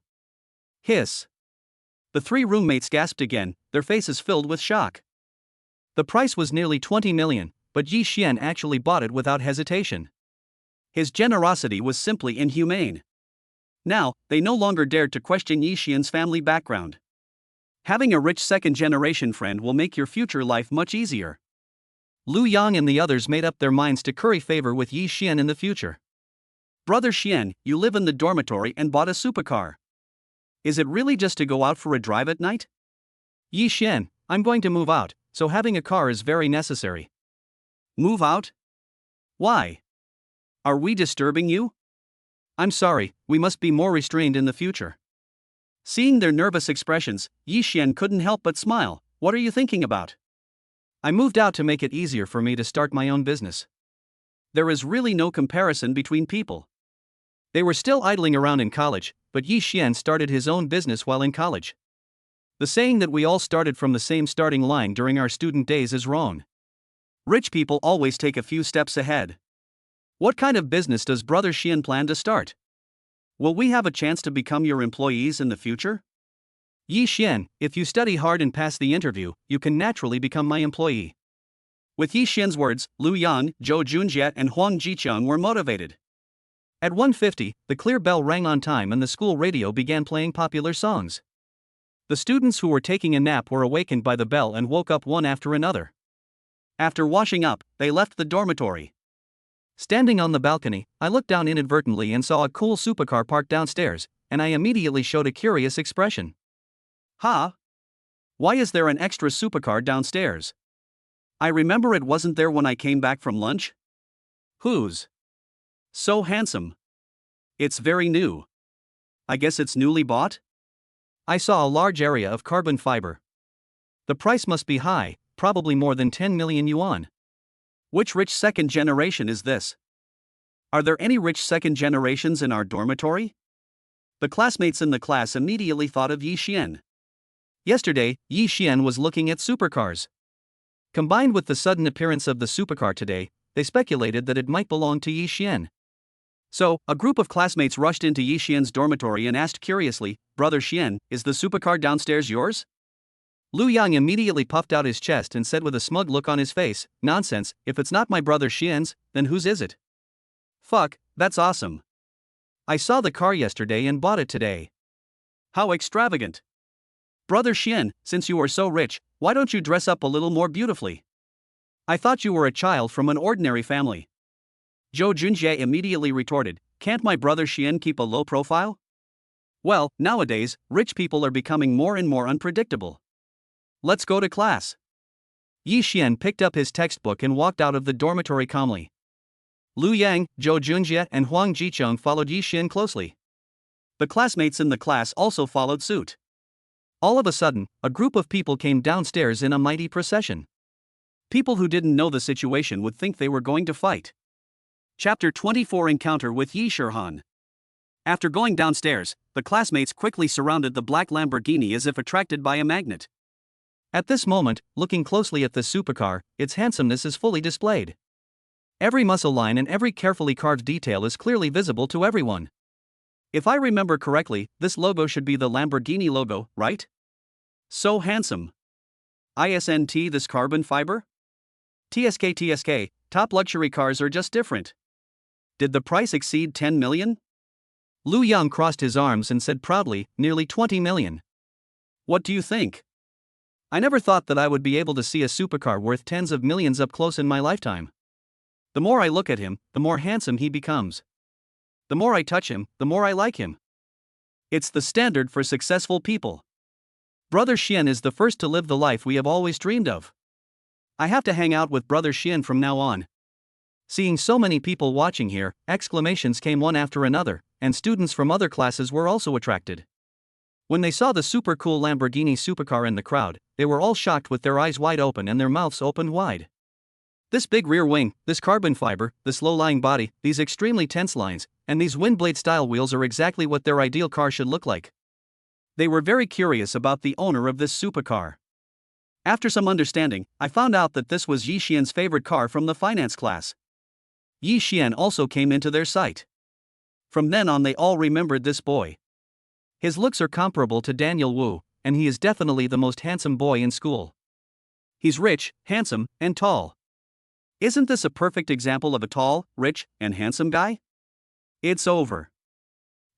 Speaker 1: Hiss. The three roommates gasped again, their faces filled with shock. The price was nearly 20 million, but Yi Xian actually bought it without hesitation. His generosity was simply inhumane. Now, they no longer dared to question Yi Xian's family background. Having a rich second-generation friend will make your future life much easier. Lu Yang and the others made up their minds to curry favor with Yi Xian in the future. Brother Xian, you live in the dormitory and bought a supercar. Is it really just to go out for a drive at night? Yi Xian, I'm going to move out, so having a car is very necessary. Move out? Why? Are we disturbing you? I'm sorry, we must be more restrained in the future. Seeing their nervous expressions, Yi Xian couldn't help but smile. What are you thinking about? I moved out to make it easier for me to start my own business. There is really no comparison between people. They were still idling around in college, but Yi Xian started his own business while in college. The saying that we all started from the same starting line during our student days is wrong. Rich people always take a few steps ahead. What kind of business does Brother Xian plan to start? Will we have a chance to become your employees in the future? Yi Xian, if you study hard and pass the interview, you can naturally become my employee. With Yi Xian's words, Lu Yang, Zhou Junjie, and Huang Jiqiang were motivated. At 1:50, the clear bell rang on time and the school radio began playing popular songs. The students who were taking a nap were awakened by the bell and woke up one after another. After washing up, they left the dormitory. Standing on the balcony, I looked down inadvertently and saw a cool supercar parked downstairs, and I immediately showed a curious expression. Huh? Why is there an extra supercar downstairs? I remember it wasn't there when I came back from lunch. Whose? So handsome. It's very new. I guess it's newly bought? I saw a large area of carbon fiber. The price must be high, probably more than 10 million yuan. Which rich second generation is this? Are there any rich second generations in our dormitory? The classmates in the class immediately thought of Yi Xian. Yesterday, Yi Xian was looking at supercars. Combined with the sudden appearance of the supercar today, they speculated that it might belong to Yi Xian. So, a group of classmates rushed into Yi Xian's dormitory and asked curiously, Brother Xian, is the supercar downstairs yours? Lu Yang immediately puffed out his chest and said with a smug look on his face, nonsense, if it's not my brother Xian's, then whose is it? Fuck, that's awesome. I saw the car yesterday and bought it today. How extravagant. Brother Xian, since you are so rich, why don't you dress up a little more beautifully? I thought you were a child from an ordinary family. Zhou Junjie immediately retorted, Can't my brother Xian keep a low profile? Well, nowadays, rich people are becoming more and more unpredictable. Let's go to class. Yi Xian picked up his textbook and walked out of the dormitory calmly. Lu Yang, Zhou Junjie, and Huang Jicheng followed Yi Xian closely. The classmates in the class also followed suit. All of a sudden, a group of people came downstairs in a mighty procession. People who didn't know the situation would think they were going to fight. Chapter 24 Encounter with Yi Shihan. After going downstairs, the classmates quickly surrounded the black Lamborghini as if attracted by a magnet. At this moment, looking closely at the supercar, its handsomeness is fully displayed. Every muscle line and every carefully carved detail is clearly visible to everyone. If I remember correctly, this logo should be the Lamborghini logo, right? So handsome. ISNT this carbon fiber? TSK, top luxury cars are just different. Did the price exceed 10 million? Lu Yang crossed his arms and said proudly, nearly 20 million. What do you think? I never thought that I would be able to see a supercar worth tens of millions up close in my lifetime. The more I look at him, the more handsome he becomes. The more I touch him, the more I like him. It's the standard for successful people. Brother Xian is the first to live the life we have always dreamed of. I have to hang out with Brother Xian from now on. Seeing so many people watching here, exclamations came one after another, and students from other classes were also attracted. When they saw the super cool Lamborghini supercar in the crowd, they were all shocked with their eyes wide open and their mouths opened wide. This big rear wing, this carbon fiber, this low-lying body, these extremely tense lines, and these wind blade style wheels are exactly what their ideal car should look like. They were very curious about the owner of this supercar. After some understanding, I found out that this was Yi Xian's favorite car from the finance class. Yi Xian also came into their sight. From then on they all remembered this boy. His looks are comparable to Daniel Wu, and he is definitely the most handsome boy in school. He's rich, handsome, and tall. Isn't this a perfect example of a tall, rich, and handsome guy? It's over.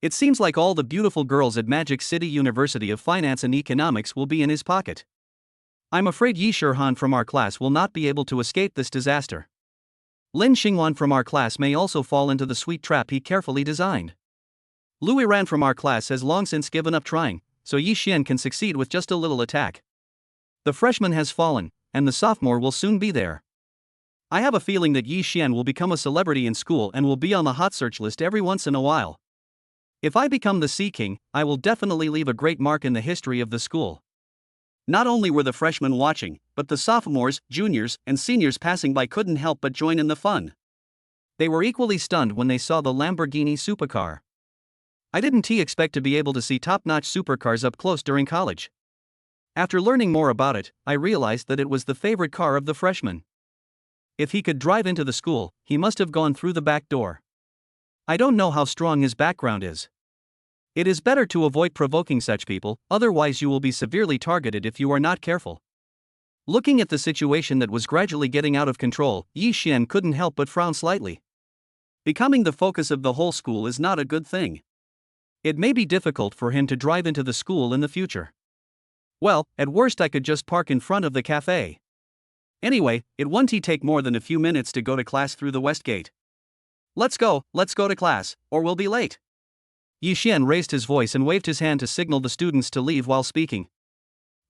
Speaker 1: It seems like all the beautiful girls at Magic City University of Finance and Economics will be in his pocket. I'm afraid Yi Shihan from our class will not be able to escape this disaster. Lin Xingwan from our class may also fall into the sweet trap he carefully designed. Lu Ruian from our class has long since given up trying, so Yi Xian can succeed with just a little attack. The freshman has fallen, and the sophomore will soon be there. I have a feeling that Yi Xian will become a celebrity in school and will be on the hot search list every once in a while. If I become the Sea King, I will definitely leave a great mark in the history of the school. Not only were the freshmen watching, but the sophomores, juniors, and seniors passing by couldn't help but join in the fun. They were equally stunned when they saw the Lamborghini supercar. I didn't expect to be able to see top-notch supercars up close during college. After learning more about it, I realized that it was the favorite car of the freshmen. If he could drive into the school, he must have gone through the back door. I don't know how strong his background is. It is better to avoid provoking such people, otherwise you will be severely targeted if you are not careful. Looking at the situation that was gradually getting out of control, Yi Xian couldn't help but frown slightly. Becoming the focus of the whole school is not a good thing. It may be difficult for him to drive into the school in the future. Well, at worst I could just park in front of the cafe. Anyway, it won't take more than a few minutes to go to class through the west gate. Let's go to class, or we'll be late. Yi Xian raised his voice and waved his hand to signal the students to leave while speaking.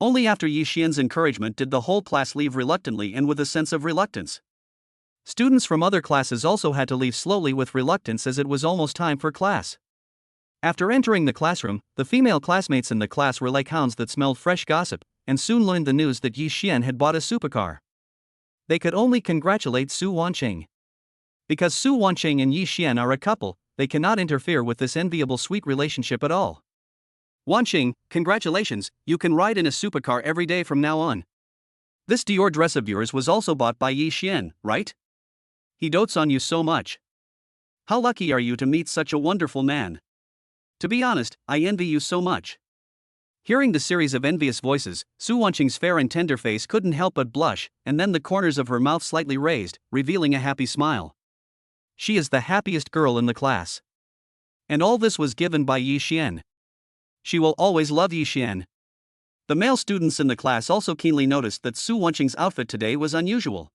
Speaker 1: Only after Yi Xian's encouragement did the whole class leave reluctantly and with a sense of reluctance. Students from other classes also had to leave slowly with reluctance as it was almost time for class. After entering the classroom, the female classmates in the class were like hounds that smelled fresh gossip, and soon learned the news that Yi Xian had bought a supercar. They could only congratulate Su Wanqing. Because Su Wanqing and Yi Xian are a couple, they cannot interfere with this enviable sweet relationship at all. Wanqing, congratulations, you can ride in a supercar every day from now on. This Dior dress of yours was also bought by Yi Xian, right? He dotes on you so much. How lucky are you to meet such a wonderful man? To be honest, I envy you so much. Hearing the series of envious voices, Su Wanqing's fair and tender face couldn't help but blush, and then the corners of her mouth slightly raised, revealing a happy smile. She is the happiest girl in the class. And all this was given by Yi Xian. She will always love Yi Xian. The male students in the class also keenly noticed that Su Wanqing's outfit today was unusual.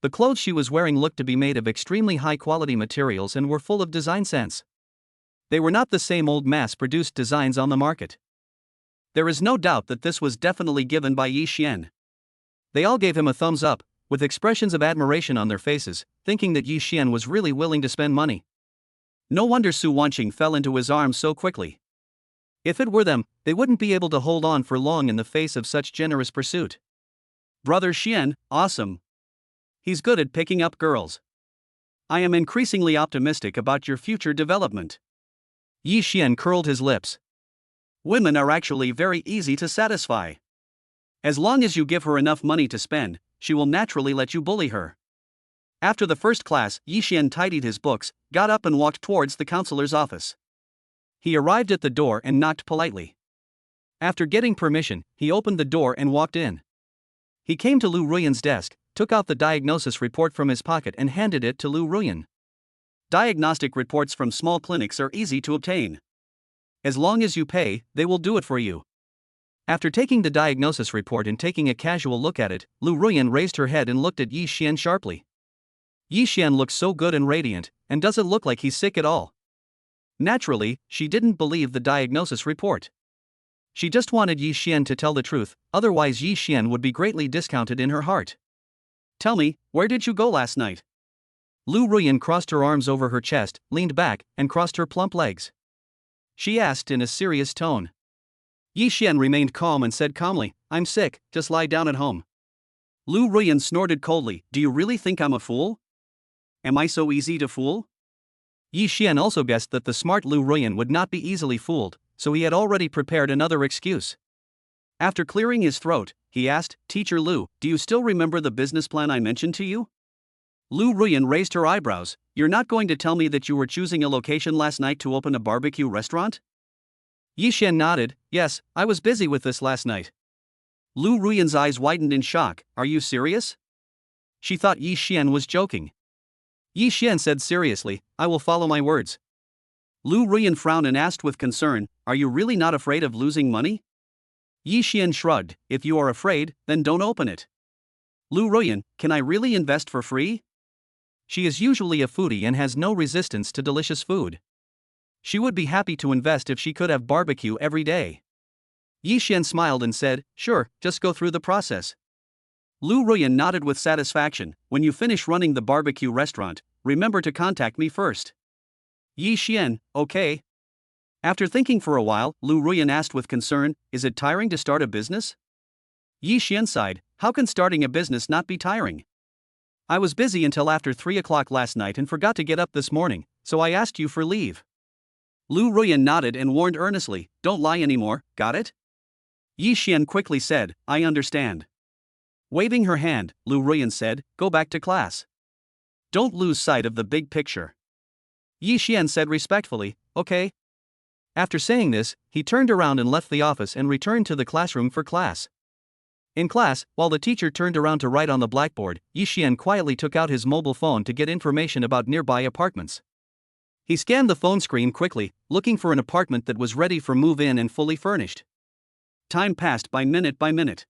Speaker 1: The clothes she was wearing looked to be made of extremely high-quality materials and were full of design sense. They were not the same old mass-produced designs on the market. There is no doubt that this was definitely given by Yi Xian. They all gave him a thumbs up, with expressions of admiration on their faces, thinking that Yi Xian was really willing to spend money. No wonder Su Wanqing fell into his arms so quickly. If it were them, they wouldn't be able to hold on for long in the face of such generous pursuit. Brother Xian, awesome. He's good at picking up girls. I am increasingly optimistic about your future development. Yi Xian curled his lips. Women are actually very easy to satisfy. As long as you give her enough money to spend, she will naturally let you bully her. After the first class, Yi Xian tidied his books, got up and walked towards the counselor's office. He arrived at the door and knocked politely. After getting permission, he opened the door and walked in. He came to Lu Ruian's desk, took out the diagnosis report from his pocket and handed it to Lu Ruian. Diagnostic reports from small clinics are easy to obtain. As long as you pay, they will do it for you. After taking the diagnosis report and taking a casual look at it, Lu Ruian raised her head and looked at Yi Xian sharply. Yi Xian looks so good and radiant, and doesn't look like he's sick at all. Naturally, she didn't believe the diagnosis report. She just wanted Yi Xian to tell the truth, otherwise Yi Xian would be greatly discounted in her heart. Tell me, where did you go last night? Lu Ruian crossed her arms over her chest, leaned back, and crossed her plump legs. She asked in a serious tone. Yi Xian remained calm and said calmly, I'm sick, just lie down at home. Lu Ruian snorted coldly, do you really think I'm a fool? Am I so easy to fool? Yi Xian also guessed that the smart Lu Ruian would not be easily fooled, so he had already prepared another excuse. After clearing his throat, he asked, Teacher Lu, do you still remember the business plan I mentioned to you? Lu Ruian raised her eyebrows, you're not going to tell me that you were choosing a location last night to open a barbecue restaurant? Yi Xian nodded, yes, I was busy with this last night. Lu Ruian's eyes widened in shock, are you serious? She thought Yi Xian was joking. Yi Xian said seriously, I will follow my words. Lu Ruian frowned and asked with concern, are you really not afraid of losing money? Yi Xian shrugged, if you are afraid, then don't open it. Lu Ruian, can I really invest for free? She is usually a foodie and has no resistance to delicious food. She would be happy to invest if she could have barbecue every day. Yi Xian smiled and said, sure, just go through the process. Lu Ruian nodded with satisfaction, when you finish running the barbecue restaurant, remember to contact me first. Yi Xian, okay. After thinking for a while, Lu Ruian asked with concern, is it tiring to start a business? Yi Xian sighed, how can starting a business not be tiring? I was busy until after 3 o'clock last night and forgot to get up this morning, so I asked you for leave. Lu Ruian nodded and warned earnestly, don't lie anymore, got it? Yi Xian quickly said, I understand. Waving her hand, Lu Ruian said, go back to class. Don't lose sight of the big picture. Yi Xian said respectfully, okay. After saying this, he turned around and left the office and returned to the classroom for class. In class, while the teacher turned around to write on the blackboard, Yi Xian quietly took out his mobile phone to get information about nearby apartments. He scanned the phone screen quickly, looking for an apartment that was ready for move-in and fully furnished. Time passed by minute.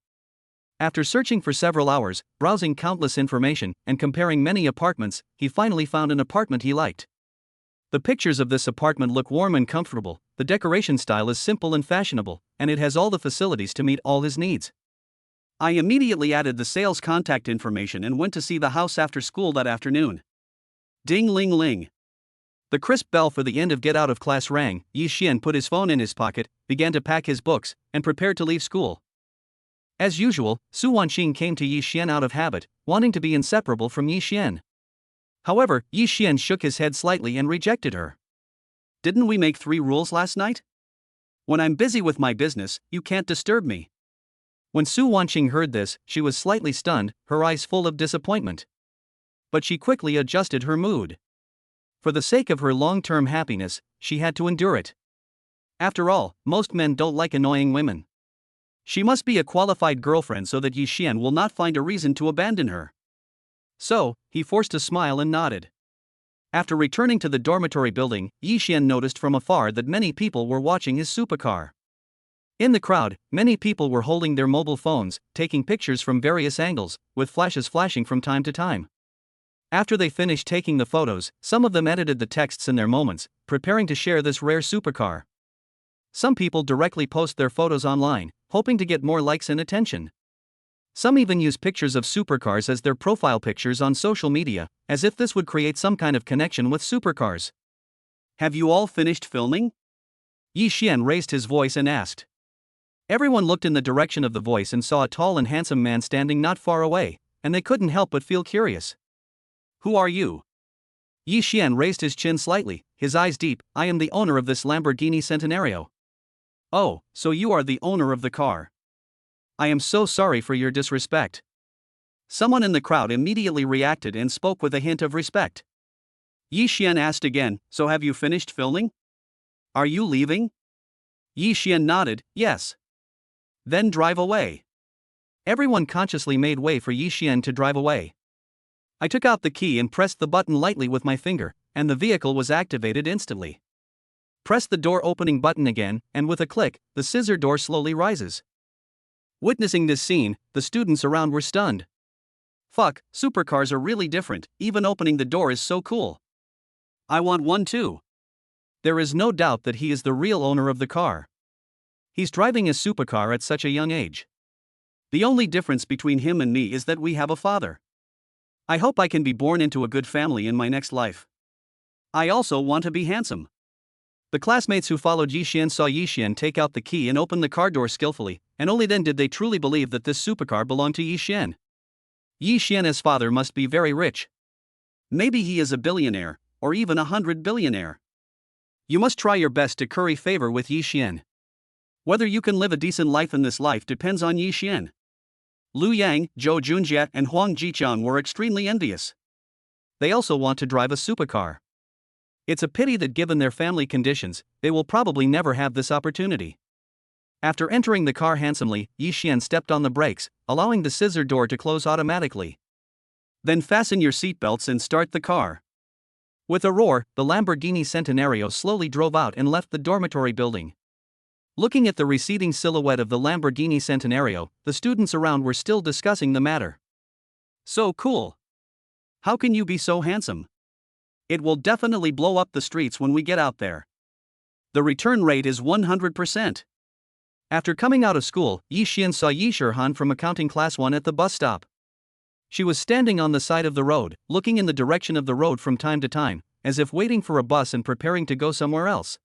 Speaker 1: After searching for several hours, browsing countless information, and comparing many apartments, he finally found an apartment he liked. The pictures of this apartment look warm and comfortable, the decoration style is simple and fashionable, and it has all the facilities to meet all his needs. I immediately added the sales contact information and went to see the house after school that afternoon. Ding-ling-ling. The crisp bell for the end of get-out-of-class rang. Yi Xian put his phone in his pocket, began to pack his books, and prepared to leave school. As usual, Su Wanqing came to Yi Xian out of habit, wanting to be inseparable from Yi Xian. However, Yi Xian shook his head slightly and rejected her. Didn't we make 3 rules last night? When I'm busy with my business, you can't disturb me. When Su Wanqing heard this, she was slightly stunned, her eyes full of disappointment. But she quickly adjusted her mood. For the sake of her long-term happiness, she had to endure it. After all, most men don't like annoying women. She must be a qualified girlfriend so that Yi Xian will not find a reason to abandon her. So, he forced a smile and nodded. After returning to the dormitory building, Yi Xian noticed from afar that many people were watching his supercar. In the crowd, many people were holding their mobile phones, taking pictures from various angles, with flashes flashing from time to time. After they finished taking the photos, some of them edited the texts in their moments, preparing to share this rare supercar. Some people directly post their photos online, hoping to get more likes and attention. Some even use pictures of supercars as their profile pictures on social media, as if this would create some kind of connection with supercars. Have you all finished filming? Yi Xian raised his voice and asked. Everyone looked in the direction of the voice and saw a tall and handsome man standing not far away, and they couldn't help but feel curious. Who are you? Yi Xian raised his chin slightly, his eyes deep. I am the owner of this Lamborghini Centenario. Oh, so you are the owner of the car. I am so sorry for your disrespect. Someone in the crowd immediately reacted and spoke with a hint of respect. Yi Xian asked again, so have you finished filming? Are you leaving? Yi Xian nodded, yes. Then drive away. Everyone consciously made way for Yi Xian to drive away. I took out the key and pressed the button lightly with my finger, and the vehicle was activated instantly. Press the door opening button again, and with a click, the scissor door slowly rises. Witnessing this scene, the students around were stunned. Fuck, supercars are really different, even opening the door is so cool. I want one too. There is no doubt that he is the real owner of the car. He's driving a supercar at such a young age. The only difference between him and me is that we have a father. I hope I can be born into a good family in my next life. I also want to be handsome. The classmates who followed Yi Xian saw Yi Xian take out the key and open the car door skillfully, and only then did they truly believe that this supercar belonged to Yi Xian. Yi Xian's father must be very rich. Maybe he is a billionaire, or even 100-billionaire. You must try your best to curry favor with Yi Xian. Whether you can live a decent life in this life depends on Yi Xian. Lu Yang, Zhou Junjie, and Huang Jiqiang were extremely envious. They also want to drive a supercar. It's a pity that given their family conditions, they will probably never have this opportunity. After entering the car handsomely, Yi Xian stepped on the brakes, allowing the scissor door to close automatically. Then fasten your seatbelts and start the car. With a roar, the Lamborghini Centenario slowly drove out and left the dormitory building. Looking at the receding silhouette of the Lamborghini Centenario, the students around were still discussing the matter. So cool. How can you be so handsome? It will definitely blow up the streets when we get out there. The return rate is 100%. After coming out of school, Yi Xian saw Yi Shihan from accounting class 1 at the bus stop. She was standing on the side of the road, looking in the direction of the road from time to time, as if waiting for a bus and preparing to go somewhere else.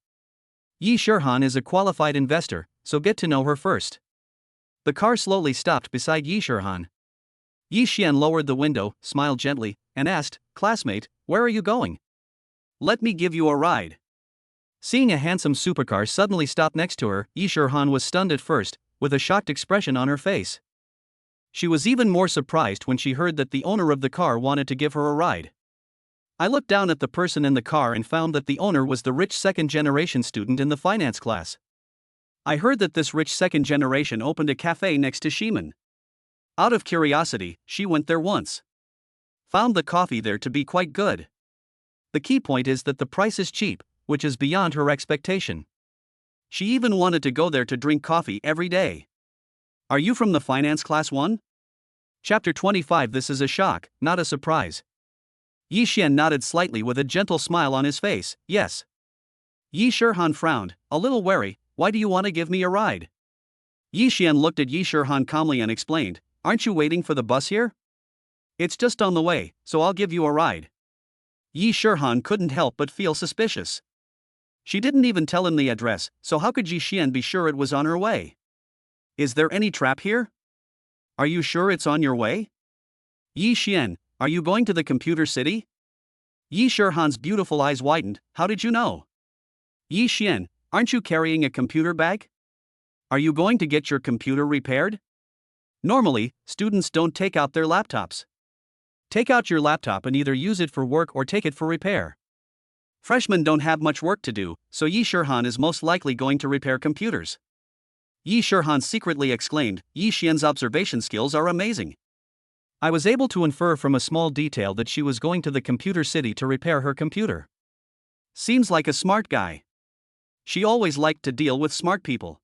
Speaker 1: Yi Shihan is a qualified investor, so get to know her first. The car slowly stopped beside Yi Shihan. Yi Xian lowered the window, smiled gently, and asked, "Classmate, where are you going?" "Let me give you a ride." Seeing a handsome supercar suddenly stop next to her, Yi Shihan was stunned at first, with a shocked expression on her face. She was even more surprised when she heard that the owner of the car wanted to give her a ride. I looked down at the person in the car and found that the owner was the rich second-generation student in the finance class. I heard that this rich second generation opened a cafe next to Shiman. Out of curiosity, she went there once. Found the coffee there to be quite good. The key point is that the price is cheap, which is beyond her expectation. She even wanted to go there to drink coffee every day. Are you from the finance class 1? Chapter 25. This is a shock, not a surprise. Yi Xian nodded slightly with a gentle smile on his face, yes. Yi Shihan frowned, a little wary. Why do you want to give me a ride? Yi Xian looked at Yi Shihan calmly and explained, aren't you waiting for the bus here? It's just on the way, so I'll give you a ride. Yi Shihan couldn't help but feel suspicious. She didn't even tell him the address, so how could Yi Xian be sure it was on her way? Is there any trap here? Are you sure it's on your way? Yi Xian, are you going to the computer city? Yi Shihan's beautiful eyes widened, how did you know? Yi Xian, aren't you carrying a computer bag? Are you going to get your computer repaired? Normally, students don't take out their laptops. Take out your laptop and either use it for work or take it for repair. Freshmen don't have much work to do, so Yi Shihan is most likely going to repair computers. Yi Shihan secretly exclaimed, Yi Xian's observation skills are amazing. I was able to infer from a small detail that she was going to the computer city to repair her computer. Seems like a smart guy. She always liked to deal with smart people.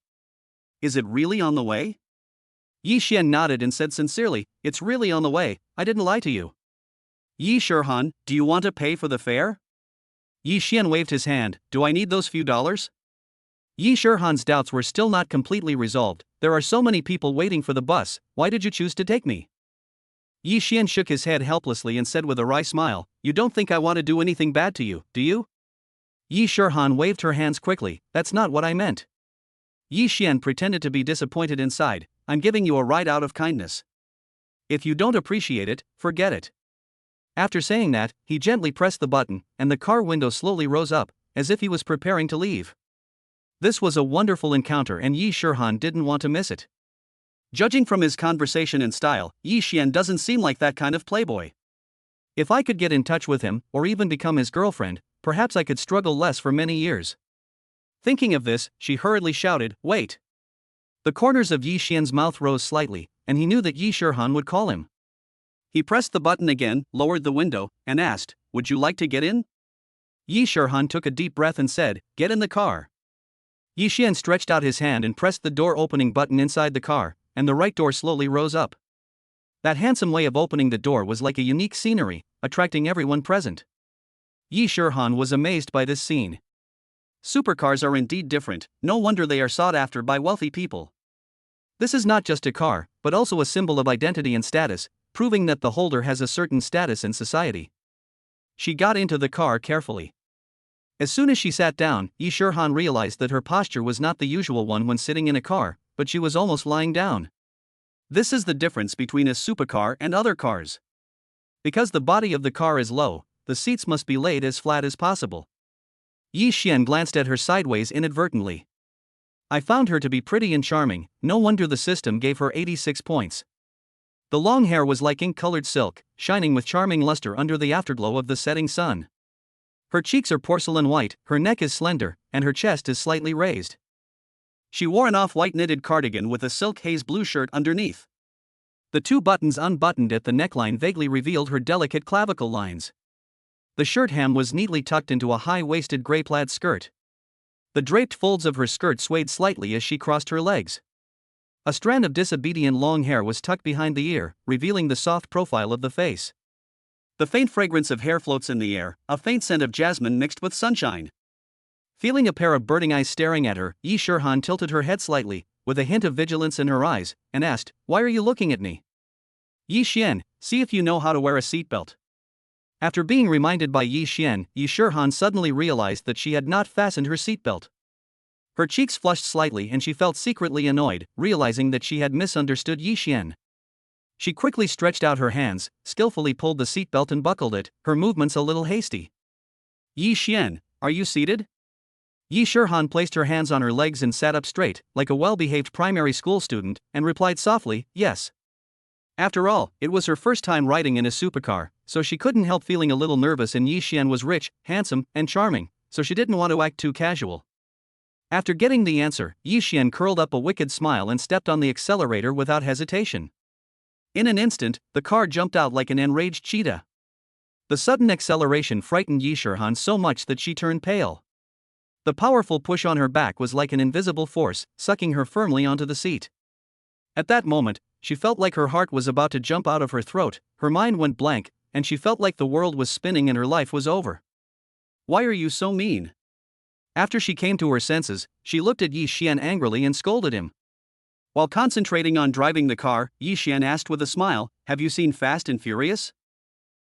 Speaker 1: Is it really on the way? Yi Xian nodded and said sincerely, it's really on the way, I didn't lie to you. Yi Shihan, do you want to pay for the fare? Yi Xian waved his hand. Do I need those few dollars? Yi Shihan's doubts were still not completely resolved. There are so many people waiting for the bus, why did you choose to take me? Yi Xian shook his head helplessly and said with a wry smile, you don't think I want to do anything bad to you, do you? Yi Shihan waved her hands quickly. That's not what I meant. Yi Xian pretended to be disappointed inside. I'm giving you a ride out of kindness. If you don't appreciate it, forget it. After saying that, he gently pressed the button, and the car window slowly rose up, as if he was preparing to leave. This was a wonderful encounter and Yi Shihan didn't want to miss it. Judging from his conversation and style, Yi Xian doesn't seem like that kind of playboy. If I could get in touch with him, or even become his girlfriend, perhaps I could struggle less for many years. Thinking of this, she hurriedly shouted, wait. The corners of Yi Xian's mouth rose slightly, and he knew that Yi Shihan would call him. He pressed the button again, lowered the window, and asked, would you like to get in? Yi Shihan took a deep breath and said, get in the car. Yi Xian stretched out his hand and pressed the door opening button inside the car, and the right door slowly rose up. That handsome way of opening the door was like a unique scenery, attracting everyone present. Yi Shihan was amazed by this scene. Supercars are indeed different, no wonder they are sought after by wealthy people. This is not just a car, but also a symbol of identity and status, proving that the holder has a certain status in society. She got into the car carefully. As soon as she sat down, Yi Shihan realized that her posture was not the usual one when sitting in a car, but she was almost lying down. This is the difference between a supercar and other cars. Because the body of the car is low, the seats must be laid as flat as possible. Yi Xian glanced at her sideways inadvertently. I found her to be pretty and charming, no wonder the system gave her 86 points. The long hair was like ink-colored silk, shining with charming luster under the afterglow of the setting sun. Her cheeks are porcelain white, her neck is slender, and her chest is slightly raised. She wore an off-white knitted cardigan with a silk haze blue shirt underneath. The two buttons unbuttoned at the neckline vaguely revealed her delicate clavicle lines. The shirt hem was neatly tucked into a high-waisted gray plaid skirt. The draped folds of her skirt swayed slightly as she crossed her legs. A strand of disobedient long hair was tucked behind the ear, revealing the soft profile of the face. The faint fragrance of hair floats in the air, a faint scent of jasmine mixed with sunshine. Feeling a pair of birding eyes staring at her, Yi Shihan tilted her head slightly, with a hint of vigilance in her eyes, and asked, why are you looking at me? Yi Xian, see if you know how to wear a seatbelt. After being reminded by Yi Xian, Yi Shihan suddenly realized that she had not fastened her seatbelt. Her cheeks flushed slightly and she felt secretly annoyed, realizing that she had misunderstood Yi Xian. She quickly stretched out her hands, skillfully pulled the seatbelt and buckled it, her movements a little hasty. Yi Xian, are you seated? Yi Shihan placed her hands on her legs and sat up straight, like a well-behaved primary school student, and replied softly, yes. After all, it was her first time riding in a supercar, so she couldn't help feeling a little nervous, and Yi Xian was rich, handsome, and charming, so she didn't want to act too casual. After getting the answer, Yi Xian curled up a wicked smile and stepped on the accelerator without hesitation. In an instant, the car jumped out like an enraged cheetah. The sudden acceleration frightened Yi Shihan so much that she turned pale. The powerful push on her back was like an invisible force, sucking her firmly onto the seat. At that moment, she felt like her heart was about to jump out of her throat, her mind went blank, and she felt like the world was spinning and her life was over. Why are you so mean? After she came to her senses, she looked at Yi Xian angrily and scolded him. While concentrating on driving the car, Yi Xian asked with a smile, have you seen Fast and Furious?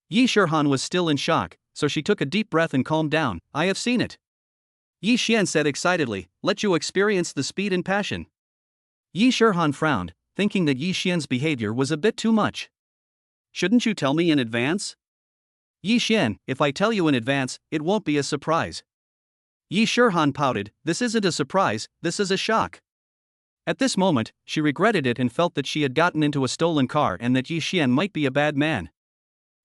Speaker 1: Yi Shihan was still in shock, so she took a deep breath and calmed down. I have seen it. Yi Xian said excitedly, let you experience the speed and passion. Yi Shihan frowned, thinking that Yi Xian's behavior was a bit too much. Shouldn't you tell me in advance? Yi Xian, if I tell you in advance, it won't be a surprise. Yi Shihan pouted, this isn't a surprise, this is a shock. At this moment, she regretted it and felt that she had gotten into a stolen car and that Yi Xian might be a bad man.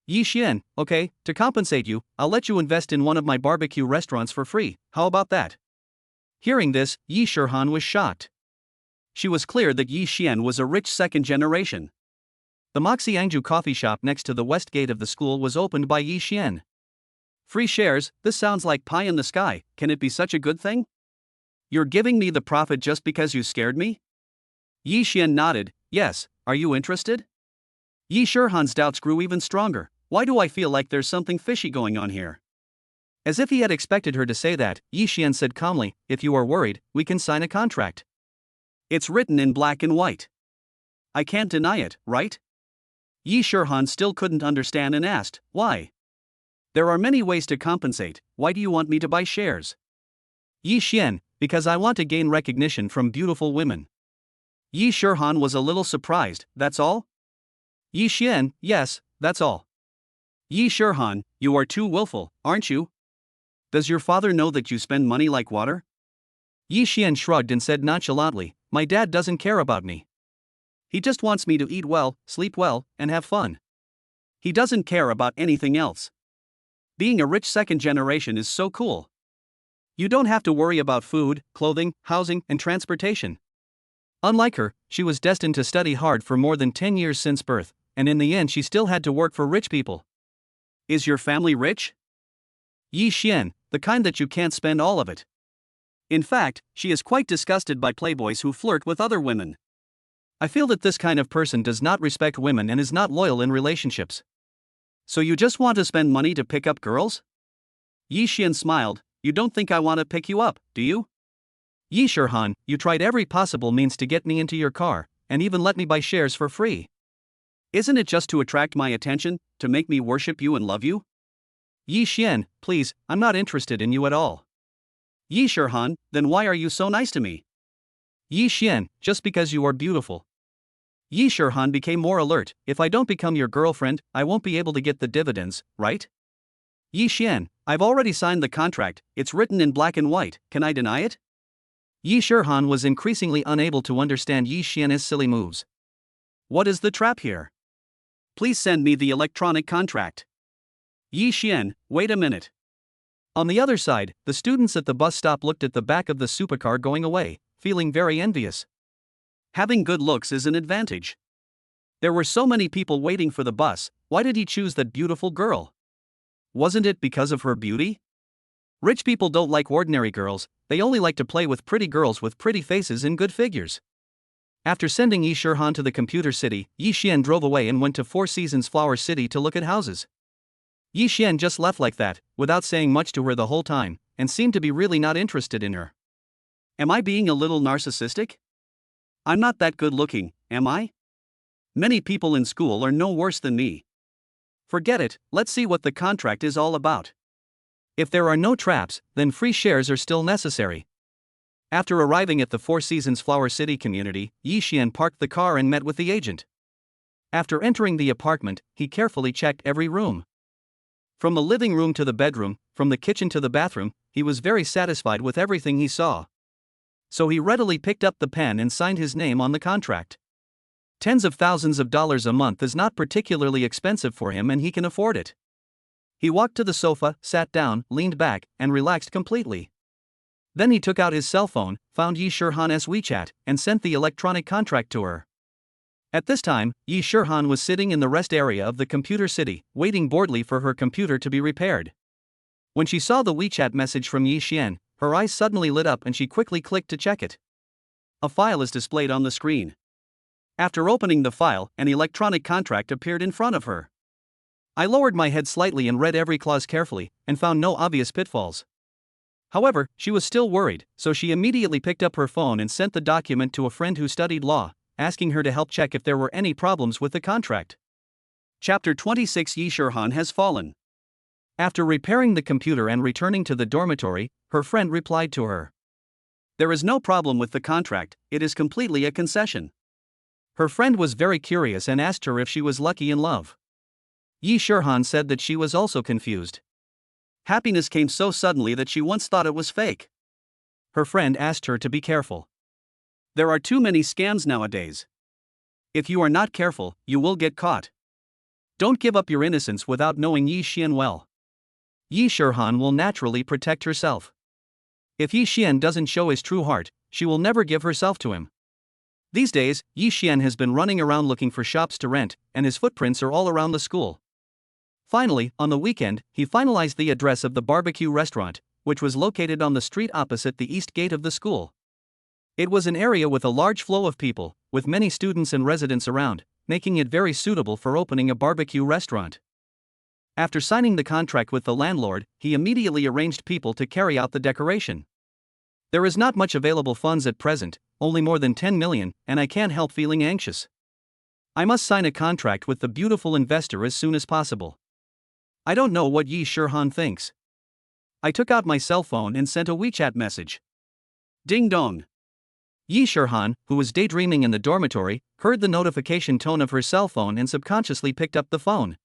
Speaker 1: Yi Xian, okay, to compensate you, I'll let you invest in one of my barbecue restaurants for free, how about that? Hearing this, Yi Shihan was shocked. She was clear that Yi Xian was a rich second generation. The Moxie Angju coffee shop next to the west gate of the school was opened by Yi Xian. Free shares, this sounds like pie in the sky, can it be such a good thing? You're giving me the profit just because you scared me? Yi Xian nodded, yes, are you interested? Yi Shihan's doubts grew even stronger. why do I feel like there's something fishy going on here? As if he had expected her to say that, Yi Xian said calmly, if you are worried, we can sign a contract. It's written in black and white. I can't deny it, right? Yi Shihan still couldn't understand and asked, why? There are many ways to compensate, why do you want me to buy shares? Yi Xian, because I want to gain recognition from beautiful women. Yi Shihan was a little surprised, that's all? Yi Xian, yes, that's all. Yi Shihan, you are too willful, aren't you? Does your father know that you spend money like water? Yi Xian shrugged and said nonchalantly, my dad doesn't care about me. He just wants me to eat well, sleep well, and have fun. He doesn't care about anything else. Being a rich second generation is so cool. You don't have to worry about food, clothing, housing, and transportation. Unlike her, she was destined to study hard for more than 10 years since birth, and in the end she still had to work for rich people. Is your family rich? Yi Xian, the kind that you can't spend all of it. In fact, she is quite disgusted by playboys who flirt with other women. I feel that this kind of person does not respect women and is not loyal in relationships. So you just want to spend money to pick up girls? Yi Xian smiled, you don't think I want to pick you up, do you? Yi Shihan, you tried every possible means to get me into your car, and even let me buy shares for free. Isn't it just to attract my attention, to make me worship you and love you? Yi Xian, please, I'm not interested in you at all. Yi Shihan, then why are you so nice to me? Yi Xian, just because you are beautiful. Yi Shihan became more alert, if I don't become your girlfriend, I won't be able to get the dividends, right? Yi Xian, I've already signed the contract, it's written in black and white, can I deny it? Yi Shihan was increasingly unable to understand Yi Xian's silly moves. What is the trap here? Please send me the electronic contract. Yi Xian, wait a minute. On the other side, the students at the bus stop looked at the back of the supercar going away, feeling very envious. Having good looks is an advantage. There were so many people waiting for the bus, why did he choose that beautiful girl? Wasn't it because of her beauty? Rich people don't like ordinary girls, they only like to play with pretty girls with pretty faces and good figures. After sending Yi Shihan to the computer city, Yi Xian drove away and went to Four Seasons Flower City to look at houses. Yi Xian just left like that, without saying much to her the whole time, and seemed to be really not interested in her. Am I being a little narcissistic? I'm not that good looking, am I? Many people in school are no worse than me. Forget it, let's see what the contract is all about. If there are no traps, then free shares are still necessary. After arriving at the Four Seasons Flower City community, Yi Xian parked the car and met with the agent. After entering the apartment, he carefully checked every room. From the living room to the bedroom, from the kitchen to the bathroom, he was very satisfied with everything he saw. So he readily picked up the pen and signed his name on the contract. Tens of thousands of dollars a month is not particularly expensive for him and he can afford it. He walked to the sofa, sat down, leaned back, and relaxed completely. Then he took out his cell phone, found Yi Shihan's WeChat, and sent the electronic contract to her. At this time, Yi Shihan was sitting in the rest area of the computer city, waiting boredly for her computer to be repaired. When she saw the WeChat message from Yi Xian, her eyes suddenly lit up and she quickly clicked to check it. A file is displayed on the screen. After opening the file, an electronic contract appeared in front of her. I lowered my head slightly and read every clause carefully, and found no obvious pitfalls. However, she was still worried, so she immediately picked up her phone and sent the document to a friend who studied law, asking her to help check if there were any problems with the contract. Chapter 26 Yi Shihan has fallen. After repairing the computer and returning to the dormitory, her friend replied to her. There is no problem with the contract, it is completely a concession. Her friend was very curious and asked her if she was lucky in love. Yi Shihan said that she was also confused. Happiness came so suddenly that she once thought it was fake. Her friend asked her to be careful. There are too many scams nowadays. If you are not careful, you will get caught. Don't give up your innocence without knowing Yi Xian well. Yi Shihan will naturally protect herself. If Yi Xian doesn't show his true heart, she will never give herself to him. These days, Yi Xian has been running around looking for shops to rent, and his footprints are all around the school. Finally, on the weekend, he finalized the address of the barbecue restaurant, which was located on the street opposite the east gate of the school. It was an area with a large flow of people, with many students and residents around, making it very suitable for opening a barbecue restaurant. After signing the contract with the landlord, he immediately arranged people to carry out the decoration. There is not much available funds at present, only more than 10 million, and I can't help feeling anxious. I must sign a contract with the beautiful investor as soon as possible. I don't know what Yi Shirhan thinks. I took out my cell phone and sent a WeChat message. Ding dong. Yi Shirhan, who was daydreaming in the dormitory, heard the notification tone of her cell phone and subconsciously picked up the phone.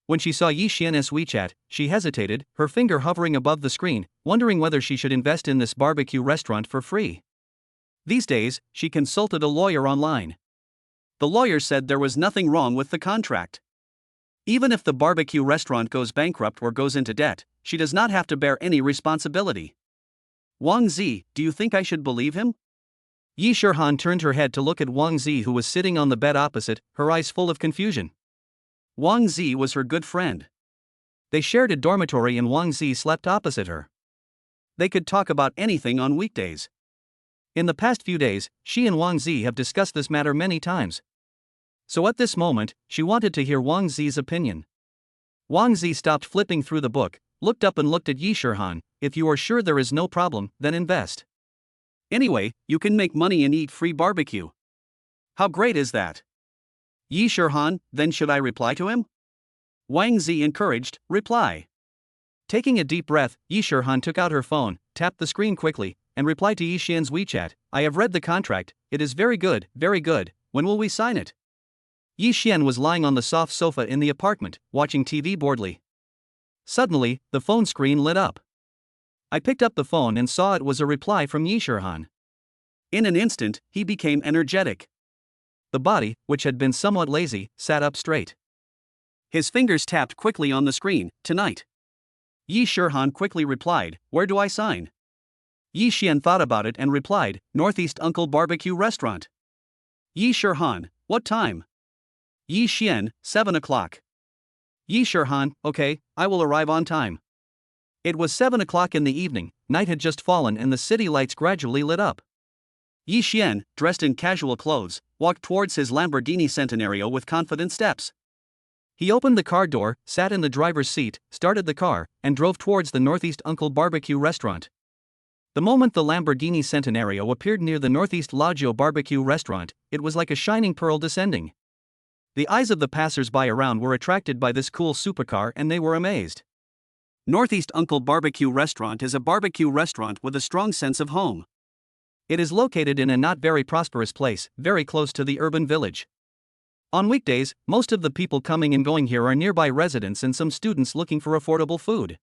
Speaker 1: When she saw Yi Xian's WeChat, she hesitated, her finger hovering above the screen, wondering whether she should invest in this barbecue restaurant for free. These days, she consulted a lawyer online. The lawyer said there was nothing wrong with the contract. Even if the barbecue restaurant goes bankrupt or goes into debt, she does not have to bear any responsibility. Wang Zi, do you think I should believe him? Yi Shirhan turned her head to look at Wang Zi, who was sitting on the bed opposite, her eyes full of confusion. Wang Zi was her good friend. They shared a dormitory and Wang Zi slept opposite her. They could talk about anything on weekdays. In the past few days, she and Wang Zi have discussed this matter many times. So at this moment, she wanted to hear Wang Zi's opinion. Wang Zi stopped flipping through the book, looked up and looked at Yi Shirhan. If you are sure there is no problem, then invest. Anyway, you can make money and eat free barbecue. How great is that? Yi Shirhan, then should I reply to him? Wang Zi encouraged, reply. Taking a deep breath, Yi Shirhan took out her phone, tapped the screen quickly, and replied to Yi Xian's WeChat. I have read the contract, it is very good, when will we sign it? Yi Xian was lying on the soft sofa in the apartment, watching TV boredly. Suddenly, the phone screen lit up. I picked up the phone and saw it was a reply from Yi Shirhan. In an instant, he became energetic. The body, which had been somewhat lazy, sat up straight. His fingers tapped quickly on the screen. Tonight. Yi Shirhan quickly replied, where do I sign? Yi Xian thought about it and replied, Northeast Uncle Barbecue Restaurant. Yi Shirhan, what time? Yi Xian, 7 o'clock. Yi Shirhan, okay, I will arrive on time. It was 7 o'clock in the evening, night had just fallen and the city lights gradually lit up. Yi Xian, dressed in casual clothes, walked towards his Lamborghini Centenario with confident steps. He opened the car door, sat in the driver's seat, started the car, and drove towards the Northeast Uncle Barbecue Restaurant. The moment the Lamborghini Centenario appeared near the Northeast Lagio Barbecue Restaurant, it was like a shining pearl descending. The eyes of the passers-by around were attracted by this cool supercar and they were amazed. Northeast Uncle Barbecue Restaurant is a barbecue restaurant with a strong sense of home. It is located in a not very prosperous place, very close to the urban village. On weekdays, most of the people coming and going here are nearby residents and some students looking for affordable food.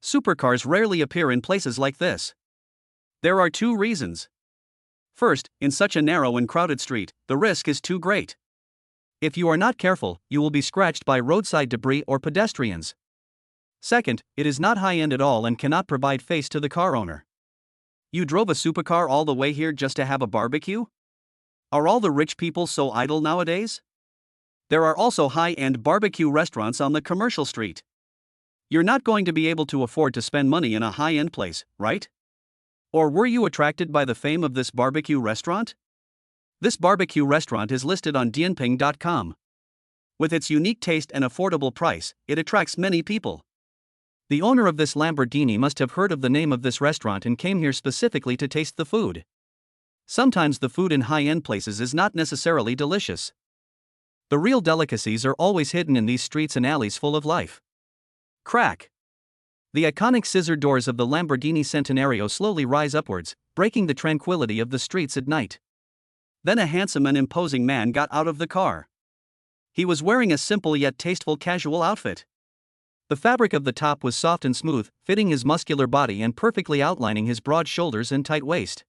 Speaker 1: Supercars rarely appear in places like this. There are two reasons. First, in such a narrow and crowded street, the risk is too great. If you are not careful, you will be scratched by roadside debris or pedestrians. Second, it is not high-end at all and cannot provide face to the car owner. You drove a supercar all the way here just to have a barbecue? Are all the rich people so idle nowadays? There are also high-end barbecue restaurants on the commercial street. You're not going to be able to afford to spend money in a high-end place, right? Or were you attracted by the fame of this barbecue restaurant? This barbecue restaurant is listed on Deepening.com. With its unique taste and affordable price, it attracts many people. The owner of this Lamborghini must have heard of the name of this restaurant and came here specifically to taste the food. Sometimes the food in high-end places is not necessarily delicious. The real delicacies are always hidden in these streets and alleys full of life. Crack. The iconic scissor doors of the Lamborghini Centenario slowly rise upwards, breaking the tranquility of the streets at night. Then a handsome and imposing man got out of the car. He was wearing a simple yet tasteful casual outfit. The fabric of the top was soft and smooth, fitting his muscular body and perfectly outlining his broad shoulders and tight waist.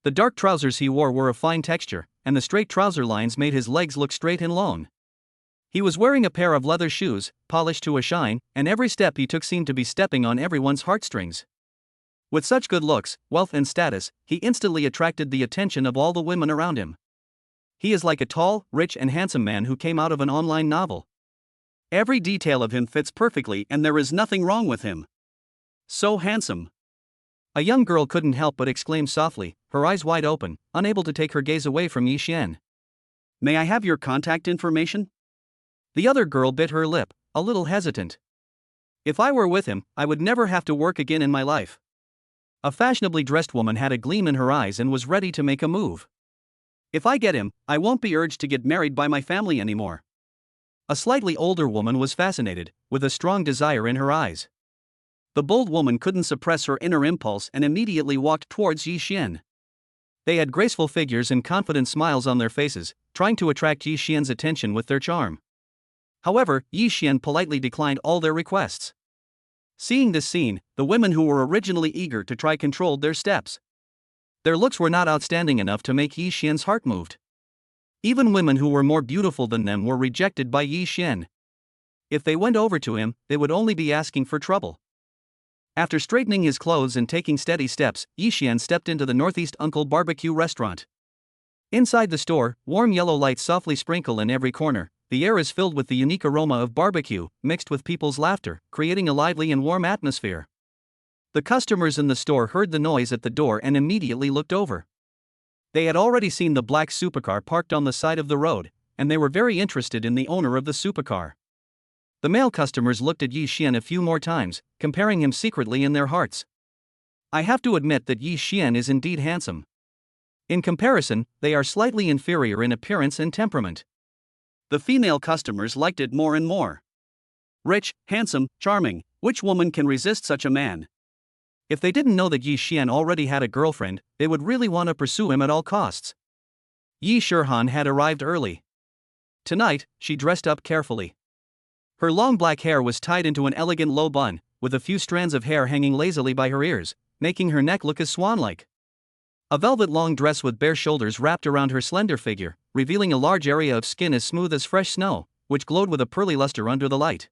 Speaker 1: The dark trousers he wore were of fine texture, and the straight trouser lines made his legs look straight and long. He was wearing a pair of leather shoes, polished to a shine, and every step he took seemed to be stepping on everyone's heartstrings. With such good looks, wealth and status, he instantly attracted the attention of all the women around him. He is like a tall, rich and handsome man who came out of an online novel. Every detail of him fits perfectly and there is nothing wrong with him. So handsome. A young girl couldn't help but exclaim softly, her eyes wide open, unable to take her gaze away from Yi Xian. May I have your contact information? The other girl bit her lip, a little hesitant. If I were with him, I would never have to work again in my life. A fashionably dressed woman had a gleam in her eyes and was ready to make a move. If I get him, I won't be urged to get married by my family anymore. A slightly older woman was fascinated, with a strong desire in her eyes. The bold woman couldn't suppress her inner impulse and immediately walked towards Yi Xian. They had graceful figures and confident smiles on their faces, trying to attract Yi Xian's attention with their charm. However, Yi Xian politely declined all their requests. Seeing this scene, the women who were originally eager to try controlled their steps. Their looks were not outstanding enough to make Yi Xian's heart moved. Even women who were more beautiful than them were rejected by Yi Xian. If they went over to him, they would only be asking for trouble. After straightening his clothes and taking steady steps, Yi Xian stepped into the Northeast Uncle Barbecue restaurant. Inside the store, warm yellow lights softly sprinkle in every corner. The air is filled with the unique aroma of barbecue, mixed with people's laughter, creating a lively and warm atmosphere. The customers in the store heard the noise at the door and immediately looked over. They had already seen the black supercar parked on the side of the road, and they were very interested in the owner of the supercar. The male customers looked at Yi Xian a few more times, comparing him secretly in their hearts. I have to admit that Yi Xian is indeed handsome. In comparison, they are slightly inferior in appearance and temperament. The female customers liked it more and more. Rich, handsome, charming, which woman can resist such a man? If they didn't know that Yi Xian already had a girlfriend, they would really want to pursue him at all costs. Yi Shihan had arrived early. Tonight, she dressed up carefully. Her long black hair was tied into an elegant low bun, with a few strands of hair hanging lazily by her ears, making her neck look as swan-like. A velvet long dress with bare shoulders wrapped around her slender figure, revealing a large area of skin as smooth as fresh snow, which glowed with a pearly luster under the light.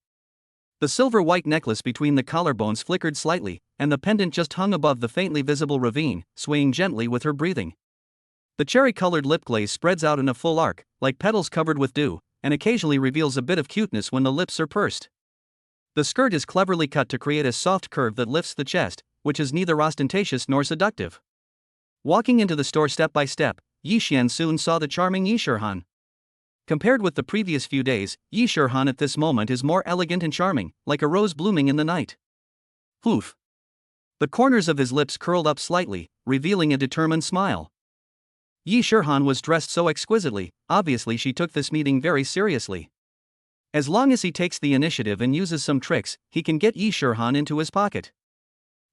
Speaker 1: The silver-white necklace between the collarbones flickered slightly, and the pendant just hung above the faintly visible ravine, swaying gently with her breathing. The cherry-colored lip glaze spreads out in a full arc, like petals covered with dew, and occasionally reveals a bit of cuteness when the lips are pursed. The skirt is cleverly cut to create a soft curve that lifts the chest, which is neither ostentatious nor seductive. Walking into the store step by step, Yi Xian soon saw the charming Yi Shihan. Compared with the previous few days, Yi Shihan at this moment is more elegant and charming, like a rose blooming in the night. Poof! The corners of his lips curled up slightly, revealing a determined smile. Yi Shihan was dressed so exquisitely, obviously she took this meeting very seriously. As long as he takes the initiative and uses some tricks, he can get Yi Shihan into his pocket.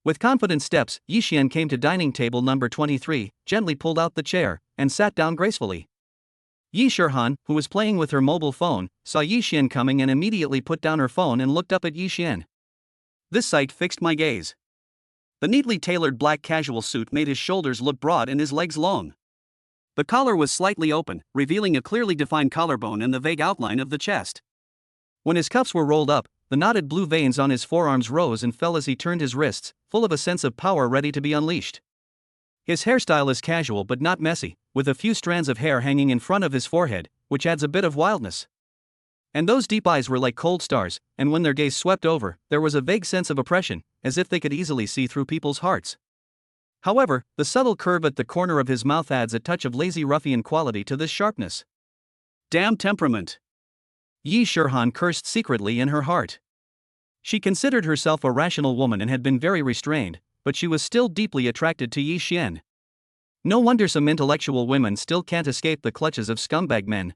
Speaker 1: With confident steps, Yi Xian came to dining table number 23, gently pulled out the chair, and sat down gracefully. Yi Shihan, who was playing with her mobile phone, saw Yi Xian coming and immediately put down her phone and looked up at Yi Xian. This sight fixed my gaze. The neatly tailored black casual suit made his shoulders look broad and his legs long. The collar was slightly open, revealing a clearly defined collarbone and the vague outline of the chest. When his cuffs were rolled up, the knotted blue veins on his forearms rose and fell as he turned his wrists, full of a sense of power ready to be unleashed. His hairstyle is casual but not messy, with a few strands of hair hanging in front of his forehead, which adds a bit of wildness. And those deep eyes were like cold stars, and when their gaze swept over, there was a vague sense of oppression, as if they could easily see through people's hearts. However, the subtle curve at the corner of his mouth adds a touch of lazy ruffian quality to this sharpness. Damn temperament! Yi Shihan cursed secretly in her heart. She considered herself a rational woman and had been very restrained, but she was still deeply attracted to Yi Xian. No wonder some intellectual women still can't escape the clutches of scumbag men.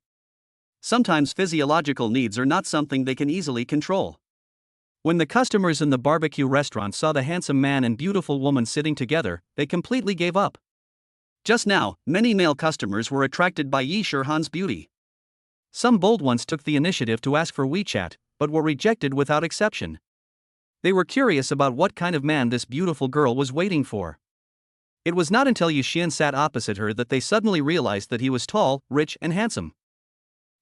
Speaker 1: Sometimes physiological needs are not something they can easily control. When the customers in the barbecue restaurant saw the handsome man and beautiful woman sitting together, they completely gave up. Just now, many male customers were attracted by Yi Shihan's beauty. Some bold ones took the initiative to ask for WeChat, but were rejected without exception. They were curious about what kind of man this beautiful girl was waiting for. It was not until Yi Xian sat opposite her that they suddenly realized that he was tall, rich, and handsome.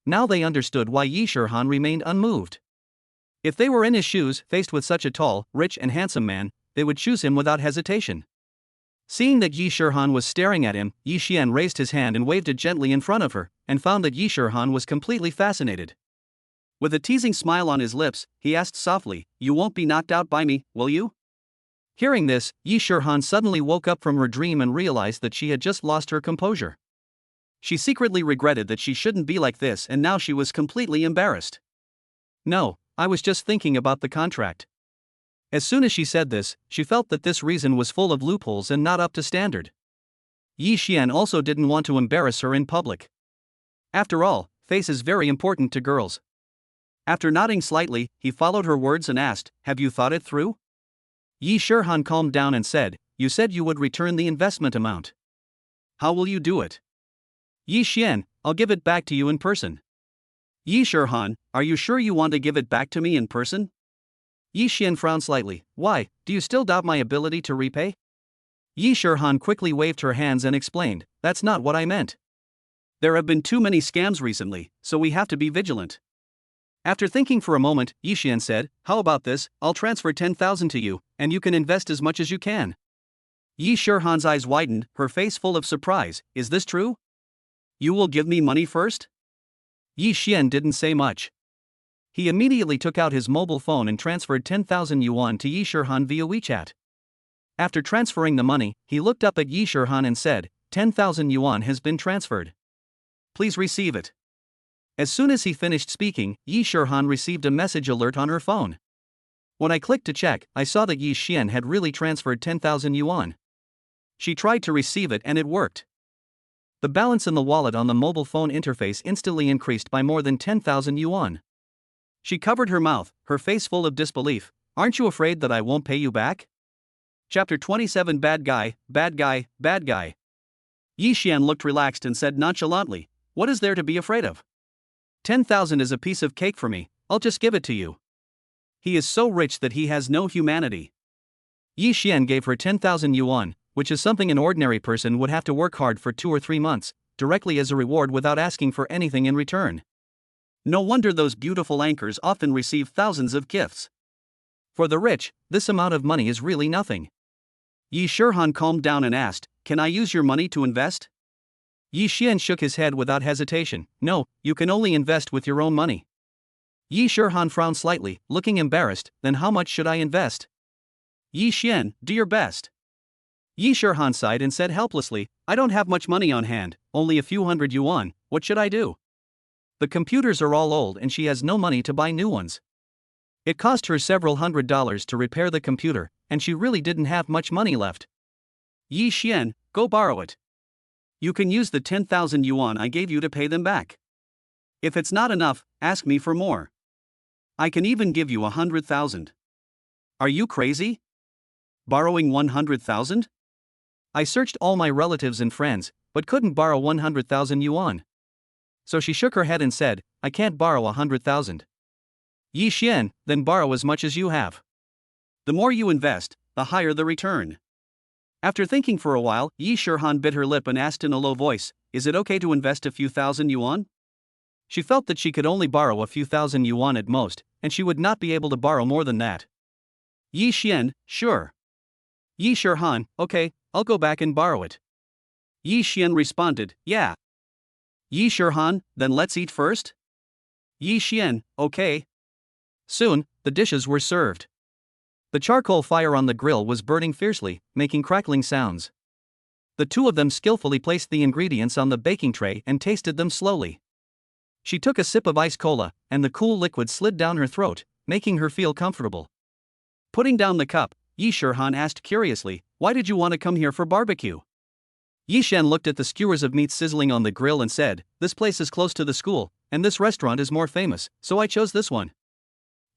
Speaker 1: Now they understood why Yi Shihan remained unmoved. If they were in his shoes, faced with such a tall, rich, and handsome man, they would choose him without hesitation. Seeing that Yi Shihan was staring at him, Yi Xian raised his hand and waved it gently in front of her, and found that Yi Shihan was completely fascinated. With a teasing smile on his lips, he asked softly, "You won't be knocked out by me, will you?" Hearing this, Yi Shihan suddenly woke up from her dream and realized that she had just lost her composure. She secretly regretted that she shouldn't be like this, and now she was completely embarrassed. No, I was just thinking about the contract. As soon as she said this, she felt that this reason was full of loopholes and not up to standard. Yi Xian also didn't want to embarrass her in public. After all, face is very important to girls. After nodding slightly, he followed her words and asked, "Have you thought it through?" Yi Shihan calmed down and said, "You said you would return the investment amount. How will you do it?" "Yi Xian, I'll give it back to you in person." "Yi Shihan, are you sure you want to give it back to me in person?" Yi Xian frowned slightly. "Why, do you still doubt my ability to repay?" Yi Shihan quickly waved her hands and explained, "That's not what I meant. There have been too many scams recently, so we have to be vigilant." After thinking for a moment, Yi Xian said, "How about this? I'll transfer 10,000 to you, and you can invest as much as you can." Yi Shihan's eyes widened, her face full of surprise. "Is this true? You will give me money first?" Yi Xian didn't say much. He immediately took out his mobile phone and transferred 10,000 yuan to Yi Shihan via WeChat. After transferring the money, he looked up at Yi Shihan and said, 10,000 yuan has been transferred. Please receive it." As soon as he finished speaking, Yi Shihan received a message alert on her phone. When I clicked to check, I saw that Yi Xian had really transferred 10,000 yuan. She tried to receive it and it worked. The balance in the wallet on the mobile phone interface instantly increased by more than 10,000 yuan. She covered her mouth, her face full of disbelief. "Aren't you afraid that I won't pay you back?" Chapter 27 Bad Guy, Bad Guy, Bad Guy. Yi Xian looked relaxed and said nonchalantly, "What is there to be afraid of? 10,000 is a piece of cake for me, I'll just give it to you." He is so rich that he has no humanity. Yi Xian gave her 10,000 yuan, which is something an ordinary person would have to work hard for 2 or 3 months, directly as a reward without asking for anything in return. No wonder those beautiful anchors often receive thousands of gifts. For the rich, this amount of money is really nothing. Yi Shihan calmed down and asked, "Can I use your money to invest?" Yi Xian shook his head without hesitation. "No, you can only invest with your own money." Yi Shihan frowned slightly, looking embarrassed. "Then how much should I invest?" "Yi Xian, do your best." Yi Shihan sighed and said helplessly, "I don't have much money on hand, only a few hundred yuan, what should I do? The computers are all old and she has no money to buy new ones. It cost her several $100s to repair the computer, and she really didn't have much money left." "Yi Xian, go borrow it. You can use the 10,000 yuan I gave you to pay them back. If it's not enough, ask me for more. I can even give you 100,000. Are you crazy? Borrowing 100,000? I searched all my relatives and friends, but couldn't borrow 100,000 yuan. So she shook her head and said, "I can't borrow 100,000. Yi Xian, then borrow as much as you have. The more you invest, the higher the return." After thinking for a while, Yi Shihan bit her lip and asked in a low voice, "Is it okay to invest a few thousand yuan?" She felt that she could only borrow a few thousand yuan at most, and she would not be able to borrow more than that. Yi Xian, sure. Yi Shihan, okay, I'll go back and borrow it. Yi Xian responded, "Yeah." Yi Shihan, then let's eat first? Yi Xian, okay. Soon, the dishes were served. The charcoal fire on the grill was burning fiercely, making crackling sounds. The two of them skillfully placed the ingredients on the baking tray and tasted them slowly. She took a sip of ice cola, and the cool liquid slid down her throat, making her feel comfortable. Putting down the cup, Yi Shihan asked curiously, "Why did you want to come here for barbecue?" Yi Xian looked at the skewers of meat sizzling on the grill and said, "This place is close to the school, and this restaurant is more famous, so I chose this one."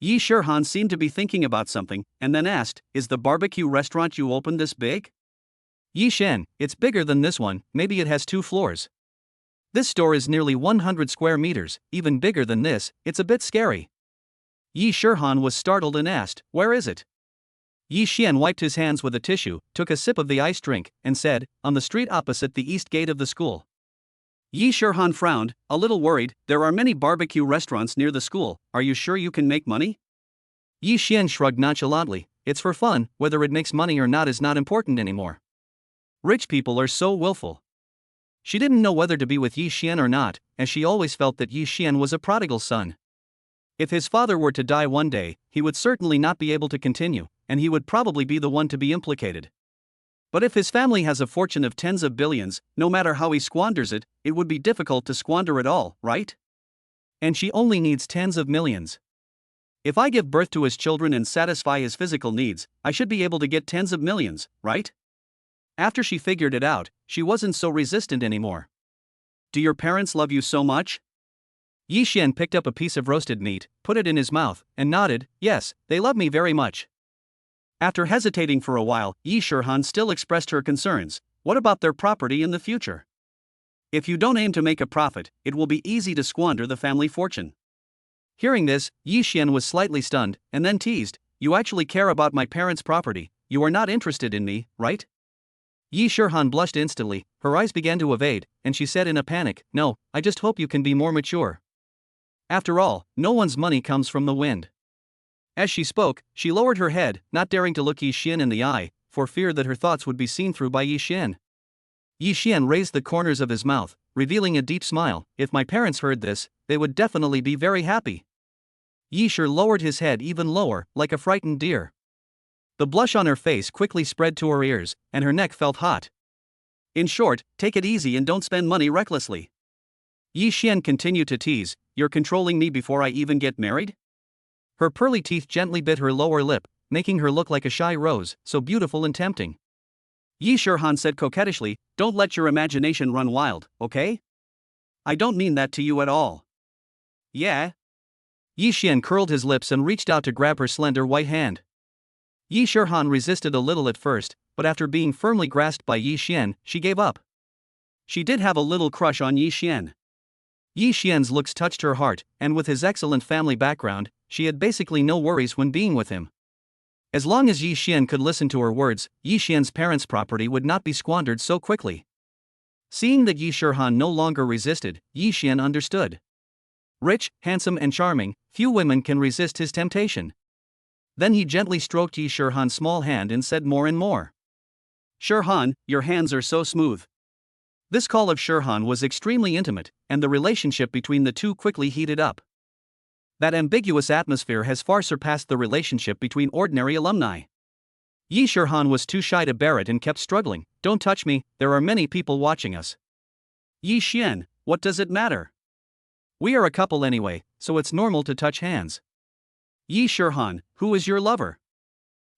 Speaker 1: Yi Shihan seemed to be thinking about something, and then asked, "Is the barbecue restaurant you opened this big?" Yi Xian, "It's bigger than this one, maybe it has 2 floors. This store is nearly 100 square meters, even bigger than this, it's a bit scary." Yi Shihan was startled and asked, "Where is it?" Yi Xian wiped his hands with a tissue, took a sip of the iced drink, and said, "On the street opposite the east gate of the school." Yi Shihan frowned, a little worried. "There are many barbecue restaurants near the school, are you sure you can make money?" Yi Xian shrugged nonchalantly, "It's for fun, whether it makes money or not is not important anymore. Rich people are so willful." She didn't know whether to be with Yi Xian or not, as she always felt that Yi Xian was a prodigal son. If his father were to die one day, he would certainly not be able to continue, and he would probably be the one to be implicated. But if his family has a fortune of tens of billions, no matter how he squanders it, it would be difficult to squander it all, right? And she only needs tens of millions. If I give birth to his children and satisfy his physical needs, I should be able to get tens of millions, right? After she figured it out, she wasn't so resistant anymore. Do your parents love you so much? Yi Xian picked up a piece of roasted meat, put it in his mouth, and nodded, yes, they love me very much. After hesitating for a while, Yi Shihan still expressed her concerns. What about their property in the future? If you don't aim to make a profit, it will be easy to squander the family fortune. Hearing this, Yi Xian was slightly stunned, and then teased, you actually care about my parents' property, you are not interested in me, right? Yi Shihan blushed instantly, her eyes began to evade, and she said in a panic, no, I just hope you can be more mature. After all, no one's money comes from the wind. As she spoke, she lowered her head, not daring to look Yi Xian in the eye, for fear that her thoughts would be seen through by Yi Xian. Yi Xian raised the corners of his mouth, revealing a deep smile. If my parents heard this, they would definitely be very happy. Yi Shi lowered his head even lower, like a frightened deer. The blush on her face quickly spread to her ears, and her neck felt hot. In short, take it easy and don't spend money recklessly. Yi Xian continued to tease, you're controlling me before I even get married? Her pearly teeth gently bit her lower lip, making her look like a shy rose, so beautiful and tempting. Yi Shihan said coquettishly, don't let your imagination run wild, okay? I don't mean that to you at all. Yeah? Yi Xian curled his lips and reached out to grab her slender white hand. Yi Shihan resisted a little at first, but after being firmly grasped by Yi Xian, she gave up. She did have a little crush on Yi Xian. Yi Xian's looks touched her heart, and with his excellent family background, she had basically no worries when being with him. As long as Yi Xian could listen to her words, Yi Xian's parents' property would not be squandered so quickly. Seeing that Yi Shihan no longer resisted, Yi Xian understood. Rich, handsome and charming, few women can resist his temptation. Then he gently stroked Yi Shihan's small hand and said more and more. Shihan, your hands are so smooth. This call of Shihan was extremely intimate, and the relationship between the two quickly heated up. That ambiguous atmosphere has far surpassed the relationship between ordinary alumni. Yi Shihan was too shy to bear it and kept struggling, don't touch me, there are many people watching us. Yi Xian, what does it matter? We are a couple anyway, so it's normal to touch hands. Yi Shihan, who is your lover?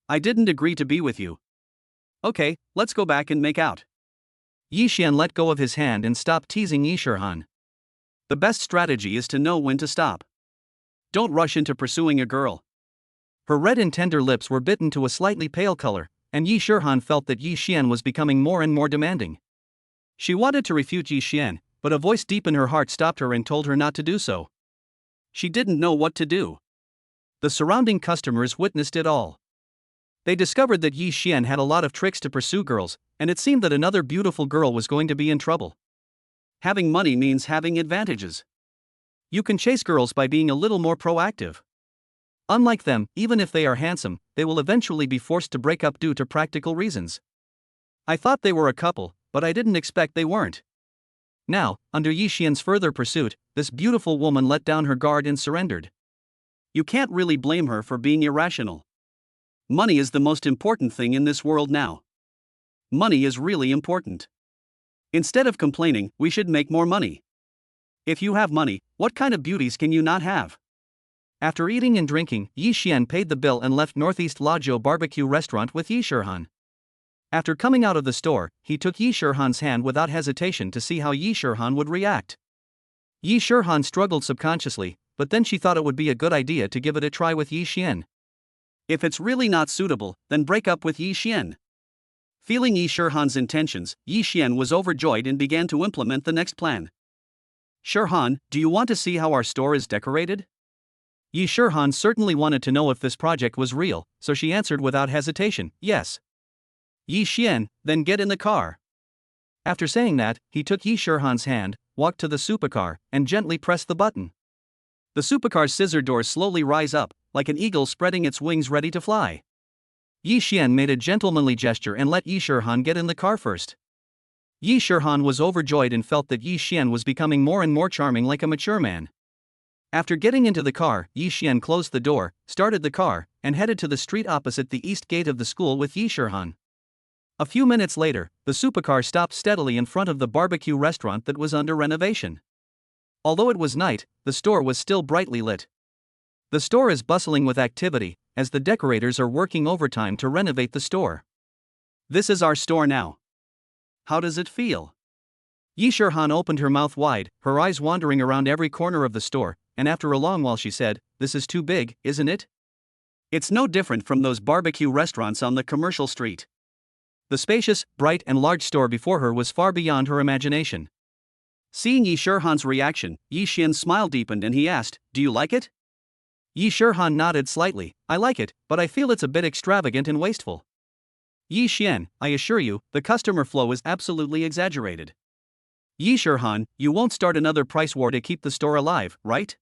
Speaker 1: I didn't agree to be with you. Okay, let's go back and make out. Yi Xian let go of his hand and stopped teasing Yi Shihan. The best strategy is to know when to stop. Don't rush into pursuing a girl. Her red and tender lips were bitten to a slightly pale color, and Yi Shihan felt that Yi Xian was becoming more and more demanding. She wanted to refute Yi Xian, but a voice deep in her heart stopped her and told her not to do so. She didn't know what to do. The surrounding customers witnessed it all. They discovered that Yi Xian had a lot of tricks to pursue girls, and it seemed that another beautiful girl was going to be in trouble. Having money means having advantages. You can chase girls by being a little more proactive. Unlike them, even if they are handsome, they will eventually be forced to break up due to practical reasons. I thought they were a couple, but I didn't expect they weren't. Now, under Yi Xian's further pursuit, this beautiful woman let down her guard and surrendered. You can't really blame her for being irrational. Money is the most important thing in this world now. Money is really important. Instead of complaining, we should make more money. If you have money, what kind of beauties can you not have? After eating and drinking, Yi Xian paid the bill and left Northeast Lajio Barbecue Restaurant with Yi Shihan. After coming out of the store, he took Yi Shihan's hand without hesitation to see how Yi Shihan would react. Yi Shihan struggled subconsciously, but then she thought it would be a good idea to give it a try with Yi Xian. If it's really not suitable, then break up with Yi Xian. Feeling Yi Shihan's intentions, Yi Xian was overjoyed and began to implement the next plan. Shihan, do you want to see how our store is decorated? Yi Shihan certainly wanted to know if this project was real, so she answered without hesitation, yes. Yi Xian, then get in the car. After saying that, he took Yi Shihan's hand, walked to the supercar, and gently pressed the button. The supercar's scissor doors slowly rise up, like an eagle spreading its wings ready to fly. Yi Xian made a gentlemanly gesture and let Yi Shihan get in the car first. Yi Shihan was overjoyed and felt that Yi Xian was becoming more and more charming like a mature man. After getting into the car, Yi Xian closed the door, started the car, and headed to the street opposite the east gate of the school with Yi Shihan. A few minutes later, the supercar stopped steadily in front of the barbecue restaurant that was under renovation. Although it was night, the store was still brightly lit. The store is bustling with activity, as the decorators are working overtime to renovate the store. This is our store now. How does it feel? Yi Shirhan opened her mouth wide, her eyes wandering around every corner of the store, and after a long while she said, "This is too big, isn't it?" It's no different from those barbecue restaurants on the commercial street. The spacious, bright and large store before her was far beyond her imagination. Seeing Yi Shirhan's reaction, Yi Xian's smile deepened and he asked, "Do you like it?" Yi Shirhan nodded slightly. "I like it, but I feel it's a bit extravagant and wasteful." "Yi Xian, I assure you, the customer flow is absolutely exaggerated." "Yi Shirhan, you won't start another price war to keep the store alive, right?"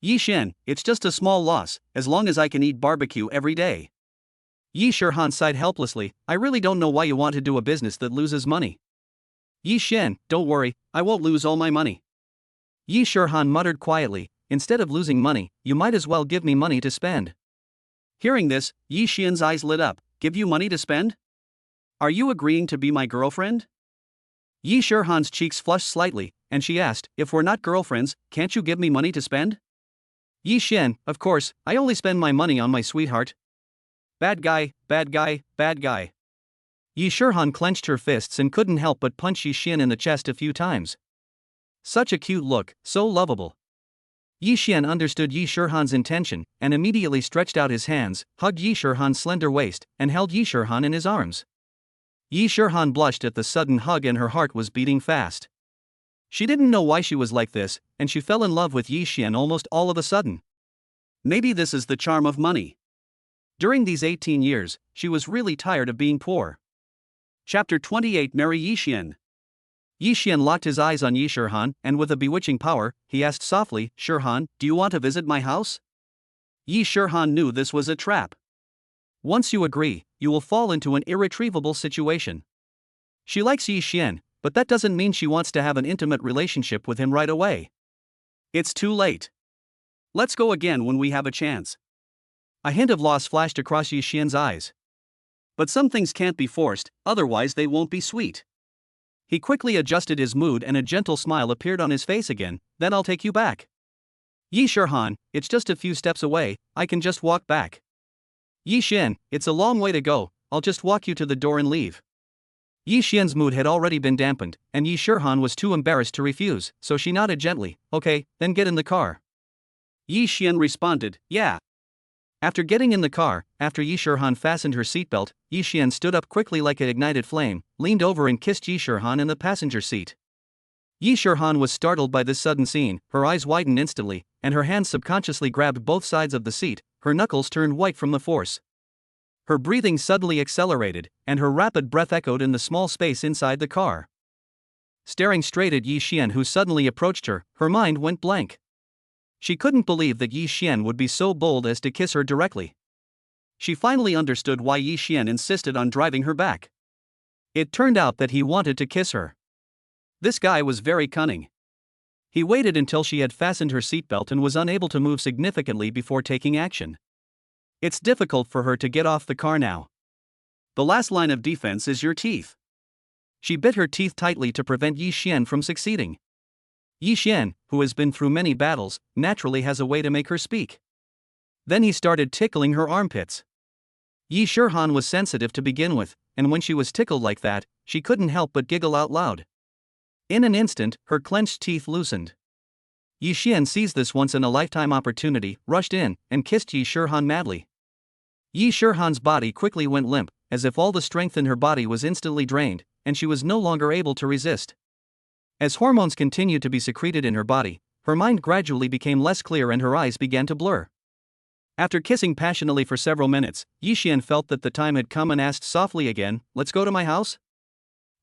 Speaker 1: "Yi Xian, it's just a small loss, as long as I can eat barbecue every day." Yi Shirhan sighed helplessly. "I really don't know why you want to do a business that loses money." "Yi Xian, don't worry, I won't lose all my money." Yi Shirhan muttered quietly, "Instead of losing money, you might as well give me money to spend." Hearing this, Yi Xian's eyes lit up. "Give you money to spend? Are you agreeing to be my girlfriend?" Yi Shirhan's cheeks flushed slightly, and she asked, "If we're not girlfriends, can't you give me money to spend?" "Yi Xian, of course, I only spend my money on my sweetheart." "Bad guy, bad guy, bad guy." Yi Shirhan clenched her fists and couldn't help but punch Yi Xian in the chest a few times. Such a cute look, so lovable. Yi Xian understood Yi Shirhan's intention, and immediately stretched out his hands, hugged Yi Shirhan's slender waist, and held Yi Shirhan in his arms. Yi Shirhan blushed at the sudden hug and her heart was beating fast. She didn't know why she was like this, and she fell in love with Yi Xian almost all of a sudden. Maybe this is the charm of money. During these 18 years, she was really tired of being poor. Chapter 28 Marry Yi Xian. Yi Xian locked his eyes on Yi Shirhan, and with a bewitching power, he asked softly, "Shirhan, do you want to visit my house?" Yi Shirhan knew this was a trap. Once you agree, you will fall into an irretrievable situation. She likes Yi Xian, but that doesn't mean she wants to have an intimate relationship with him right away. It's too late. Let's go again when we have a chance. A hint of loss flashed across Yi Xian's eyes. But some things can't be forced, otherwise they won't be sweet. He quickly adjusted his mood and a gentle smile appeared on his face again. "Then I'll take you back." "Yi Shirhan, it's just a few steps away, I can just walk back." "Yi Xian, it's a long way to go, I'll just walk you to the door and leave." Yi Xian's mood had already been dampened, and Yi Shirhan was too embarrassed to refuse, so she nodded gently. "Okay, then get in the car." Yi Xian responded, "Yeah." After getting in the car, after Yi Shirhan fastened her seatbelt, Yi Xian stood up quickly like an ignited flame, leaned over and kissed Yi Shirhan in the passenger seat. Yi Shirhan was startled by this sudden scene, her eyes widened instantly, and her hands subconsciously grabbed both sides of the seat, her knuckles turned white from the force. Her breathing suddenly accelerated, and her rapid breath echoed in the small space inside the car. Staring straight at Yi Xian who suddenly approached her, her mind went blank. She couldn't believe that Yi Xian would be so bold as to kiss her directly. She finally understood why Yi Xian insisted on driving her back. It turned out that he wanted to kiss her. This guy was very cunning. He waited until she had fastened her seatbelt and was unable to move significantly before taking action. It's difficult for her to get off the car now. The last line of defense is your teeth. She bit her teeth tightly to prevent Yi Xian from succeeding. Yi Xian, who has been through many battles, naturally has a way to make her speak. Then he started tickling her armpits. Yi Shirhan was sensitive to begin with, and when she was tickled like that, she couldn't help but giggle out loud. In an instant, her clenched teeth loosened. Yi Xian seized this once-in-a-lifetime opportunity, rushed in, and kissed Yi Shirhan madly. Yi Shirhan's body quickly went limp, as if all the strength in her body was instantly drained, and she was no longer able to resist. As hormones continued to be secreted in her body, her mind gradually became less clear and her eyes began to blur. After kissing passionately for several minutes, Yi Xian felt that the time had come and asked softly again, "Let's go to my house?"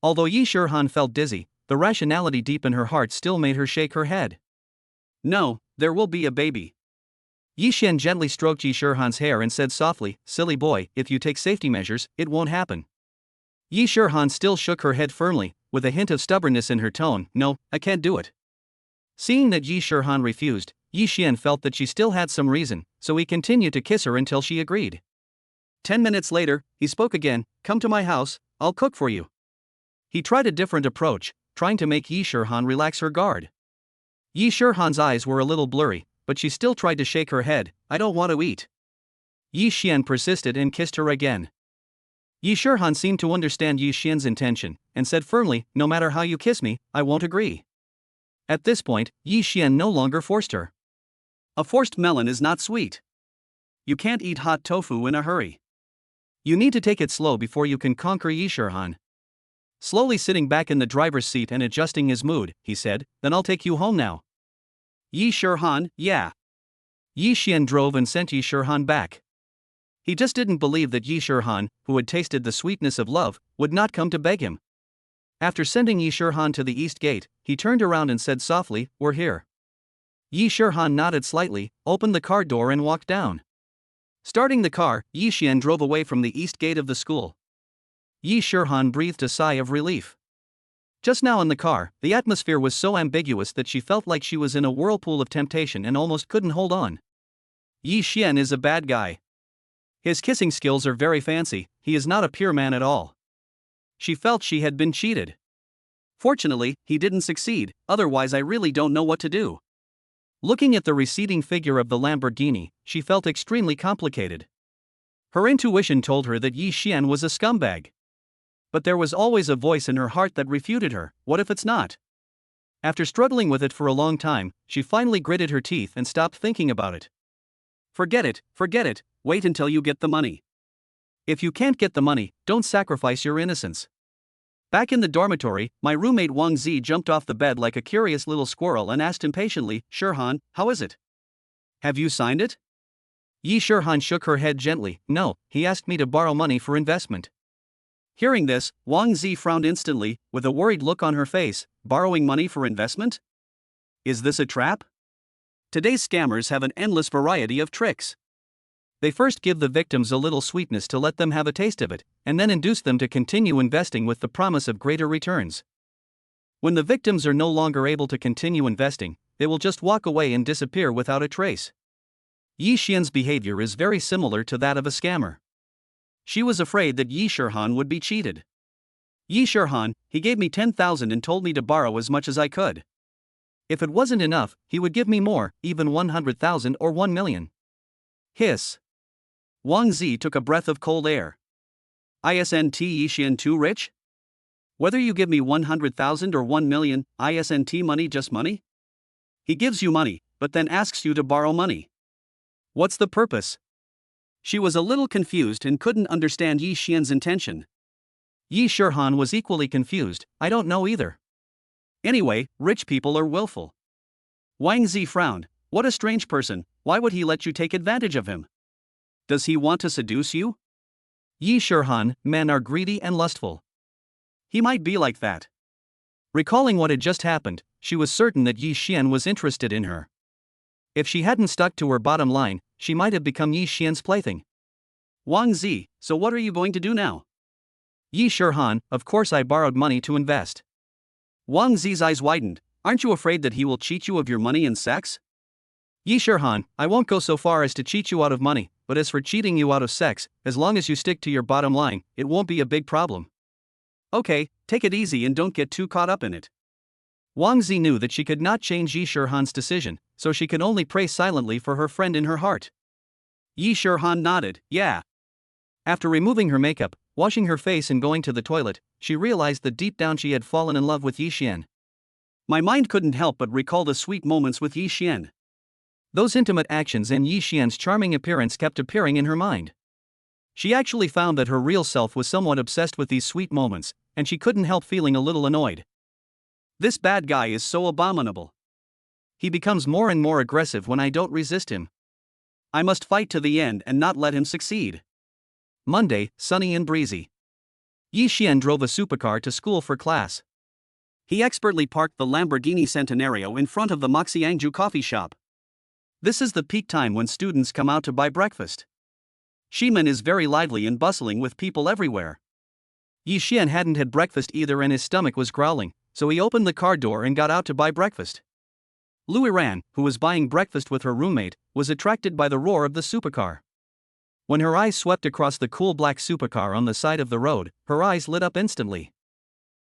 Speaker 1: Although Yi Shirhan felt dizzy, the rationality deep in her heart still made her shake her head. "No, there will be a baby." Yi Xian gently stroked Yi Shirhan's hair and said softly, "Silly boy, if you take safety measures, it won't happen." Yi Shirhan still shook her head firmly, with a hint of stubbornness in her tone. "No, I can't do it." Seeing that Yi Shirhan refused, Yi Xian felt that she still had some reason, so he continued to kiss her until she agreed. 10 minutes later, he spoke again, "Come to my house, I'll cook for you." He tried a different approach, trying to make Yi Shirhan relax her guard. Yi Shirhan's eyes were a little blurry, but she still tried to shake her head. I don't want to eat. Yi Xian persisted and kissed her again. Yi Shihan seemed to understand Yi Xian's intention, and said firmly, no matter how you kiss me, I won't agree. At this point, Yi Xian no longer forced her. A forced melon is not sweet. You can't eat hot tofu in a hurry. You need to take it slow before you can conquer Yi Shihan. Slowly sitting back in the driver's seat and adjusting his mood, he said, then I'll take you home now. Yi Shihan, yeah. Yi Xian drove and sent Yi Shihan back. He just didn't believe that Yi Shihan, who had tasted the sweetness of love, would not come to beg him. After sending Yi Shihan to the east gate, he turned around and said softly, we're here. Yi Shihan nodded slightly, opened the car door and walked down. Starting the car, Yi Xian drove away from the east gate of the school. Yi Shihan breathed a sigh of relief. Just now in the car, the atmosphere was so ambiguous that she felt like she was in a whirlpool of temptation and almost couldn't hold on. Yi Xian is a bad guy. His kissing skills are very fancy, he is not a pure man at all. She felt she had been cheated. Fortunately, he didn't succeed, otherwise I really don't know what to do. Looking at the receding figure of the Lamborghini, she felt extremely complicated. Her intuition told her that Yi Xian was a scumbag. But there was always a voice in her heart that refuted her, what if it's not? After struggling with it for a long time, she finally gritted her teeth and stopped thinking about it. Forget it, wait until you get the money. If you can't get the money, don't sacrifice your innocence. Back in the dormitory, my roommate Wang Zi jumped off the bed like a curious little squirrel and asked impatiently, Shihan, how is it? Have you signed it? Yi Shihan shook her head gently, no, he asked me to borrow money for investment. Hearing this, Wang Zi frowned instantly, with a worried look on her face, borrowing money for investment? Is this a trap? Today's scammers have an endless variety of tricks. They first give the victims a little sweetness to let them have a taste of it, and then induce them to continue investing with the promise of greater returns. When the victims are no longer able to continue investing, they will just walk away and disappear without a trace. Yi Xian's behavior is very similar to that of a scammer. She was afraid that Yi Shihan would be cheated. Yi Shihan, he gave me 10,000 and told me to borrow as much as I could. If it wasn't enough, he would give me more, even 100,000 or 1 million. Hiss. Wang Zi took a breath of cold air. Isn't Yi Xian too rich? Whether you give me 100,000 or 1 million, isn't money just money? He gives you money, but then asks you to borrow money. What's the purpose? She was a little confused and couldn't understand Yi Xian's intention. Yi Shihan was equally confused, I don't know either. Anyway, rich people are willful. Wang Zi frowned, what a strange person, why would he let you take advantage of him? Does he want to seduce you? Yi Shihan, men are greedy and lustful. He might be like that. Recalling what had just happened, she was certain that Yi Xian was interested in her. If she hadn't stuck to her bottom line, she might have become Yi Xian's plaything. Wang Zi, so what are you going to do now? Yi Shihan, of course I borrowed money to invest. Wang Zi's eyes widened, aren't you afraid that he will cheat you of your money and sex? Yi Shihan, I won't go so far as to cheat you out of money, but as for cheating you out of sex, as long as you stick to your bottom line, it won't be a big problem. Okay, take it easy and don't get too caught up in it. Wang Zi knew that she could not change Yi Shihan's decision, so she could only pray silently for her friend in her heart. Yi Shihan nodded, yeah. After removing her makeup, washing her face and going to the toilet, she realized that deep down she had fallen in love with Yi Xian. My mind couldn't help but recall the sweet moments with Yi Xian. Those intimate actions and Yi Xian's charming appearance kept appearing in her mind. She actually found that her real self was somewhat obsessed with these sweet moments, and she couldn't help feeling a little annoyed. This bad guy is so abominable. He becomes more and more aggressive when I don't resist him. I must fight to the end and not let him succeed. Monday, sunny and breezy. Yi Xian drove a supercar to school for class. He expertly parked the Lamborghini Centenario in front of the Moxiangju coffee shop. This is the peak time when students come out to buy breakfast. Ximen is very lively and bustling with people everywhere. Yi Xian hadn't had breakfast either and his stomach was growling, so he opened the car door and got out to buy breakfast. Lu Ruian, who was buying breakfast with her roommate, was attracted by the roar of the supercar. When her eyes swept across the cool black supercar on the side of the road, her eyes lit up instantly.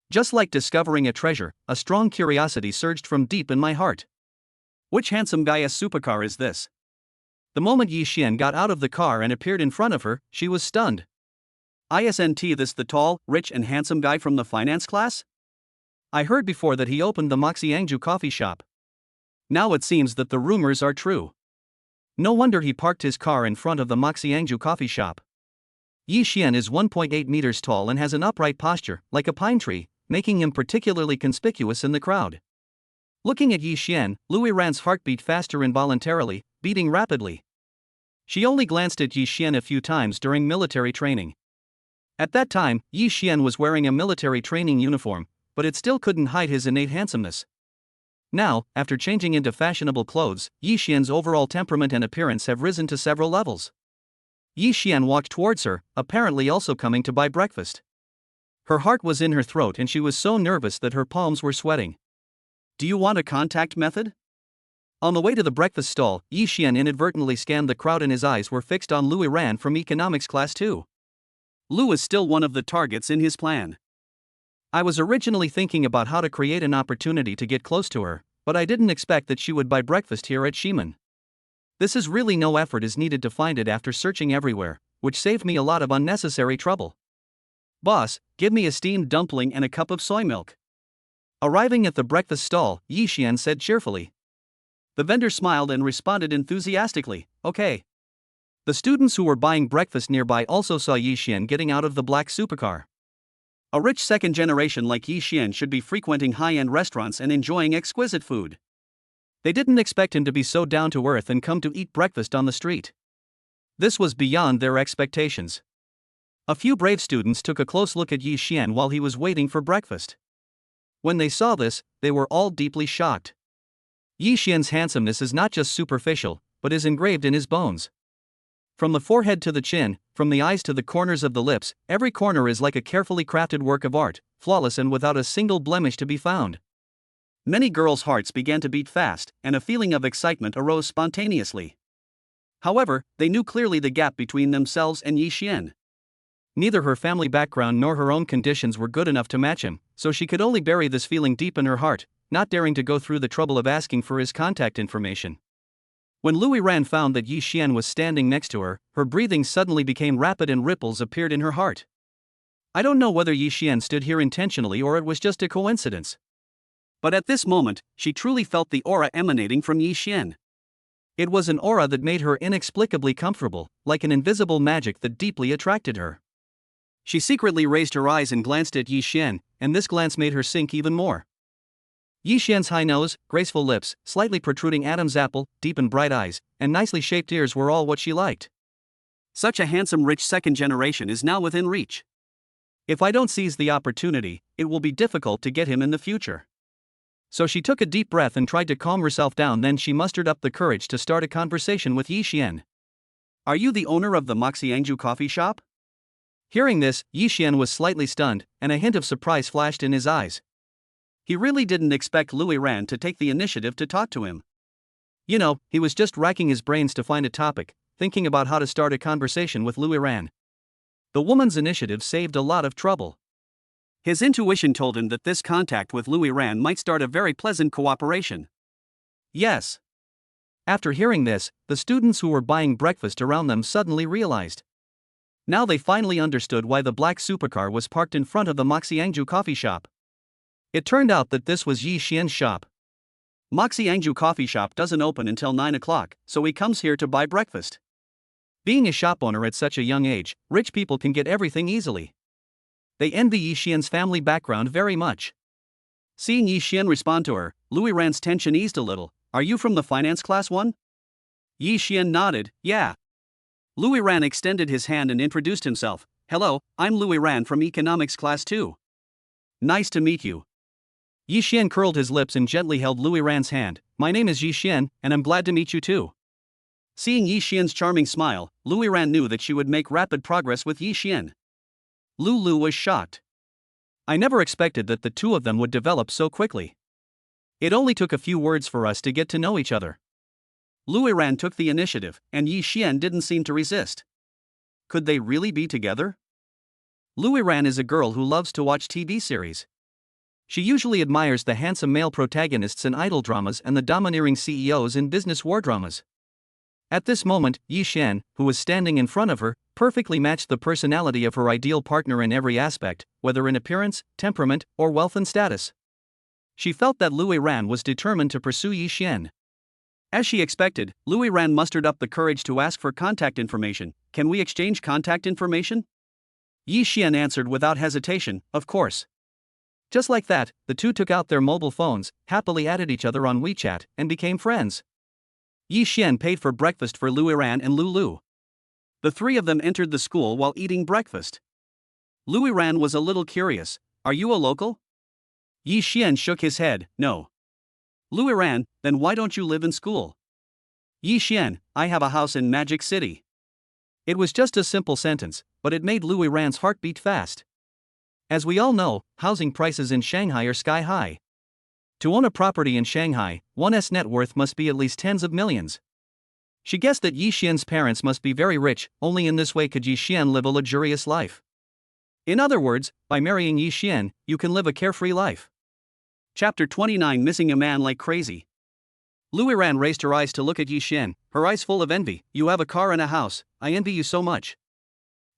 Speaker 1: Just like discovering a treasure, a strong curiosity surged from deep in my heart. Which handsome guy a supercar is this? The moment Yi Xian got out of the car and appeared in front of her, she was stunned. Isn't this the tall, rich and handsome guy from the finance class? I heard before that he opened the Moxiangju coffee shop. Now it seems that the rumors are true. No wonder he parked his car in front of the Moxiangju coffee shop. Yi Xian is 1.8 meters tall and has an upright posture, like a pine tree, making him particularly conspicuous in the crowd. Looking at Yi Xian, Lu Ruian's heart beat faster involuntarily, beating rapidly. She only glanced at Yi Xian a few times during military training. At that time, Yi Xian was wearing a military training uniform, but it still couldn't hide his innate handsomeness. Now, after changing into fashionable clothes, Yi Xian's overall temperament and appearance have risen to several levels. Yi Xian walked towards her, apparently also coming to buy breakfast. Her heart was in her throat and she was so nervous that her palms were sweating. Do you want a contact method? On the way to the breakfast stall, Yi Xian inadvertently scanned the crowd and his eyes were fixed on Lu Ruian from economics class 2. Lu is still one of the targets in his plan. I was originally thinking about how to create an opportunity to get close to her, but I didn't expect that she would buy breakfast here at Ximen. This is really no effort is needed to find it after searching everywhere, which saved me a lot of unnecessary trouble. Boss, give me a steamed dumpling and a cup of soy milk. Arriving at the breakfast stall, Yi Xian said cheerfully. The vendor smiled and responded enthusiastically, okay. The students who were buying breakfast nearby also saw Yi Xian getting out of the black supercar. A rich second generation like Yi Xian should be frequenting high-end restaurants and enjoying exquisite food. They didn't expect him to be so down to earth and come to eat breakfast on the street. This was beyond their expectations. A few brave students took a close look at Yi Xian while he was waiting for breakfast. When they saw this, they were all deeply shocked. Yi Xian's handsomeness is not just superficial, but is engraved in his bones. From the forehead to the chin, from the eyes to the corners of the lips, every corner is like a carefully crafted work of art, flawless and without a single blemish to be found. Many girls' hearts began to beat fast, and a feeling of excitement arose spontaneously. However, they knew clearly the gap between themselves and Yi Xian. Neither her family background nor her own conditions were good enough to match him, so she could only bury this feeling deep in her heart, not daring to go through the trouble of asking for his contact information. When Lu Ruian found that Yi Xian was standing next to her, her breathing suddenly became rapid and ripples appeared in her heart. I don't know whether Yi Xian stood here intentionally or it was just a coincidence. But at this moment, she truly felt the aura emanating from Yi Xian. It was an aura that made her inexplicably comfortable, like an invisible magic that deeply attracted her. She secretly raised her eyes and glanced at Yi Xian, and this glance made her sink even more. Yi Xian's high nose, graceful lips, slightly protruding Adam's apple, deep and bright eyes, and nicely shaped ears were all what she liked. Such a handsome rich second generation is now within reach. If I don't seize the opportunity, it will be difficult to get him in the future. So she took a deep breath and tried to calm herself down, then she mustered up the courage to start a conversation with Yi Xian. Are you the owner of the Moxiangju coffee shop? Hearing this, Yi Xian was slightly stunned, and a hint of surprise flashed in his eyes. He really didn't expect Lu Ruian to take the initiative to talk to him. You know, he was just racking his brains to find a topic, thinking about how to start a conversation with Lu Ruian. The woman's initiative saved a lot of trouble. His intuition told him that this contact with Lu Ruian might start a very pleasant cooperation. Yes. After hearing this, the students who were buying breakfast around them suddenly realized. Now they finally understood why the black supercar was parked in front of the Moxiangju coffee shop. It turned out that this was Yi Xian's shop. Moxiangju coffee shop doesn't open until 9 o'clock, so he comes here to buy breakfast. Being a shop owner at such a young age, rich people can get everything easily. They envy Yi Xian's family background very much. Seeing Yi Xian respond to her, Lu Ruian's tension eased a little. Are you from the finance class 1? Yi Xian nodded, yeah. Lu Ruian extended his hand and introduced himself. Hello, I'm Lu Ruian from economics class 2. Nice to meet you. Yi Xian curled his lips and gently held Lu Ruian's hand. My name is Yi Xian, and I'm glad to meet you too. Seeing Yi Xian's charming smile, Lu Ruian knew that she would make rapid progress with Yi Xian. Lu was shocked. I never expected that the two of them would develop so quickly. It only took a few words for us to get to know each other. Lu Ruian took the initiative, and Yi Xian didn't seem to resist. Could they really be together? Lu Ruian is a girl who loves to watch TV series. She usually admires the handsome male protagonists in idol dramas and the domineering CEOs in business war dramas. At this moment, Yi Xian, who was standing in front of her, perfectly matched the personality of her ideal partner in every aspect, whether in appearance, temperament, or wealth and status. She felt that Lu Ruian was determined to pursue Yi Xian. As she expected, Lu Ruian mustered up the courage to ask for contact information. "Can we exchange contact information?" Yi Xian answered without hesitation, "Of course." Just like that, the two took out their mobile phones, happily added each other on WeChat, and became friends. Yi Xian paid for breakfast for Lu Ruian and Lu. The three of them entered the school while eating breakfast. Lu Ruian was a little curious. "Are you a local?" Yi Xian shook his head, "No." Lu Ruian, "Then why don't you live in school?" Yi Xian, "I have a house in Magic City." It was just a simple sentence, but it made Lu Ruian's heart beat fast. As we all know, housing prices in Shanghai are sky high. To own a property in Shanghai, one's net worth must be at least tens of millions. She guessed that Yi Xian's parents must be very rich, only in this way could Yi Xian live a luxurious life. In other words, by marrying Yi Xian, you can live a carefree life. Chapter 29, Missing a Man Like Crazy. Lu Ruian raised her eyes to look at Yi Xian, her eyes full of envy. "You have a car and a house, I envy you so much."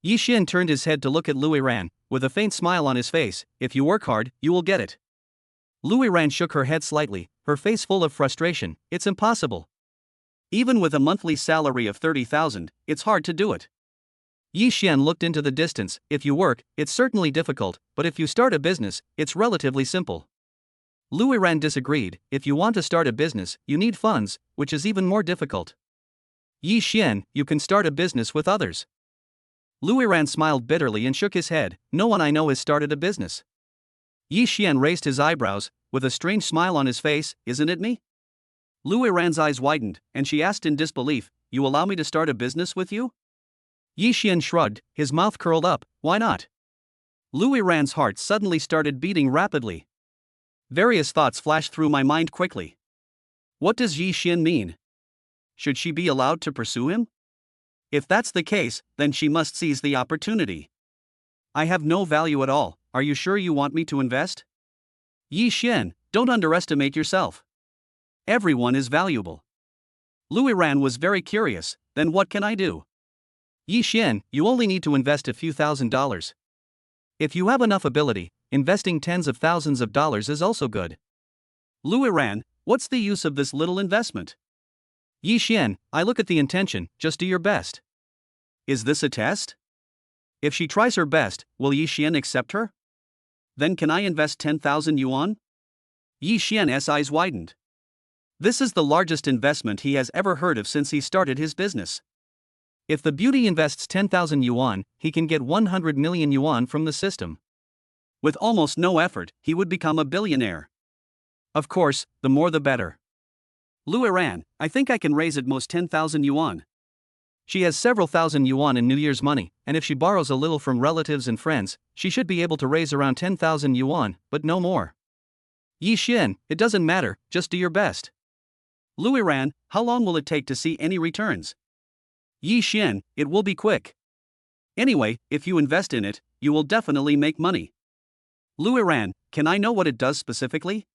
Speaker 1: Yi Xian turned his head to look at Lu Ruian, with a faint smile on his face. "If you work hard, you will get it." Lu Ruian shook her head slightly, her face full of frustration. "It's impossible. Even with a monthly salary of 30,000, it's hard to do it." Yi Xian looked into the distance. "If you work, it's certainly difficult, but if you start a business, it's relatively simple." Lu Ruian disagreed. "If you want to start a business, you need funds, which is even more difficult." "Yi Xian, you can start a business with others." Lu Ruian smiled bitterly and shook his head. "No one I know has started a business." Yi Xian raised his eyebrows, with a strange smile on his face. "Isn't it me?" Lu Ruian's eyes widened, and she asked in disbelief, "You allow me to start a business with you?" Yi Xian shrugged, his mouth curled up. "Why not?" Lu Ruian's heart suddenly started beating rapidly. Various thoughts flashed through my mind quickly. What does Yi Xian mean? Should she be allowed to pursue him? If that's the case, then she must seize the opportunity. "I have no value at all. Are you sure you want me to invest?" "Yi Xian, don't underestimate yourself. Everyone is valuable." Lu Ruian was very curious. "Then what can I do?" "Yi Xian, you only need to invest a few $1,000s. If you have enough ability, investing tens of thousands of dollars is also good." "Lu Ruian, what's the use of this little investment?" "Yi Xian, I look at the intention, just do your best." "Is this a test? If she tries her best, will Yi Xian accept her? Then can I invest 10,000 yuan?" Yi Xian's eyes widened. This is the largest investment he has ever heard of since he started his business. If the beauty invests 10,000 yuan, he can get 100 million yuan from the system. With almost no effort, he would become a billionaire. Of course, the more the better. "Lu Ruian, I think I can raise at most 10,000 yuan. She has several thousand yuan in New Year's money, and if she borrows a little from relatives and friends, she should be able to raise around 10,000 yuan, but no more." "Yi Xian, it doesn't matter, just do your best." "Lu Ruian, how long will it take to see any returns?" "Yi Xian, it will be quick. Anyway, if you invest in it, you will definitely make money." "Lu Ruian, can I know what it does specifically?"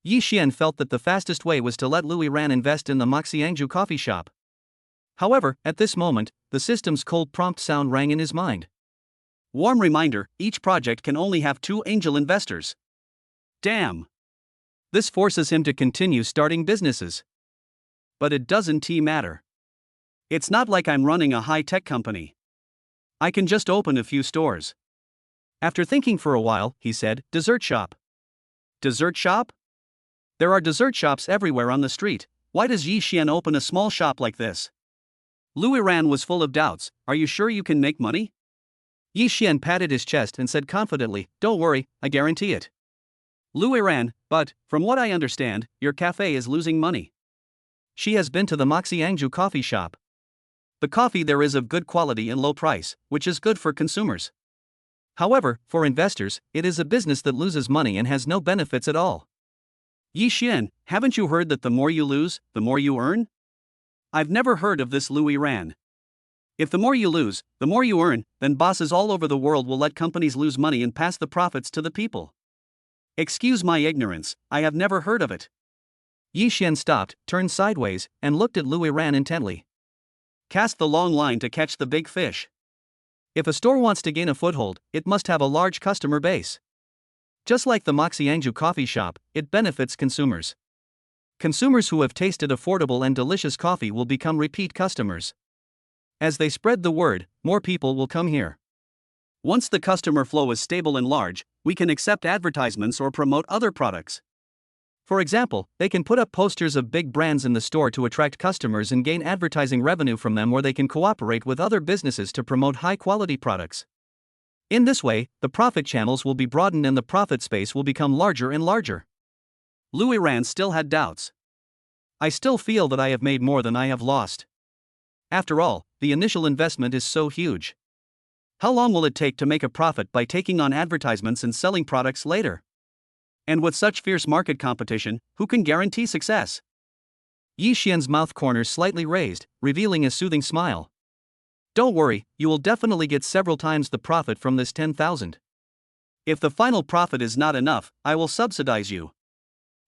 Speaker 1: Yi Xian felt that the fastest way was to let Lu Ruian invest in the Moxiangju coffee shop. However, at this moment, the system's cold prompt sound rang in his mind. Warm reminder, each project can only have 2 angel investors. Damn. This forces him to continue starting businesses. But it doesn't matter. It's not like I'm running a high-tech company. I can just open a few stores. After thinking for a while, he said, "Dessert shop." "Dessert shop?" "There are dessert shops everywhere on the street. Why does Yi Xian open a small shop like this?" Lu Ruian was full of doubts. "Are you sure you can make money?" Yi Xian patted his chest and said confidently, "Don't worry, I guarantee it." Lu Ruian, "But, from what I understand, your cafe is losing money." She has been to the Moxiangju coffee shop. The coffee there is of good quality and low price, which is good for consumers. However, for investors, it is a business that loses money and has no benefits at all. "Yi Xian, haven't you heard that the more you lose, the more you earn?" "I've never heard of this, Lu Ruian. If the more you lose, the more you earn, then bosses all over the world will let companies lose money and pass the profits to the people. Excuse my ignorance, I have never heard of it. Yi Xian stopped, turned sideways, and looked at Lu Ruian intently. Cast the long line to catch the big fish. If a store wants to gain a foothold, it must have a large customer base. Just like the Moxiangju coffee shop, it benefits consumers. Consumers who have tasted affordable and delicious coffee will become repeat customers. As they spread the word, more people will come here. Once the customer flow is stable and large, we can accept advertisements or promote other products. For example, they can put up posters of big brands in the store to attract customers and gain advertising revenue from them, or they can cooperate with other businesses to promote high-quality products. In this way, the profit channels will be broadened and the profit space will become larger and larger. Lu Ruian still had doubts. I still feel that I have made more than I have lost. After all, the initial investment is so huge. How long will it take to make a profit by taking on advertisements and selling products later? And with such fierce market competition, who can guarantee success? Yi Xian's mouth corners slightly raised, revealing a soothing smile. Don't worry, you will definitely get several times the profit from this 10,000. If the final profit is not enough, I will subsidize you.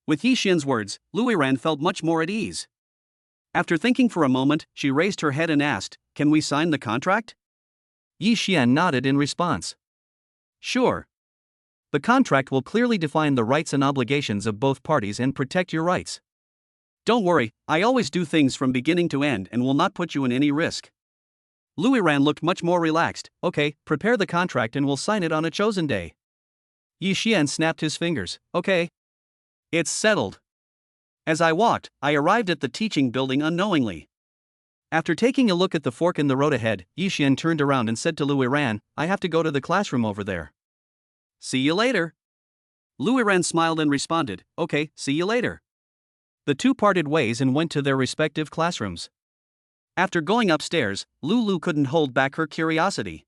Speaker 1: With Yi Xian's words, Lu Ruian felt much more at ease. After thinking for a moment, she raised her head and asked, "Can we sign the contract?" Yi Xian nodded in response. Sure. The contract will clearly define the rights and obligations of both parties and protect your rights. Don't worry, I always do things from beginning to end and will not put you in any risk. Lu Ruian looked much more relaxed. Okay, prepare the contract and we'll sign it on a chosen day. Yi Xian snapped his fingers. Okay. It's settled. As I walked, I arrived at the teaching building unknowingly. After taking a look at the fork in the road ahead, Yi Xian turned around and said to Lu Ruian, "I have to go to the classroom over there." See you later. Lu Ruian smiled and responded, "Okay, see you later." The two parted ways and went to their respective classrooms. After going upstairs, Lu couldn't hold back her curiosity.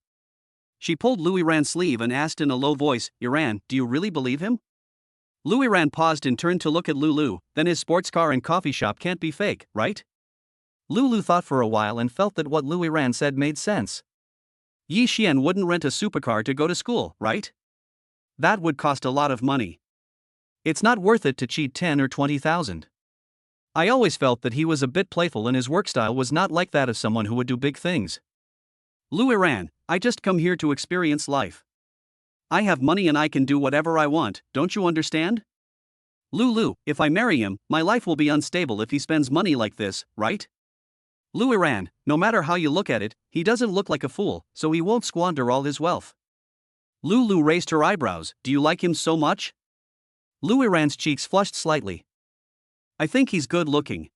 Speaker 1: She pulled Lu Ruian's sleeve and asked in a low voice, "Ruian, do you really believe him?" Lu Ruian paused and turned to look at Lu, "Then his sports car and coffee shop can't be fake, right?" Lu thought for a while and felt that what Lu Ruian said made sense. Yi Xian wouldn't rent a supercar to go to school, right? That would cost a lot of money. It's not worth it to cheat 10 or 20,000. I always felt that he was a bit playful and his work style was not like that of someone who would do big things. Lu Ruian, I just come here to experience life. I have money and I can do whatever I want, don't you understand? Lu, if I marry him, my life will be unstable if he spends money like this, right? Lu Ruian, no matter how you look at it, he doesn't look like a fool, so he won't squander all his wealth. Lu raised her eyebrows. Do you like him so much? Lu Ruian's cheeks flushed slightly. I think he's good looking.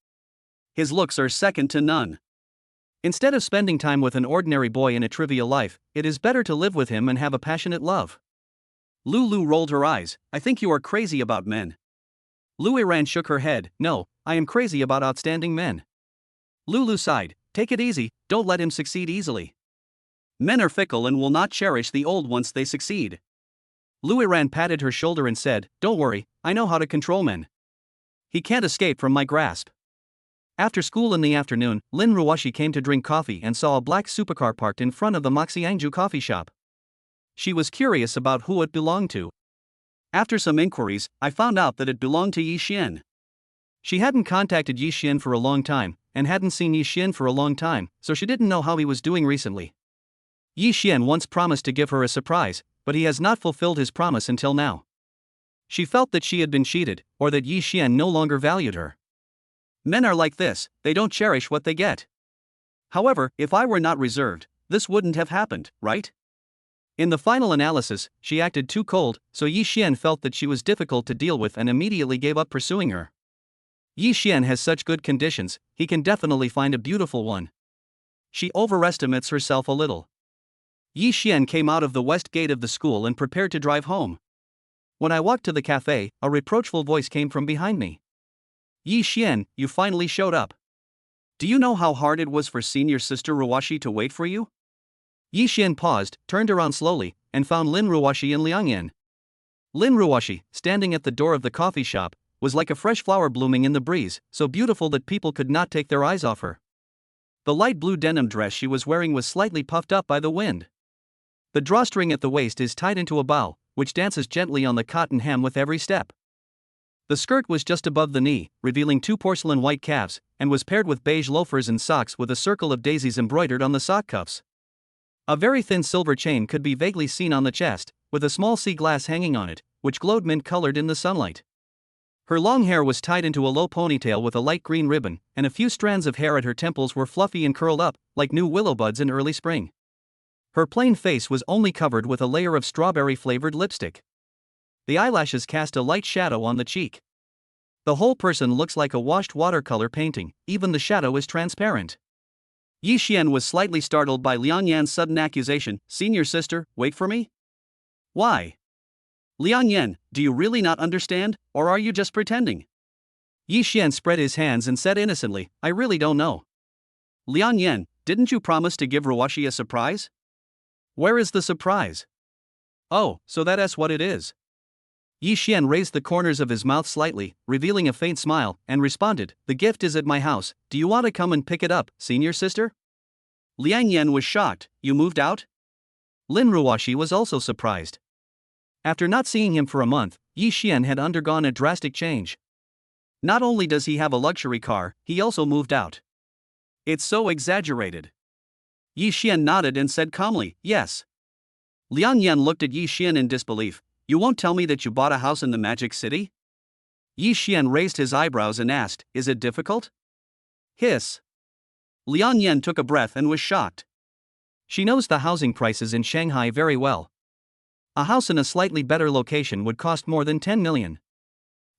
Speaker 1: His looks are second to none. Instead of spending time with an ordinary boy in a trivial life, it is better to live with him and have a passionate love. Lu rolled her eyes. I think you are crazy about men. Lu Ruian shook her head. No, I am crazy about outstanding men. Lu sighed. Take it easy, don't let him succeed easily. Men are fickle and will not cherish the old once they succeed. Lu Ruian patted her shoulder and said, Don't worry, I know how to control men. He can't escape from my grasp. After school in the afternoon, Lu Ruian came to drink coffee and saw a black supercar parked in front of the Moxiangju coffee shop. She was curious about who it belonged to. After some inquiries, I found out that it belonged to Yi Xian. She hadn't contacted Yi Xian for a long time, and hadn't seen Yi Xian for a long time, so she didn't know how he was doing recently. Yi Xian once promised to give her a surprise, but he has not fulfilled his promise until now. She felt that she had been cheated, or that Yi Xian no longer valued her. Men are like this, they don't cherish what they get. However, if I were not reserved, this wouldn't have happened, right? In the final analysis, she acted too cold, so Yi Xian felt that she was difficult to deal with and immediately gave up pursuing her. Yi Xian has such good conditions, he can definitely find a beautiful one. She overestimates herself a little. Yi Xian came out of the west gate of the school and prepared to drive home. When I walked to the cafe, a reproachful voice came from behind me. Yi Xian, you finally showed up. Do you know how hard it was for senior sister Ruian to wait for you? Yi Xian paused, turned around slowly, and found Lu Ruian and Liangyan. Lu Ruian, standing at the door of the coffee shop, was like a fresh flower blooming in the breeze, so beautiful that people could not take their eyes off her. The light blue denim dress she was wearing was slightly puffed up by the wind. The drawstring at the waist is tied into a bow, which dances gently on the cotton hem with every step. The skirt was just above the knee, revealing 2 porcelain white calves, and was paired with beige loafers and socks with a circle of daisies embroidered on the sock cuffs. A very thin silver chain could be vaguely seen on the chest, with a small sea glass hanging on it, which glowed mint-colored in the sunlight. Her long hair was tied into a low ponytail with a light green ribbon, and a few strands of hair at her temples were fluffy and curled up, like new willow buds in early spring. Her plain face was only covered with a layer of strawberry-flavored lipstick. The eyelashes cast a light shadow on the cheek. The whole person looks like a washed watercolor painting, even the shadow is transparent. Yi Xian was slightly startled by Liang Yan's sudden accusation. "Senior sister, wait for me?" "Why?" "Liang Yan, do you really not understand, or are you just pretending?" Yi Xian spread his hands and said innocently, "I really don't know." "Liang Yan, didn't you promise to give Ruoshi a surprise?" "Where is the surprise?" "Oh, so that's what it is." Yi Xian raised the corners of his mouth slightly, revealing a faint smile, and responded, "The gift is at my house, do you want to come and pick it up, senior sister?" Liang Yan was shocked. "You moved out?" Lin Ruoshi was also surprised. After not seeing him for a month, Yi Xian had undergone a drastic change. Not only does he have a luxury car, he also moved out. It's so exaggerated. Yi Xian nodded and said calmly, "Yes." Liang Yan looked at Yi Xian in disbelief. "You won't tell me that you bought a house in the Magic City?" Yi Xian raised his eyebrows and asked, "Is it difficult?" Hiss. Liang Yan took a breath and was shocked. She knows the housing prices in Shanghai very well. A house in a slightly better location would cost more than 10 million.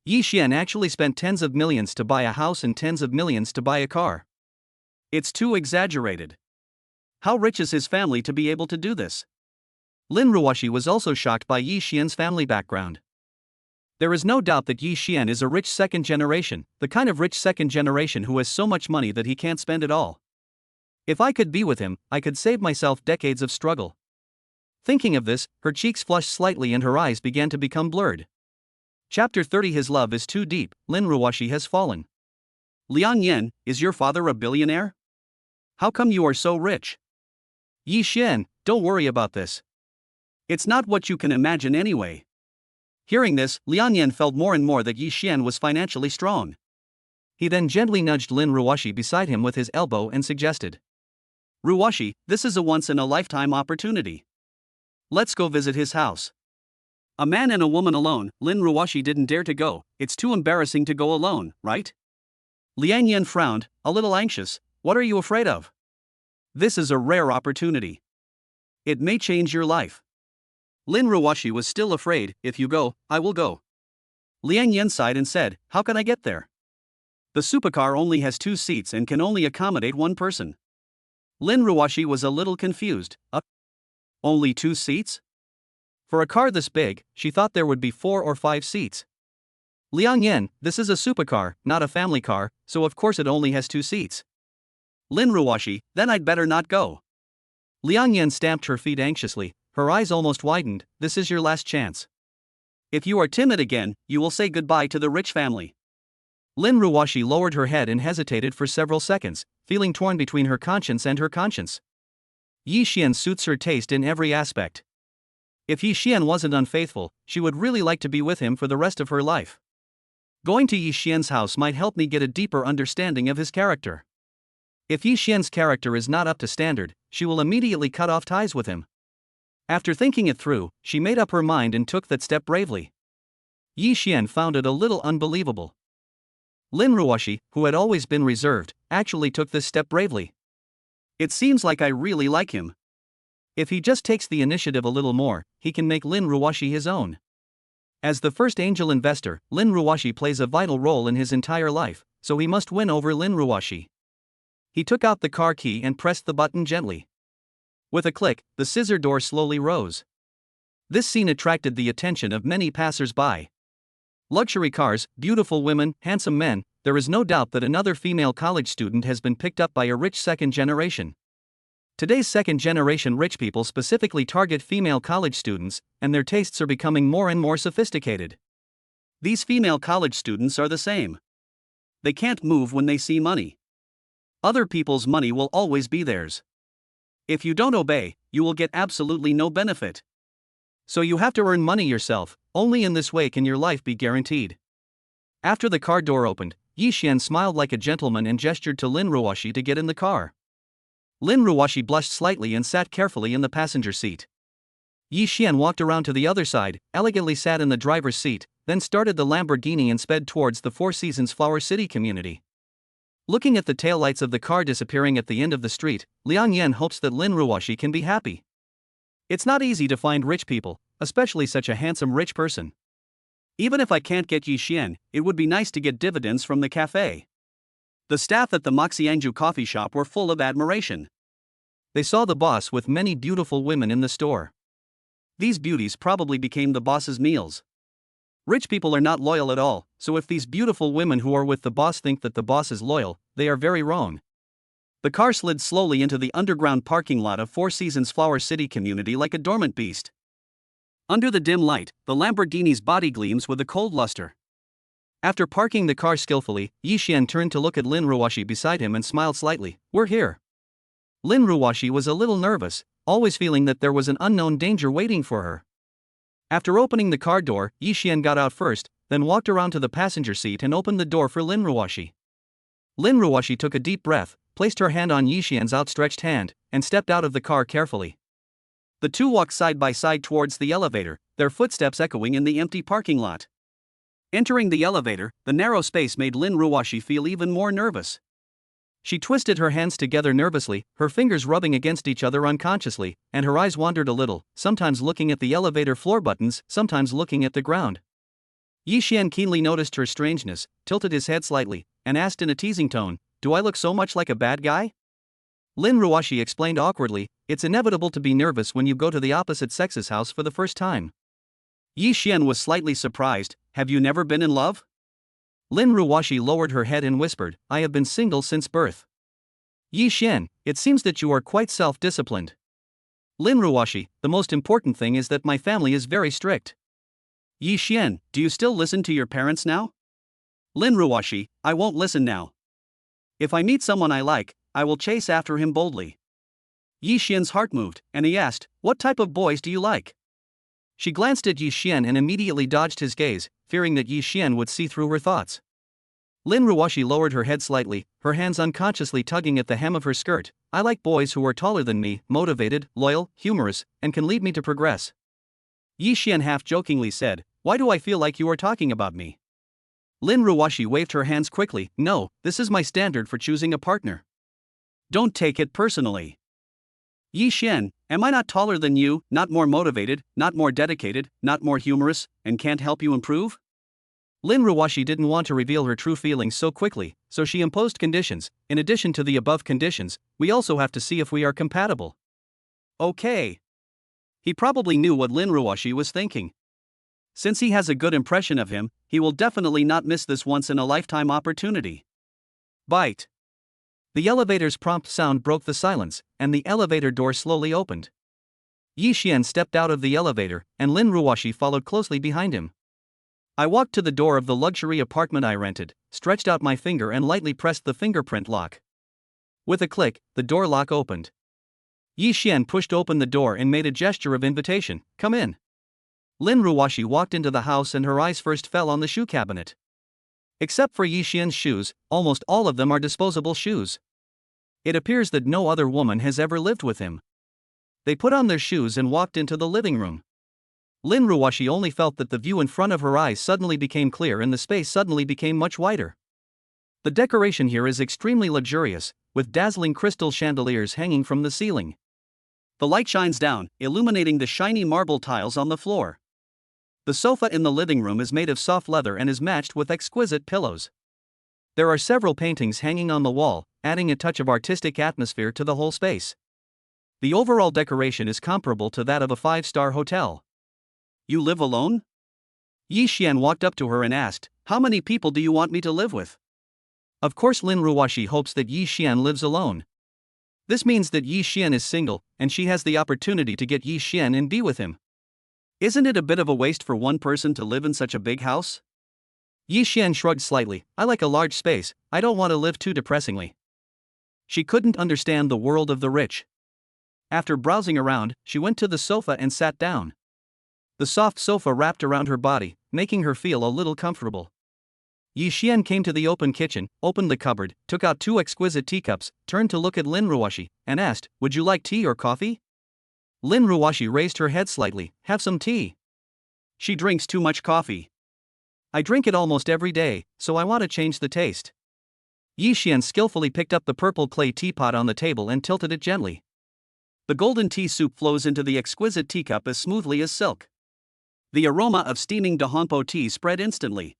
Speaker 1: Yi Xian actually spent tens of millions to buy a house and tens of millions to buy a car. It's too exaggerated. How rich is his family to be able to do this? Lin Ruoshi was also shocked by Yi Xian's family background. There is no doubt that Yi Xian is a rich second generation, the kind of rich second generation who has so much money that he can't spend it all. If I could be with him, I could save myself decades of struggle. Thinking of this, her cheeks flushed slightly and her eyes began to become blurred. Chapter 30. His love is too deep. Lin Ruoshi has fallen. Liang Yan, is your father a billionaire? How come you are so rich? Yi Xian, don't worry about this. It's not what you can imagine anyway. Hearing this, Liang Yan felt more and more that Yi Xian was financially strong. He then gently nudged Lin Ruoshi beside him with his elbow and suggested, "Ruoshi, this is a once-in-a-lifetime opportunity. Let's go visit his house." A man and a woman alone. Lin Ruoshi didn't dare to go. It's too embarrassing to go alone, right? Liang Yan frowned, a little anxious. "What are you afraid of?" "This is a rare opportunity. It may change your life." Lin Ruoshi was still afraid. "If you go, I will go." Liang Yan sighed and said, "How can I get there?" "The supercar only has 2 seats and can only accommodate 1 person." Lin Ruoshi was a little confused. Only 2 seats? For a car this big, she thought there would be 4 or 5 seats. "Liang Yan, this is a supercar, not a family car, so of course it only has 2 seats." Lin Ruoshi, "Then I'd better not go." Liang Yan stamped her feet anxiously, her eyes almost widened. "This is your last chance. If you are timid again, you will say goodbye to the rich family." Lin Ruoshi lowered her head and hesitated for several seconds, feeling torn between her conscience and her conscience. Yi Xian suits her taste in every aspect. If Yi Xian wasn't unfaithful, she would really like to be with him for the rest of her life. Going to Yi Xian's house might help me get a deeper understanding of his character. If Yi Xian's character is not up to standard, she will immediately cut off ties with him. After thinking it through, she made up her mind and took that step bravely. Yi Xian found it a little unbelievable. Lin Ruoshi, who had always been reserved, actually took this step bravely. It seems like I really like him. If he just takes the initiative a little more, he can make Lin Ruoshi his own. As the first angel investor, Lin Ruoshi plays a vital role in his entire life, so he must win over Lin Ruoshi. He took out the car key and pressed the button gently. With a click, the scissor door slowly rose. This scene attracted the attention of many passers-by. Luxury cars, beautiful women, handsome men, there is no doubt that another female college student has been picked up by a rich second generation. Today's second generation rich people specifically target female college students, and their tastes are becoming more and more sophisticated. These female college students are the same. They can't move when they see money. Other people's money will always be theirs. If you don't obey, you will get absolutely no benefit. So you have to earn money yourself, only in this way can your life be guaranteed. After the car door opened, Yi Xian smiled like a gentleman and gestured to Lin Ruoxi to get in the car. Lin Ruoxi blushed slightly and sat carefully in the passenger seat. Yi Xian walked around to the other side, elegantly sat in the driver's seat, then started the Lamborghini and sped towards the Four Seasons Flower City community. Looking at the taillights of the car disappearing at the end of the street, Liang Yan hopes that Lin Ruoxi can be happy. It's not easy to find rich people, especially such a handsome rich person. Even if I can't get Yi Xian, it would be nice to get dividends from the cafe. The staff at the Moxiangju coffee shop were full of admiration. They saw the boss with many beautiful women in the store. These beauties probably became the boss's meals. Rich people are not loyal at all, so if these beautiful women who are with the boss think that the boss is loyal, they are very wrong. The car slid slowly into the underground parking lot of Four Seasons Flower City community like a dormant beast. Under the dim light, the Lamborghini's body gleams with a cold luster. After parking the car skillfully, Yi Xian turned to look at Lin Ruoxi beside him and smiled slightly. "We're here." Lin Ruoxi was a little nervous, always feeling that there was an unknown danger waiting for her. After opening the car door, Yi Xian got out first, then walked around to the passenger seat and opened the door for Lin Ruoxi. Lin Ruoxi took a deep breath, placed her hand on Yi Xian's outstretched hand, and stepped out of the car carefully. The two walked side by side towards the elevator, their footsteps echoing in the empty parking lot. Entering the elevator, the narrow space made Lin Ruoxi feel even more nervous. She twisted her hands together nervously, her fingers rubbing against each other unconsciously, and her eyes wandered a little, sometimes looking at the elevator floor buttons, sometimes looking at the ground. Yi Xian keenly noticed her strangeness, tilted his head slightly, and asked in a teasing tone, "Do I look so much like a bad guy?" Lin Ruoxi explained awkwardly, "It's inevitable to be nervous when you go to the opposite sex's house for the first time." Yi Xian was slightly surprised. "Have you never been in love?" Lin Ruoxi lowered her head and whispered, "I have been single since birth." "Yi Xian, it seems that you are quite self-disciplined." "Lin Ruoxi, the most important thing is that my family is very strict." "Yi Xian, do you still listen to your parents now?" "Lin Ruoxi, I won't listen now. If I meet someone I like, I will chase after him boldly." Yi Xian's heart moved, and he asked, "What type of boys do you like?" She glanced at Yi Xian and immediately dodged his gaze, fearing that Yi Xian would see through her thoughts. Lin Ruoxi lowered her head slightly, her hands unconsciously tugging at the hem of her skirt. "I like boys who are taller than me, motivated, loyal, humorous, and can lead me to progress." Yi Xian half-jokingly said, "Why do I feel like you are talking about me?" Lin Ruoxi waved her hands quickly. "No, this is my standard for choosing a partner. Don't take it personally." "Yi Xian, am I not taller than you, not more motivated, not more dedicated, not more humorous, and can't help you improve?" Lin Ruoxi didn't want to reveal her true feelings so quickly, so she imposed conditions. "In addition to the above conditions, we also have to see if we are compatible." "Okay." He probably knew what Lin Ruoxi was thinking. Since he has a good impression of him, he will definitely not miss this once-in-a-lifetime opportunity. Bite. The elevator's prompt sound broke the silence, and the elevator door slowly opened. Yi Xian stepped out of the elevator, and Lin Ruoxi followed closely behind him. I walked to the door of the luxury apartment I rented, stretched out my finger and lightly pressed the fingerprint lock. With a click, the door lock opened. Yi Xian pushed open the door and made a gesture of invitation. "Come in." Lin Ruoxi walked into the house and her eyes first fell on the shoe cabinet. Except for Yi Xian's shoes, almost all of them are disposable shoes. It appears that no other woman has ever lived with him. They put on their shoes and walked into the living room. Lin Ruoxi only felt that the view in front of her eyes suddenly became clear and the space suddenly became much wider. The decoration here is extremely luxurious, with dazzling crystal chandeliers hanging from the ceiling. The light shines down, illuminating the shiny marble tiles on the floor. The sofa in the living room is made of soft leather and is matched with exquisite pillows. There are several paintings hanging on the wall, adding a touch of artistic atmosphere to the whole space. The overall decoration is comparable to that of a five-star hotel. "You live alone?" Yi Xian walked up to her and asked, "How many people do you want me to live with?" Of course Lin Ruoxi hopes that Yi Xian lives alone. This means that Yi Xian is single, and she has the opportunity to get Yi Xian and be with him. Isn't it a bit of a waste for one person to live in such a big house? Yi Xian shrugged slightly. "I like a large space, I don't want to live too depressingly." She couldn't understand the world of the rich. After browsing around, she went to the sofa and sat down. The soft sofa wrapped around her body, making her feel a little comfortable. Yi Xian came to the open kitchen, opened the cupboard, took out 2 exquisite teacups, turned to look at Lin Ruoxi, and asked, "Would you like tea or coffee?" Lin Ruoxi raised her head slightly. "Have some tea." "She drinks too much coffee. I drink it almost every day, so I want to change the taste." Yi Xian skillfully picked up the purple clay teapot on the table and tilted it gently. The golden tea soup flows into the exquisite teacup as smoothly as silk. The aroma of steaming Dahonpo tea spread instantly.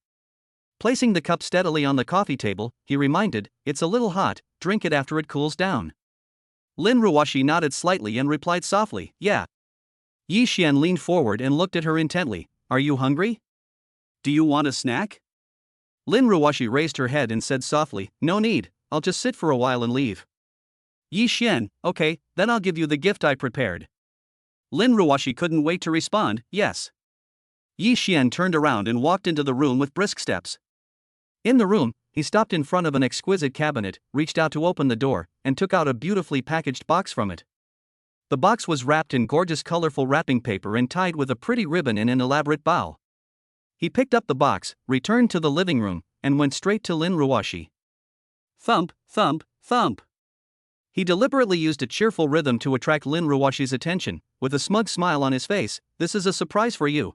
Speaker 1: Placing the cup steadily on the coffee table, he reminded, "It's a little hot, drink it after it cools down." Lin Ruoxi nodded slightly and replied softly, "Yeah." Yi Xian leaned forward and looked at her intently. "Are you hungry? Do you want a snack?" Lin Ruoxi raised her head and said softly, "No need, I'll just sit for a while and leave." Yi Xian, "Okay, then I'll give you the gift I prepared." Lin Ruoxi couldn't wait to respond, "Yes." Yi Xian turned around and walked into the room with brisk steps. In the room, he stopped in front of an exquisite cabinet, reached out to open the door, and took out a beautifully packaged box from it. The box was wrapped in gorgeous colorful wrapping paper and tied with a pretty ribbon in an elaborate bow. He picked up the box, returned to the living room, and went straight to Lin Ruoxi. Thump, thump, thump. He deliberately used a cheerful rhythm to attract Lin Ruoxi's attention. With a smug smile on his face, "This is a surprise for you."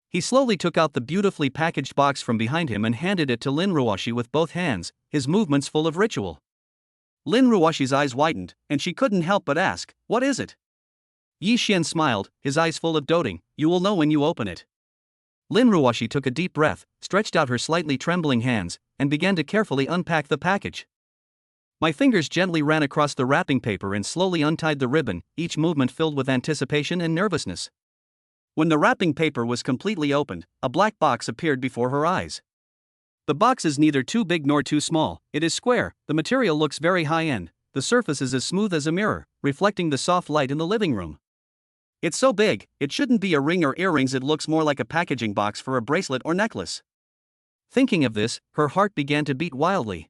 Speaker 1: He slowly took out the beautifully packaged box from behind him and handed it to Lin Ruoxi with both hands, his movements full of ritual. Lin Ruoxi's eyes widened, and she couldn't help but ask, "What is it?" Yi Xian smiled, his eyes full of doting, "You will know when you open it." Lin Ruoxi took a deep breath, stretched out her slightly trembling hands, and began to carefully unpack the package. My fingers gently ran across the wrapping paper and slowly untied the ribbon, each movement filled with anticipation and nervousness. When the wrapping paper was completely opened, a black box appeared before her eyes. The box is neither too big nor too small, it is square, the material looks very high-end, the surface is as smooth as a mirror, reflecting the soft light in the living room. It's so big, it shouldn't be a ring or earrings, it looks more like a packaging box for a bracelet or necklace. Thinking of this, her heart began to beat wildly.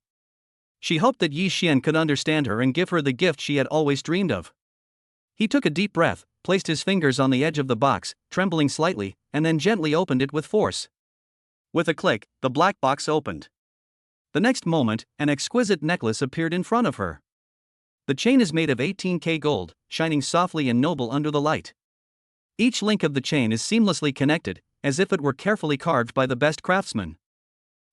Speaker 1: She hoped that Yi Xian could understand her and give her the gift she had always dreamed of. He took a deep breath, placed his fingers on the edge of the box, trembling slightly, and then gently opened it with force. With a click, the black box opened. The next moment, an exquisite necklace appeared in front of her. The chain is made of 18K gold, shining softly and noble under the light. Each link of the chain is seamlessly connected, as if it were carefully carved by the best craftsman.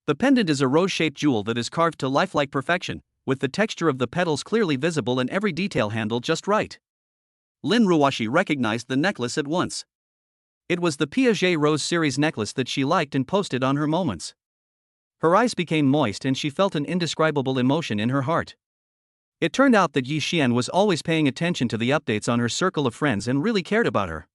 Speaker 1: The pendant is a rose-shaped jewel that is carved to lifelike perfection, with the texture of the petals clearly visible and every detail handled just right. Lin Ruoxi recognized the necklace at once. It was the Piaget Rose series necklace that she liked and posted on her moments. Her eyes became moist and she felt an indescribable emotion in her heart. It turned out that Yi Xian was always paying attention to the updates on her circle of friends and really cared about her.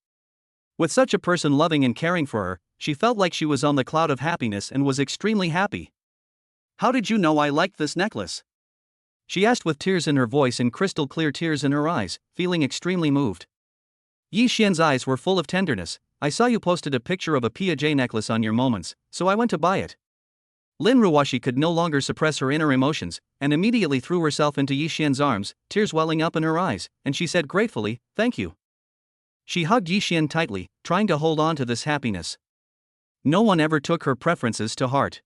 Speaker 1: With such a person loving and caring for her, she felt like she was on the cloud of happiness and was extremely happy. "How did you know I liked this necklace?" she asked with tears in her voice and crystal clear tears in her eyes, feeling extremely moved. Yi Xian's eyes were full of tenderness. "I saw you posted a picture of a Piaget necklace on your moments, so I went to buy it." Lin Ruoxi could no longer suppress her inner emotions, and immediately threw herself into Yi Xian's arms, tears welling up in her eyes, and she said gratefully, "Thank you." She hugged Yi Xian tightly, trying to hold on to this happiness. No one ever took her preferences to heart.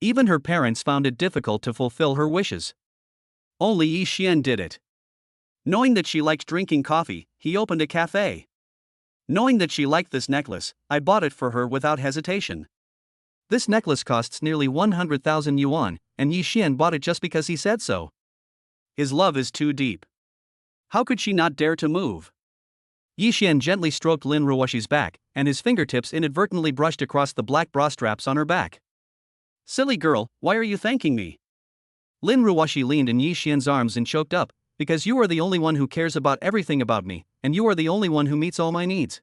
Speaker 1: Even her parents found it difficult to fulfill her wishes. Only Yi Xian did it. Knowing that she liked drinking coffee, he opened a cafe. Knowing that she liked this necklace, I bought it for her without hesitation. This necklace costs nearly 100,000 yuan, and Yi Xian bought it just because he said so. His love is too deep. How could she not dare to move? Yi Xian gently stroked Lin Ruoxi's back, and his fingertips inadvertently brushed across the black bra straps on her back. "Silly girl, why are you thanking me?" Lin Ruoxi leaned in Yi Xian's arms and choked up, "Because you are the only one who cares about everything about me, and you are the only one who meets all my needs."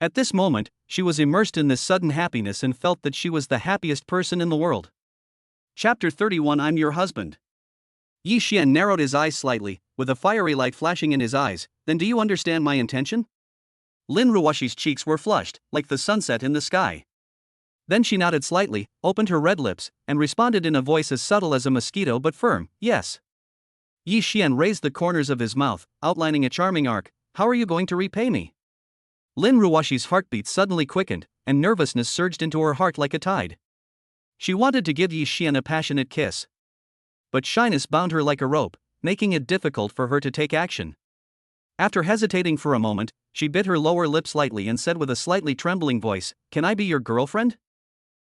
Speaker 1: At this moment, she was immersed in this sudden happiness and felt that she was the happiest person in the world. Chapter 31 I'm your husband. Yi Xian narrowed his eyes slightly, with a fiery light flashing in his eyes. "Then do you understand my intention?" Lin Ruoxi's cheeks were flushed, like the sunset in the sky. Then she nodded slightly, opened her red lips, and responded in a voice as subtle as a mosquito but firm, "Yes." Yi Xian raised the corners of his mouth, outlining a charming arc. "How are you going to repay me?" Lin Ruoxi's heartbeat suddenly quickened, and nervousness surged into her heart like a tide. She wanted to give Yi Xian a passionate kiss. But shyness bound her like a rope, making it difficult for her to take action. After hesitating for a moment, she bit her lower lip slightly and said with a slightly trembling voice, "Can I be your girlfriend?"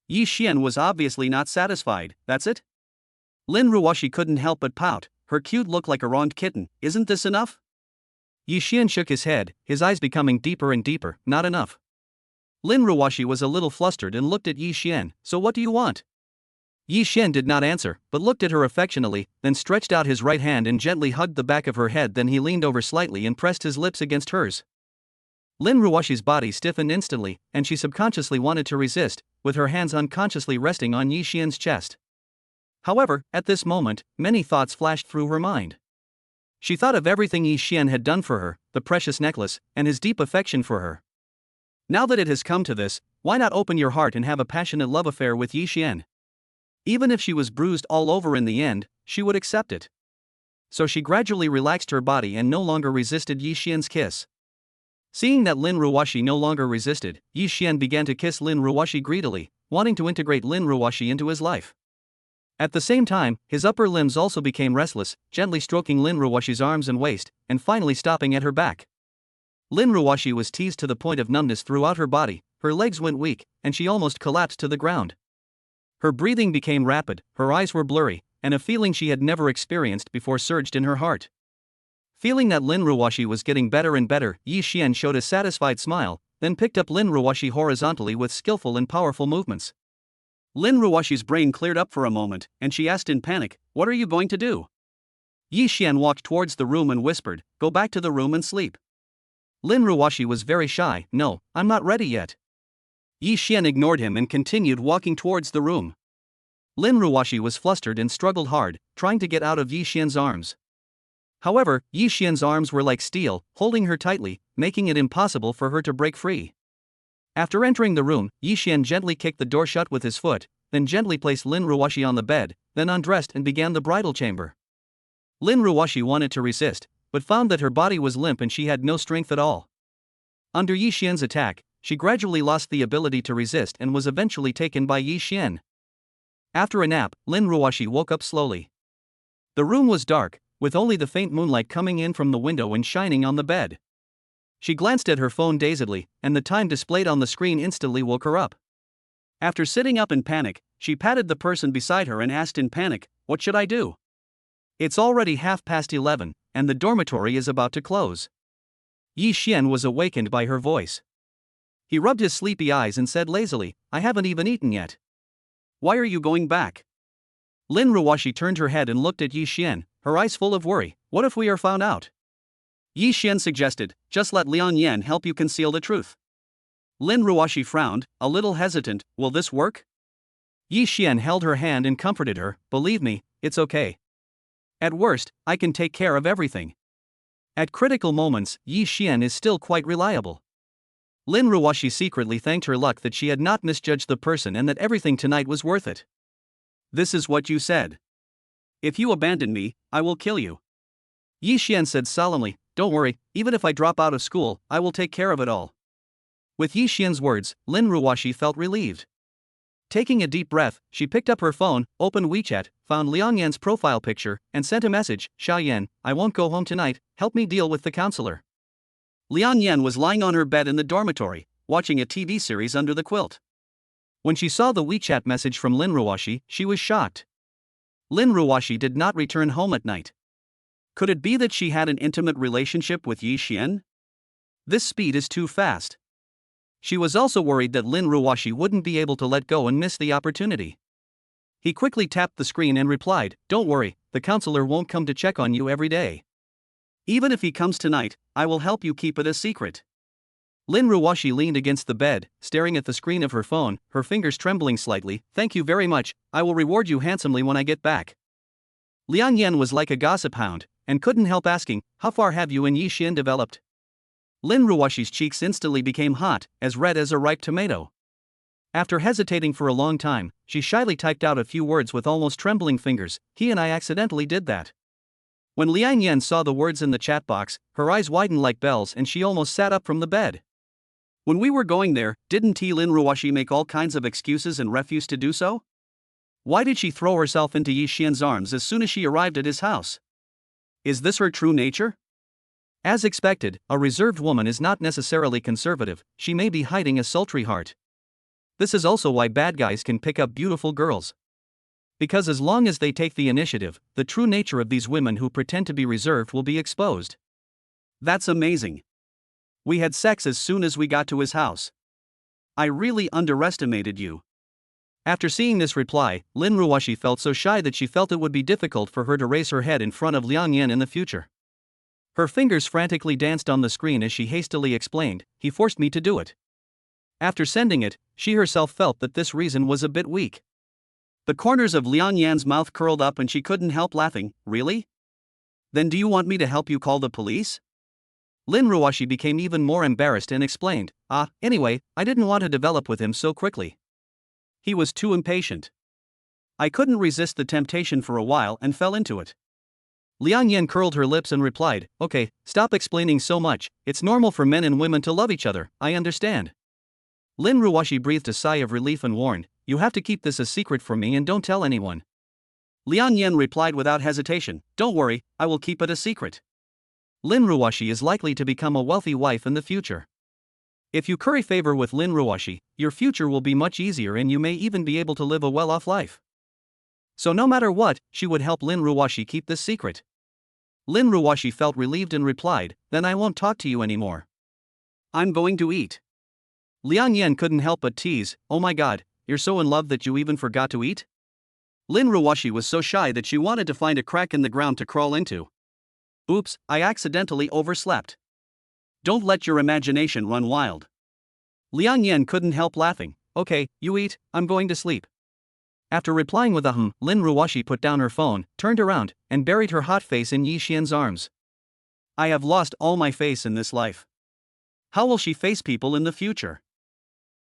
Speaker 1: Yi Xian was obviously not satisfied. "That's it?" Lin Ruoxi couldn't help but pout. Her cute look like a wronged kitten. "Isn't this enough?" Yi Xian shook his head, his eyes becoming deeper and deeper. "Not enough." Lin Ruoxi was a little flustered and looked at Yi Xian. "So what do you want?" Yi Xian did not answer, but looked at her affectionately, then stretched out his right hand and gently hugged the back of her head. Then he leaned over slightly and pressed his lips against hers. Lin Ruoxi's body stiffened instantly, and she subconsciously wanted to resist, with her hands unconsciously resting on Yi Xian's chest. However, at this moment, many thoughts flashed through her mind. She thought of everything Yi Xian had done for her, the precious necklace, and his deep affection for her. Now that it has come to this, why not open your heart and have a passionate love affair with Yi Xian? Even if she was bruised all over in the end, she would accept it. So she gradually relaxed her body and no longer resisted Yi Xian's kiss. Seeing that Lin Ruoxi no longer resisted, Yi Xian began to kiss Lin Ruoxi greedily, wanting to integrate Lin Ruoxi into his life. At the same time, his upper limbs also became restless, gently stroking Lin Ruoxi's arms and waist, and finally stopping at her back. Lin Ruoxi was teased to the point of numbness throughout her body, her legs went weak, and she almost collapsed to the ground. Her breathing became rapid, her eyes were blurry, and a feeling she had never experienced before surged in her heart. Feeling that Lin Ruoxi was getting better and better, Yi Xian showed a satisfied smile, then picked up Lin Ruoxi horizontally with skillful and powerful movements. Lin Ruoxi's brain cleared up for a moment, and she asked in panic, "What are you going to do?" Yi Xian walked towards the room and whispered, "Go back to the room and sleep." Lin Ruoxi was very shy. "No, I'm not ready yet." Yi Xian ignored him and continued walking towards the room. Lin Ruoxi was flustered and struggled hard, trying to get out of Yi Xian's arms. However, Yi Xian's arms were like steel, holding her tightly, making it impossible for her to break free. After entering the room, Yi Xian gently kicked the door shut with his foot, then gently placed Lin Ruoxi on the bed, then undressed and began the bridal chamber. Lin Ruoxi wanted to resist, but found that her body was limp and she had no strength at all. Under Yi Xian's attack, she gradually lost the ability to resist and was eventually taken by Yi Xian. After a nap, Lin Ruoxi woke up slowly. The room was dark, with only the faint moonlight coming in from the window and shining on the bed. She glanced at her phone dazedly, and the time displayed on the screen instantly woke her up. After sitting up in panic, she patted the person beside her and asked in panic, "What should I do? It's already 11:30, and the dormitory is about to close." Yi Xian was awakened by her voice. He rubbed his sleepy eyes and said lazily, "I haven't even eaten yet. Why are you going back?" Lin Ruoxi turned her head and looked at Yi Xian, her eyes full of worry. "What if we are found out?" Yi Xian suggested, "Just let Liang Yan help you conceal the truth." Lin Ruoxi frowned, a little hesitant. "Will this work?" Yi Xian held her hand and comforted her, "Believe me, it's okay. At worst, I can take care of everything." At critical moments, Yi Xian is still quite reliable. Lin Ruoxi secretly thanked her luck that she had not misjudged the person and that everything tonight was worth it. "This is what you said. If you abandon me, I will kill you." Yi Xian said solemnly, "Don't worry, even if I drop out of school, I will take care of it all." With Yi Xian's words, Lin Ruoxi felt relieved. Taking a deep breath, she picked up her phone, opened WeChat, found Liang Yan's profile picture, and sent a message, "Xiao Yan, I won't go home tonight, help me deal with the counselor." Liang Yan was lying on her bed in the dormitory, watching a TV series under the quilt. When she saw the WeChat message from Lin Ruoxi, she was shocked. Lin Ruoxi did not return home at night. Could it be that she had an intimate relationship with Yi Xian? This speed is too fast. She was also worried that Lin Ruoxi wouldn't be able to let go and miss the opportunity. He quickly tapped the screen and replied, "Don't worry, the counselor won't come to check on you every day. Even if he comes tonight, I will help you keep it a secret." Lin Ruoxi leaned against the bed, staring at the screen of her phone, her fingers trembling slightly. "Thank you very much, I will reward you handsomely when I get back." Liang Yan was like a gossip hound, and couldn't help asking, "How far have you and Yi Xian developed?" Lin Ruoxi's cheeks instantly became hot, as red as a ripe tomato. After hesitating for a long time, she shyly typed out a few words with almost trembling fingers. "He and I accidentally did that." When Liang Yan saw the words in the chat box, her eyes widened like bells and she almost sat up from the bed. When we were going there, didn't Lin Ruoshi make all kinds of excuses and refuse to do so? Why did she throw herself into Yi Xian's arms as soon as she arrived at his house? Is this her true nature? As expected, a reserved woman is not necessarily conservative, she may be hiding a sultry heart. This is also why bad guys can pick up beautiful girls. Because as long as they take the initiative, the true nature of these women who pretend to be reserved will be exposed. That's amazing. We had sex as soon as we got to his house. I really underestimated you. After seeing this reply, Lin Ruoshi felt so shy that she felt it would be difficult for her to raise her head in front of Liang Yan in the future. Her fingers frantically danced on the screen as she hastily explained, "He forced me to do it." After sending it, she herself felt that this reason was a bit weak. The corners of Liang Yan's mouth curled up and she couldn't help laughing. "Really? Then do you want me to help you call the police?" Lin Ruoshi became even more embarrassed and explained, Anyway, I didn't want to develop with him so quickly. He was too impatient. I couldn't resist the temptation for a while and fell into it." Liang Yan curled her lips and replied, "Okay, stop explaining so much, it's normal for men and women to love each other, I understand." Lin Ruoshi breathed a sigh of relief and warned, "You have to keep this a secret from me and don't tell anyone." Liang Yan replied without hesitation, "Don't worry, I will keep it a secret." Lin Ruoshi is likely to become a wealthy wife in the future. If you curry favor with Lin Ruoshi, your future will be much easier and you may even be able to live a well-off life. So no matter what, she would help Lin Ruoshi keep this secret. Lin Ruoshi felt relieved and replied, "Then I won't talk to you anymore. I'm going to eat." Liang Yan couldn't help but tease, "Oh my god, you're so in love that you even forgot to eat?" Lin Ruoshi was so shy that she wanted to find a crack in the ground to crawl into. "Oops, I accidentally overslept." Don't let your imagination run wild. Liang Yan couldn't help laughing. "Okay, you eat, I'm going to sleep." After replying with a Lin Ruoshi put down her phone, turned around, and buried her hot face in Yi Xian's arms. I have lost all my face in this life. How will she face people in the future?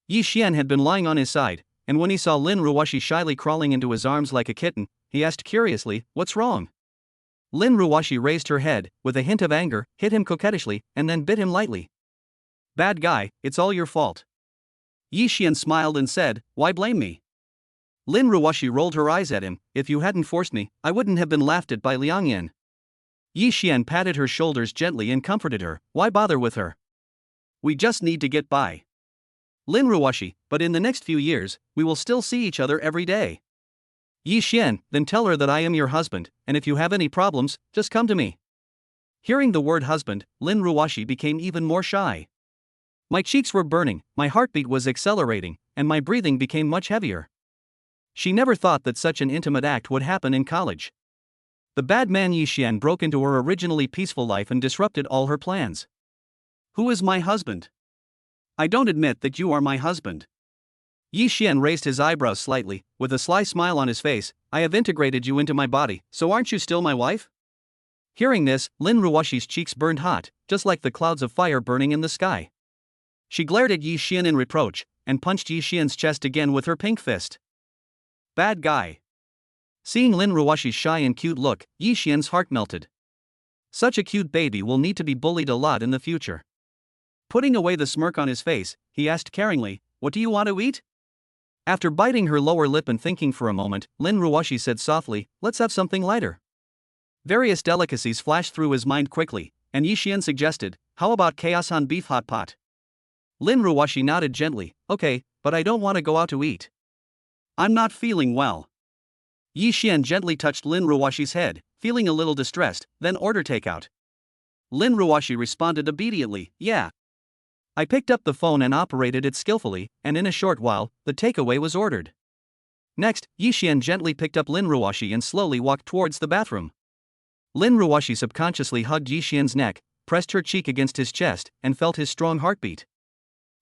Speaker 1: Yi Xian had been lying on his side, and when he saw Lin Ruoshi shyly crawling into his arms like a kitten, he asked curiously, "What's wrong?" Lin Ruoshi raised her head, with a hint of anger, hit him coquettishly, and then bit him lightly. "Bad guy, it's all your fault." Yi Xian smiled and said, "Why blame me?" Lin Ruoshi rolled her eyes at him, "If you hadn't forced me, I wouldn't have been laughed at by Liang Yan." Yi Xian patted her shoulders gently and comforted her, "Why bother with her? We just need to get by. Lin Ruoshi, but in the next few years, we will still see each other every day." Yi Xian, "Then tell her that I am your husband, and if you have any problems, just come to me." Hearing the word husband, Lin Ruoshi became even more shy. My cheeks were burning, my heartbeat was accelerating, and my breathing became much heavier. She never thought that such an intimate act would happen in college. The bad man Yi Xian broke into her originally peaceful life and disrupted all her plans. "Who is my husband? I don't admit that you are my husband." Yi Xian raised his eyebrows slightly, with a sly smile on his face. "I have integrated you into my body, so aren't you still my wife?" Hearing this, Lin Ruoshi's cheeks burned hot, just like the clouds of fire burning in the sky. She glared at Yi Xian in reproach, and punched Yi Xian's chest again with her pink fist. "Bad guy." Seeing Lin Ruoshi's shy and cute look, Yi Xian's heart melted. Such a cute baby will need to be bullied a lot in the future. Putting away the smirk on his face, he asked caringly, "What do you want to eat?" After biting her lower lip and thinking for a moment, Lin Ruoshi said softly, "Let's have something lighter." Various delicacies flashed through his mind quickly, and Yi Xian suggested, "How about Chaosan beef hot pot?" Lin Ruoshi nodded gently, "Okay, but I don't want to go out to eat. I'm not feeling well." Yi Xian gently touched Lin Ruoshi's head, feeling a little distressed, then ordered takeout. Lin Ruoshi responded obediently, "Yeah." I picked up the phone and operated it skillfully, and in a short while, the takeaway was ordered. Next, Yi Xian gently picked up Lin Ruoshi and slowly walked towards the bathroom. Lin Ruoshi subconsciously hugged Yi Xian's neck, pressed her cheek against his chest, and felt his strong heartbeat.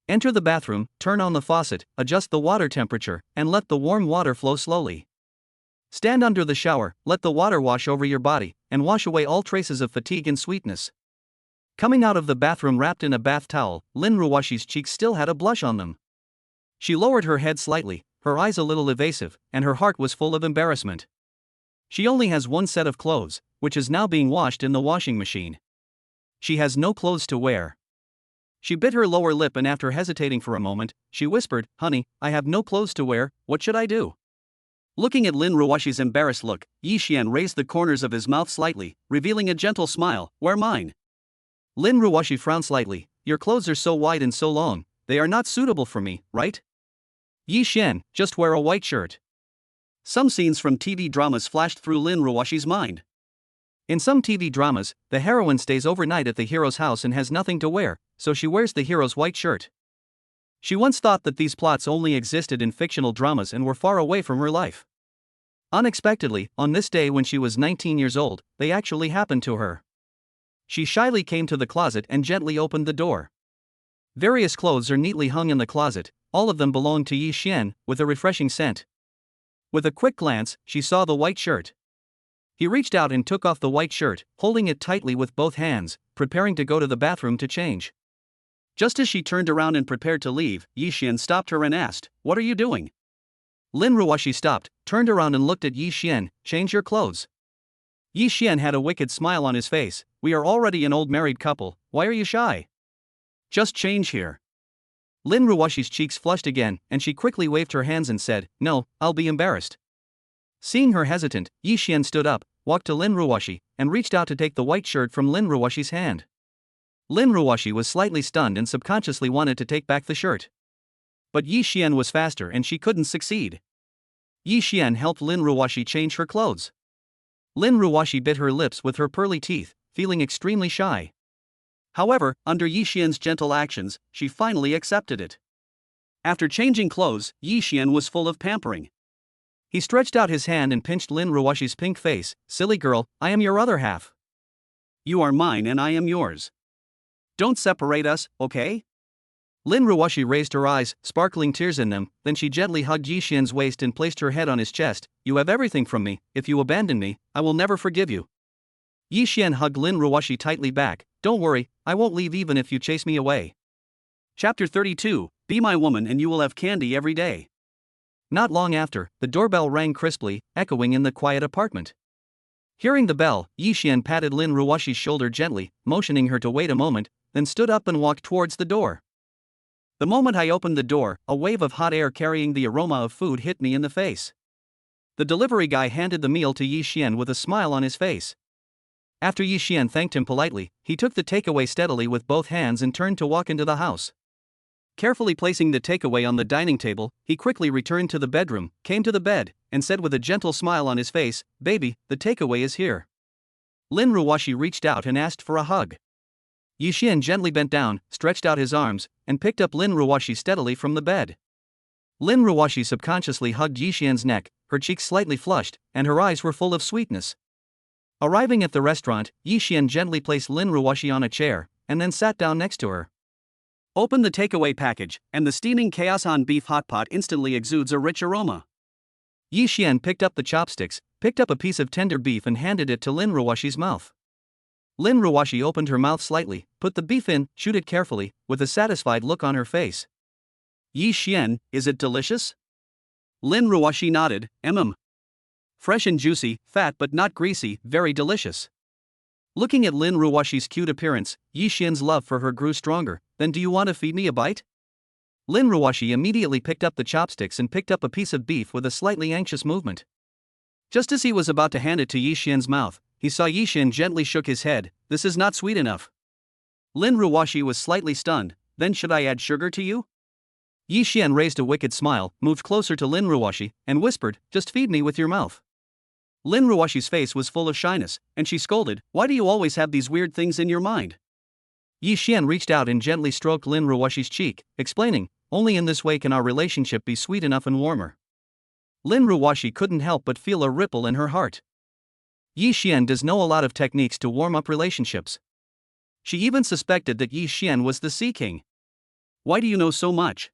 Speaker 1: Enter the bathroom, turn on the faucet, adjust the water temperature, and let the warm water flow slowly. Stand under the shower, let the water wash over your body, and wash away all traces of fatigue and sweetness. Coming out of the bathroom wrapped in a bath towel, Lin Ruoshi's cheeks still had a blush on them. She lowered her head slightly, her eyes a little evasive, and her heart was full of embarrassment. She only has one set of clothes, which is now being washed in the washing machine. She has no clothes to wear. She bit her lower lip and after hesitating for a moment, she whispered, "Honey, I have no clothes to wear, what should I do?" Looking at Lin Ruoxi's embarrassed look, Yi Xian raised the corners of his mouth slightly, revealing a gentle smile. "Wear mine." Lin Ruoxi frowned slightly. "Your clothes are so wide and so long, they are not suitable for me, right?" "Yi Xian, just wear a white shirt." Some scenes from TV dramas flashed through Lin Ruoxi's mind. In some TV dramas, the heroine stays overnight at the hero's house and has nothing to wear, so she wears the hero's white shirt. She once thought that these plots only existed in fictional dramas and were far away from her life. Unexpectedly, on this day when she was 19 years old, they actually happened to her. She shyly came to the closet and gently opened the door. Various clothes are neatly hung in the closet, all of them belong to Yi Xian, with a refreshing scent. With a quick glance, she saw the white shirt. He reached out and took off the white shirt, holding it tightly with both hands, preparing to go to the bathroom to change. Just as she turned around and prepared to leave, Yi Xian stopped her and asked, "What are you doing?" Lin Ruoxi stopped, turned around and looked at Yi Xian. "Change your clothes." Yi Xian had a wicked smile on his face. "We are already an old married couple, why are you shy? Just change here." Lin Ruoxi's cheeks flushed again, and she quickly waved her hands and said, "No, I'll be embarrassed." Seeing her hesitant, Yi Xian stood up, walked to Lin Ruoxi, and reached out to take the white shirt from Lin Ruoxi's hand. Lin Ruoxi was slightly stunned and subconsciously wanted to take back the shirt. But Yi Xian was faster and she couldn't succeed. Yi Xian helped Lin Ruoxi change her clothes. Lin Ruoxi bit her lips with her pearly teeth, feeling extremely shy. However, under Yi Xian's gentle actions, she finally accepted it. After changing clothes, Yi Xian was full of pampering. He stretched out his hand and pinched Lin Ruoxi's pink face. "Silly girl, I am your other half. You are mine and I am yours. Don't separate us, okay?" Lin Ruoxi raised her eyes, sparkling tears in them, then she gently hugged Yi Xian's waist and placed her head on his chest. "You have everything from me, if you abandon me, I will never forgive you." Yi Xian hugged Lin Ruoxi tightly back. "Don't worry, I won't leave even if you chase me away." Chapter 32, Be My Woman and You Will Have Candy Every Day. Not long after, the doorbell rang crisply, echoing in the quiet apartment. Hearing the bell, Yi Xian patted Lin Ruoxi's shoulder gently, motioning her to wait a moment, then stood up and walked towards the door. The moment I opened the door, a wave of hot air carrying the aroma of food hit me in the face. The delivery guy handed the meal to Yi Xian with a smile on his face. After Yi Xian thanked him politely, he took the takeaway steadily with both hands and turned to walk into the house. Carefully placing the takeaway on the dining table, he quickly returned to the bedroom, came to the bed, and said with a gentle smile on his face, "Baby, the takeaway is here." Lin Ruoxi reached out and asked for a hug. Yi Xian gently bent down, stretched out his arms, and picked up Lin Ruoxi steadily from the bed. Lin Ruoxi subconsciously hugged Yi Xian's neck, her cheeks slightly flushed, and her eyes were full of sweetness. Arriving at the restaurant, Yi Xian gently placed Lin Ruoxi on a chair, and then sat down next to her. Open the takeaway package, and the steaming Chaosan beef hot pot instantly exudes a rich aroma. Yi Xian picked up the chopsticks, picked up a piece of tender beef and handed it to Lin Ruoxi's mouth. Lin Ruoxi opened her mouth slightly, put the beef in, chewed it carefully, with a satisfied look on her face. "Yi Xian, is it delicious?" Lin Ruoxi nodded. Fresh and juicy, fat but not greasy, very delicious." Looking at Lin Ruoxi's cute appearance, Yi Xian's love for her grew stronger. "Then do you want to feed me a bite?" Lin Ruoxi immediately picked up the chopsticks and picked up a piece of beef with a slightly anxious movement. Just as he was about to hand it to Yi Xian's mouth, he saw Yi Xian gently shook his head. "This is not sweet enough." Lin Ruoxi was slightly stunned. "Then should I add sugar to you?" Yi Xian raised a wicked smile, moved closer to Lin Ruoxi, and whispered, "Just feed me with your mouth." Lin Ruoxi's face was full of shyness, and she scolded, "Why do you always have these weird things in your mind?" Yi Xian reached out and gently stroked Lin Ruoxi's cheek, explaining, "Only in this way can our relationship be sweet enough and warmer." Lin Ruoxi couldn't help but feel a ripple in her heart. Yi Xian does know a lot of techniques to warm up relationships. She even suspected that Yi Xian was the Sea King. "Why do you know so much?"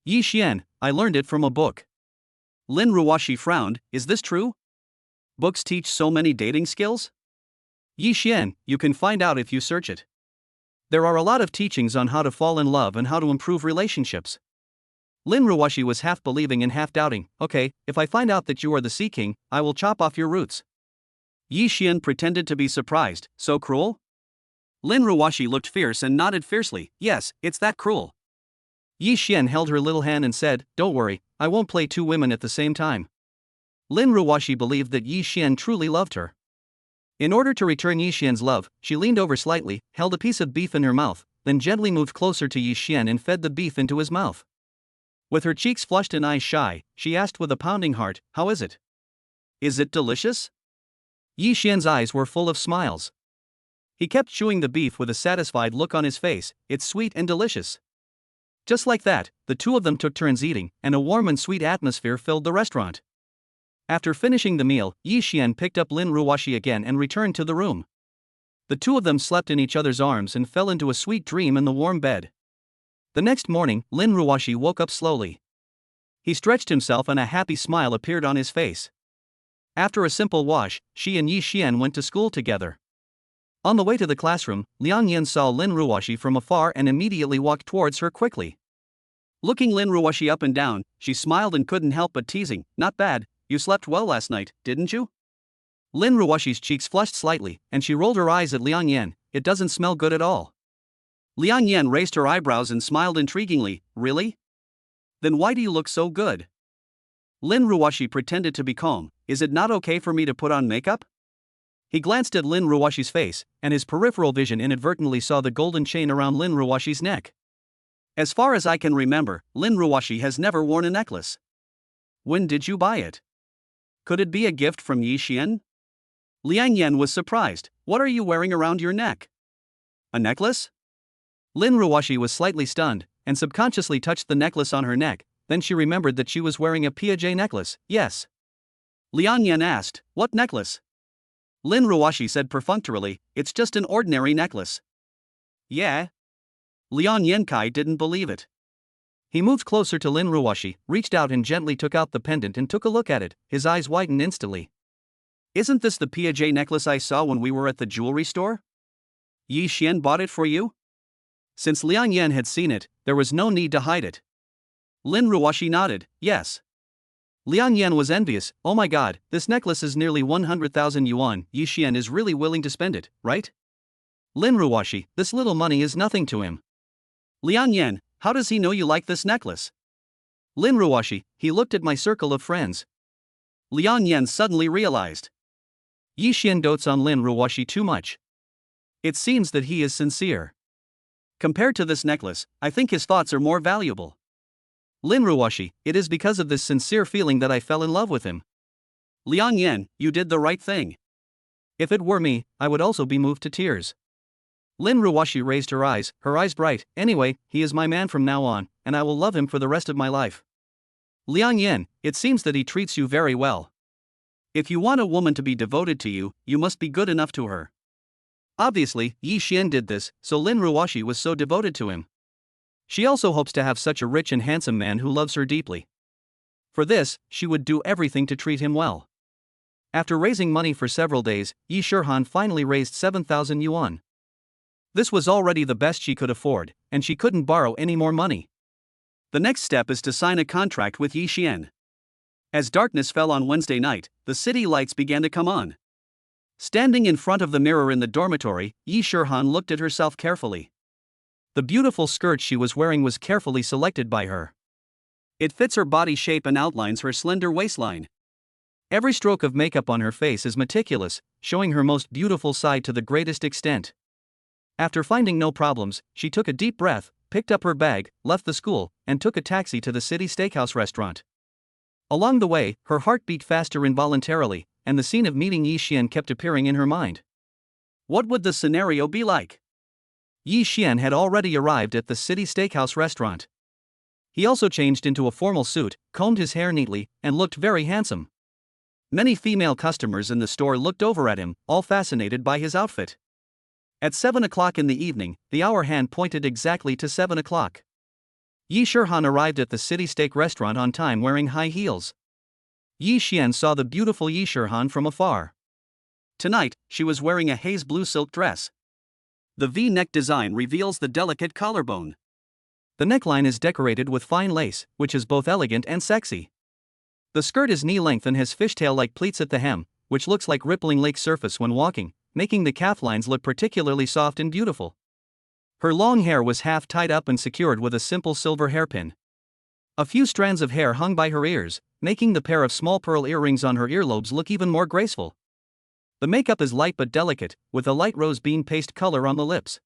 Speaker 1: "Yi Xian, I learned it from a book." Lin Ruoxi frowned. "Is this true? Books teach so many dating skills?" "Yi Xian, you can find out if you search it. There are a lot of teachings on how to fall in love and how to improve relationships." Lin Ruoxi was half believing and half doubting. "Okay, if I find out that you are the Sea King, I will chop off your roots." Yi Xian pretended to be surprised. "So cruel?" Lin Ruoxi looked fierce and nodded fiercely. Yes, it's that cruel. Yi Xian held her little hand and said, "Don't worry, I won't play two women at the same time." Lin Ruoxi believed that Yi Xian truly loved her. In order to return Yi Xian's love, she leaned over slightly, held a piece of beef in her mouth, then gently moved closer to Yi Xian and fed the beef into his mouth. With her cheeks flushed and eyes shy, she asked with a pounding heart, "How is it? Is it delicious?" Yi Xian's eyes were full of smiles. He kept chewing the beef with a satisfied look on his face. "It's sweet and delicious." Just like that, the two of them took turns eating, and a warm and sweet atmosphere filled the restaurant. After finishing the meal, Yi Xian picked up Lin Ruoxi again and returned to the room. The two of them slept in each other's arms and fell into a sweet dream in the warm bed. The next morning, Lin Ruoxi woke up slowly. He stretched himself and a happy smile appeared on his face. After a simple wash, she and Yi Xian went to school together. On the way to the classroom, Liang Yin saw Lin Ruoxi from afar and immediately walked towards her quickly. Looking Lin Ruoxi up and down, she smiled and couldn't help but teasing, "Not bad, you slept well last night, didn't you?" Lin Ruoxi's cheeks flushed slightly, and she rolled her eyes at Liang Yin. "It doesn't smell good at all." Liang Yin raised her eyebrows and smiled intriguingly. "Really? Then why do you look so good?" Lin Ruoxi pretended to be calm. "Is it not okay for me to put on makeup?" He glanced at Lin Ruoxi's face, and his peripheral vision inadvertently saw the golden chain around Lin Ruoxi's neck. "As far as I can remember, Lin Ruoxi has never worn a necklace. When did you buy it? Could it be a gift from Yi Xian?" Liang Yin was surprised. "What are you wearing around your neck? A necklace?" Lin Ruoxi was slightly stunned, and subconsciously touched the necklace on her neck, then she remembered that she was wearing a Piaget necklace. "Yes." Liang Yin asked, "What necklace?" Lin Ruoxi said perfunctorily, "It's just an ordinary necklace." "Yeah?" Liang Yankai didn't believe it. He moved closer to Lin Ruoxi, reached out and gently took out the pendant and took a look at it. His eyes widened instantly. "Isn't this the Piaget necklace I saw when we were at the jewelry store? Yi Xian bought it for you?" Since Liang Yan had seen it, there was no need to hide it. Lin Ruoxi nodded, "Yes." Liang Yan was envious. "Oh my god, this necklace is nearly 100,000 yuan. Yi Xian is really willing to spend it, right?" Lin Ruoxi, "This little money is nothing to him." Liang Yan, "How does he know you like this necklace?" Lin Ruoxi, "He looked at my circle of friends." Liang Yan suddenly realized. Yi Xian dotes on Lin Ruoxi too much. It seems that he is sincere. Compared to this necklace, I think his thoughts are more valuable. Lin Ruoxi, "It is because of this sincere feeling that I fell in love with him." Liang Yan, "You did the right thing. If it were me, I would also be moved to tears." Lin Ruoxi raised her eyes bright. "Anyway, he is my man from now on, and I will love him for the rest of my life." Liang Yan, "It seems that he treats you very well. If you want a woman to be devoted to you, you must be good enough to her." Obviously, Yi Xian did this, so Lin Ruoxi was so devoted to him. She also hopes to have such a rich and handsome man who loves her deeply. For this, she would do everything to treat him well. After raising money for several days, Yi Shihan finally raised 7,000 yuan. This was already the best she could afford, and she couldn't borrow any more money. The next step is to sign a contract with Yi Xian. As darkness fell on Wednesday night, the city lights began to come on. Standing in front of the mirror in the dormitory, Yi Shihan looked at herself carefully. The beautiful skirt she was wearing was carefully selected by her. It fits her body shape and outlines her slender waistline. Every stroke of makeup on her face is meticulous, showing her most beautiful side to the greatest extent. After finding no problems, she took a deep breath, picked up her bag, left the school, and took a taxi to the city steakhouse restaurant. Along the way, her heart beat faster involuntarily, and the scene of meeting Yi Xian kept appearing in her mind. What would the scenario be like? Yi Xian had already arrived at the city steakhouse restaurant. He also changed into a formal suit, combed his hair neatly, and looked very handsome. Many female customers in the store looked over at him, all fascinated by his outfit. At 7 o'clock in the evening, the hour hand pointed exactly to 7 o'clock. Yi Shihan arrived at the city steak restaurant on time wearing high heels. Yi Xian saw the beautiful Yi Shihan from afar. Tonight, she was wearing a haze blue silk dress. The V-neck design reveals the delicate collarbone. The neckline is decorated with fine lace, which is both elegant and sexy. The skirt is knee-length and has fishtail-like pleats at the hem, which looks like rippling lake surface when walking, making the calf lines look particularly soft and beautiful. Her long hair was half tied up and secured with a simple silver hairpin. A few strands of hair hung by her ears, making the pair of small pearl earrings on her earlobes look even more graceful. The makeup is light but delicate, with a light rose bean paste color on the lips.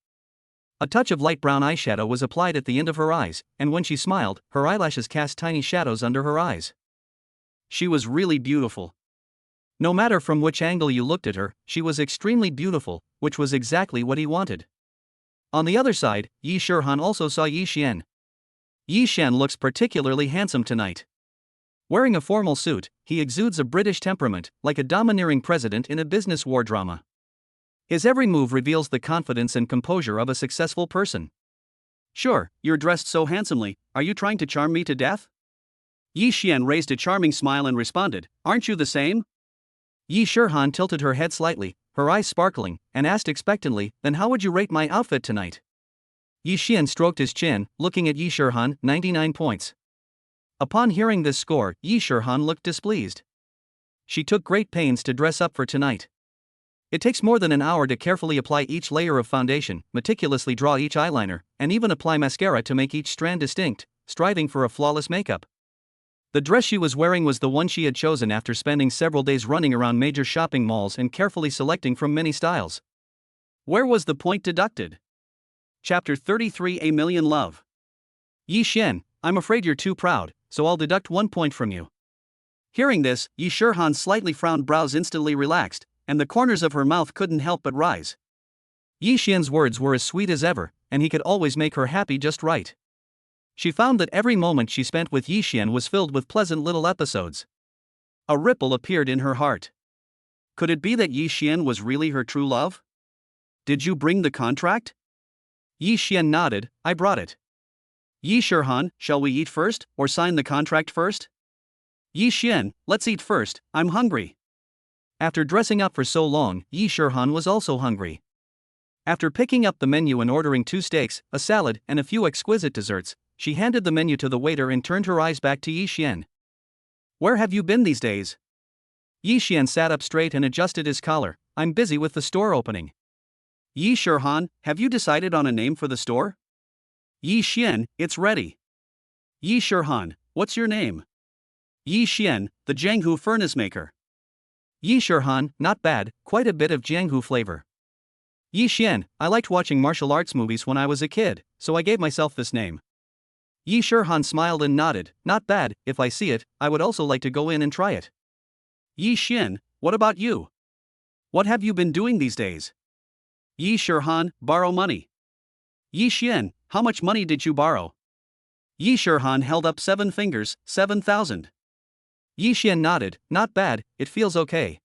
Speaker 1: A touch of light brown eyeshadow was applied at the end of her eyes, and when she smiled, her eyelashes cast tiny shadows under her eyes. She was really beautiful. No matter from which angle you looked at her, she was extremely beautiful, which was exactly what he wanted. On the other side, Yi Shihan also saw Yi Xian. Yi Xian looks particularly handsome tonight. Wearing a formal suit, he exudes a British temperament, like a domineering president in a business war drama. His every move reveals the confidence and composure of a successful person. Sure, you're dressed so handsomely, are you trying to charm me to death? Yi Xian raised a charming smile and responded, aren't you the same? Yi Shihan tilted her head slightly, her eyes sparkling, and asked expectantly, then how would you rate my outfit tonight? Yi Xian stroked his chin, looking at Yi Shihan, 99 points. Upon hearing this score, Yi Shihan looked displeased. She took great pains to dress up for tonight. It takes more than an hour to carefully apply each layer of foundation, meticulously draw each eyeliner, and even apply mascara to make each strand distinct, striving for a flawless makeup. The dress she was wearing was the one she had chosen after spending several days running around major shopping malls and carefully selecting from many styles. Where was the point deducted? Chapter 33 A Million Love. Yi Xian, I'm afraid you're too proud, so I'll deduct 1 point from you. Hearing this, Yi Shihan's slightly frowned brows instantly relaxed, and the corners of her mouth couldn't help but rise. Yi Xian's words were as sweet as ever, and he could always make her happy just right. She found that every moment she spent with Yi Xian was filled with pleasant little episodes. A ripple appeared in her heart. Could it be that Yi Xian was really her true love? Did you bring the contract? Yi Xian nodded, I brought it. Yi Shihan, shall we eat first, or sign the contract first? Yi Xian, let's eat first, I'm hungry. After dressing up for so long, Yi Shihan was also hungry. After picking up the menu and ordering 2 steaks, a salad, and a few exquisite desserts, she handed the menu to the waiter and turned her eyes back to Yi Xian. Where have you been these days? Yi Xian sat up straight and adjusted his collar, I'm busy with the store opening. Yi Shihan, have you decided on a name for the store? Yi Xian, it's ready. Yi Shihan, what's your name? Yi Xian, the Jianghu furnace maker. Yi Shihan, not bad, quite a bit of Jianghu flavor. Yi Xian, I liked watching martial arts movies when I was a kid, so I gave myself this name. Yi Shihan smiled and nodded, not bad, if I see it, I would also like to go in and try it. Yi Xian, what about you? What have you been doing these days? Yi Shihan, borrow money. Yi Xian, how much money did you borrow? Yi Shihan held up 7 fingers, 7,000. Yi Xian nodded, not bad, it feels okay.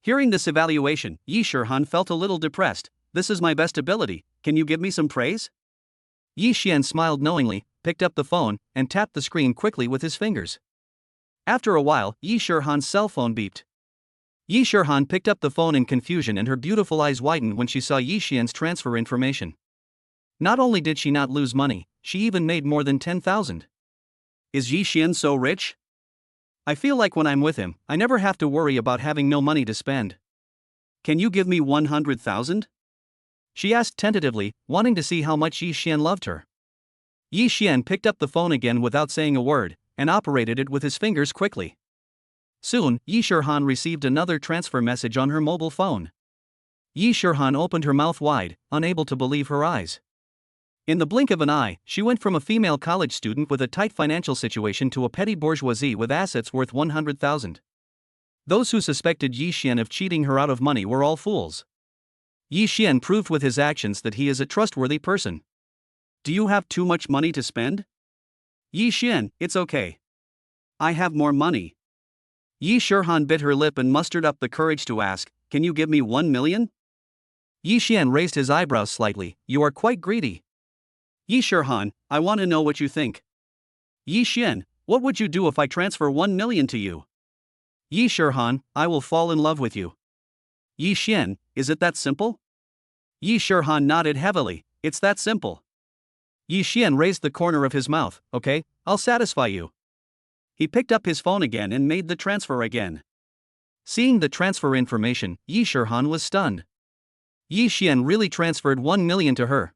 Speaker 1: Hearing this evaluation, Yi Shihan felt a little depressed, this is my best ability, can you give me some praise? Yi Xian smiled knowingly, picked up the phone, and tapped the screen quickly with his fingers. After a while, Yi Shihan's cell phone beeped. Yi Shihan picked up the phone in confusion and her beautiful eyes widened when she saw Yi Xian's transfer information. Not only did she not lose money, she even made more than 10,000. Is Yi Xian so rich? I feel like when I'm with him, I never have to worry about having no money to spend. Can you give me 100,000? She asked tentatively, wanting to see how much Yi Xian loved her. Yi Xian picked up the phone again without saying a word, and operated it with his fingers quickly. Soon, Yi Shihan received another transfer message on her mobile phone. Yi Shihan opened her mouth wide, unable to believe her eyes. In the blink of an eye, she went from a female college student with a tight financial situation to a petty bourgeoisie with assets worth 100,000. Those who suspected Yi Xian of cheating her out of money were all fools. Yi Xian proved with his actions that he is a trustworthy person. Do you have too much money to spend? Yi Xian, it's okay. I have more money. Yi Shihan bit her lip and mustered up the courage to ask, can you give me 1 million? Yi Xian raised his eyebrows slightly, you are quite greedy. Yi Shihan, I want to know what you think. Yi Xian, what would you do if I transfer 1 million to you? Yi Shihan, I will fall in love with you. Yi Xian, is it that simple? Yi Shihan nodded heavily, it's that simple. Yi Xian raised the corner of his mouth, okay, I'll satisfy you. He picked up his phone again and made the transfer again. Seeing the transfer information, Yi Shihan was stunned. Yi Xian really transferred 1 million to her.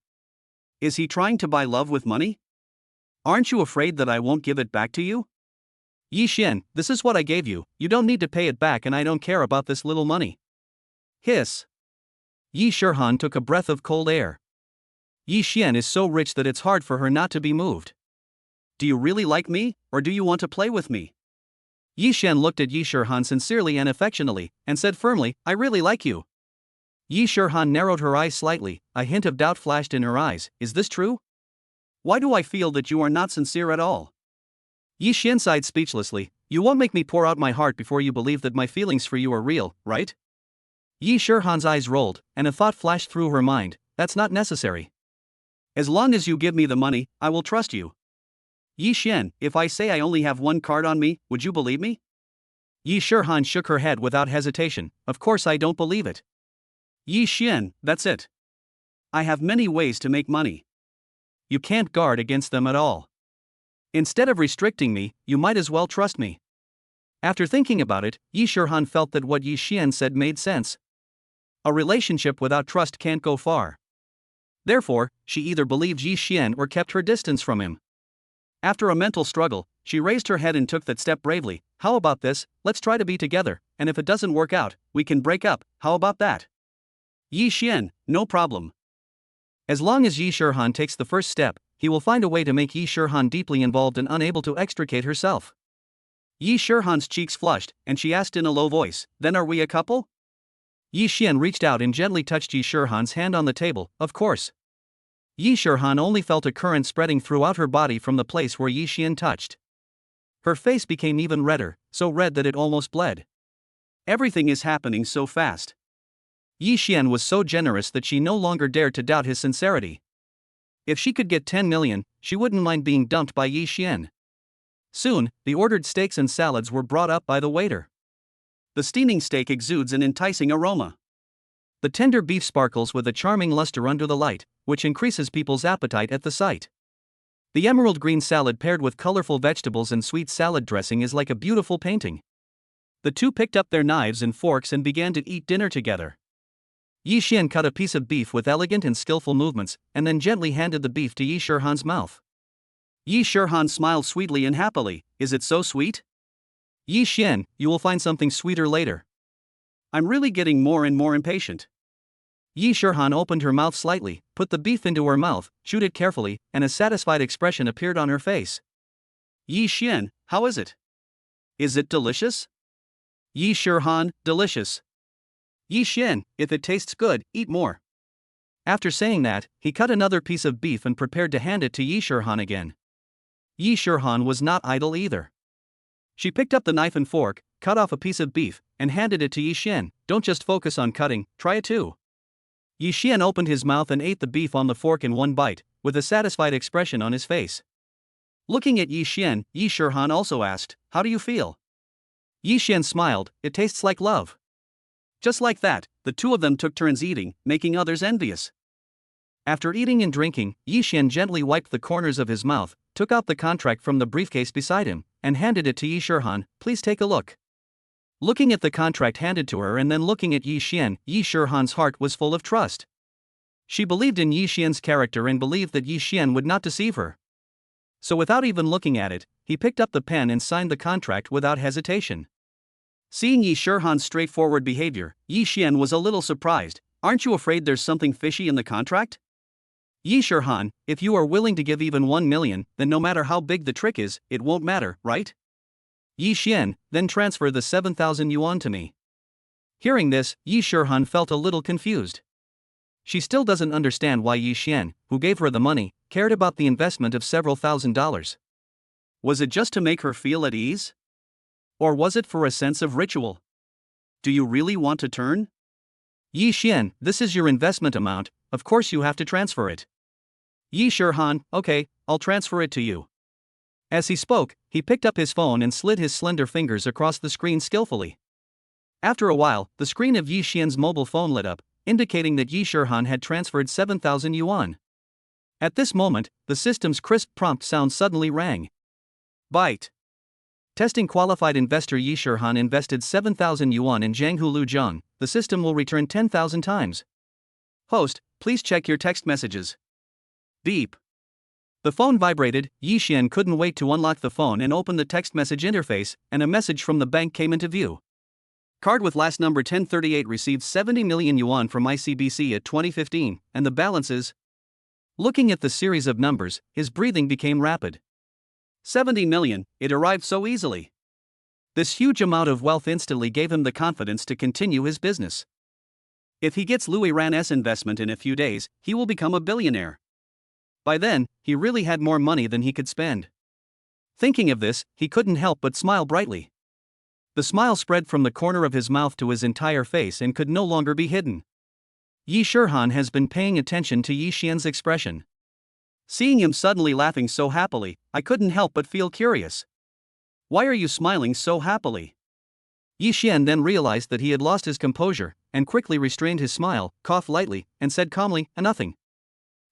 Speaker 1: Is he trying to buy love with money? Aren't you afraid that I won't give it back to you? Yi Xian, this is what I gave you, you don't need to pay it back and I don't care about this little money. Hiss. Yi Shihan took a breath of cold air. Yi Xian is so rich that it's hard for her not to be moved. Do you really like me, or do you want to play with me? Yi Xian looked at Yi Shihan sincerely and affectionately, and said firmly, I really like you. Yi Shihan narrowed her eyes slightly, a hint of doubt flashed in her eyes, is this true? Why do I feel that you are not sincere at all? Yi Xian sighed speechlessly, you won't make me pour out my heart before you believe that my feelings for you are real, right? Yi Shihan's eyes rolled, and a thought flashed through her mind, that's not necessary. As long as you give me the money, I will trust you. Yi Xian, if I say I only have one card on me, would you believe me? Yi Shihan shook her head without hesitation, of course I don't believe it. Yi Xian, that's it. I have many ways to make money. You can't guard against them at all. Instead of restricting me, you might as well trust me. After thinking about it, Yi Shihan felt that what Yi Xian said made sense. A relationship without trust can't go far. Therefore, she either believed Yi Xian or kept her distance from him. After a mental struggle, she raised her head and took that step bravely. How about this, let's try to be together, and if it doesn't work out, we can break up, how about that? Yi Xian, no problem. As long as Yi Shihan takes the first step, he will find a way to make Yi Shihan deeply involved and unable to extricate herself. Yi Shihan's cheeks flushed, and she asked in a low voice, then are we a couple? Yi Xian reached out and gently touched Yi Shihan's hand on the table, of course. Yi Shihan only felt a current spreading throughout her body from the place where Yi Xian touched. Her face became even redder, so red that it almost bled. Everything is happening so fast. Yi Xian was so generous that she no longer dared to doubt his sincerity. If she could get 10 million, she wouldn't mind being dumped by Yi Xian. Soon, the ordered steaks and salads were brought up by the waiter. The steaming steak exudes an enticing aroma. The tender beef sparkles with a charming luster under the light, which increases people's appetite at the sight. The emerald green salad paired with colorful vegetables and sweet salad dressing is like a beautiful painting. The two picked up their knives and forks and began to eat dinner together. Yi Xian cut a piece of beef with elegant and skillful movements, and then gently handed the beef to Yi Shihan's mouth. Yi Shihan smiled sweetly and happily, is it so sweet? Yi Xian, you will find something sweeter later. I'm really getting more and more impatient. Yi Shihan opened her mouth slightly, put the beef into her mouth, chewed it carefully, and a satisfied expression appeared on her face. Yi Xian, how is it? Is it delicious? Yi Shihan, delicious. Yi Xian, if it tastes good, eat more. After saying that, he cut another piece of beef and prepared to hand it to Yi Shihan again. Yi Shihan was not idle either. She picked up the knife and fork, cut off a piece of beef, and handed it to Yi Xian. Don't just focus on cutting, try it too. Yi Xian opened his mouth and ate the beef on the fork in one bite, with a satisfied expression on his face. Looking at Yi Xian, Yi Shihan also asked, how do you feel? Yi Xian smiled, it tastes like love. Just like that, the two of them took turns eating, making others envious. After eating and drinking, Yi Xian gently wiped the corners of his mouth, took out the contract from the briefcase beside him, and handed it to Yi Shihan. Please take a look. Looking at the contract handed to her and then looking at Yi Xian, Yi Shihan's heart was full of trust. She believed in Yi Xian's character and believed that Yi Xian would not deceive her. So without even looking at it, he picked up the pen and signed the contract without hesitation. Seeing Yi Shihan's straightforward behavior, Yi Xian was a little surprised. Aren't you afraid there's something fishy in the contract? Yi Shihan, if you are willing to give even 1 million, then no matter how big the trick is, it won't matter, right? Yi Xian, then transfer the 7,000 yuan to me. Hearing this, Yi Shihan felt a little confused. She still doesn't understand why Yi Xian, who gave her the money, cared about the investment of several $1,000s. Was it just to make her feel at ease? Or was it for a sense of ritual? Do you really want to turn? Yi Xian, this is your investment amount, of course you have to transfer it. Yi Shihan, okay, I'll transfer it to you. As he spoke, he picked up his phone and slid his slender fingers across the screen skillfully. After a while, the screen of Yi Xian's mobile phone lit up, indicating that Yi Shihan had transferred 7,000 yuan. At this moment, the system's crisp prompt sound suddenly rang. Byte. Testing qualified investor Yi Shihan invested 7,000 yuan in Jianghu Luzhang, the system will return 10,000 times. Host, please check your text messages. Beep. The phone vibrated. Yi Xian couldn't wait to unlock the phone and open the text message interface, and a message from the bank came into view. Card with last number 1038 received 70 million yuan from ICBC at 2015, and the balance is. Looking at the series of numbers, his breathing became rapid. 70 million, it arrived so easily. This huge amount of wealth instantly gave him the confidence to continue his business. If he gets Lu Ruian's investment in a few days, he will become a billionaire. By then, he really had more money than he could spend. Thinking of this, he couldn't help but smile brightly. The smile spread from the corner of his mouth to his entire face and could no longer be hidden. Yi Shihan has been paying attention to Yi Xian's expression. Seeing him suddenly laughing so happily, I couldn't help but feel curious. Why are you smiling so happily? Yi Xian then realized that he had lost his composure, and quickly restrained his smile, coughed lightly, and said calmly, nothing.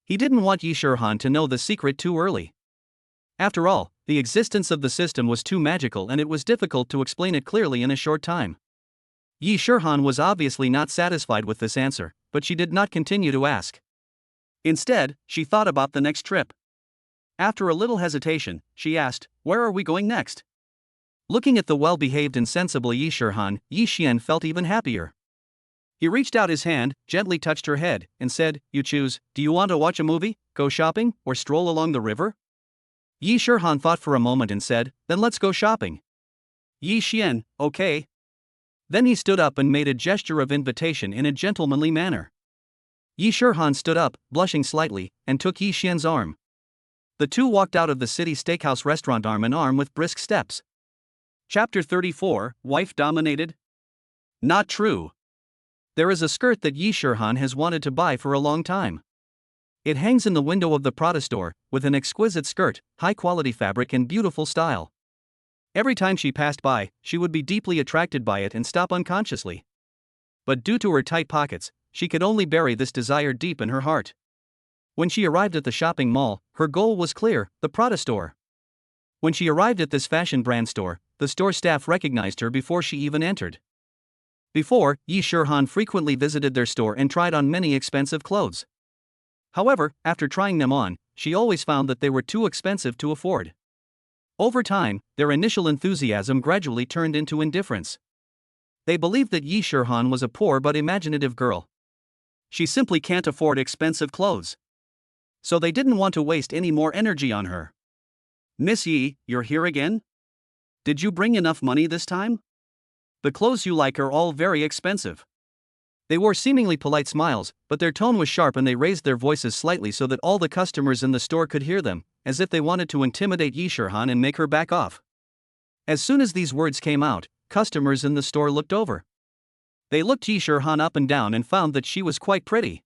Speaker 1: He didn't want Yi Shihan to know the secret too early. After all, the existence of the system was too magical and it was difficult to explain it clearly in a short time. Yi Shihan was obviously not satisfied with this answer, but she did not continue to ask. Instead, she thought about the next trip. After a little hesitation, she asked, where are we going next? Looking at the well-behaved and sensible Yi Shihan, Yi Xian felt even happier. He reached out his hand, gently touched her head, and said, you choose, do you want to watch a movie, go shopping, or stroll along the river? Yi Shihan thought for a moment and said, then let's go shopping. Yi Xian, okay. Then he stood up and made a gesture of invitation in a gentlemanly manner. Yi Shihan stood up, blushing slightly, and took Yi Xian's arm. The two walked out of the city steakhouse restaurant arm in arm with brisk steps. Chapter 34, Wife Dominated? Not true. There is a skirt that Yi Shihan has wanted to buy for a long time. It hangs in the window of the Prada store, with an exquisite skirt, high-quality fabric and beautiful style. Every time she passed by, she would be deeply attracted by it and stop unconsciously. But due to her tight pockets, she could only bury this desire deep in her heart. When she arrived at the shopping mall, her goal was clear, the Prada store. When she arrived at this fashion brand store, the store staff recognized her before she even entered. Before, Yi Shihan frequently visited their store and tried on many expensive clothes. However, after trying them on, she always found that they were too expensive to afford. Over time, their initial enthusiasm gradually turned into indifference. They believed that Yi Shihan was a poor but imaginative girl. She simply can't afford expensive clothes. So they didn't want to waste any more energy on her. Miss Yi, you're here again? Did you bring enough money this time? The clothes you like are all very expensive. They wore seemingly polite smiles, but their tone was sharp and they raised their voices slightly so that all the customers in the store could hear them, as if they wanted to intimidate Yi Shihan and make her back off. As soon as these words came out, customers in the store looked over. They looked Yi Shihan up and down and found that she was quite pretty.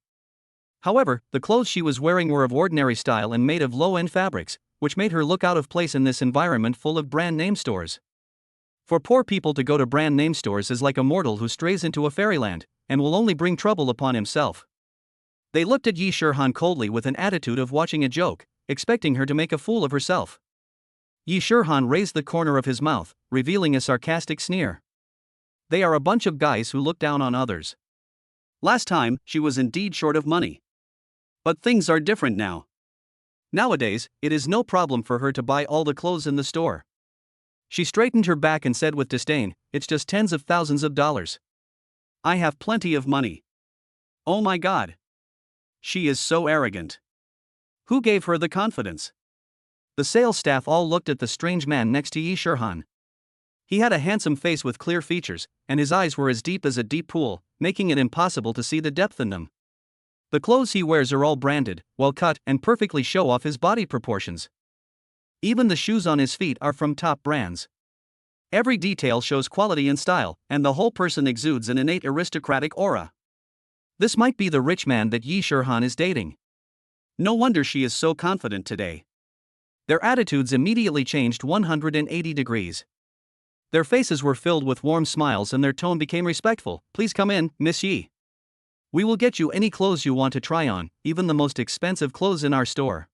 Speaker 1: However, the clothes she was wearing were of ordinary style and made of low-end fabrics, which made her look out of place in this environment full of brand-name stores. For poor people to go to brand-name stores is like a mortal who strays into a fairyland, and will only bring trouble upon himself. They looked at Yi Shihan coldly with an attitude of watching a joke, expecting her to make a fool of herself. Yi Shihan raised the corner of his mouth, revealing a sarcastic sneer. They are a bunch of guys who look down on others. Last time, she was indeed short of money. But things are different now. Nowadays, it is no problem for her to buy all the clothes in the store. She straightened her back and said with disdain, it's just tens of thousands of dollars. I have plenty of money. Oh my God. She is so arrogant. Who gave her the confidence? The sales staff all looked at the strange man next to Yi Shihan. He had a handsome face with clear features, and his eyes were as deep as a deep pool, making it impossible to see the depth in them. The clothes he wears are all branded, well cut, and perfectly show off his body proportions. Even the shoes on his feet are from top brands. Every detail shows quality and style, and the whole person exudes an innate aristocratic aura. This might be the rich man that Yi Shihan is dating. No wonder she is so confident today. Their attitudes immediately changed 180 degrees. Their faces were filled with warm smiles and their tone became respectful. Please come in, Miss Yi. We will get you any clothes you want to try on, even the most expensive clothes in our store.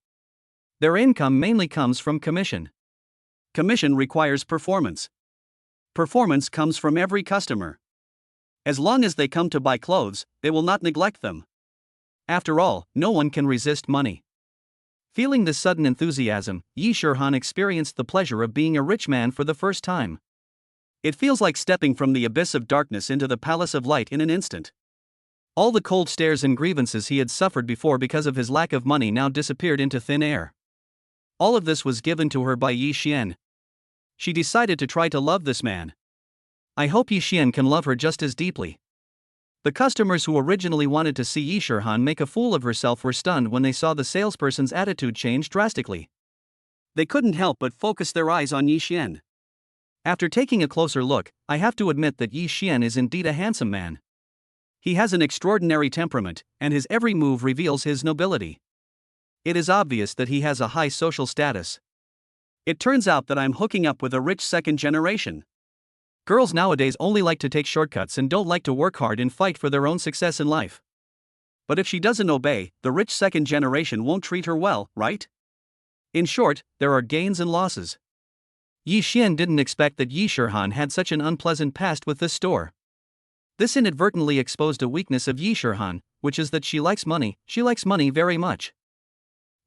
Speaker 1: Their income mainly comes from commission. Commission requires performance. Performance comes from every customer. As long as they come to buy clothes, they will not neglect them. After all, no one can resist money. Feeling this sudden enthusiasm, Yi Shurhan experienced the pleasure of being a rich man for the first time. It feels like stepping from the abyss of darkness into the palace of light in an instant. All the cold stares and grievances he had suffered before because of his lack of money now disappeared into thin air. All of this was given to her by Yi Xian. She decided to try to love this man. I hope Yi Xian can love her just as deeply. The customers who originally wanted to see Yi Shurhan make a fool of herself were stunned when they saw the salesperson's attitude change drastically. They couldn't help but focus their eyes on Yi Xian. After taking a closer look, I have to admit that Yi Xian is indeed a handsome man. He has an extraordinary temperament, and his every move reveals his nobility. It is obvious that he has a high social status. It turns out that I'm hooking up with a rich second generation. Girls nowadays only like to take shortcuts and don't like to work hard and fight for their own success in life. But if she doesn't obey, the rich second generation won't treat her well, right? In short, there are gains and losses. Yi Xian didn't expect that Yi Shurhan had such an unpleasant past with this store. This inadvertently exposed a weakness of Yi Shurhan, which is that she likes money very much.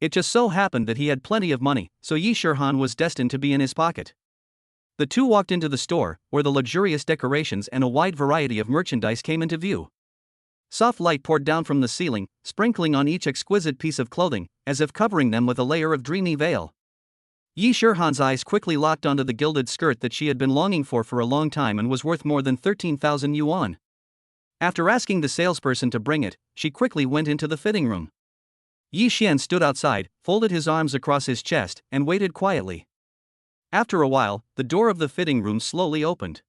Speaker 1: It just so happened that he had plenty of money, so Yi Shurhan was destined to be in his pocket. The two walked into the store, where the luxurious decorations and a wide variety of merchandise came into view. Soft light poured down from the ceiling, sprinkling on each exquisite piece of clothing, as if covering them with a layer of dreamy veil. Yi Shurhan's eyes quickly locked onto the gilded skirt that she had been longing for a long time and was worth more than 13,000 yuan. After asking the salesperson to bring it, she quickly went into the fitting room. Yi Xian stood outside, folded his arms across his chest, and waited quietly. After a while, the door of the fitting room slowly opened.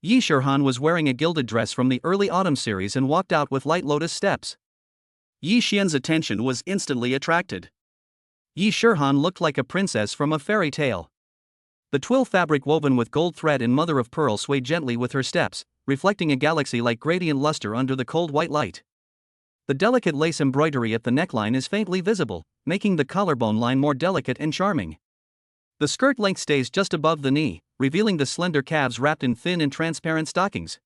Speaker 1: Yi Shurhan was wearing a gilded dress from the early autumn series and walked out with light lotus steps. Yi Xian's attention was instantly attracted. Yi Shurhan looked like a princess from a fairy tale. The twill fabric woven with gold thread and mother of pearl swayed gently with her steps, reflecting a galaxy-like gradient luster under the cold white light. The delicate lace embroidery at the neckline is faintly visible, making the collarbone line more delicate and charming. The skirt length stays just above the knee, revealing the slender calves wrapped in thin and transparent stockings.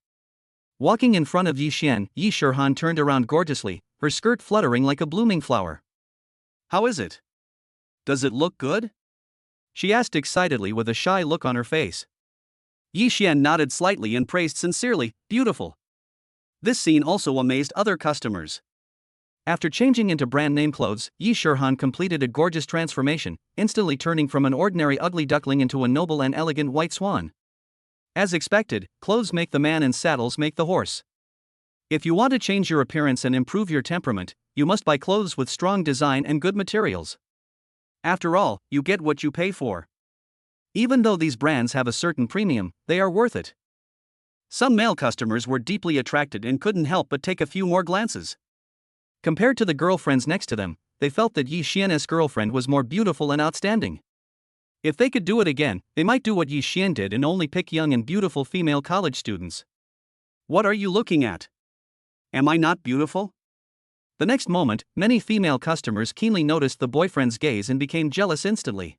Speaker 1: Walking in front of Yi Xian, Yi Shurhan turned around gorgeously, her skirt fluttering like a blooming flower. How is it? Does it look good? She asked excitedly with a shy look on her face. Yi Xian nodded slightly and praised sincerely, beautiful. This scene also amazed other customers. After changing into brand-name clothes, Yi Shurhan completed a gorgeous transformation, instantly turning from an ordinary ugly duckling into a noble and elegant white swan. As expected, clothes make the man and saddles make the horse. If you want to change your appearance and improve your temperament, you must buy clothes with strong design and good materials. After all, you get what you pay for. Even though these brands have a certain premium, they are worth it. Some male customers were deeply attracted and couldn't help but take a few more glances. Compared to the girlfriends next to them, they felt that Yi Xian's girlfriend was more beautiful and outstanding. If they could do it again, they might do what Yi Xian did and only pick young and beautiful female college students. What are you looking at? Am I not beautiful? The next moment, many female customers keenly noticed the boyfriend's gaze and became jealous instantly.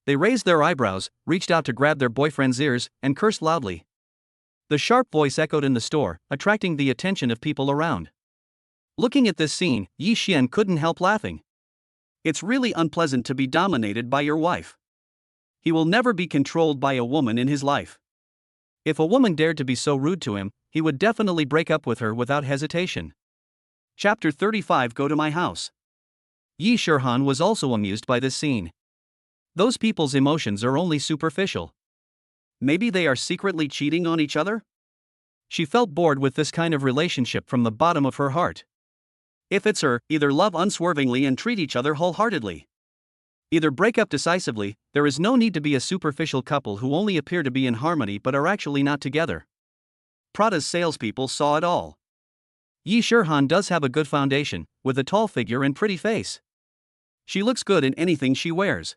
Speaker 1: They raised their eyebrows, reached out to grab their boyfriend's ears, and cursed loudly. The sharp voice echoed in the store, attracting the attention of people around. Looking at this scene, Yi Xian couldn't help laughing. It's really unpleasant to be dominated by your wife. He will never be controlled by a woman in his life. If a woman dared to be so rude to him, he would definitely break up with her without hesitation. Chapter 35 Go to my house. Yi Shurhan was also amused by this scene. Those people's emotions are only superficial. Maybe they are secretly cheating on each other? She felt bored with this kind of relationship from the bottom of her heart. If it's her, either love unswervingly and treat each other wholeheartedly. Either break up decisively. There is no need to be a superficial couple who only appear to be in harmony but are actually not together. Prada's salespeople saw it all. Yi Shurhan does have a good foundation, with a tall figure and pretty face. She looks good in anything she wears.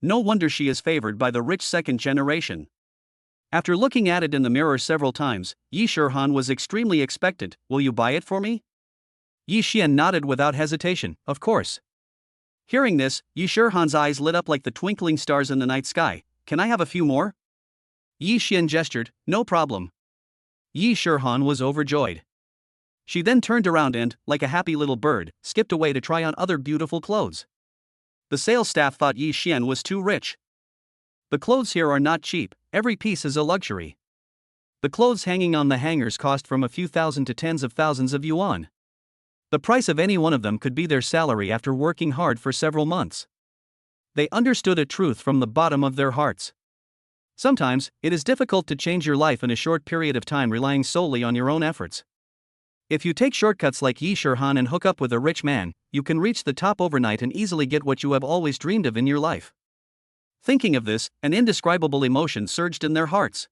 Speaker 1: No wonder she is favored by the rich second generation. After looking at it in the mirror several times, Yi Shurhan was extremely expectant. Will you buy it for me? Yi Xian nodded without hesitation, of course. Hearing this, Yi Shurhan's eyes lit up like the twinkling stars in the night sky. Can I have a few more? Yi Xian gestured, no problem. Yi Shurhan was overjoyed. She then turned around and, like a happy little bird, skipped away to try on other beautiful clothes. The sales staff thought Yi Xian was too rich. The clothes here are not cheap, every piece is a luxury. The clothes hanging on the hangers cost from a few thousand to tens of thousands of yuan. The price of any one of them could be their salary after working hard for several months. They understood a truth from the bottom of their hearts. Sometimes, it is difficult to change your life in a short period of time relying solely on your own efforts. If you take shortcuts like Yi Shihan and hook up with a rich man, you can reach the top overnight and easily get what you have always dreamed of in your life. Thinking of this, an indescribable emotion surged in their hearts.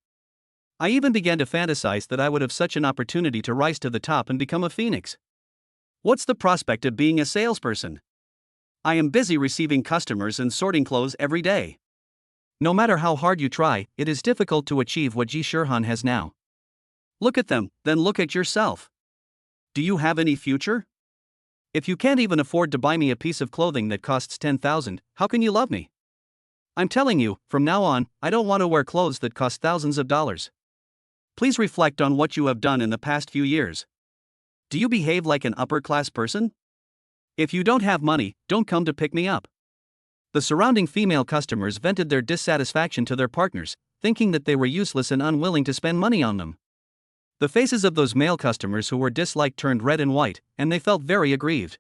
Speaker 1: I even began to fantasize that I would have such an opportunity to rise to the top and become a phoenix. What's the prospect of being a salesperson? I am busy receiving customers and sorting clothes every day. No matter how hard you try, it is difficult to achieve what Yi Shihan has now. Look at them, then look at yourself. Do you have any future? If you can't even afford to buy me a piece of clothing that costs 10,000, how can you love me? I'm telling you, from now on, I don't want to wear clothes that cost thousands of dollars. Please reflect on what you have done in the past few years. Do you behave like an upper-class person? If you don't have money, don't come to pick me up. The surrounding female customers vented their dissatisfaction to their partners, thinking that they were useless and unwilling to spend money on them. The faces of those male customers who were disliked turned red and white, and they felt very aggrieved.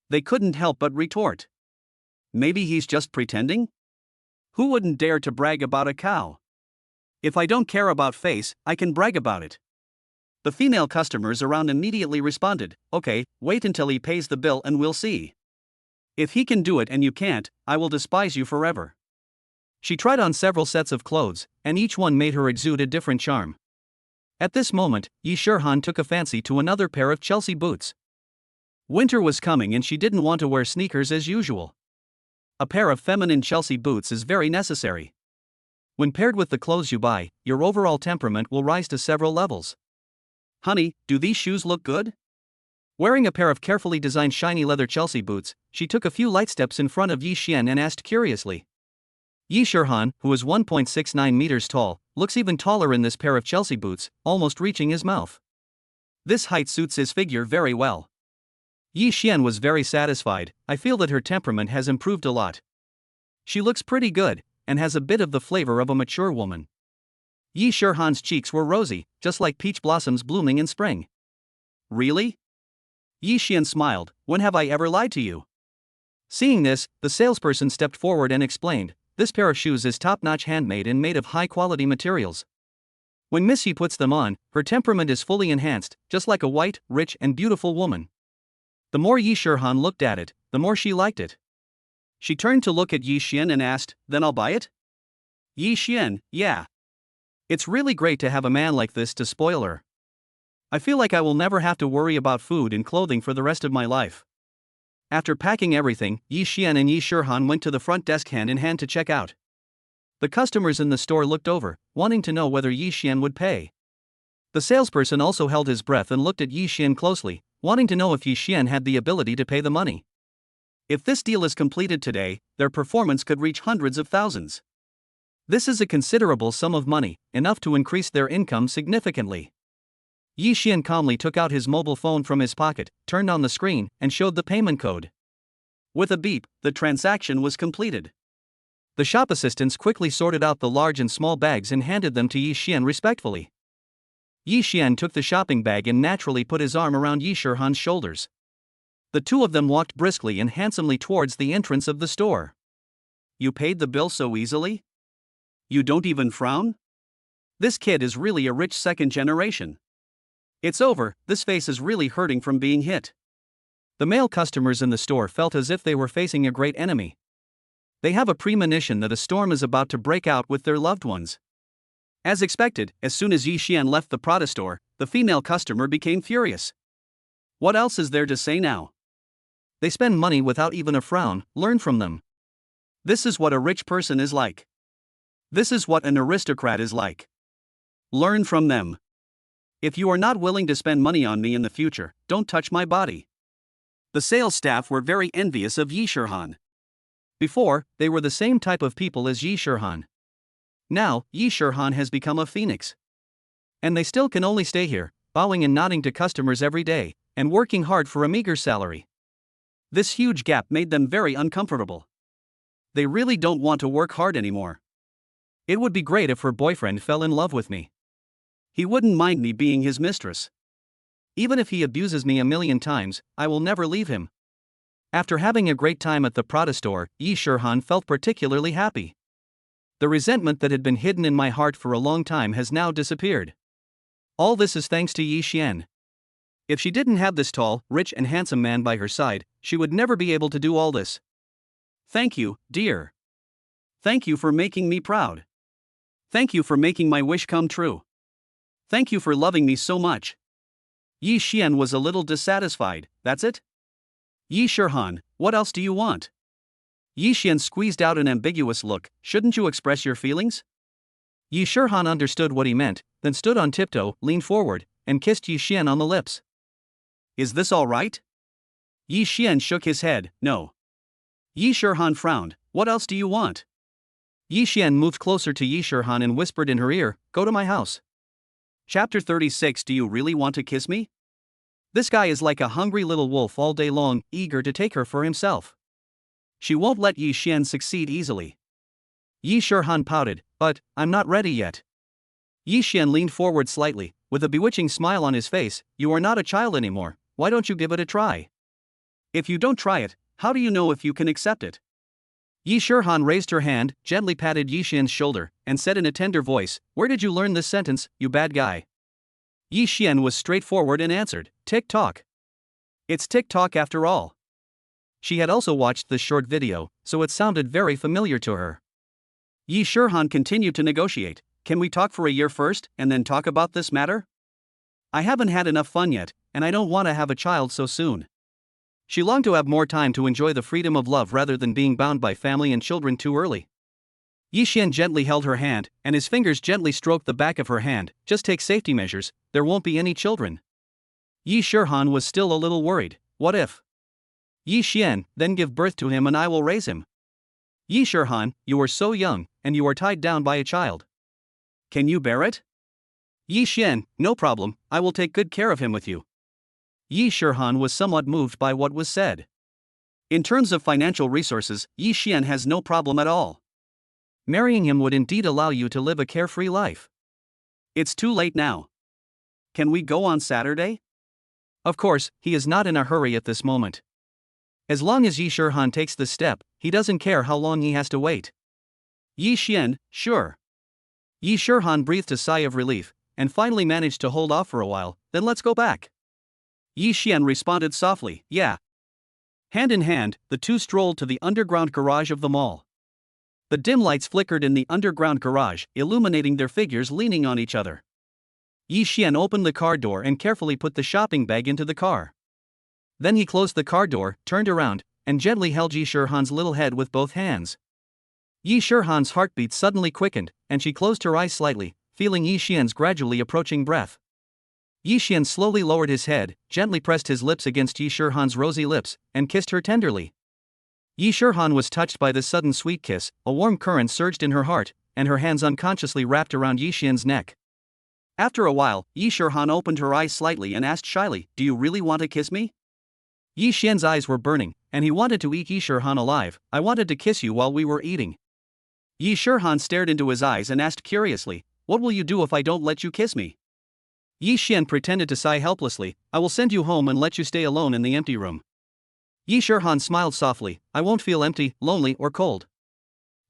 Speaker 1: They couldn't help but retort. Maybe he's just pretending? Who wouldn't dare to brag about a cow? If I don't care about face, I can brag about it. The female customers around immediately responded, okay, wait until he pays the bill and we'll see. If he can do it and you can't, I will despise you forever. She tried on several sets of clothes, and each one made her exude a different charm. At this moment, Yi Shihan took a fancy to another pair of Chelsea boots. Winter was coming and she didn't want to wear sneakers as usual. A pair of feminine Chelsea boots is very necessary. When paired with the clothes you buy, your overall temperament will rise to several levels. Honey, do these shoes look good? Wearing a pair of carefully designed shiny leather Chelsea boots, she took a few light steps in front of Yi Xian and asked curiously. Yi Shihan, who is 1.69 meters tall, looks even taller in this pair of Chelsea boots, almost reaching his mouth. This height suits his figure very well. Yi Xian was very satisfied. I feel that her temperament has improved a lot. She looks pretty good, and has a bit of the flavor of a mature woman. Yi Shihan's cheeks were rosy, just like peach blossoms blooming in spring. Really? Yi Xian smiled, when have I ever lied to you? Seeing this, the salesperson stepped forward and explained, this pair of shoes is top-notch handmade and made of high-quality materials. When Miss Yi puts them on, her temperament is fully enhanced, just like a white, rich and beautiful woman. The more Yi Shihan looked at it, the more she liked it. She turned to look at Yi Xian and asked, then I'll buy it? Yi Xian, yeah. It's really great to have a man like this to spoil her. I feel like I will never have to worry about food and clothing for the rest of my life. After packing everything, Yi Xian and Yi Shihan went to the front desk hand in hand to check out. The customers in the store looked over, wanting to know whether Yi Xian would pay. The salesperson also held his breath and looked at Yi Xian closely, wanting to know if Yi Xian had the ability to pay the money. If this deal is completed today, their performance could reach hundreds of thousands. This is a considerable sum of money, enough to increase their income significantly. Yi Xian calmly took out his mobile phone from his pocket, turned on the screen, and showed the payment code. With a beep, the transaction was completed. The shop assistants quickly sorted out the large and small bags and handed them to Yi Xian respectfully. Yi Xian took the shopping bag and naturally put his arm around Yi Shihan's shoulders. The two of them walked briskly and handsomely towards the entrance of the store. You paid the bill so easily? You don't even frown? This kid is really a rich second generation. It's over, this face is really hurting from being hit. The male customers in the store felt as if they were facing a great enemy. They have a premonition that a storm is about to break out with their loved ones. As expected, as soon as Yi Xian left the Prada store, the female customer became furious. What else is there to say now? They spend money without even a frown, learn from them. This is what a rich person is like. This is what an aristocrat is like. Learn from them. If you are not willing to spend money on me in the future, don't touch my body. The sales staff were very envious of Yi Shihan. Before, they were the same type of people as Yi Shihan. Now, Yi Shihan has become a phoenix. And they still can only stay here, bowing and nodding to customers every day, and working hard for a meager salary. This huge gap made them very uncomfortable. They really don't want to work hard anymore. It would be great if her boyfriend fell in love with me. He wouldn't mind me being his mistress. Even if he abuses me a million times, I will never leave him. After having a great time at the Prada store, Yi Shirhan felt particularly happy. The resentment that had been hidden in my heart for a long time has now disappeared. All this is thanks to Yi Xian. If she didn't have this tall, rich and handsome man by her side, she would never be able to do all this. Thank you, dear. Thank you for making me proud. Thank you for making my wish come true. Thank you for loving me so much. Yi Xian was a little dissatisfied. That's it? Yi Shirhan, what else do you want? Yi Xian squeezed out an ambiguous look. Shouldn't you express your feelings? Yi Shirhan understood what he meant, then stood on tiptoe, leaned forward, and kissed Yi Xian on the lips. Is this all right? Yi Xian shook his head. No. Yi Shirhan frowned. What else do you want? Yi Xian moved closer to Yi Shirhan and whispered in her ear, go to my house. Chapter 36. Do you really want to kiss me? This guy is like a hungry little wolf all day long, eager to take her for himself. She won't let Yi Xian succeed easily. Yi Shirhan pouted, but I'm not ready yet. Yi Xian leaned forward slightly, with a bewitching smile on his face. You are not a child anymore, why don't you give it a try? If you don't try it, how do you know if you can accept it? Yi Shirhan raised her hand, gently patted Yi Xian's shoulder, and said in a tender voice, where did you learn this sentence, you bad guy? Yi Xian was straightforward and answered, tick-tock. It's tick-tock after all. She had also watched this short video, so it sounded very familiar to her. Yi Shirhan continued to negotiate. Can we talk for a year first, and then talk about this matter? I haven't had enough fun yet, and I don't want to have a child so soon. She longed to have more time to enjoy the freedom of love rather than being bound by family and children too early. Yi Xian gently held her hand, and his fingers gently stroked the back of her hand. Just take safety measures, there won't be any children. Yi Shirhan was still a little worried. What if? Yi Xian, then give birth to him and I will raise him. Yi Shirhan, you are so young, and you are tied down by a child. Can you bear it? Yi Xian, no problem, I will take good care of him with you. Yi Shirhan was somewhat moved by what was said. In terms of financial resources, Yi Xian has no problem at all. Marrying him would indeed allow you to live a carefree life. It's too late now. Can we go on Saturday? Of course, he is not in a hurry at this moment. As long as Yi Shirhan takes this step, he doesn't care how long he has to wait. Yi Xian, sure. Yi Shirhan breathed a sigh of relief, and finally managed to hold off for a while. Then let's go back. Yi Xian responded softly, yeah. Hand in hand, the two strolled to the underground garage of the mall. The dim lights flickered in the underground garage, illuminating their figures leaning on each other. Yi Xian opened the car door and carefully put the shopping bag into the car. Then he closed the car door, turned around, and gently held Yi Shirhan's little head with both hands. Yi Shirhan's heartbeat suddenly quickened, and she closed her eyes slightly, feeling Yi Xian's gradually approaching breath. Yi Xian slowly lowered his head, gently pressed his lips against Yi Shirhan's rosy lips, and kissed her tenderly. Yi Shirhan was touched by this sudden sweet kiss. A warm current surged in her heart, and her hands unconsciously wrapped around Yi Xian's neck. After a while, Yi Shirhan opened her eyes slightly and asked shyly, do you really want to kiss me? Yi Xian's eyes were burning, and he wanted to eat Yi Shirhan alive. I wanted to kiss you while we were eating. Yi Shirhan stared into his eyes and asked curiously, what will you do if I don't let you kiss me? Yi Xian pretended to sigh helplessly. I will send you home and let you stay alone in the empty room. Yi Shirhan smiled softly. I won't feel empty, lonely, or cold.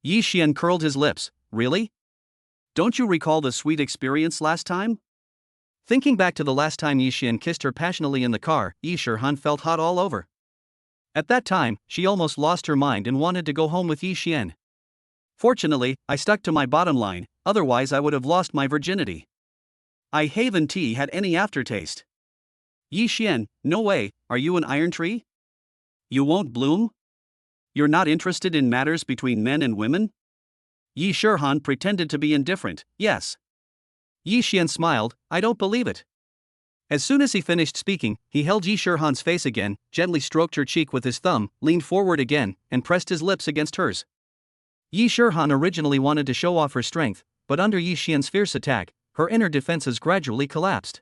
Speaker 1: Yi Xian curled his lips. Really? Don't you recall the sweet experience last time? Thinking back to the last time Yi Xian kissed her passionately in the car, Yi Shirhan felt hot all over. At that time, she almost lost her mind and wanted to go home with Yi Xian. Fortunately, I stuck to my bottom line, otherwise I would have lost my virginity. I haven't had any aftertaste. Yi Xian, no way, are you an iron tree? You won't bloom? You're not interested in matters between men and women? Yi Shirhan pretended to be indifferent. Yes. Yi Xian smiled. I don't believe it. As soon as he finished speaking, he held Yi Shirhan's face again, gently stroked her cheek with his thumb, leaned forward again, and pressed his lips against hers. Yi Shirhan originally wanted to show off her strength, but under Yi Xian's fierce attack, her inner defenses gradually collapsed.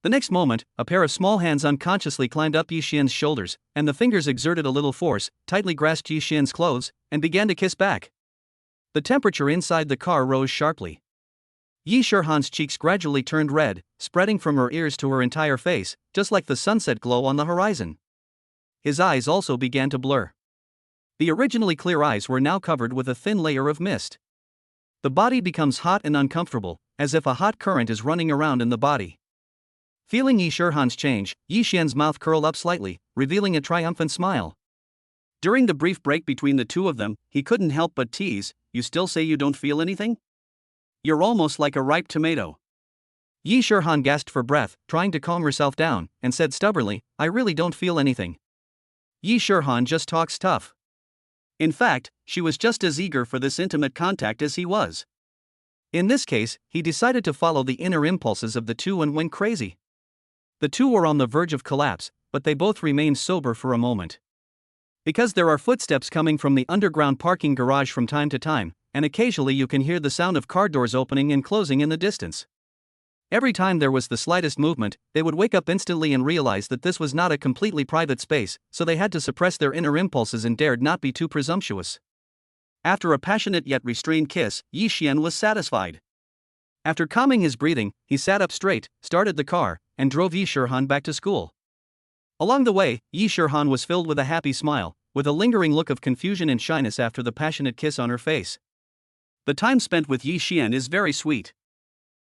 Speaker 1: The next moment, a pair of small hands unconsciously climbed up Yixian's shoulders, and the fingers exerted a little force, tightly grasped Yixian's clothes, and began to kiss back. The temperature inside the car rose sharply. Yi Shihan's cheeks gradually turned red, spreading from her ears to her entire face, just like the sunset glow on the horizon. His eyes also began to blur. The originally clear eyes were now covered with a thin layer of mist. The body becomes hot and uncomfortable, as if a hot current is running around in the body. Feeling Yi Shihan's change, Yixian's mouth curled up slightly, revealing a triumphant smile. During the brief break between the two of them, he couldn't help but tease, "You still say you don't feel anything? You're almost like a ripe tomato." Yi Shihan gasped for breath, trying to calm herself down, and said stubbornly, "I really don't feel anything." Yi Shihan just talks tough. In fact, she was just as eager for this intimate contact as he was. In this case, he decided to follow the inner impulses of the two and went crazy. The two were on the verge of collapse, but they both remained sober for a moment. Because there are footsteps coming from the underground parking garage from time to time, and occasionally you can hear the sound of car doors opening and closing in the distance. Every time there was the slightest movement, they would wake up instantly and realize that this was not a completely private space, so they had to suppress their inner impulses and dared not be too presumptuous. After a passionate yet restrained kiss, Yi Xian was satisfied. After calming his breathing, he sat up straight, started the car, and drove Yi Shihan back to school. Along the way, Yi Shihan was filled with a happy smile, with a lingering look of confusion and shyness after the passionate kiss on her face. The time spent with Yi Xian is very sweet.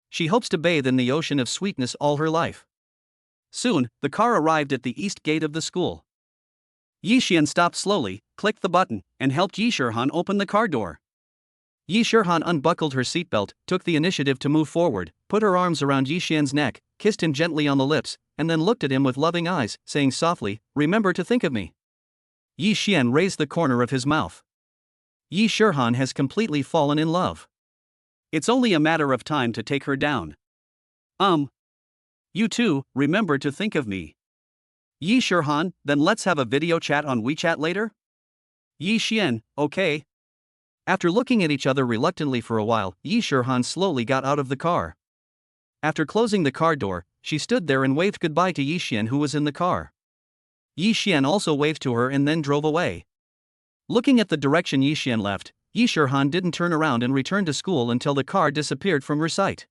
Speaker 1: She hopes to bathe in the ocean of sweetness all her life. Soon, the car arrived at the east gate of the school. Yi Xian stopped slowly, clicked the button, and helped Yi Shihan open the car door. Yi Shihan unbuckled her seatbelt, took the initiative to move forward, put her arms around Yi Xian's neck, kissed him gently on the lips, and then looked at him with loving eyes, saying softly, "Remember to think of me." Yi Xian raised the corner of his mouth. Yi Shihan has completely fallen in love. It's only a matter of time to take her down. You too, remember to think of me. Yi Shihan, then let's have a video chat on WeChat later? Yi Xian, okay. After looking at each other reluctantly for a while, Yi Shihan slowly got out of the car. After closing the car door, she stood there and waved goodbye to Yi Xian, who was in the car. Yi Xian also waved to her and then drove away. Looking at the direction Yi Xian left, Yi Shihan didn't turn around and return to school until the car disappeared from her sight.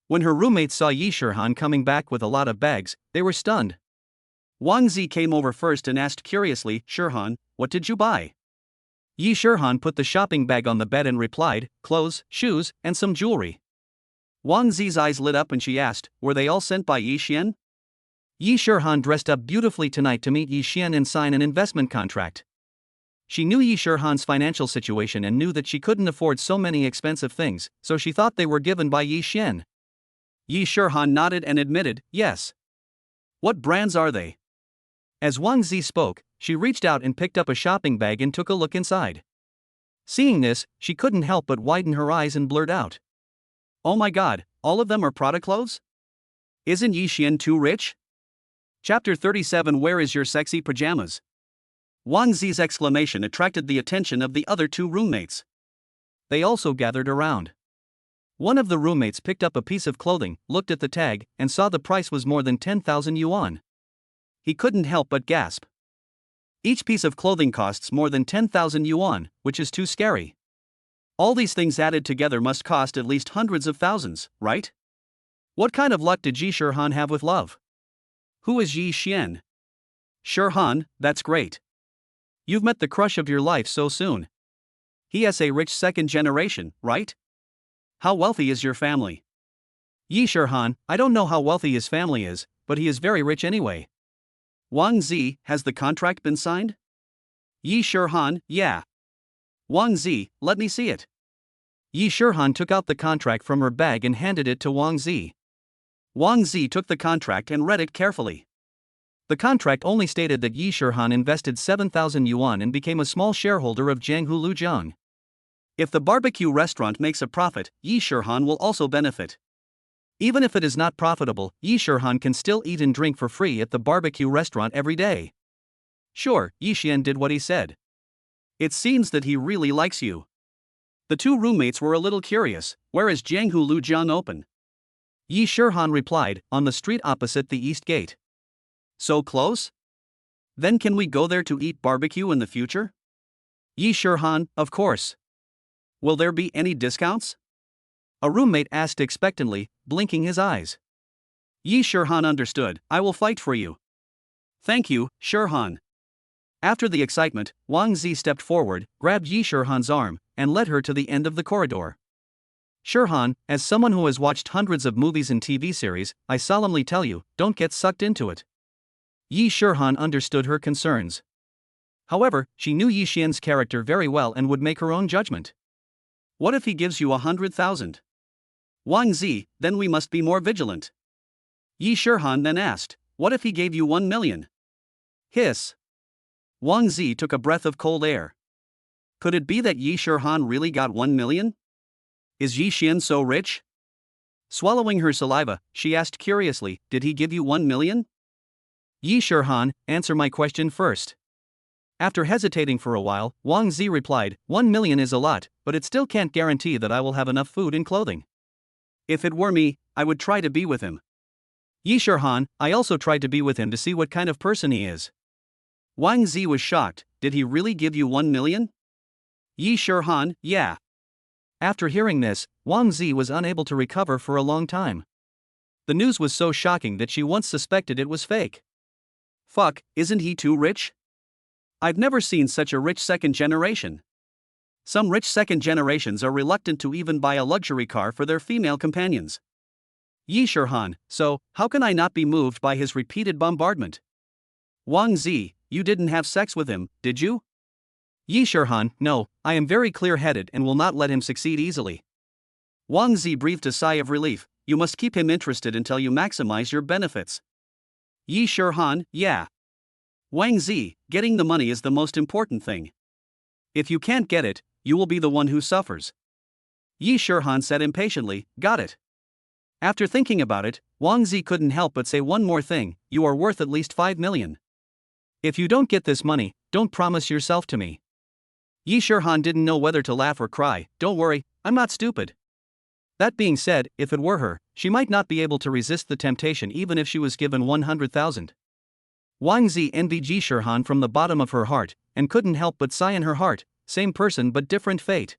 Speaker 1: When her roommates saw Yi Shihan coming back with a lot of bags, they were stunned. Wang Zi came over first and asked curiously, "Shihan, what did you buy?" Yi Shihan put the shopping bag on the bed and replied, "Clothes, shoes, and some jewelry." Wang Zi's eyes lit up and she asked, "Were they all sent by Yi Xian?" Yi Shihan dressed up beautifully tonight to meet Yi Xian and sign an investment contract. She knew Yi Shihan's financial situation and knew that she couldn't afford so many expensive things, so she thought they were given by Yi Xian. Yi Shihan nodded and admitted, "Yes." "What brands are they?" As Wang Zi spoke, she reached out and picked up a shopping bag and took a look inside. Seeing this, she couldn't help but widen her eyes and blurt out, "Oh my god, all of them are Prada clothes? Isn't Yi Xian too rich?" Chapter 37 Where is your sexy pajamas? Wang Zi's exclamation attracted the attention of the other two roommates. They also gathered around. One of the roommates picked up a piece of clothing, looked at the tag, and saw the price was more than 10,000 yuan. He couldn't help but gasp. Each piece of clothing costs more than 10,000 yuan, which is too scary. All these things added together must cost at least hundreds of thousands, right? What kind of luck did Yi Shihan have with love? Who is Yi Xian? Shihan, that's great. You've met the crush of your life so soon. He has a rich second generation, right? How wealthy is your family? Yi Shihan, I don't know how wealthy his family is, but he is very rich anyway. Wang Zi, has the contract been signed? Yi Shihan, yeah. Wang Zi, let me see it. Yi Shihan took out the contract from her bag and handed it to Wang Zi. Wang Zi took the contract and read it carefully. The contract only stated that Yi Shihan invested 7,000 yuan and became a small shareholder of Jianghu Lujiang. If the barbecue restaurant makes a profit, Yi Shihan will also benefit. Even if it is not profitable, Yi Shihan can still eat and drink for free at the barbecue restaurant every day. Sure, Yi Xian did what he said. It seems that he really likes you. The two roommates were a little curious. Where is Jianghu Lujiang open? Yi Shihan replied, on the street opposite the east gate. So close? Then can we go there to eat barbecue in the future? Yi Shihan, of course. Will there be any discounts? A roommate asked expectantly, blinking his eyes. Yi Shihan understood. I will fight for you. Thank you, Shihan. After the excitement, Wang Zi stepped forward, grabbed Yi Shihan's arm, and led her to the end of the corridor. Shihan, as someone who has watched hundreds of movies and TV series, I solemnly tell you, don't get sucked into it. Yi Shihan understood her concerns. However, she knew Yi Xian's character very well and would make her own judgment. What if he gives you 100,000? Wang Zi, then we must be more vigilant. Yi Shihan then asked, what if he gave you 1 million? Hiss. Wang Zi took a breath of cold air. Could it be that Yi Shihan really got 1 million? Is Yi Xian so rich? Swallowing her saliva, she asked curiously, did he give you 1 million? Yi Shihan, answer my question first. After hesitating for a while, Wang Zi replied, 1 million is a lot, but it still can't guarantee that I will have enough food and clothing. If it were me, I would try to be with him. Yi Shihan, I also tried to be with him to see what kind of person he is. Wang Zi was shocked, did he really give you 1 million? Yi Shihan, yeah. After hearing this, Wang Zi was unable to recover for a long time. The news was so shocking that she once suspected it was fake. Fuck, isn't he too rich? I've never seen such a rich second generation. Some rich second generations are reluctant to even buy a luxury car for their female companions. Yi Shihan, so, how can I not be moved by his repeated bombardment? Wang Zi, you didn't have sex with him, did you? Yi Shihan, no, I am very clear-headed and will not let him succeed easily. Wang Zi breathed a sigh of relief, you must keep him interested until you maximize your benefits. Yi Shihan, yeah. Wang Zi, getting the money is the most important thing. If you can't get it, you will be the one who suffers. Yi Shihan said impatiently, got it. After thinking about it, Wang Zi couldn't help but say one more thing, you are worth at least 5 million. If you don't get this money, don't promise yourself to me. Yi Shihan didn't know whether to laugh or cry, don't worry, I'm not stupid. That being said, if it were her, she might not be able to resist the temptation even if she was given 100,000. Wang Zi envied Yi Shihan from the bottom of her heart, and couldn't help but sigh in her heart, same person but different fate.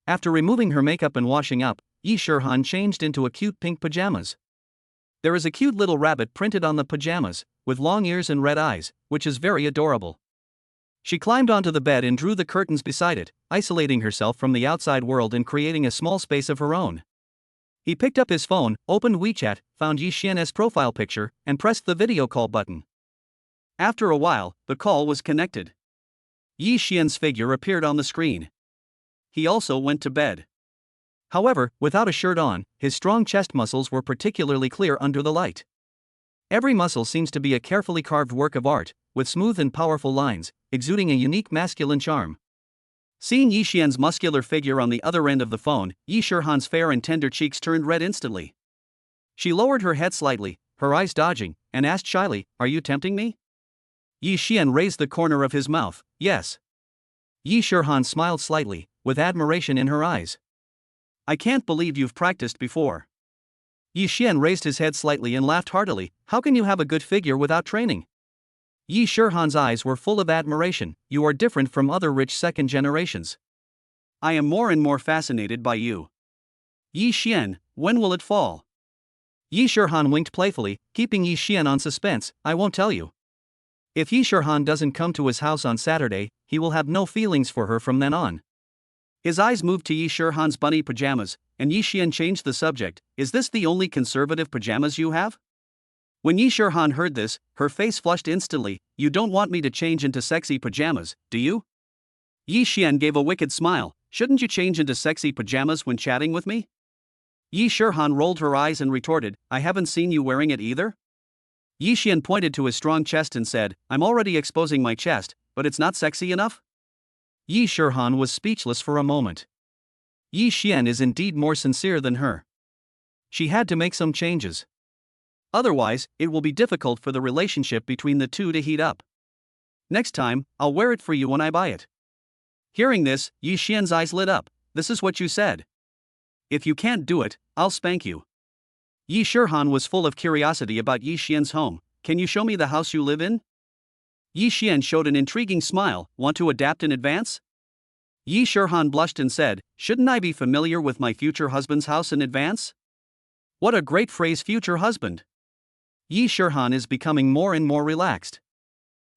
Speaker 1: After removing her makeup and washing up, Yi Shihan changed into a cute pink pajamas. There is a cute little rabbit printed on the pajamas, with long ears and red eyes, which is very adorable. She climbed onto the bed and drew the curtains beside it, isolating herself from the outside world and creating a small space of her own. He picked up his phone, opened WeChat, found Yi Xian's profile picture, and pressed the video call button. After a while, the call was connected. Yi Xian's figure appeared on the screen. He also went to bed. However, without a shirt on, his strong chest muscles were particularly clear under the light. Every muscle seems to be a carefully carved work of art, with smooth and powerful lines, exuding a unique masculine charm. Seeing Yi Xian's muscular figure on the other end of the phone, Yi Shihan's fair and tender cheeks turned red instantly. She lowered her head slightly, her eyes dodging, and asked shyly, are you tempting me? Yi Xian raised the corner of his mouth, yes. Yi Shihan smiled slightly, with admiration in her eyes. I can't believe you've practiced before. Yi Xian raised his head slightly and laughed heartily, how can you have a good figure without training? Yi Shihan's eyes were full of admiration, you are different from other rich second generations. I am more and more fascinated by you. Yi Xian, when will it fall? Yi Shihan winked playfully, keeping Yi Xian on suspense, I won't tell you. If Yi Shihan doesn't come to his house on Saturday, he will have no feelings for her from then on. His eyes moved to Yi Shihan's bunny pajamas, and Yi Xian changed the subject, is this the only conservative pajamas you have? When Yi Shihan heard this, her face flushed instantly, you don't want me to change into sexy pajamas, do you? Yi Xian gave a wicked smile, shouldn't you change into sexy pajamas when chatting with me? Yi Shihan rolled her eyes and retorted, I haven't seen you wearing it either? Yi Xian pointed to his strong chest and said, I'm already exposing my chest, but it's not sexy enough? Yi Shihan was speechless for a moment. Yi Xian is indeed more sincere than her. She had to make some changes. Otherwise, it will be difficult for the relationship between the two to heat up. Next time, I'll wear it for you when I buy it. Hearing this, Yi Xian's eyes lit up, this is what you said. If you can't do it, I'll spank you. Yi Shihan was full of curiosity about Yi Xian's home. Can you show me the house you live in? Yi Xian showed an intriguing smile. Want to adapt in advance? Yi Shihan blushed and said, shouldn't I be familiar with my future husband's house in advance? What a great phrase, future husband. Yi Shihan is becoming more and more relaxed.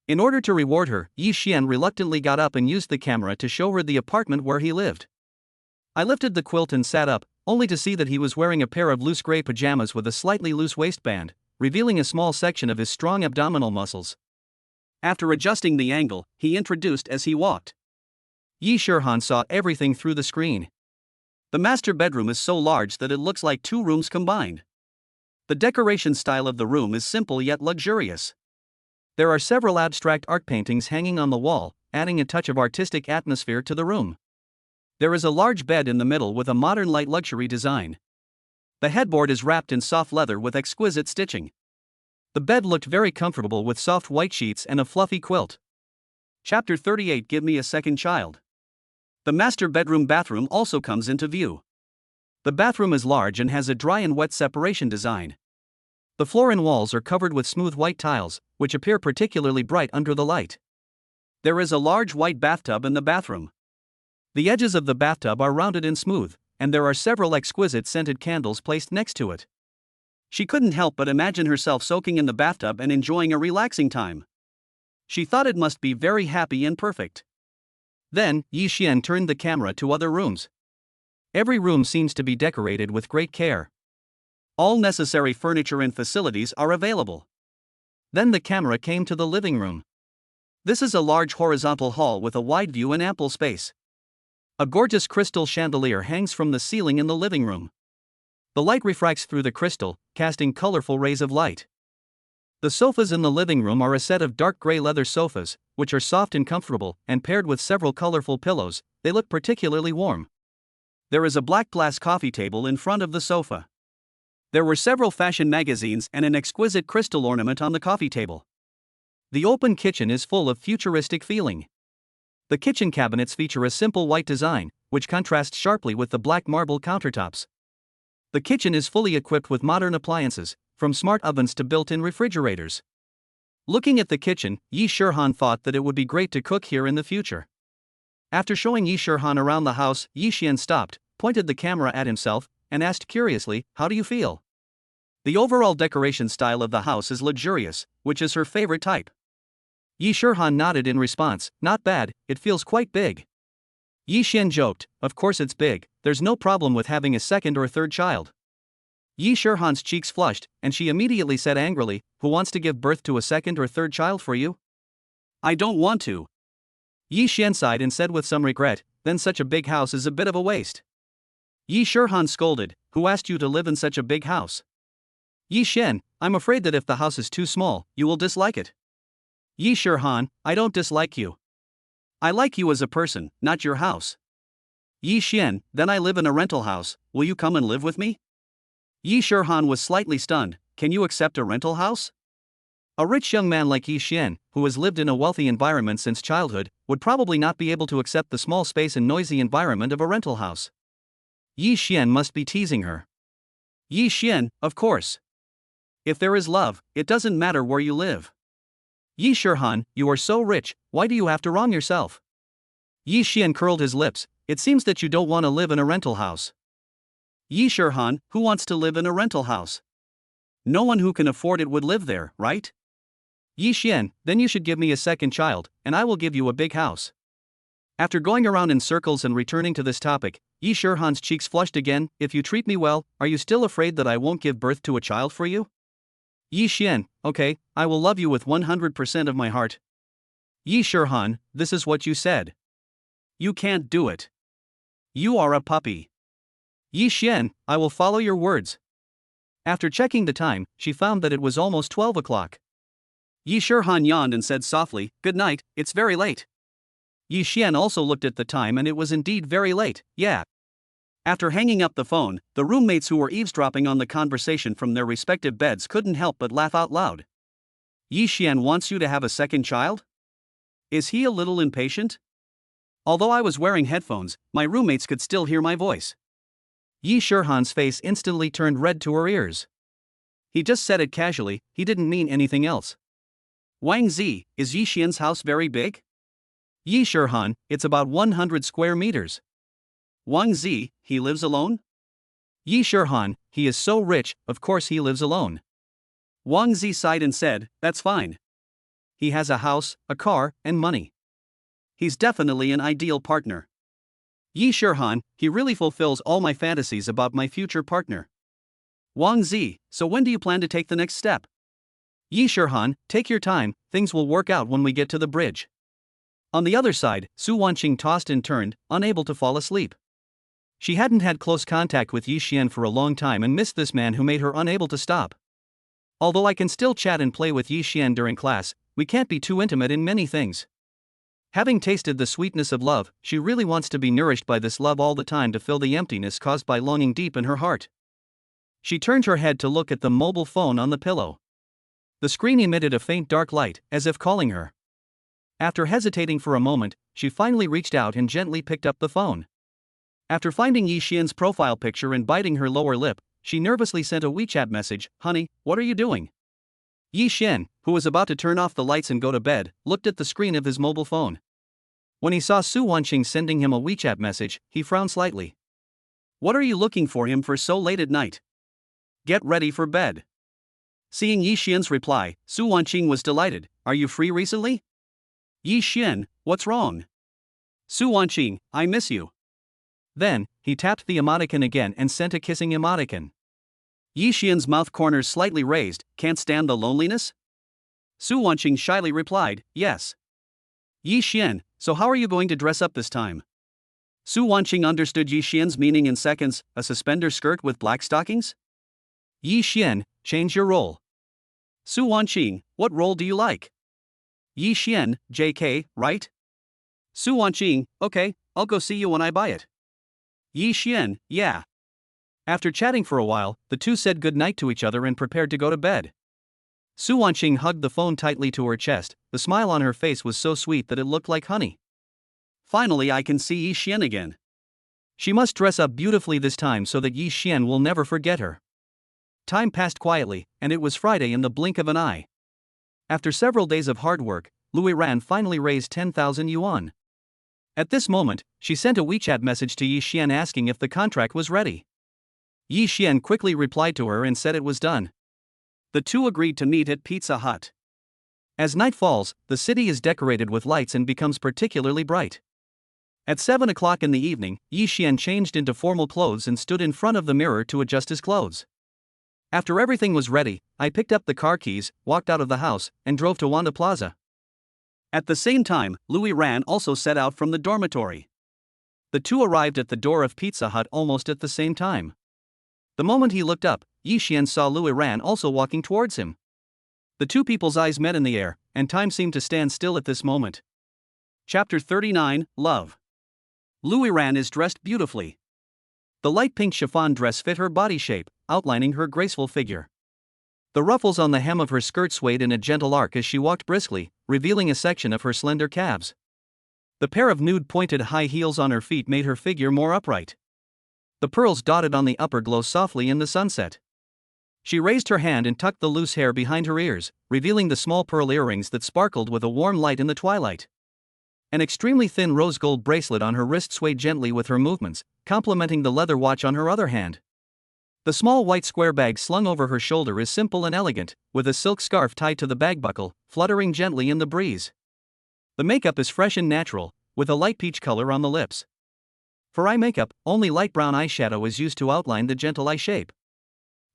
Speaker 1: In order to reward her, Yi Xian reluctantly got up and used the camera to show her the apartment where he lived. I lifted the quilt and sat up, only to see that he was wearing a pair of loose gray pajamas with a slightly loose waistband, revealing a small section of his strong abdominal muscles. After adjusting the angle, he introduced as he walked. Yi Shihan saw everything through the screen. The master bedroom is so large that it looks like 2 rooms combined. The decoration style of the room is simple yet luxurious. There are several abstract art paintings hanging on the wall, adding a touch of artistic atmosphere to the room. There is a large bed in the middle with a modern light luxury design. The headboard is wrapped in soft leather with exquisite stitching. The bed looked very comfortable with soft white sheets and a fluffy quilt. Chapter 38. Give me a second child. The master bedroom bathroom also comes into view. The bathroom is large and has a dry and wet separation design. The floor and walls are covered with smooth white tiles, which appear particularly bright under the light. There is a large white bathtub in the bathroom. The edges of the bathtub are rounded and smooth, and there are several exquisite scented candles placed next to it. She couldn't help but imagine herself soaking in the bathtub and enjoying a relaxing time. She thought it must be very happy and perfect. Then, Yi Xian turned the camera to other rooms. Every room seems to be decorated with great care. All necessary furniture and facilities are available. Then the camera came to the living room. This is a large horizontal hall with a wide view and ample space. A gorgeous crystal chandelier hangs from the ceiling in the living room. The light refracts through the crystal, casting colorful rays of light. The sofas in the living room are a set of dark gray leather sofas, which are soft and comfortable, and paired with several colorful pillows, they look particularly warm. There is a black glass coffee table in front of the sofa. There were several fashion magazines and an exquisite crystal ornament on the coffee table. The open kitchen is full of futuristic feeling. The kitchen cabinets feature a simple white design, which contrasts sharply with the black marble countertops. The kitchen is fully equipped with modern appliances, from smart ovens to built-in refrigerators. Looking at the kitchen, Yi Shihan thought that it would be great to cook here in the future. After showing Yi Shihan around the house, Yi Xian stopped, pointed the camera at himself, and asked curiously, "How do you feel?" The overall decoration style of the house is luxurious, which is her favorite type. Yi Shihan nodded in response, "Not bad, it feels quite big." Yi Xian joked, "Of course it's big, there's no problem with having a second or third child." Yi Shihan's cheeks flushed, and she immediately said angrily, "Who wants to give birth to a second or third child for you?" "I don't want to." Yi Xian sighed and said with some regret, "Then such a big house is a bit of a waste." Yi Shihan scolded, "Who asked you to live in such a big house?" "Yi Xian, I'm afraid that if the house is too small, you will dislike it." "Yi Shihan, I don't dislike you. I like you as a person, not your house." "Yi Xian, then I live in a rental house, will you come and live with me?" Yi Shihan was slightly stunned, "Can you accept a rental house?" A rich young man like Yi Xian, who has lived in a wealthy environment since childhood, would probably not be able to accept the small space and noisy environment of a rental house. Yi Xian must be teasing her. "Yi Xian, of course. If there is love, it doesn't matter where you live." "Yi Shihan, you are so rich, why do you have to wrong yourself?" Yi Xian curled his lips, "It seems that you don't want to live in a rental house." "Yi Shihan, who wants to live in a rental house? No one who can afford it would live there, right?" "Yi Xian, then you should give me a second child, and I will give you a big house." After going around in circles and returning to this topic, Yi Shihan's cheeks flushed again. "If you treat me well, are you still afraid that I won't give birth to a child for you?" "Yi Xian, okay, I will love you with 100% of my heart." "Yi Shihan, this is what you said. You can't do it. You are a puppy." "Yi Xian, I will follow your words." After checking the time, she found that it was almost 12 o'clock. Yi Shihan yawned and said softly, "Good night, it's very late." Yi Xian also looked at the time and it was indeed very late, yeah. After hanging up the phone, the roommates who were eavesdropping on the conversation from their respective beds couldn't help but laugh out loud. "Yi Xian wants you to have a second child? Is he a little impatient?" Although I was wearing headphones, my roommates could still hear my voice. Yi Shihan's face instantly turned red to her ears. He just said it casually, he didn't mean anything else. Wang Zi, is Yi Xian's house very big? Yi Shihan, it's about 100 square meters. Wang Zi, he lives alone? Yi Shihan, he is so rich, of course he lives alone. Wang Zi sighed and said, that's fine. He has a house, a car, and money. He's definitely an ideal partner. Yi Shihan, he really fulfills all my fantasies about my future partner. Wang Zi, so when do you plan to take the next step? Yi Shihan, take your time, things will work out when we get to the bridge. On the other side, Su Wanqing tossed and turned, unable to fall asleep. She hadn't had close contact with Yi Xian for a long time and missed this man who made her unable to stop. Although I can still chat and play with Yi Xian during class, we can't be too intimate in many things. Having tasted the sweetness of love, she really wants to be nourished by this love all the time to fill the emptiness caused by longing deep in her heart. She turned her head to look at the mobile phone on the pillow. The screen emitted a faint dark light, as if calling her. After hesitating for a moment, she finally reached out and gently picked up the phone. After finding Yi Xian's profile picture and biting her lower lip, she nervously sent a WeChat message, "Honey, what are you doing?" Yi Xian, who was about to turn off the lights and go to bed, looked at the screen of his mobile phone. When he saw Su Wanqing sending him a WeChat message, he frowned slightly. What are you looking for him for so late at night? Get ready for bed. Seeing Yi Xian's reply, Su Wanqing was delighted. Are you free recently? Yi Xian, what's wrong? Su Wanqing, I miss you. Then, he tapped the emoticon again and sent a kissing emoticon. Yi Xian's mouth corners slightly raised, can't stand the loneliness? Su Wanqing shyly replied, yes. Yi Xian, so how are you going to dress up this time? Su Wanqing understood Yi Xian's meaning in seconds, a suspender skirt with black stockings? Yi Xian, change your role. Su Wanqing, what role do you like? Yi Xian, JK, right? Su Wanqing, okay, I'll go see you when I buy it. Yi Xian, yeah. After chatting for a while, the two said goodnight to each other and prepared to go to bed. Su Wanqing hugged the phone tightly to her chest, the smile on her face was so sweet that it looked like honey. Finally I can see Yi Xian again. She must dress up beautifully this time so that Yi Xian will never forget her. Time passed quietly, and it was Friday in the blink of an eye. After several days of hard work, Lu Ruian finally raised 10,000 yuan. At this moment, she sent a WeChat message to Yi Xian asking if the contract was ready. Yi Xian quickly replied to her and said it was done. The two agreed to meet at Pizza Hut. As night falls, the city is decorated with lights and becomes particularly bright. At 7 o'clock in the evening, Yi Xian changed into formal clothes and stood in front of the mirror to adjust his clothes. After everything was ready, I picked up the car keys, walked out of the house, and drove to Wanda Plaza. At the same time, Lu Ruian also set out from the dormitory. The two arrived at the door of Pizza Hut almost at the same time. The moment he looked up, Yi Xian saw Lu Ruian also walking towards him. The two people's eyes met in the air, and time seemed to stand still at this moment. Chapter 39, Love. Lu Ruian is dressed beautifully. The light pink chiffon dress fit her body shape, outlining her graceful figure. The ruffles on the hem of her skirt swayed in a gentle arc as she walked briskly, revealing a section of her slender calves. The pair of nude pointed high heels on her feet made her figure more upright. The pearls dotted on the upper glow softly in the sunset. She raised her hand and tucked the loose hair behind her ears, revealing the small pearl earrings that sparkled with a warm light in the twilight. An extremely thin rose gold bracelet on her wrist swayed gently with her movements, complementing the leather watch on her other hand. The small white square bag slung over her shoulder is simple and elegant, with a silk scarf tied to the bag buckle, fluttering gently in the breeze. The makeup is fresh and natural, with a light peach color on the lips. For eye makeup, only light brown eyeshadow is used to outline the gentle eye shape.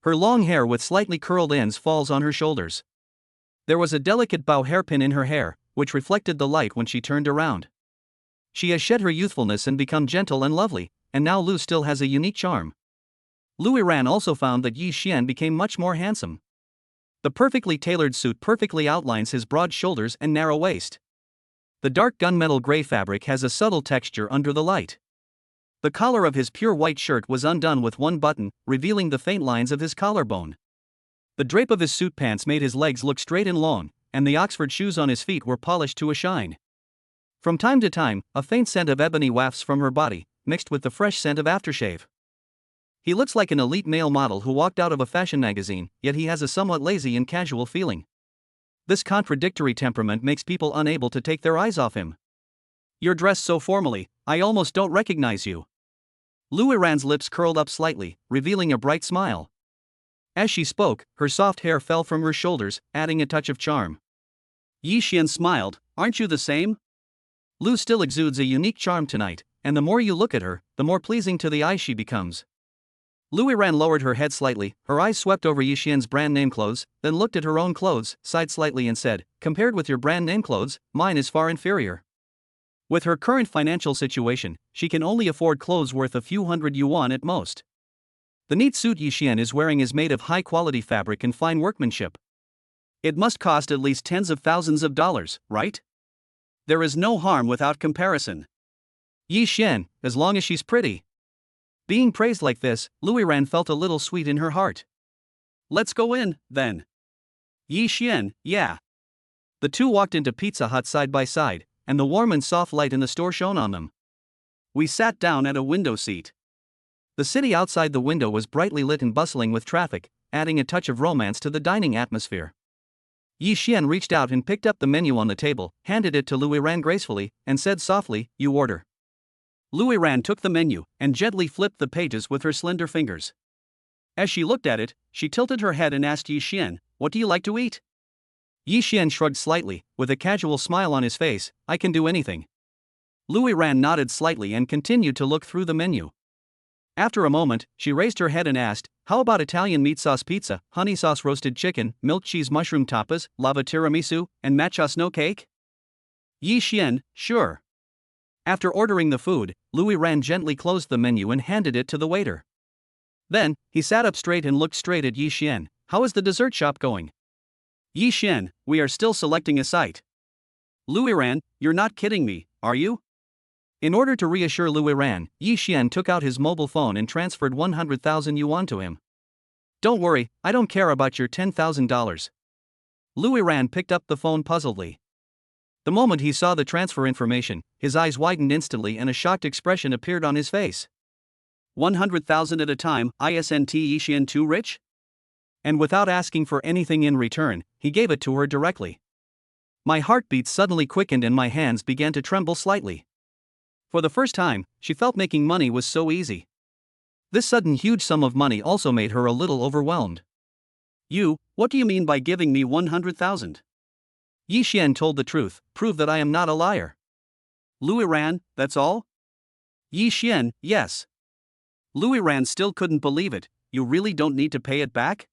Speaker 1: Her long hair with slightly curled ends falls on her shoulders. There was a delicate bow hairpin in her hair, which reflected the light when she turned around. She has shed her youthfulness and become gentle and lovely, and now Lu still has a unique charm. Lu Ruian also found that Yi Xian became much more handsome. The perfectly tailored suit perfectly outlines his broad shoulders and narrow waist. The dark gunmetal gray fabric has a subtle texture under the light. The collar of his pure white shirt was undone with one button, revealing the faint lines of his collarbone. The drape of his suit pants made his legs look straight and long, and the Oxford shoes on his feet were polished to a shine. From time to time, a faint scent of ebony wafts from her body, mixed with the fresh scent of aftershave. He looks like an elite male model who walked out of a fashion magazine, yet he has a somewhat lazy and casual feeling. This contradictory temperament makes people unable to take their eyes off him. You're dressed so formally, I almost don't recognize you. Lu Ruian's lips curled up slightly, revealing a bright smile. As she spoke, her soft hair fell from her shoulders, adding a touch of charm. Yi Xian smiled, aren't you the same? Lu still exudes a unique charm tonight, and the more you look at her, the more pleasing to the eye she becomes. Lu Ruian lowered her head slightly, her eyes swept over Yi Xian's brand name clothes, then looked at her own clothes, sighed slightly and said, compared with your brand name clothes, mine is far inferior. With her current financial situation, she can only afford clothes worth a few hundred yuan at most. The neat suit Yi Xian is wearing is made of high-quality fabric and fine workmanship. It must cost at least tens of thousands of dollars, right? There is no harm without comparison. Yi Xian, as long as she's pretty. Being praised like this, Lu Ruian felt a little sweet in her heart. Let's go in, then. Yi Xian, yeah. The two walked into Pizza Hut side by side, and the warm and soft light in the store shone on them. We sat down at a window seat. The city outside the window was brightly lit and bustling with traffic, adding a touch of romance to the dining atmosphere. Yi Xian reached out and picked up the menu on the table, handed it to Lu Ruian gracefully, and said softly, "You order." Lu Ruian took the menu and gently flipped the pages with her slender fingers. As she looked at it, she tilted her head and asked Yi Xian, "What do you like to eat?" Yi Xian shrugged slightly, with a casual smile on his face, "I can do anything." Lu Ruian nodded slightly and continued to look through the menu. After a moment, she raised her head and asked, "How about Italian meat sauce pizza, honey sauce roasted chicken, milk cheese mushroom tapas, lava tiramisu, and matcha snow cake?" Yi Xian, "Sure." After ordering the food, Lu Ruian gently closed the menu and handed it to the waiter. Then, he sat up straight and looked straight at Yi Xian. "How is the dessert shop going?" "Yi Xian, we are still selecting a site." "Lu Ruian, you're not kidding me, are you?" In order to reassure Lu Ruian, Yi Xian took out his mobile phone and transferred 100,000 yuan to him. "Don't worry, I don't care about your $10,000. Lu Ruian picked up the phone puzzledly. The moment he saw the transfer information, his eyes widened instantly and a shocked expression appeared on his face. 100,000 at a time, isn't Yi Xian too rich? And without asking for anything in return, he gave it to her directly. My heartbeat suddenly quickened and my hands began to tremble slightly. For the first time, she felt making money was so easy. This sudden huge sum of money also made her a little overwhelmed. What do you mean by giving me 100,000? Yi Xian told the truth, prove that I am not a liar. Lu Ruian, that's all? Yi Xian, yes. Lu Ruian still couldn't believe it. You really don't need to pay it back?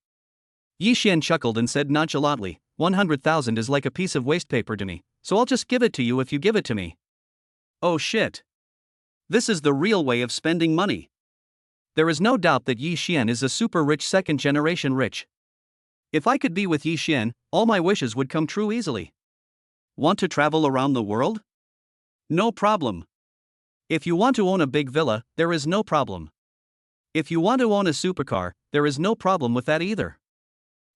Speaker 1: Yi Xian chuckled and said nonchalantly, 100,000 is like a piece of waste paper to me, so I'll just give it to you if you give it to me. Oh shit. This is the real way of spending money. There is no doubt that Yi Xian is a super rich second generation rich. If I could be with Yi Xian, all my wishes would come true easily. Want to travel around the world? No problem. If you want to own a big villa, there is no problem. If you want to own a supercar, there is no problem with that either.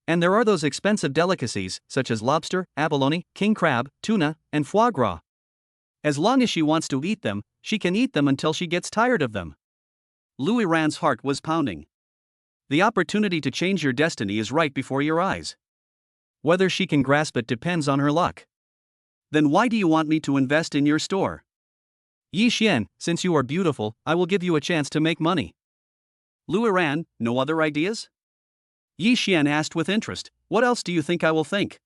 Speaker 1: And there are those expensive delicacies, such as lobster, abalone, king crab, tuna, and foie gras. As long as she wants to eat them, she can eat them until she gets tired of them. Lu Ruian's heart was pounding. The opportunity to change your destiny is right before your eyes. Whether she can grasp it depends on her luck. Then why do you want me to invest in your store? Yi Xian, since you are beautiful, I will give you a chance to make money. Lu Ruian, no other ideas? Yi Xian asked with interest, what else do you think I will think?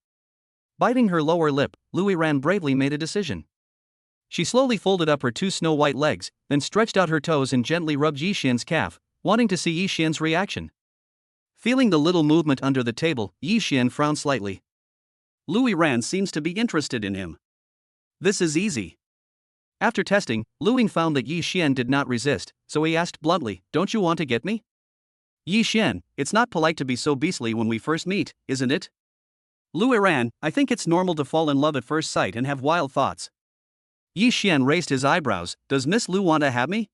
Speaker 1: Biting her lower lip, Lu Ruian bravely made a decision. She slowly folded up her two snow-white legs, then stretched out her toes and gently rubbed Yi Xian's calf, wanting to see Yi Xian's reaction. Feeling the little movement under the table, Yi Xian frowned slightly. Lu Ruian seems to be interested in him. This is easy. After testing, Lu Ruian found that Yi Xian did not resist, so he asked bluntly, don't you want to get me? Yi Xian, it's not polite to be so beastly when we first meet, isn't it? Lu Ruian, I think it's normal to fall in love at first sight and have wild thoughts. Yi Xian raised his eyebrows, does Miss Lu want to have me?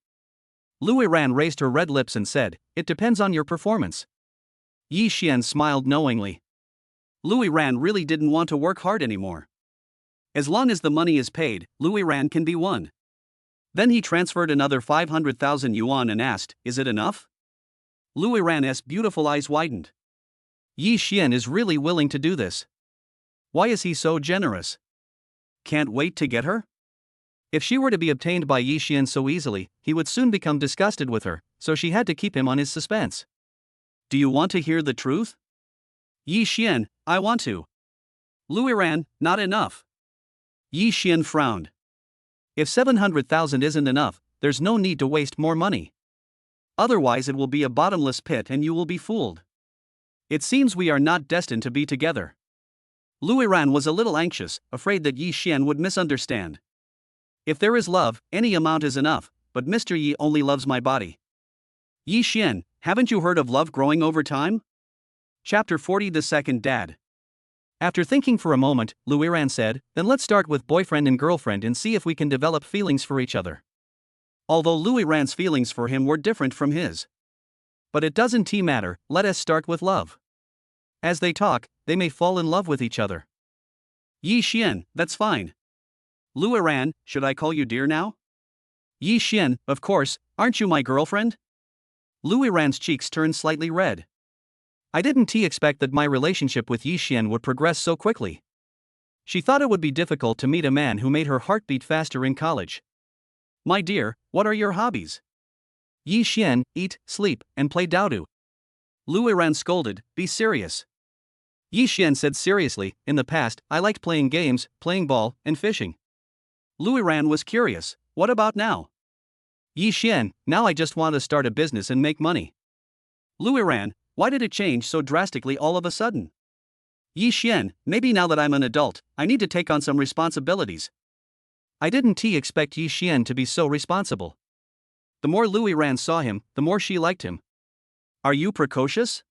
Speaker 1: Lu Ruian raised her red lips and said, it depends on your performance. Yi Xian smiled knowingly. Lu Ruian really didn't want to work hard anymore. As long as the money is paid, Lu Ruian can be won. Then he transferred another 500,000 yuan and asked, is it enough? Lu Ruian's beautiful eyes widened. Yi Xian is really willing to do this. Why is he so generous? Can't wait to get her? If she were to be obtained by Yi Xian so easily, he would soon become disgusted with her, so she had to keep him on his suspense. Do you want to hear the truth? Yi Xian, I want to. Lu Ruian, not enough. Yi Xian frowned. If 700,000 isn't enough, there's no need to waste more money. Otherwise it will be a bottomless pit and you will be fooled. It seems we are not destined to be together. Lu Ruian was a little anxious, afraid that Yi Xian would misunderstand. If there is love, any amount is enough, but Mr. Yi only loves my body. Yi Xian, haven't you heard of love growing over time? Chapter 40. The Second Dad. After thinking for a moment, Lu Ruian said, then let's start with boyfriend and girlfriend and see if we can develop feelings for each other. Although Lu Ruian's feelings for him were different from his. But it doesn't matter, let us start with love. As they talk, they may fall in love with each other. Yi Xian, that's fine. Lu Ruian, should I call you dear now? Yi Xian, of course, aren't you my girlfriend? Lu Ruian's cheeks turned slightly red. I didn't expect that my relationship with Yi Xian would progress so quickly. She thought it would be difficult to meet a man who made her heart beat faster in college. My dear, what are your hobbies? Yi Xian, eat, sleep, and play Dowdu. Lu Ruian scolded, be serious. Yi Xian said seriously, in the past, I liked playing games, playing ball, and fishing. Lu Ruian was curious, what about now? Yi Xian, now I just want to start a business and make money. Lu Ruian, why did it change so drastically all of a sudden? Yi Xian, maybe now that I'm an adult, I need to take on some responsibilities. I didn't expect Yi Xian to be so responsible. The more Lu Ruian saw him, the more she liked him. Are you precocious?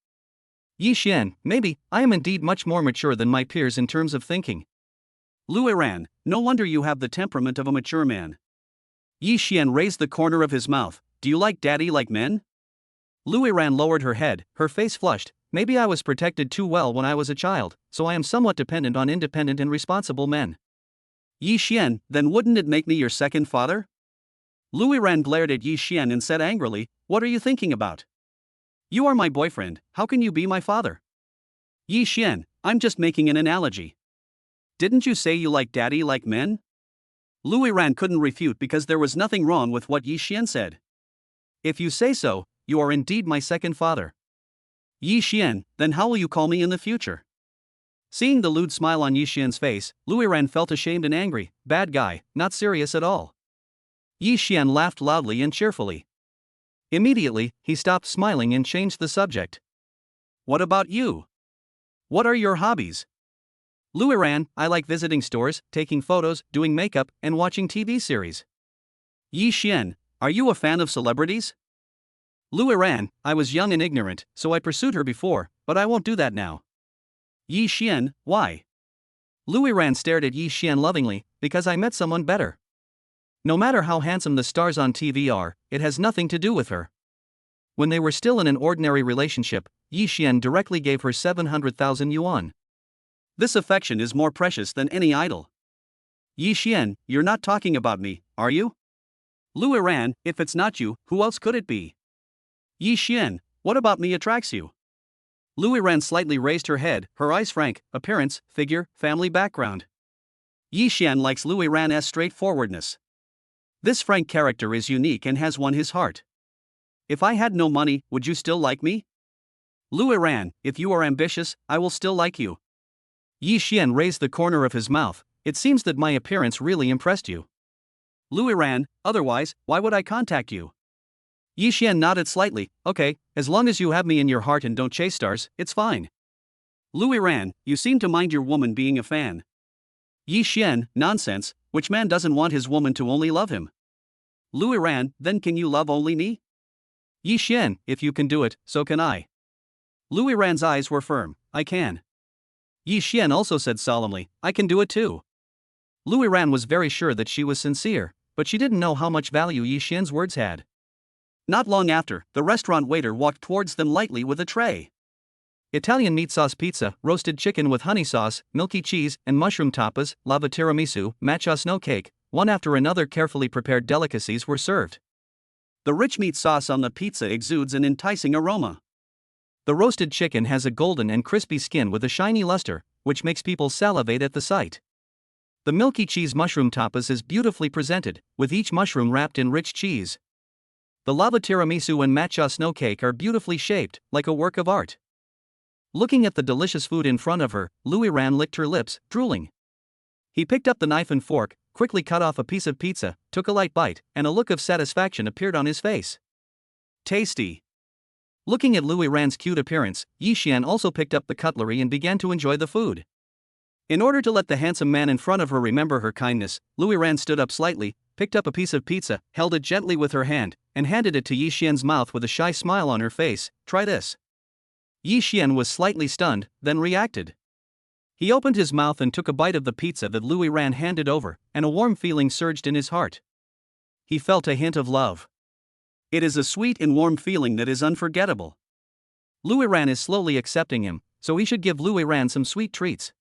Speaker 1: Yi Xian, maybe, I am indeed much more mature than my peers in terms of thinking. Lu Ruian, no wonder you have the temperament of a mature man. Yi Xian raised the corner of his mouth, do you like daddy like men? Lu Ruian lowered her head, her face flushed, maybe I was protected too well when I was a child, so I am somewhat dependent on independent and responsible men. Yi Xian, then wouldn't it make me your second father? Lu Ruian glared at Yi Xian and said angrily, what are you thinking about? You are my boyfriend, how can you be my father? Yi Xian, I'm just making an analogy. Didn't you say you like daddy like men? Lu Ruian couldn't refute because there was nothing wrong with what Yi Xian said. If you say so, you are indeed my second father. Yi Xian, then how will you call me in the future? Seeing the lewd smile on Yi Xian's face, Lu Ruian felt ashamed and angry, bad guy, not serious at all. Yi Xian laughed loudly and cheerfully. Immediately, he stopped smiling and changed the subject. What about you? What are your hobbies? Lu Ruian, I like visiting stores, taking photos, doing makeup, and watching TV series. Yi Xian, are you a fan of celebrities? Lu Ruian, I was young and ignorant, so I pursued her before, but I won't do that now. Yi Xian, why? Lu Ruian stared at Yi Xian lovingly, because I met someone better. No matter how handsome the stars on TV are, it has nothing to do with her. When they were still in an ordinary relationship, Yi Xian directly gave her 700,000 yuan. This affection is more precious than any idol. Yi Xian, you're not talking about me, are you? Lu Ruian, if it's not you, who else could it be? Yi Xian, what about me attracts you? Lu Ruian slightly raised her head, her eyes frank, appearance, figure, family background. Yi Xian likes Lu Ruian's straightforwardness. This frank character is unique and has won his heart. If I had no money, would you still like me? Lu Ruian, if you are ambitious, I will still like you. Yi Xian raised the corner of his mouth, it seems that my appearance really impressed you. Lu Ruian, otherwise, why would I contact you? Yi Xian nodded slightly, okay, as long as you have me in your heart and don't chase stars, it's fine. Lu Ruian, you seem to mind your woman being a fan. Yi Xian, nonsense, which man doesn't want his woman to only love him? Lu Ruian, then can you love only me? Yi Xian, if you can do it, so can I. Lu Ruian's eyes were firm, I can. Yi Xian also said solemnly, I can do it too. Lu Ruian was very sure that she was sincere, but she didn't know how much value Yi Xian's words had. Not long after, the restaurant waiter walked towards them lightly with a tray. Italian meat sauce pizza, roasted chicken with honey sauce, milky cheese, and mushroom tapas, lava tiramisu, matcha snow cake, one after another carefully prepared delicacies were served. The rich meat sauce on the pizza exudes an enticing aroma. The roasted chicken has a golden and crispy skin with a shiny luster, which makes people salivate at the sight. The milky cheese mushroom tapas is beautifully presented, with each mushroom wrapped in rich cheese. The lava tiramisu and matcha snow cake are beautifully shaped, like a work of art. Looking at the delicious food in front of her, Lu Ruian licked her lips, drooling. He picked up the knife and fork, quickly cut off a piece of pizza, took a light bite, and a look of satisfaction appeared on his face. Tasty. Looking at Lu Ruian's cute appearance, Yixian also picked up the cutlery and began to enjoy the food. In order to let the handsome man in front of her remember her kindness, Lu Ruian stood up slightly, picked up a piece of pizza, held it gently with her hand, and handed it to Yixian's mouth with a shy smile on her face. Try this. Yixian was slightly stunned, then reacted. He opened his mouth and took a bite of the pizza that Lu Ruian handed over, and a warm feeling surged in his heart. He felt a hint of love. It is a sweet and warm feeling that is unforgettable. Lu Ruian is slowly accepting him, so he should give Lu Ruian some sweet treats.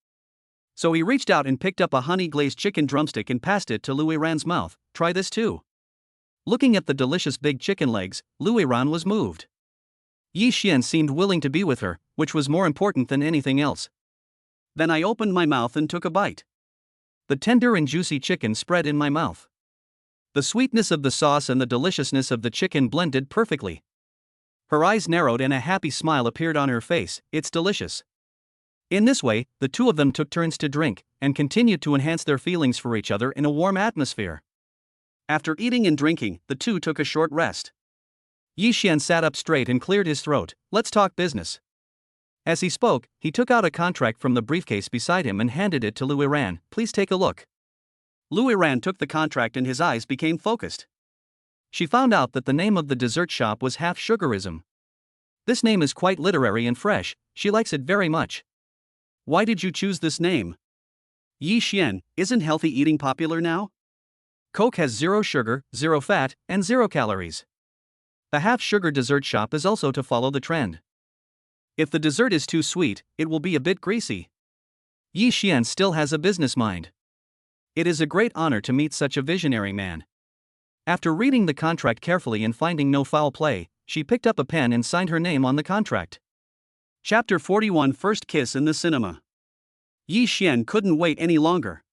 Speaker 1: So he reached out and picked up a honey-glazed chicken drumstick and passed it to Lu Ruian's mouth. Try this too. Looking at the delicious big chicken legs, Lu Ruian was moved. Yixian seemed willing to be with her, which was more important than anything else. Then I opened my mouth and took a bite. The tender and juicy chicken spread in my mouth. The sweetness of the sauce and the deliciousness of the chicken blended perfectly. Her eyes narrowed and a happy smile appeared on her face. It's delicious. In this way, the two of them took turns to drink, and continued to enhance their feelings for each other in a warm atmosphere. After eating and drinking, the two took a short rest. Yixian sat up straight and cleared his throat. Let's talk business. As he spoke, he took out a contract from the briefcase beside him and handed it to Lu Ruian. Please take a look. Lu Ruian took the contract and his eyes became focused. She found out that the name of the dessert shop was Half Sugarism. This name is quite literary and fresh, she likes it very much. Why did you choose this name? Yixian, isn't healthy eating popular now? Coke has 0 sugar, 0 fat, and 0 calories. The half-sugar dessert shop is also to follow the trend. If the dessert is too sweet, it will be a bit greasy. Yixian still has a business mind. It is a great honor to meet such a visionary man. After reading the contract carefully and finding no foul play, she picked up a pen and signed her name on the contract. Chapter 41 First Kiss in the Cinema. Yixian couldn't wait any longer.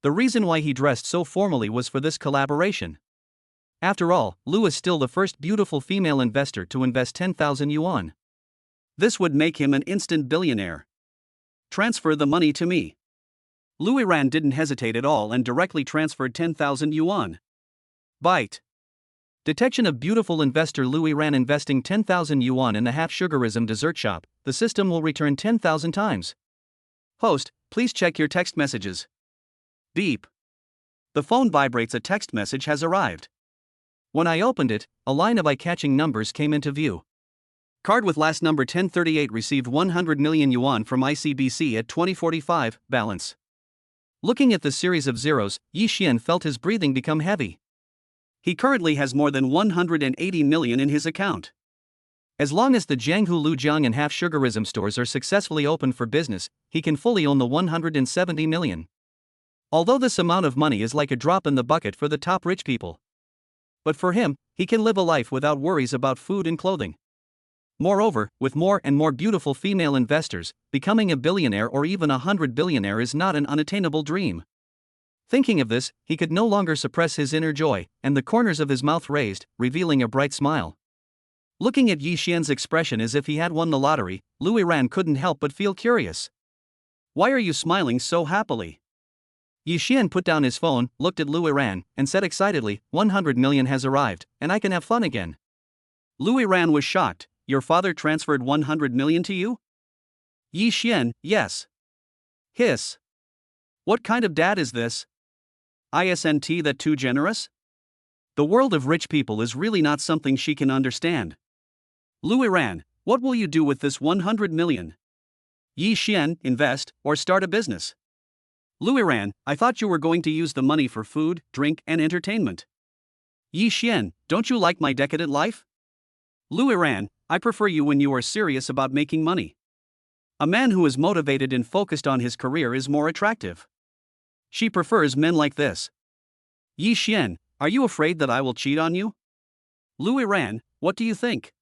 Speaker 1: The reason why he dressed so formally was for this collaboration. After all, Lu is still the first beautiful female investor to invest 10,000 yuan. This would make him an instant billionaire. Transfer the money to me. Lu Ruian didn't hesitate at all and directly transferred 10,000 yuan. Bite. Detection of beautiful investor Lu Ruian investing 10,000 yuan in the half-sugarism dessert shop. The system will return 10,000 times. Host, please check your text messages. Beep. The phone vibrates. A text message has arrived. When I opened it, a line of eye-catching numbers came into view. Card with last number 1038 received 100 million yuan from ICBC at 2045, balance. Looking at the series of zeros, Yixian felt his breathing become heavy. He currently has more than 180 million in his account. As long as the Jianghu Lujiang and half-sugarism stores are successfully opened for business, he can fully own the 170 million. Although this amount of money is like a drop in the bucket for the top rich people. But for him, he can live a life without worries about food and clothing. Moreover, with more and more beautiful female investors, becoming a billionaire or even 100 billionaire is not an unattainable dream. Thinking of this, he could no longer suppress his inner joy, and the corners of his mouth raised, revealing a bright smile. Looking at Yixian's expression as if he had won the lottery, Lu Ruian couldn't help but feel curious. Why are you smiling so happily? Yixian put down his phone, looked at Lu Ruian, and said excitedly, 100 million has arrived, and I can have fun again. Lu Ruian was shocked. Your father transferred 100 million to you? Yixian, yes. Hiss. What kind of dad is this? Isn't that too generous? The world of rich people is really not something she can understand. Lu Ruian, what will you do with this 100 million? Yixian, invest, or start a business? Lu Ruian, I thought you were going to use the money for food, drink, and entertainment. Yixian, don't you like my decadent life? Lu Ruian, I prefer you when you are serious about making money. A man who is motivated and focused on his career is more attractive. She prefers men like this. Yixian, are you afraid that I will cheat on you? Lu Ruian, what do you think?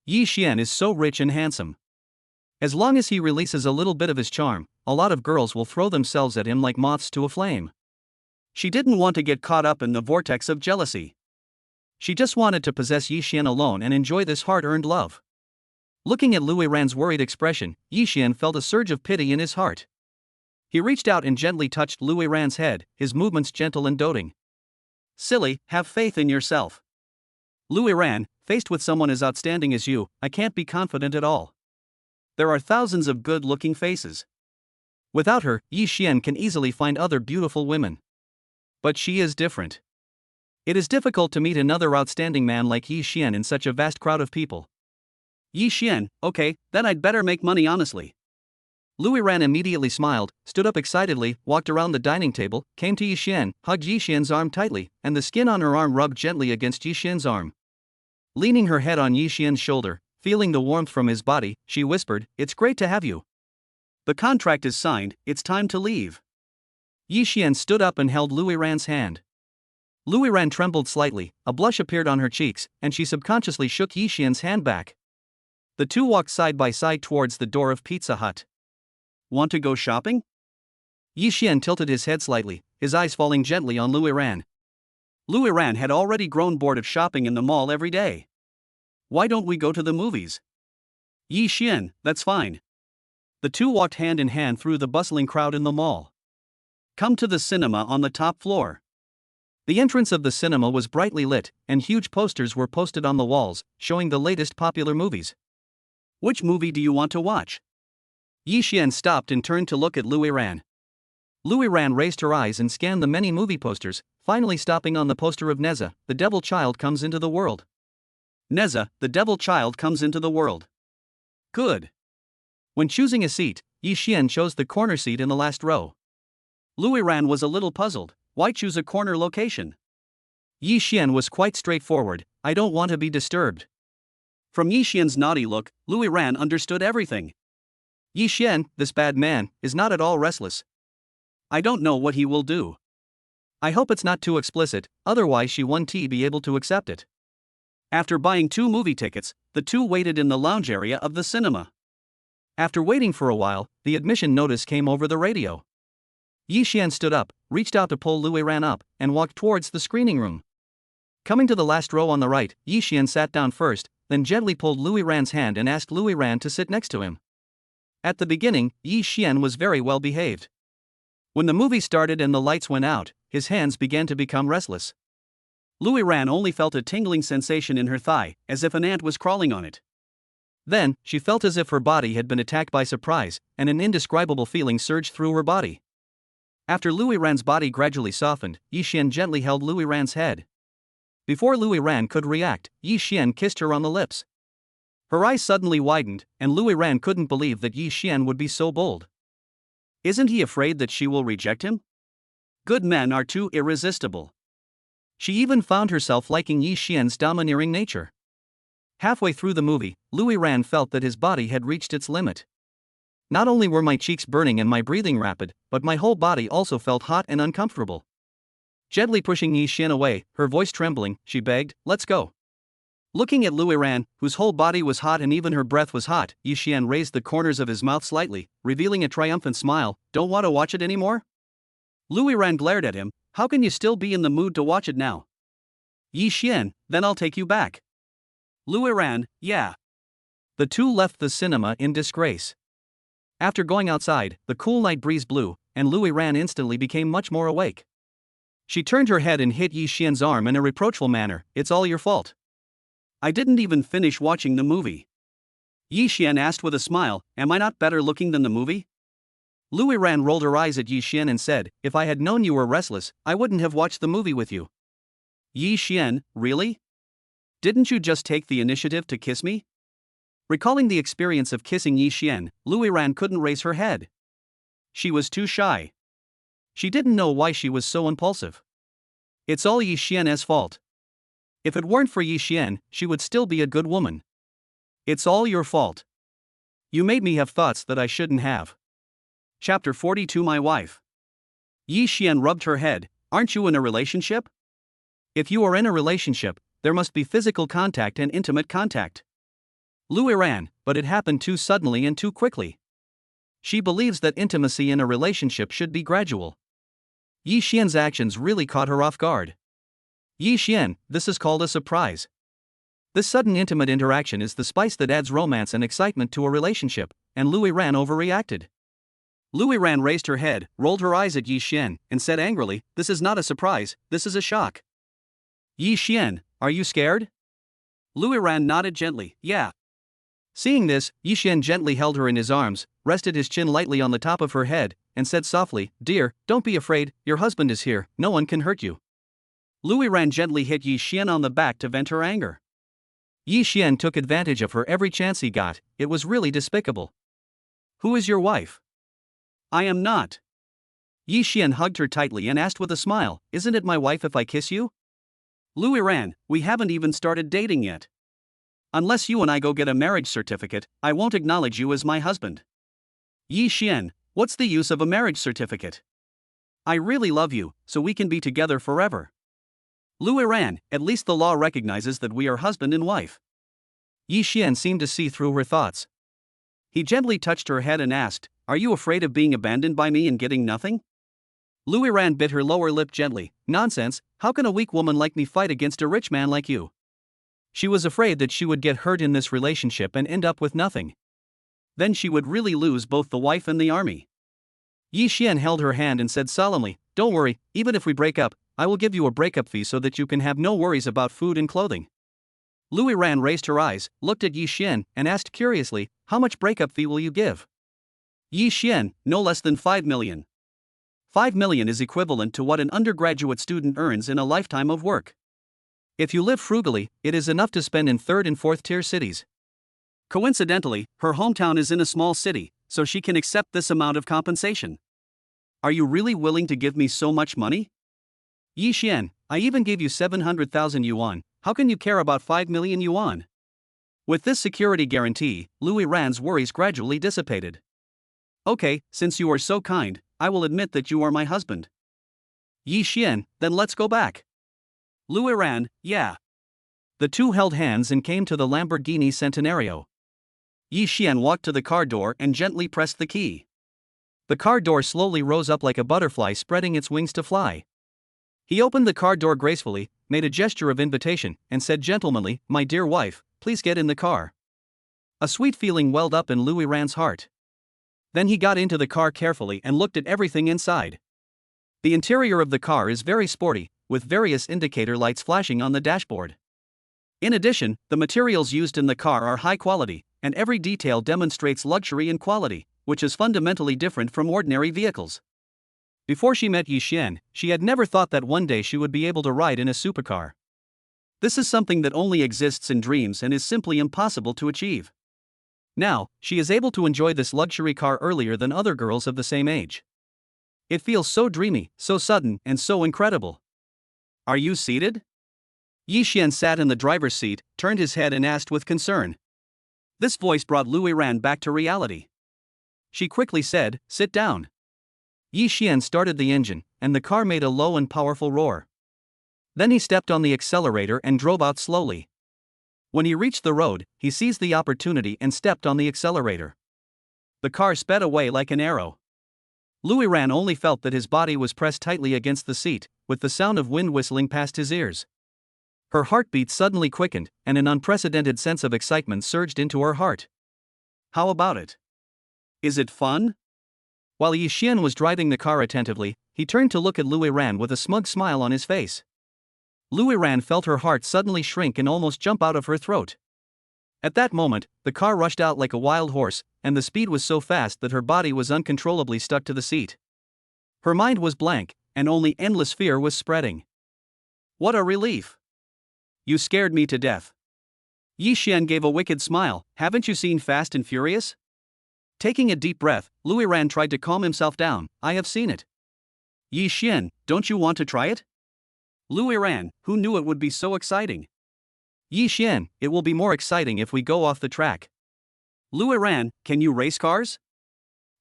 Speaker 1: Yi Xian is so rich and handsome. As long as he releases a little bit of his charm, a lot of girls will throw themselves at him like moths to a flame. She didn't want to get caught up in the vortex of jealousy. She just wanted to possess Yi Xian alone and enjoy this hard-earned love. Looking at Lu Ruian's worried expression, Yi Xian felt a surge of pity in his heart. He reached out and gently touched Lu Ruian's head, his movements gentle and doting. Silly, have faith in yourself. Lu Ruian, faced with someone as outstanding as you, I can't be confident at all. There are thousands of good-looking faces. Without her, Yi Xian can easily find other beautiful women. But she is different. It is difficult to meet another outstanding man like Yi Xian in such a vast crowd of people. Yi Xian, okay, then I'd better make money honestly. Lu Ruian immediately smiled, stood up excitedly, walked around the dining table, came to Yi Xian, hugged Yi Xian's arm tightly, and the skin on her arm rubbed gently against Yi Xian's arm. Leaning her head on Yi Xian's shoulder, feeling the warmth from his body, she whispered, "It's great to have you. The contract is signed, it's time to leave." Yi Xian stood up and held Lu Ruian's hand. Lu Ruian trembled slightly, a blush appeared on her cheeks, and she subconsciously shook Yi Xian's hand back. The two walked side by side towards the door of Pizza Hut. Want to go shopping? Yi Xian tilted his head slightly, his eyes falling gently on Lu Ruian. Lu Ruian had already grown bored of shopping in the mall every day. Why don't we go to the movies? Yi Xian, that's fine. The two walked hand in hand through the bustling crowd in the mall. Come to the cinema on the top floor. The entrance of the cinema was brightly lit, and huge posters were posted on the walls, showing the latest popular movies. Which movie do you want to watch? Yi Xian stopped and turned to look at Lu Ruian. Lu Ruian raised her eyes and scanned the many movie posters, finally stopping on the poster of Neza, the Devil Child Comes Into the World. Neza, the Devil Child Comes Into the World. Good. When choosing a seat, Yi Xian chose the corner seat in the last row. Lu Ruian was a little puzzled. Why choose a corner location? Yi Xian was quite straightforward, I don't want to be disturbed. From Yi Xian's naughty look, Lu Ruian understood everything. Yi Xian, this bad man, is not at all restless. I don't know what he will do. I hope it's not too explicit, otherwise she won't be able to accept it. After buying 2 movie tickets, the two waited in the lounge area of the cinema. After waiting for a while, the admission notice came over the radio. Yi Xian stood up, reached out to pull Lu Ruian up, and walked towards the screening room. Coming to the last row on the right, Yi Xian sat down first, then gently pulled Lu Ruian's hand and asked Lu Ruian to sit next to him. At the beginning, Yi Xian was very well behaved. When the movie started and the lights went out, his hands began to become restless. Lu Ruian only felt a tingling sensation in her thigh, as if an ant was crawling on it. Then, she felt as if her body had been attacked by surprise, and an indescribable feeling surged through her body. After Lu Ruian's body gradually softened, Yi Xian gently held Lu Ruian's head. Before Lu Ruian could react, Yi Xian kissed her on the lips. Her eyes suddenly widened, and Lu Ruian couldn't believe that Yi Xian would be so bold. Isn't he afraid that she will reject him? Good men are too irresistible. She even found herself liking Yi Xian's domineering nature. Halfway through the movie, Lu Ruian felt that his body had reached its limit. Not only were my cheeks burning and my breathing rapid, but my whole body also felt hot and uncomfortable. Gently pushing Yi Xian away, her voice trembling, she begged, "Let's go." Looking at Lu Ruian, whose whole body was hot and even her breath was hot, Yi Xian raised the corners of his mouth slightly, revealing a triumphant smile. "Don't want to watch it anymore?" Lu Ruian glared at him. "How can you still be in the mood to watch it now?" Yi Xian, "Then I'll take you back." Lu Ruian, "Yeah." The two left the cinema in disgrace. After going outside, the cool night breeze blew, and Lu Ruian instantly became much more awake. She turned her head and hit Yi Xian's arm in a reproachful manner. "It's all your fault. I didn't even finish watching the movie." Yi Xian asked with a smile, "Am I not better looking than the movie?" Lu Ruian rolled her eyes at Yi Xian and said, "If I had known you were restless, I wouldn't have watched the movie with you." Yi Xian, "Really? Didn't you just take the initiative to kiss me?" Recalling the experience of kissing Yi Xian, Lu Ruian couldn't raise her head. She was too shy. She didn't know why she was so impulsive. It's all Yi Xian's fault. If it weren't for Yi Xian, she would still be a good woman. It's all your fault. You made me have thoughts that I shouldn't have. Chapter 42. My wife. Yi Xian rubbed her head. "Aren't you in a relationship? If you are in a relationship, there must be physical contact and intimate contact. Lu Ruian, but it happened too suddenly and too quickly. She believes that intimacy in a relationship should be gradual. Yi Xian's actions really caught her off guard. Yi Xian, this is called a surprise. This sudden intimate interaction is the spice that adds romance and excitement to a relationship, and Lu Ruian overreacted. Lu Ruian raised her head, rolled her eyes at Yi Xian, and said angrily, "This is not a surprise, this is a shock." "Yi Xian, are you scared?" Lu Ruian nodded gently, "Yeah." Seeing this, Yi Xian gently held her in his arms, rested his chin lightly on the top of her head, and said softly, "Dear, don't be afraid, your husband is here, no one can hurt you." Lu Ruian gently hit Yi Xian on the back to vent her anger. Yi Xian took advantage of her every chance he got, it was really despicable. "Who is your wife?" "I am not." Yi Xian hugged her tightly and asked with a smile, "Isn't it my wife if I kiss you?" "Lu Ruian, we haven't even started dating yet. Unless you and I go get a marriage certificate, I won't acknowledge you as my husband." "Yi Xian, what's the use of a marriage certificate? I really love you, so we can be together forever." "Lu Ruian, at least the law recognizes that we are husband and wife." Yi Xian seemed to see through her thoughts. He gently touched her head and asked, "Are you afraid of being abandoned by me and getting nothing?" Lu Ruian bit her lower lip gently. "Nonsense, how can a weak woman like me fight against a rich man like you?" She was afraid that she would get hurt in this relationship and end up with nothing. Then she would really lose both the wife and the army. Yi Xian held her hand and said solemnly, "Don't worry, even if we break up, I will give you a breakup fee so that you can have no worries about food and clothing." Lu Ruian raised her eyes, looked at Yi Xian, and asked curiously, "How much breakup fee will you give?" "Yi Xian, no less than 5 million. 5 million is equivalent to what an undergraduate student earns in a lifetime of work. If you live frugally, it is enough to spend in third and fourth tier cities." Coincidentally, her hometown is in a small city, so she can accept this amount of compensation. "Are you really willing to give me so much money?" "Yi Xian, I even gave you 700,000 yuan, how can you care about 5 million yuan? With this security guarantee, Lu Ruian's worries gradually dissipated. "Okay, since you are so kind, I will admit that you are my husband." "Yi Xian, then let's go back." Lu Ruian, "Yeah." The two held hands and came to the Lamborghini Centenario. Yi Xian walked to the car door and gently pressed the key. The car door slowly rose up like a butterfly spreading its wings to fly. He opened the car door gracefully, made a gesture of invitation, and said gentlemanly, "My dear wife, please get in the car." A sweet feeling welled up in Lu Ruian's heart. Then he got into the car carefully and looked at everything inside. The interior of the car is very sporty, with various indicator lights flashing on the dashboard. In addition, the materials used in the car are high quality, and every detail demonstrates luxury and quality, which is fundamentally different from ordinary vehicles. Before she met Yi Xian, she had never thought that one day she would be able to ride in a supercar. This is something that only exists in dreams and is simply impossible to achieve. Now, she is able to enjoy this luxury car earlier than other girls of the same age. It feels so dreamy, so sudden, and so incredible. "Are you seated?" Yi Xian sat in the driver's seat, turned his head and asked with concern. This voice brought Lu Ruian back to reality. She quickly said, "Sit down." Yi Xian started the engine, and the car made a low and powerful roar. Then he stepped on the accelerator and drove out slowly. When he reached the road, he seized the opportunity and stepped on the accelerator. The car sped away like an arrow. Lu Ruian only felt that his body was pressed tightly against the seat, with the sound of wind whistling past his ears. Her heartbeat suddenly quickened, and an unprecedented sense of excitement surged into her heart. "How about it? Is it fun?" While Yi Xian was driving the car attentively, he turned to look at Lu Ruian with a smug smile on his face. Lu Ruian felt her heart suddenly shrink and almost jump out of her throat. At that moment, the car rushed out like a wild horse, and the speed was so fast that her body was uncontrollably stuck to the seat. Her mind was blank, and only endless fear was spreading. "What a relief! You scared me to death." Yi Xian gave a wicked smile. "Haven't you seen Fast and Furious?" Taking a deep breath, Lu Ruian tried to calm himself down. "I have seen it." "Yi Xian, don't you want to try it?" Lu Ruian, who knew it would be so exciting? "Yi Xian, it will be more exciting if we go off the track." "Lu Ruian, can you race cars?"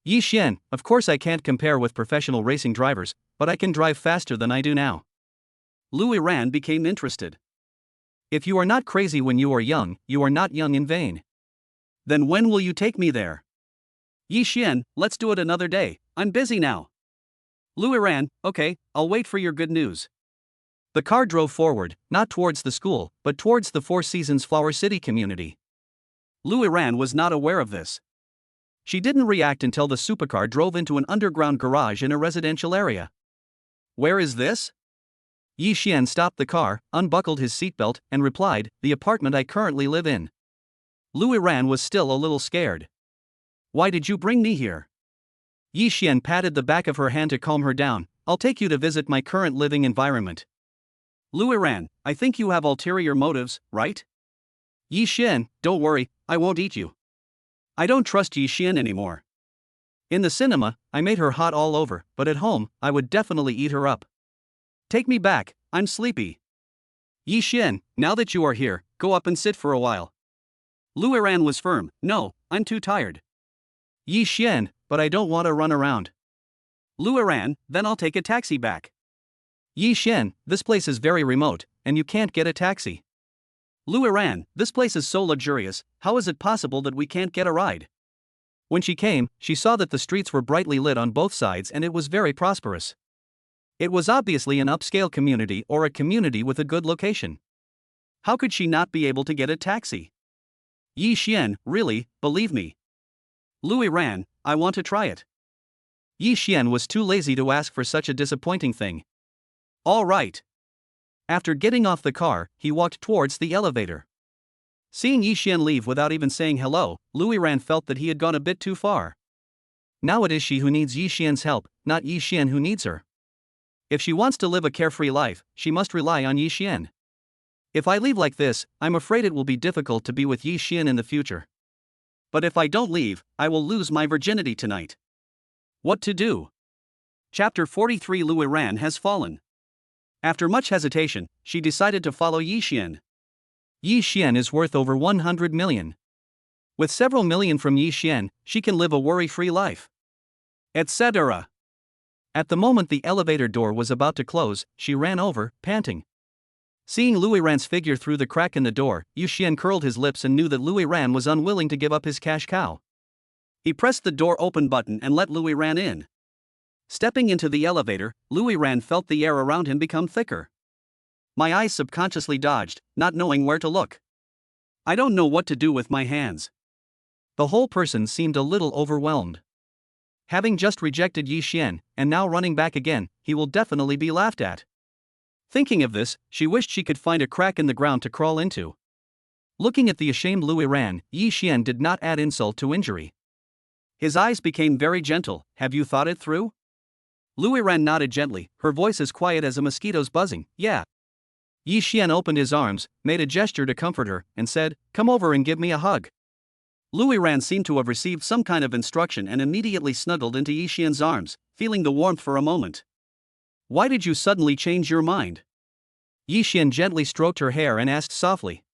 Speaker 1: "Yi Xian, of course I can't compare with professional racing drivers, but I can drive faster than I do now." Lu Ruian became interested. If you are not crazy when you are young, you are not young in vain. Then when will you take me there? Yi Xian, let's do it another day, I'm busy now. Lu Ruian, okay, I'll wait for your good news. The car drove forward, not towards the school, but towards the Four Seasons Flower City community. Lu Ruian was not aware of this. She didn't react until the supercar drove into an underground garage in a residential area. Where is this? Yi Xian stopped the car, unbuckled his seatbelt, and replied, the apartment I currently live in. Lu Ruian was still a little scared. Why did you bring me here? Yi Xian patted the back of her hand to calm her down. I'll take you to visit my current living environment. Lu Ruian, I think you have ulterior motives, right? Yi Xian, don't worry, I won't eat you. I don't trust Yi Xian anymore. In the cinema, I made her hot all over, but at home, I would definitely eat her up. Take me back, I'm sleepy. Yi Xian, now that you are here, go up and sit for a while. Lu Ruian was firm, no, I'm too tired. Yi Xian, but I don't want to run around. Lu Ruian, then I'll take a taxi back. Yi Xian, this place is very remote, and you can't get a taxi. Lu Ruian, this place is so luxurious, how is it possible that we can't get a ride? When she came, she saw that the streets were brightly lit on both sides and it was very prosperous. It was obviously an upscale community or a community with a good location. How could she not be able to get a taxi? Yi Xian, really, believe me. Lu Ruian, I want to try it. Yi Xian was too lazy to ask for such a disappointing thing. All right. After getting off the car, he walked towards the elevator. Seeing Yi Xian leave without even saying hello, Lu Ruian felt that he had gone a bit too far. Now it is she who needs Yi Xian's help, not Yi Xian who needs her. If she wants to live a carefree life, she must rely on Yi Xian. If I leave like this, I'm afraid it will be difficult to be with Yi Xian in the future. But if I don't leave, I will lose my virginity tonight. What to do? Chapter 43 Lu Ruian has fallen. After much hesitation, she decided to follow Yi Xian. Yi Xian is worth over 100 million. With several million from Yi Xian, she can live a worry-free life. Etc. At the moment the elevator door was about to close, she ran over, panting. Seeing Lu Ruian's figure through the crack in the door, Yi Xian curled his lips and knew that Lu Ruian was unwilling to give up his cash cow. He pressed the door open button and let Lu Ruian in. Stepping into the elevator, Lu Ruian felt the air around him become thicker. My eyes subconsciously dodged, not knowing where to look. I don't know what to do with my hands. The whole person seemed a little overwhelmed. Having just rejected Yi Xian, and now running back again, he will definitely be laughed at. Thinking of this, she wished she could find a crack in the ground to crawl into. Looking at the ashamed Lu Ruian, Yi Xian did not add insult to injury. His eyes became very gentle. Have you thought it through? Lu Ruian nodded gently, her voice as quiet as a mosquito's buzzing. Yeah. Yi Xian opened his arms, made a gesture to comfort her, and said, come over and give me a hug. Lu Ruian seemed to have received some kind of instruction and immediately snuggled into Yi Xian's arms, feeling the warmth for a moment. Why did you suddenly change your mind? Yi Xian gently stroked her hair and asked softly.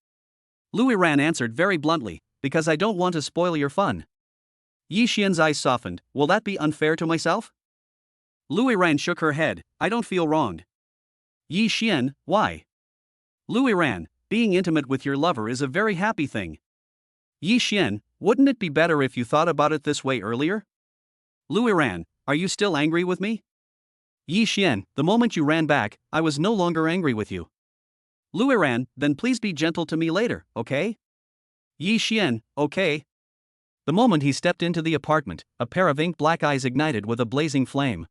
Speaker 1: Lu Ruian answered very bluntly, because I don't want to spoil your fun. Yi Xian's eyes softened. Will that be unfair to myself? Lu Ruian shook her head. I don't feel wronged. Yi Xian, why? Lu Ruian, being intimate with your lover is a very happy thing. Yi Xian, wouldn't it be better if you thought about it this way earlier? Lu Ruian, are you still angry with me? Yi Xian, the moment you ran back, I was no longer angry with you. Lu Ruian, then please be gentle to me later, okay? Yi Xian, okay. The moment he stepped into the apartment, a pair of ink black eyes ignited with a blazing flame.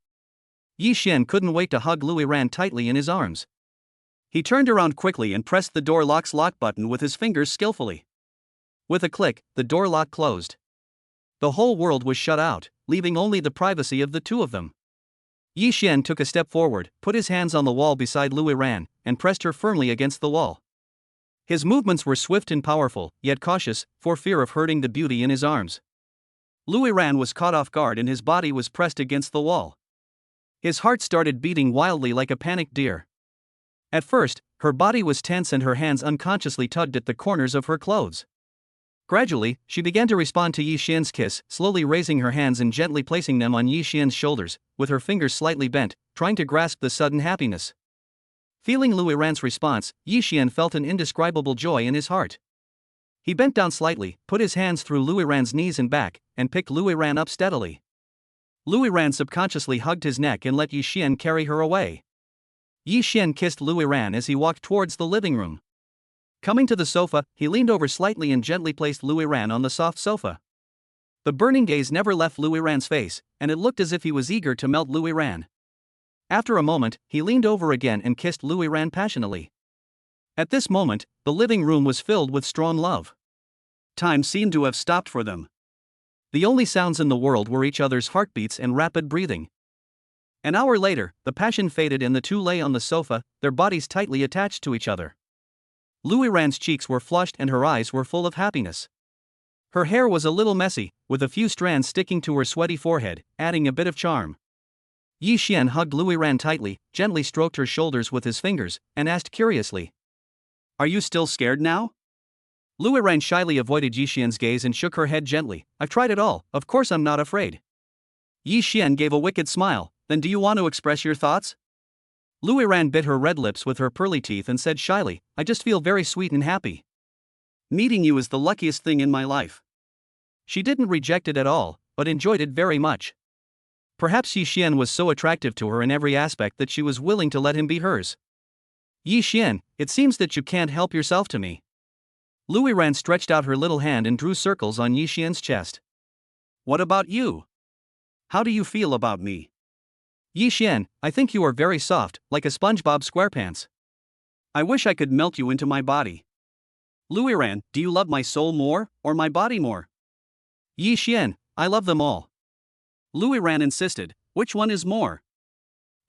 Speaker 1: Yi Xian couldn't wait to hug Lu Ruian tightly in his arms. He turned around quickly and pressed the door lock's lock button with his fingers skillfully. With a click, the door lock closed. The whole world was shut out, leaving only the privacy of the two of them. Yi Xian took a step forward, put his hands on the wall beside Lu Ruian, and pressed her firmly against the wall. His movements were swift and powerful, yet cautious, for fear of hurting the beauty in his arms. Lu Ruian was caught off guard and his body was pressed against the wall. His heart started beating wildly like a panicked deer. At first, her body was tense and her hands unconsciously tugged at the corners of her clothes. Gradually, she began to respond to Yi Xian's kiss, slowly raising her hands and gently placing them on Yi Xian's shoulders, with her fingers slightly bent, trying to grasp the sudden happiness. Feeling Lu Ruian's response, Yi Xian felt an indescribable joy in his heart. He bent down slightly, put his hands through Lu Ruian's knees and back, and picked Lu Ruian up steadily. Lu Ruian subconsciously hugged his neck and let Yi Xian carry her away. Yi Xian kissed Lu Ruian as he walked towards the living room. Coming to the sofa, he leaned over slightly and gently placed Lu Ruian on the soft sofa. The burning gaze never left Lu Ruian's face, and it looked as if he was eager to melt Lu Ruian. After a moment, he leaned over again and kissed Lu Ruian passionately. At this moment, the living room was filled with strong love. Time seemed to have stopped for them. The only sounds in the world were each other's heartbeats and rapid breathing. An hour later, the passion faded and the two lay on the sofa, their bodies tightly attached to each other. Lu Ruian's cheeks were flushed and her eyes were full of happiness. Her hair was a little messy, with a few strands sticking to her sweaty forehead, adding a bit of charm. Yi Xian hugged Lu Ruian tightly, gently stroked her shoulders with his fingers, and asked curiously, "Are you still scared now?" Lu Ruian shyly avoided Yi Xian's gaze and shook her head gently. "I've tried it all, of course I'm not afraid." Yi Xian gave a wicked smile. "Then do you want to express your thoughts?" Lu Ruian bit her red lips with her pearly teeth and said shyly, "I just feel very sweet and happy. Meeting you is the luckiest thing in my life." She didn't reject it at all, but enjoyed it very much. Perhaps Yi Xian was so attractive to her in every aspect that she was willing to let him be hers. "Yi Xian, it seems that you can't help yourself to me." Lu Ruian stretched out her little hand and drew circles on Yi Xian's chest. "What about you? How do you feel about me?" "Yi Xian, I think you are very soft, like a SpongeBob SquarePants. I wish I could melt you into my body." "Lu Ruian, do you love my soul more, or my body more?" "Yi Xian, I love them all." Lu Ruian insisted, "Which one is more?"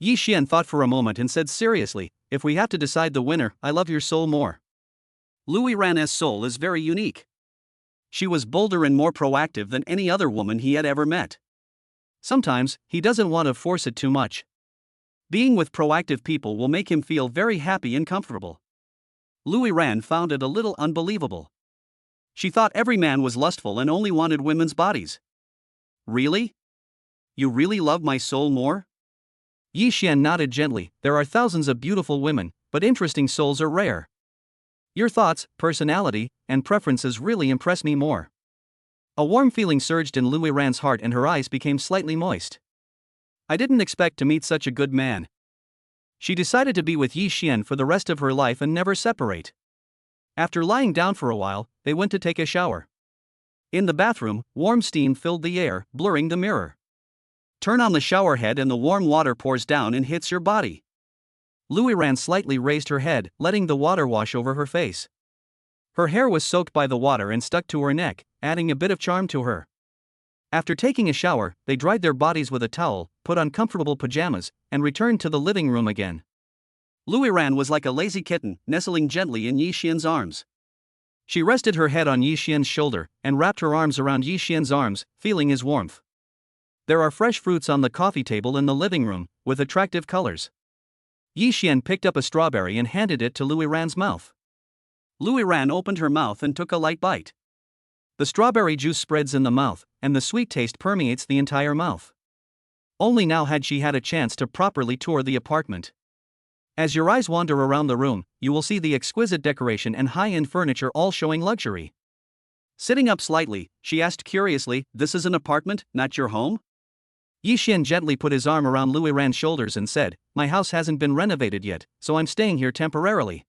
Speaker 1: Yi Xian thought for a moment and said seriously, "If we have to decide the winner, I love your soul more." Lu Ruian's soul is very unique. She was bolder and more proactive than any other woman he had ever met. Sometimes, he doesn't want to force it too much. Being with proactive people will make him feel very happy and comfortable. Lu Ruian found it a little unbelievable. She thought every man was lustful and only wanted women's bodies. "Really? You really love my soul more?" Yi Xian nodded gently. "There are thousands of beautiful women, but interesting souls are rare. Your thoughts, personality, and preferences really impress me more." A warm feeling surged in Lu Ruian's heart and her eyes became slightly moist. "I didn't expect to meet such a good man." She decided to be with Yi Xian for the rest of her life and never separate. After lying down for a while, they went to take a shower. In the bathroom, warm steam filled the air, blurring the mirror. Turn on the shower head and the warm water pours down and hits your body. Lu Ruian slightly raised her head, letting the water wash over her face. Her hair was soaked by the water and stuck to her neck, adding a bit of charm to her. After taking a shower, they dried their bodies with a towel, put on comfortable pajamas, and returned to the living room again. Lu Ruian was like a lazy kitten, nestling gently in Yi Xian's arms. She rested her head on Yi Xian's shoulder, and wrapped her arms around Yi Xian's arms, feeling his warmth. There are fresh fruits on the coffee table in the living room, with attractive colors. Yi Xian picked up a strawberry and handed it to Lu Ruian's mouth. Lu Ruian opened her mouth and took a light bite. The strawberry juice spreads in the mouth, and the sweet taste permeates the entire mouth. Only now had she had a chance to properly tour the apartment. As your eyes wander around the room, you will see the exquisite decoration and high-end furniture all showing luxury. Sitting up slightly, she asked curiously, "This is an apartment, not your home?" Yi Xian gently put his arm around Lu Ruian's shoulders and said, "My house hasn't been renovated yet, so I'm staying here temporarily."